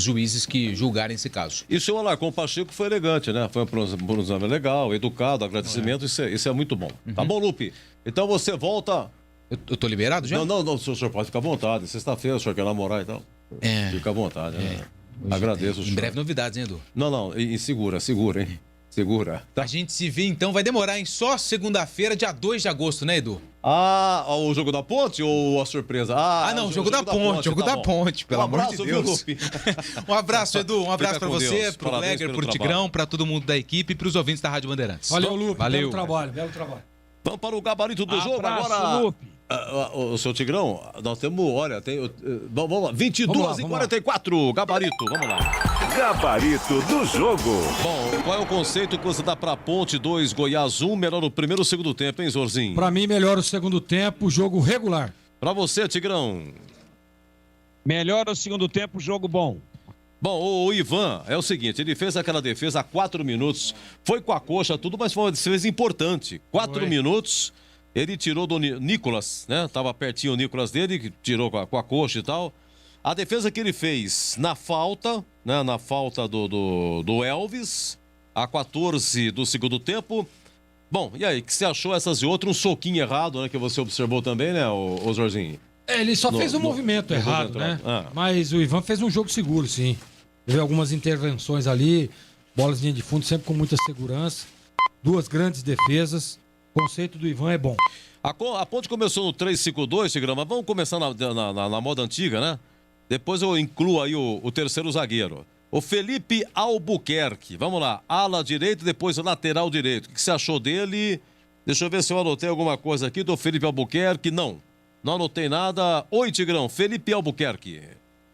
juízes que julgarem esse caso. E o senhor Alarcon Pacheco foi elegante, né? Foi um pronunciamento legal, educado, agradecimento, isso é muito bom. Uhum. Tá bom, Lupe? Então você volta... Eu tô liberado já? Não, o senhor pode ficar à vontade. Sexta-feira, o senhor quer namorar e tal. Fica à vontade, né? Agradeço o senhor. Em breve novidades, hein, Edu? Não, e segura, hein? Segura. Tá. A gente se vê então, vai demorar, hein? Só segunda-feira, dia 2 de agosto, né, Edu? Ah, o jogo da Ponte ou a surpresa? Não, o jogo da Ponte, jogo da Ponte, pelo amor de Deus. Viu, Um abraço, Edu, um abraço pra você, Deus. pro Parabéns Leger, pelo pro Tigrão, pra todo mundo da equipe e pros ouvintes da Rádio Bandeirantes. Valeu, Lupe. Valeu. Belo trabalho. Vamos para o gabarito do jogo Abraço, agora. Lupe. O seu Tigrão, nós temos, olha, vamos lá, 22h44, gabarito, vamos lá. Gabarito do jogo. Bom, qual é o conceito que você dá pra Ponte 2, Goiás 1, melhor no primeiro ou segundo tempo, hein, Zorzinho? Pra mim, melhor o segundo tempo, jogo regular. Pra você, Tigrão. Melhor o segundo tempo, jogo bom. Bom, o Ivan, é o seguinte, ele fez aquela defesa há 4 minutos, foi com a coxa, tudo, mas foi uma defesa importante. 4 minutos, ele tirou do Nicolas, né? Tava pertinho o Nicolas dele, que tirou com a coxa e tal. A defesa que ele fez na falta, né? Na falta do Elvis, a 14 do segundo tempo. Bom, e aí, o que você achou essas e outras? Um soquinho errado, né? Que você observou também, né, o Zorzinho? Ele só fez um movimento errado, né? Mas o Ivan fez um jogo seguro, sim. Teve algumas intervenções ali, bolas de linha de fundo, sempre com muita segurança. 2 grandes defesas. O conceito do Ivan é bom. A Ponte começou no 3-5-2, Tigrão, mas vamos começar na moda antiga, né? Depois eu incluo aí o terceiro zagueiro. O Felipe Albuquerque. Vamos lá, ala direita, depois o lateral direito. O que você achou dele? Deixa eu ver se eu anotei alguma coisa aqui do Felipe Albuquerque. Não anotei nada. Oi, Tigrão, Felipe Albuquerque.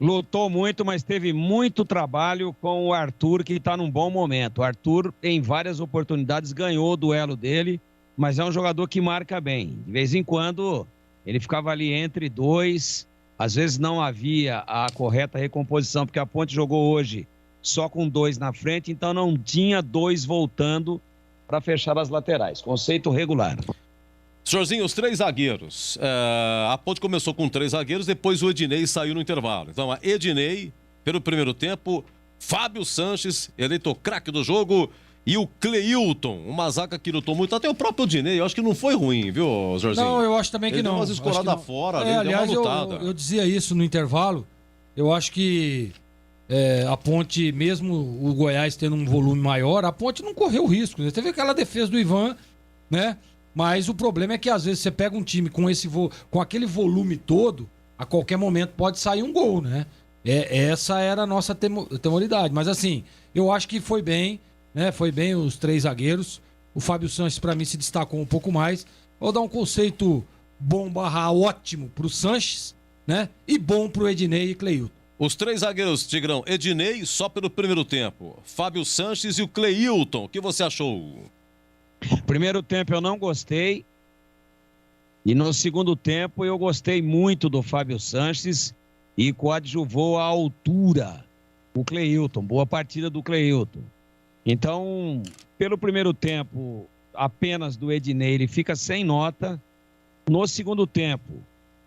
Lutou muito, mas teve muito trabalho com o Arthur, que está num bom momento. O Arthur, em várias oportunidades, ganhou o duelo dele, mas é um jogador que marca bem. De vez em quando, ele ficava ali entre 2, às vezes não havia a correta recomposição, porque a Ponte jogou hoje só com 2 na frente, então não tinha 2 voltando para fechar as laterais. Conceito regular. Senhorzinho, os 3 zagueiros. A Ponte começou com 3 zagueiros, depois o Ednei saiu no intervalo. Então, a Ednei, pelo primeiro tempo, Fábio Sanches, eleito craque do jogo, e o Cleilton, uma zaga que lutou muito. Até o próprio Ednei, eu acho que não foi ruim, viu, Jorginho? Não, eu acho também que ele não. Deu umas escoradas fora, aliás, deu uma lutada. Eu dizia isso no intervalo. Eu acho que a Ponte, mesmo o Goiás tendo um volume maior, a Ponte não correu risco. Né? Teve aquela defesa do Ivan, né? Mas o problema é que às vezes você pega um time com aquele volume todo, a qualquer momento pode sair um gol, né? Essa era a nossa temoridade. Mas assim, eu acho que foi bem, né? Foi bem os 3 zagueiros. O Fábio Sanches, para mim, se destacou um pouco mais. Vou dar um conceito bom/ótimo pro Sanches, né? E bom pro Ednei e Cleilton. Os 3 zagueiros, Tigrão, Ednei só pelo primeiro tempo, Fábio Sanches e o Cleilton. O que você achou? Primeiro tempo eu não gostei. E no segundo tempo eu gostei muito do Fábio Sanches e coadjuvou à altura o Cleilton. Boa partida do Cleilton. Então, pelo primeiro tempo, apenas do Ednei, ele fica sem nota. No segundo tempo,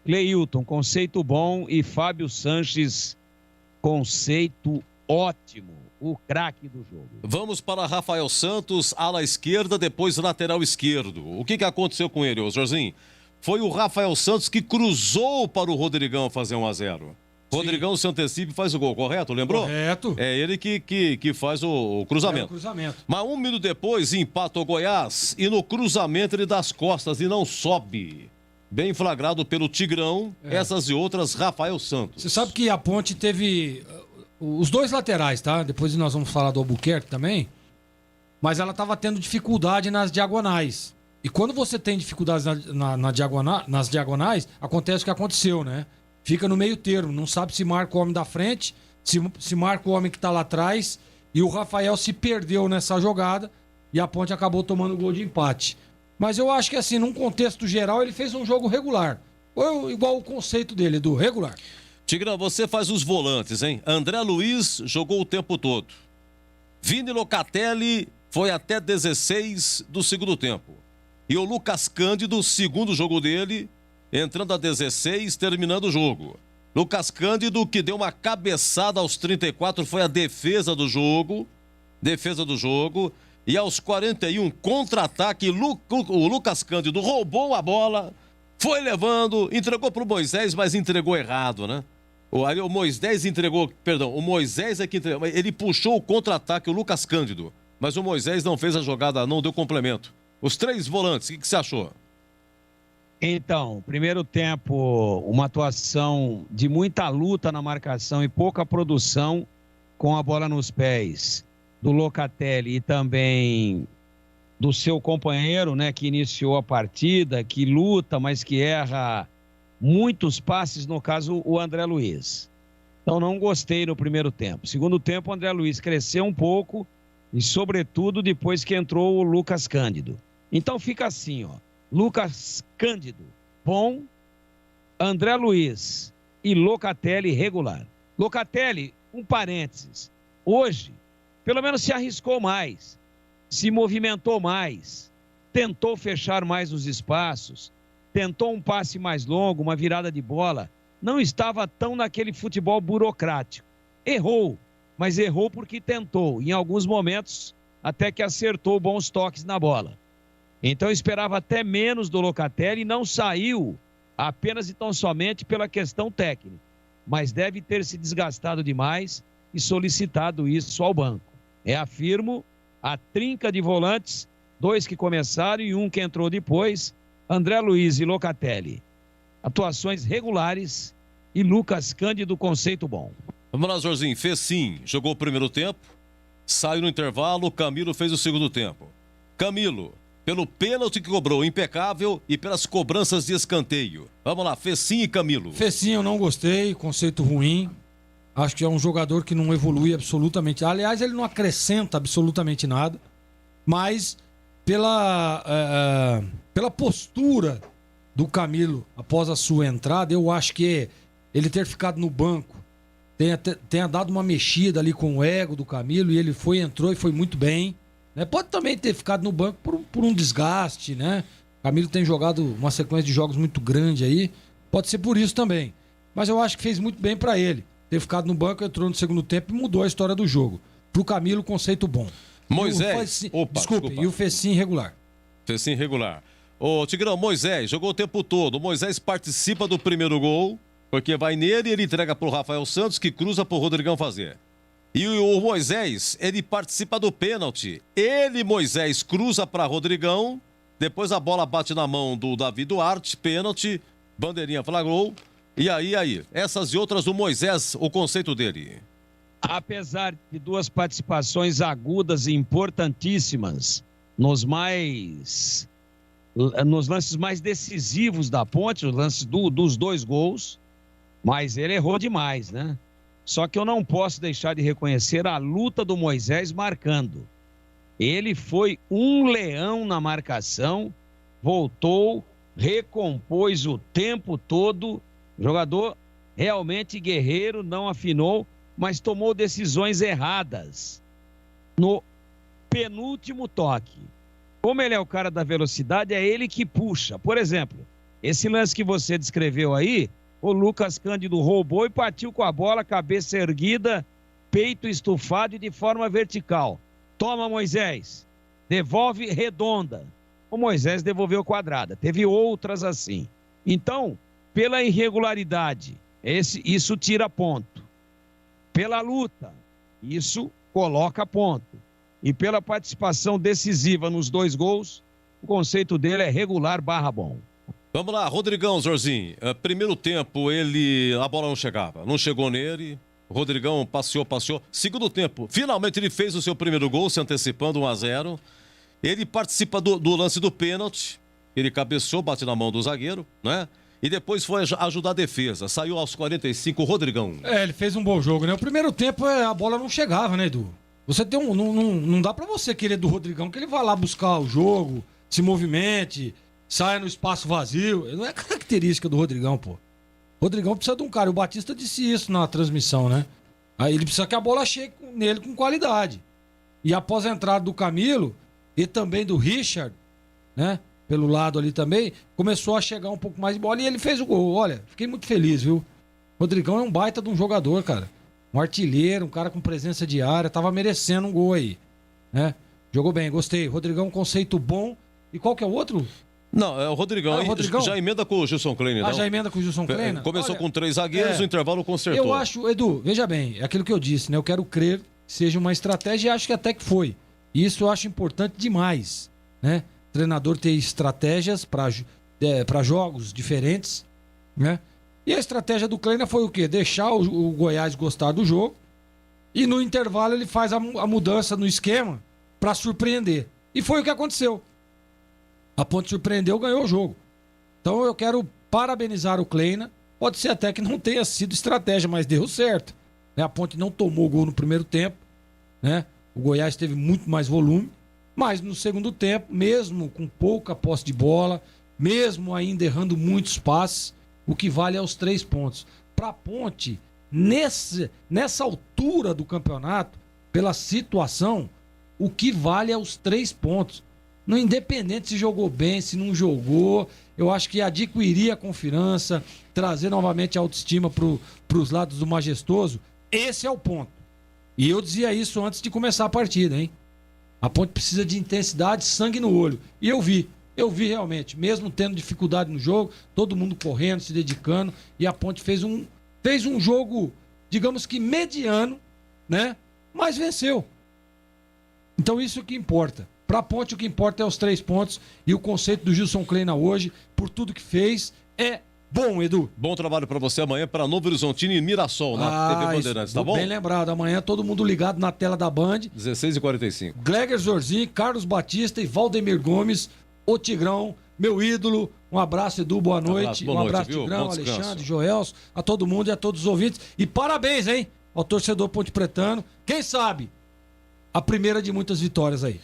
Cleilton, conceito bom, e Fábio Sanches, conceito ótimo. O craque do jogo. Vamos para Rafael Santos, ala esquerda, depois lateral esquerdo. O que aconteceu com ele, Jorginho? Foi o Rafael Santos que cruzou para o Rodrigão fazer 1-0. Rodrigão se antecipa e faz o gol, correto? Lembrou? Correto. É ele que faz o cruzamento. O cruzamento. Mas 1 minuto depois empata o Goiás e no cruzamento ele dá as costas e não sobe. Bem flagrado pelo Tigrão, essas e outras, Rafael Santos. Você sabe que a Ponte teve os 2 laterais, tá? Depois nós vamos falar do Albuquerque também. Mas ela estava tendo dificuldade nas diagonais. E quando você tem dificuldades nas diagonais, acontece o que aconteceu, né? Fica no meio termo, não sabe se marca o homem da frente, se marca o homem que está lá atrás. E o Rafael se perdeu nessa jogada e a Ponte acabou tomando o gol de empate. Mas eu acho que assim, num contexto geral, ele fez um jogo regular. Igual o conceito dele, do regular. Tigrão, você faz os volantes, hein? André Luiz jogou o tempo todo. Vini Locatelli foi até 16 do segundo tempo. E o Lucas Cândido, segundo jogo dele, entrando a 16, terminando o jogo. Lucas Cândido, que deu uma cabeçada aos 34, foi a defesa do jogo. E aos 41, contra-ataque, o Lucas Cândido roubou a bola, foi levando, entregou para o Moisés, mas entregou errado, né? O Moisés entregou, perdão, o Moisés é que entregou, ele puxou o contra-ataque, o Lucas Cândido, mas o Moisés não fez a jogada, não deu complemento. Os 3 volantes, o que você achou? Então, primeiro tempo, uma atuação de muita luta na marcação e pouca produção com a bola nos pés do Locatelli e também do seu companheiro, né, que iniciou a partida, que luta, mas que erra muitos passes, no caso o André Luiz. Então não gostei no primeiro tempo. Segundo tempo, o André Luiz cresceu um pouco e sobretudo depois que entrou o Lucas Cândido. Então fica assim, ó. Lucas Cândido, bom. André Luiz e Locatelli, regular. Locatelli, um parênteses. Hoje, pelo menos se arriscou mais, se movimentou mais, tentou fechar mais os espaços, tentou um passe mais longo, uma virada de bola. Não estava tão naquele futebol burocrático. Errou, mas errou porque tentou. Em alguns momentos, até que acertou bons toques na bola. Então eu esperava até menos do Locatelli e não saiu apenas e tão somente pela questão técnica. Mas deve ter se desgastado demais e solicitado isso ao banco. Afirmo, a trinca de volantes, 2 que começaram e 1 que entrou depois, André Luiz e Locatelli. Atuações regulares e Lucas Cândido, conceito bom. Vamos lá, Jorginho. Fez sim, jogou o primeiro tempo, saiu no intervalo, Camilo fez o segundo tempo. Camilo, pelo pênalti que cobrou, impecável, e pelas cobranças de escanteio. Vamos lá, Fecim e Camilo. Fecim eu não gostei, conceito ruim. Acho que é um jogador que não evolui absolutamente. Aliás, ele não acrescenta absolutamente nada. Mas pela postura do Camilo após a sua entrada, eu acho que ele ter ficado no banco tenha dado uma mexida ali com o ego do Camilo, e ele entrou e foi muito bem, né? Pode também ter ficado no banco por um desgaste, né? O Camilo tem jogado uma sequência de jogos muito grande aí, pode ser por isso também. Mas eu acho que fez muito bem pra ele ter ficado no banco, entrou no segundo tempo e mudou a história do jogo. Pro Camilo, conceito bom. Moisés, desculpe, e o Fecim regular. Fecim regular. Ô, Tigrão, Moisés jogou o tempo todo. O Moisés participa do primeiro gol, porque vai nele e ele entrega pro Rafael Santos, que cruza pro Rodrigão fazer. E o Moisés, ele participa do pênalti. Ele, Moisés, cruza pra Rodrigão, depois a bola bate na mão do Davi Duarte, pênalti, bandeirinha flagrou. E aí, essas e outras do Moisés, o conceito dele. Apesar de 2 participações agudas e importantíssimas nos lances mais decisivos da Ponte, os lances dos 2 gols, mas ele errou demais, né? Só que eu não posso deixar de reconhecer a luta do Moisés marcando. Ele foi um leão na marcação, voltou, recompôs o tempo todo, jogador realmente guerreiro, não afinou, mas tomou decisões erradas no penúltimo toque. Como ele é o cara da velocidade, é ele que puxa. Por exemplo, esse lance que você descreveu aí, o Lucas Cândido roubou e partiu com a bola, cabeça erguida, peito estufado e de forma vertical. Toma, Moisés, devolve redonda. O Moisés devolveu quadrada. Teve outras assim. Então, pela irregularidade, isso tira ponto. Pela luta, isso coloca ponto. E pela participação decisiva nos 2 gols, o conceito dele é regular / bom. Vamos lá, Rodrigão, Zorzinho. Primeiro tempo, a bola não chegava. Não chegou nele. O Rodrigão passeou. Segundo tempo, finalmente ele fez o seu primeiro gol, se antecipando 1-0. Ele participa do lance do pênalti. Ele cabeceou, bate na mão do zagueiro, né? E depois foi ajudar a defesa. Saiu aos 45, o Rodrigão. Ele fez um bom jogo, né? O primeiro tempo a bola não chegava, né, Edu? Você tem não dá pra você querer do Rodrigão que ele vá lá buscar o jogo, se movimente, saia no espaço vazio. Não é característica do Rodrigão, pô. O Rodrigão precisa de um cara. O Batista disse isso na transmissão, né? Aí ele precisa que a bola chegue nele com qualidade. E após a entrada do Camilo e também do Richard, né? Pelo lado ali também, começou a chegar um pouco mais de bola e ele fez o gol. Olha, fiquei muito feliz, viu? Rodrigão é um baita de um jogador, cara. Um artilheiro, um cara com presença de área, tava merecendo um gol aí, né? Jogou bem, gostei. Rodrigão, conceito bom. E qual que é o outro? Não, é o Rodrigão. Já emenda com o Gilson Kleiner. Já emenda com o Gilson Kleiner? Começou com 3 zagueiros, o intervalo consertou. Eu acho, Edu, veja bem, é aquilo que eu disse, né? Eu quero crer que seja uma estratégia e acho que até que foi. E isso eu acho importante demais, né? O treinador ter estratégias para para jogos diferentes, né? E a estratégia do Kleina foi o quê? Deixar o Goiás gostar do jogo e no intervalo ele faz a mudança no esquema para surpreender. E foi o que aconteceu. A Ponte surpreendeu, ganhou o jogo. Então eu quero parabenizar o Kleina. Pode ser até que não tenha sido estratégia, mas deu certo, né? A Ponte não tomou gol no primeiro tempo, né? O Goiás teve muito mais volume, mas no segundo tempo, mesmo com pouca posse de bola, mesmo ainda errando muitos passes, o que vale é os 3 pontos. Para a Ponte, nessa altura do campeonato, pela situação, o que vale é os 3 pontos. No independente se jogou bem, se não jogou, eu acho que adquirir a confiança, trazer novamente a autoestima para os lados do Majestoso, esse é o ponto. E eu dizia isso antes de começar a partida, hein? A Ponte precisa de intensidade, sangue no olho. E eu vi realmente, mesmo tendo dificuldade no jogo, todo mundo correndo, se dedicando, e a Ponte fez um jogo, digamos que mediano, né? Mas venceu. Então isso é o que importa. Para a Ponte o que importa é os 3 pontos, e o conceito do Gilson Kleina hoje, por tudo que fez, é bom, Edu. Bom trabalho para você amanhã para Novo Horizontino e Mirassol, na TV Bandeirantes, tá bom? Bem lembrado, amanhã todo mundo ligado na tela da Band. 16h45. Gleger Zorzin, Carlos Batista e Valdemir Gomes, o Tigrão, meu ídolo. Um abraço, Edu, boa noite. Boa noite, viu? Tigrão, Alexandre, Joelson, a todo mundo e a todos os ouvintes. E parabéns, hein, ao torcedor ponte-pretano. Quem sabe a primeira de muitas vitórias aí.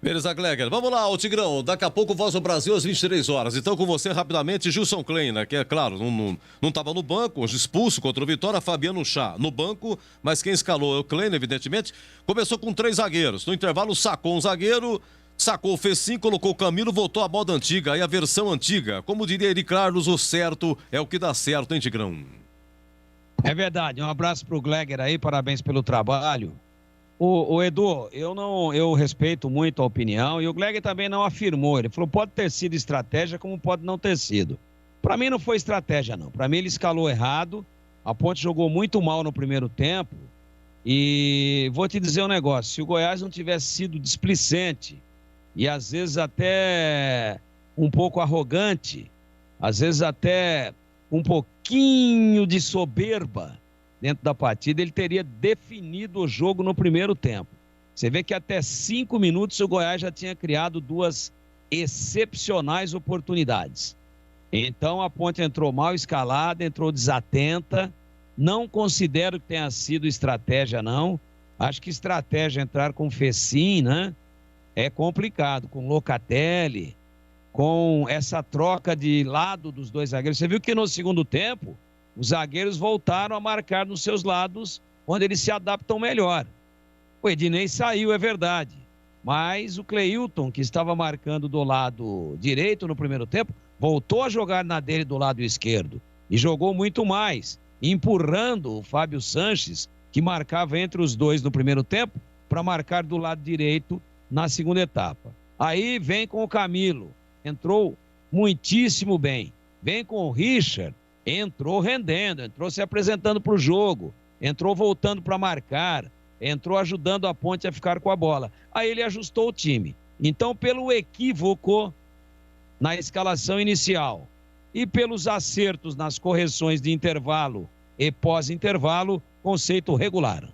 Beleza, Gleger. Vamos lá, ô Tigrão. Daqui a pouco Voz do Brasil às 23 horas. Então, com você, rapidamente, Gilson Kleina, que é claro, não estava no banco, hoje expulso contra o Vitória, Fabiano Chá no banco, mas quem escalou é o Kleina, evidentemente. Começou com 3 zagueiros. No intervalo, sacou um zagueiro, sacou o Fecim, colocou o Camilo, voltou à moda antiga, aí a versão antiga. Como diria Eri Carlos, o certo é o que dá certo, hein, Tigrão? É verdade. Um abraço pro Gleger aí, parabéns pelo trabalho. O Edu, eu respeito muito a opinião e o Gleger também não afirmou. Ele falou, pode ter sido estratégia como pode não ter sido. Para mim não foi estratégia não. Para mim ele escalou errado. A Ponte jogou muito mal no primeiro tempo. E vou te dizer um negócio, se o Goiás não tivesse sido displicente e às vezes até um pouco arrogante, às vezes até um pouquinho de soberba dentro da partida, ele teria definido o jogo no primeiro tempo. Você vê que até 5 minutos o Goiás já tinha criado 2 excepcionais oportunidades. Então a Ponte entrou mal escalada, entrou desatenta. Não considero que tenha sido estratégia, não. Acho que estratégia entrar com Fecim, né? É complicado, com Locatelli, com essa troca de lado dos 2 zagueiros. Você viu que no segundo tempo os zagueiros voltaram a marcar nos seus lados, onde eles se adaptam melhor. O Ednei saiu, é verdade. Mas o Cleilton, que estava marcando do lado direito no primeiro tempo, voltou a jogar na dele do lado esquerdo. E jogou muito mais, empurrando o Fábio Sanches, que marcava entre os 2 no primeiro tempo, para marcar do lado direito na segunda etapa. Aí vem com o Camilo, entrou muitíssimo bem. Vem com o Richard, entrou rendendo, entrou se apresentando para o jogo, entrou voltando para marcar, entrou ajudando a Ponte a ficar com a bola. Aí ele ajustou o time. Então, pelo equívoco na escalação inicial e pelos acertos nas correções de intervalo e pós-intervalo, conceito regular.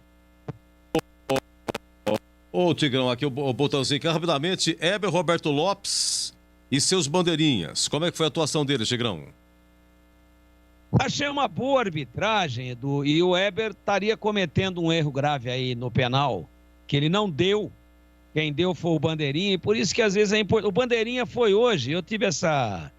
Ô Tigrão, aqui o botãozinho aqui, rapidamente, Heber Roberto Lopes e seus bandeirinhas. Como é que foi a atuação deles, Tigrão? Achei uma boa arbitragem, Edu, e o Heber estaria cometendo um erro grave aí no penal, que ele não deu. Quem deu foi o Bandeirinha, e por isso que às vezes é importante. O Bandeirinha foi hoje, eu tive essa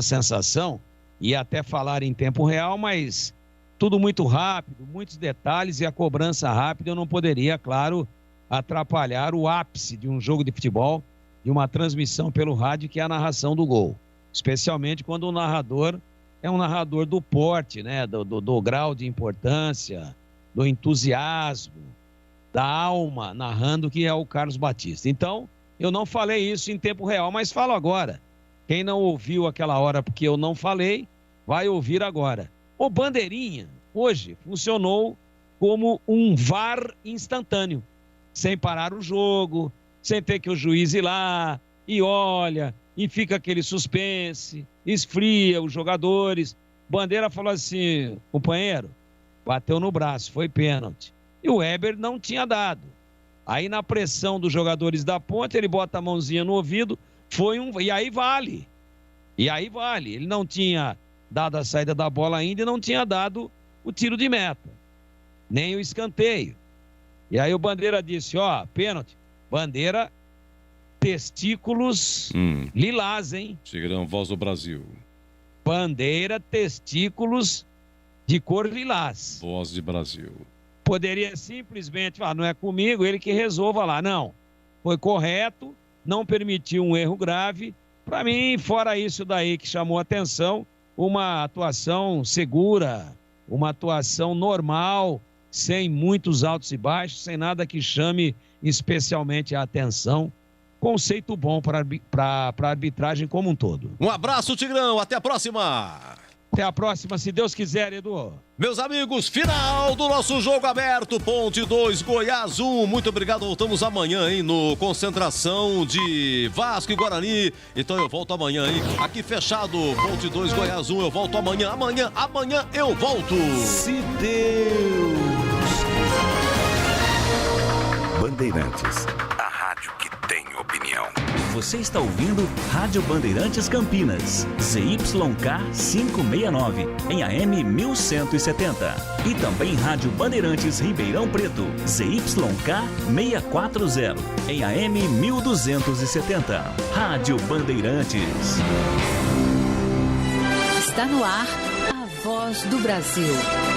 sensação, e até falar em tempo real, mas tudo muito rápido, muitos detalhes, e a cobrança rápida eu não poderia, claro, atrapalhar o ápice de um jogo de futebol, de uma transmissão pelo rádio, que é a narração do gol. Especialmente quando o narrador é um narrador do porte, né? Do grau de importância, do entusiasmo, da alma, narrando, que é o Carlos Batista. Então, eu não falei isso em tempo real, mas falo agora. Quem não ouviu aquela hora porque eu não falei, vai ouvir agora. O Bandeirinha, hoje, funcionou como um VAR instantâneo, sem parar o jogo, sem ter que o juiz ir lá e olha, e fica aquele suspense, esfria os jogadores. Bandeira falou assim, companheiro, bateu no braço, foi pênalti. E o Weber não tinha dado. Aí na pressão dos jogadores da Ponte, ele bota a mãozinha no ouvido, e aí vale. E aí vale. Ele não tinha dado a saída da bola ainda e não tinha dado o tiro de meta, nem o escanteio. E aí o Bandeira disse, pênalti. Bandeira, testículos lilás, hein? Tigrão, voz do Brasil. Bandeira, testículos de cor lilás. Voz de Brasil. Poderia simplesmente falar, não é comigo, ele que resolva lá. Não, foi correto, não permitiu um erro grave. Para mim, fora isso daí que chamou a atenção, uma atuação segura, uma atuação normal, sem muitos altos e baixos, sem nada que chame especialmente a atenção. Conceito bom para a arbitragem como um todo. Um abraço, Tigrão, até a próxima! Até a próxima, se Deus quiser, Edu. Meus amigos, final do nosso jogo aberto, Ponte 2, Goiás 1. Muito obrigado, voltamos amanhã, hein, no Concentração de Vasco e Guarani. Então eu volto amanhã, hein, aqui fechado, Ponte 2, Goiás 1. Eu volto amanhã eu volto. Se Deus. Bandeirantes, a rádio que tem opinião. Você está ouvindo Rádio Bandeirantes Campinas, ZYK 569, em AM 1170. E também Rádio Bandeirantes Ribeirão Preto, ZYK 640, em AM 1270. Rádio Bandeirantes. Está no ar a Voz do Brasil.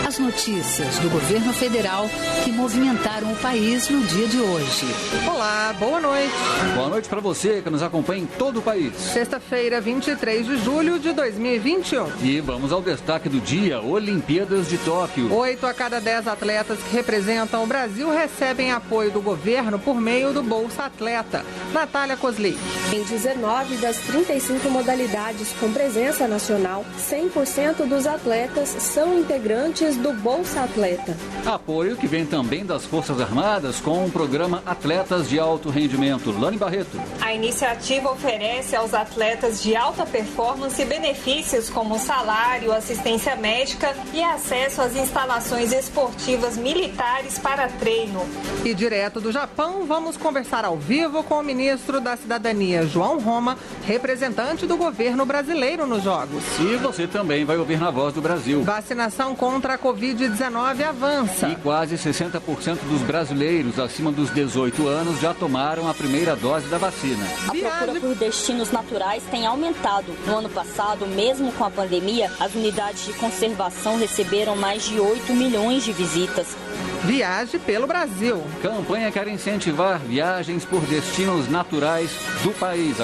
As notícias do governo federal que movimentaram o país no dia de hoje. Olá, boa noite. Boa noite para você que nos acompanha em todo o país. Sexta-feira, 23 de julho de 2021. E vamos ao destaque do dia, Olimpíadas de Tóquio. 8 a cada 10 atletas que representam o Brasil recebem apoio do governo por meio do Bolsa Atleta. Natália Koslik. Em 19 das 35 modalidades com presença nacional, 100% dos atletas são integrantes do Bolsa Atleta. Apoio que vem também das Forças Armadas com o programa Atletas de Alto Rendimento. Lani Barreto. A iniciativa oferece aos atletas de alta performance benefícios como salário, assistência médica e acesso às instalações esportivas militares para treino. E direto do Japão, vamos conversar ao vivo com o ministro da Cidadania, João Roma, representante do governo brasileiro nos Jogos. E você também vai ouvir na Voz do Brasil. Vacinação contra a Covid-19 avança. E quase 60% dos brasileiros acima dos 18 anos já tomaram a primeira dose da vacina. A procura por destinos naturais tem aumentado. No ano passado, mesmo com a pandemia, as unidades de conservação receberam mais de 8 milhões de visitas. Viaje pelo Brasil. Campanha quer incentivar viagens por destinos naturais do país.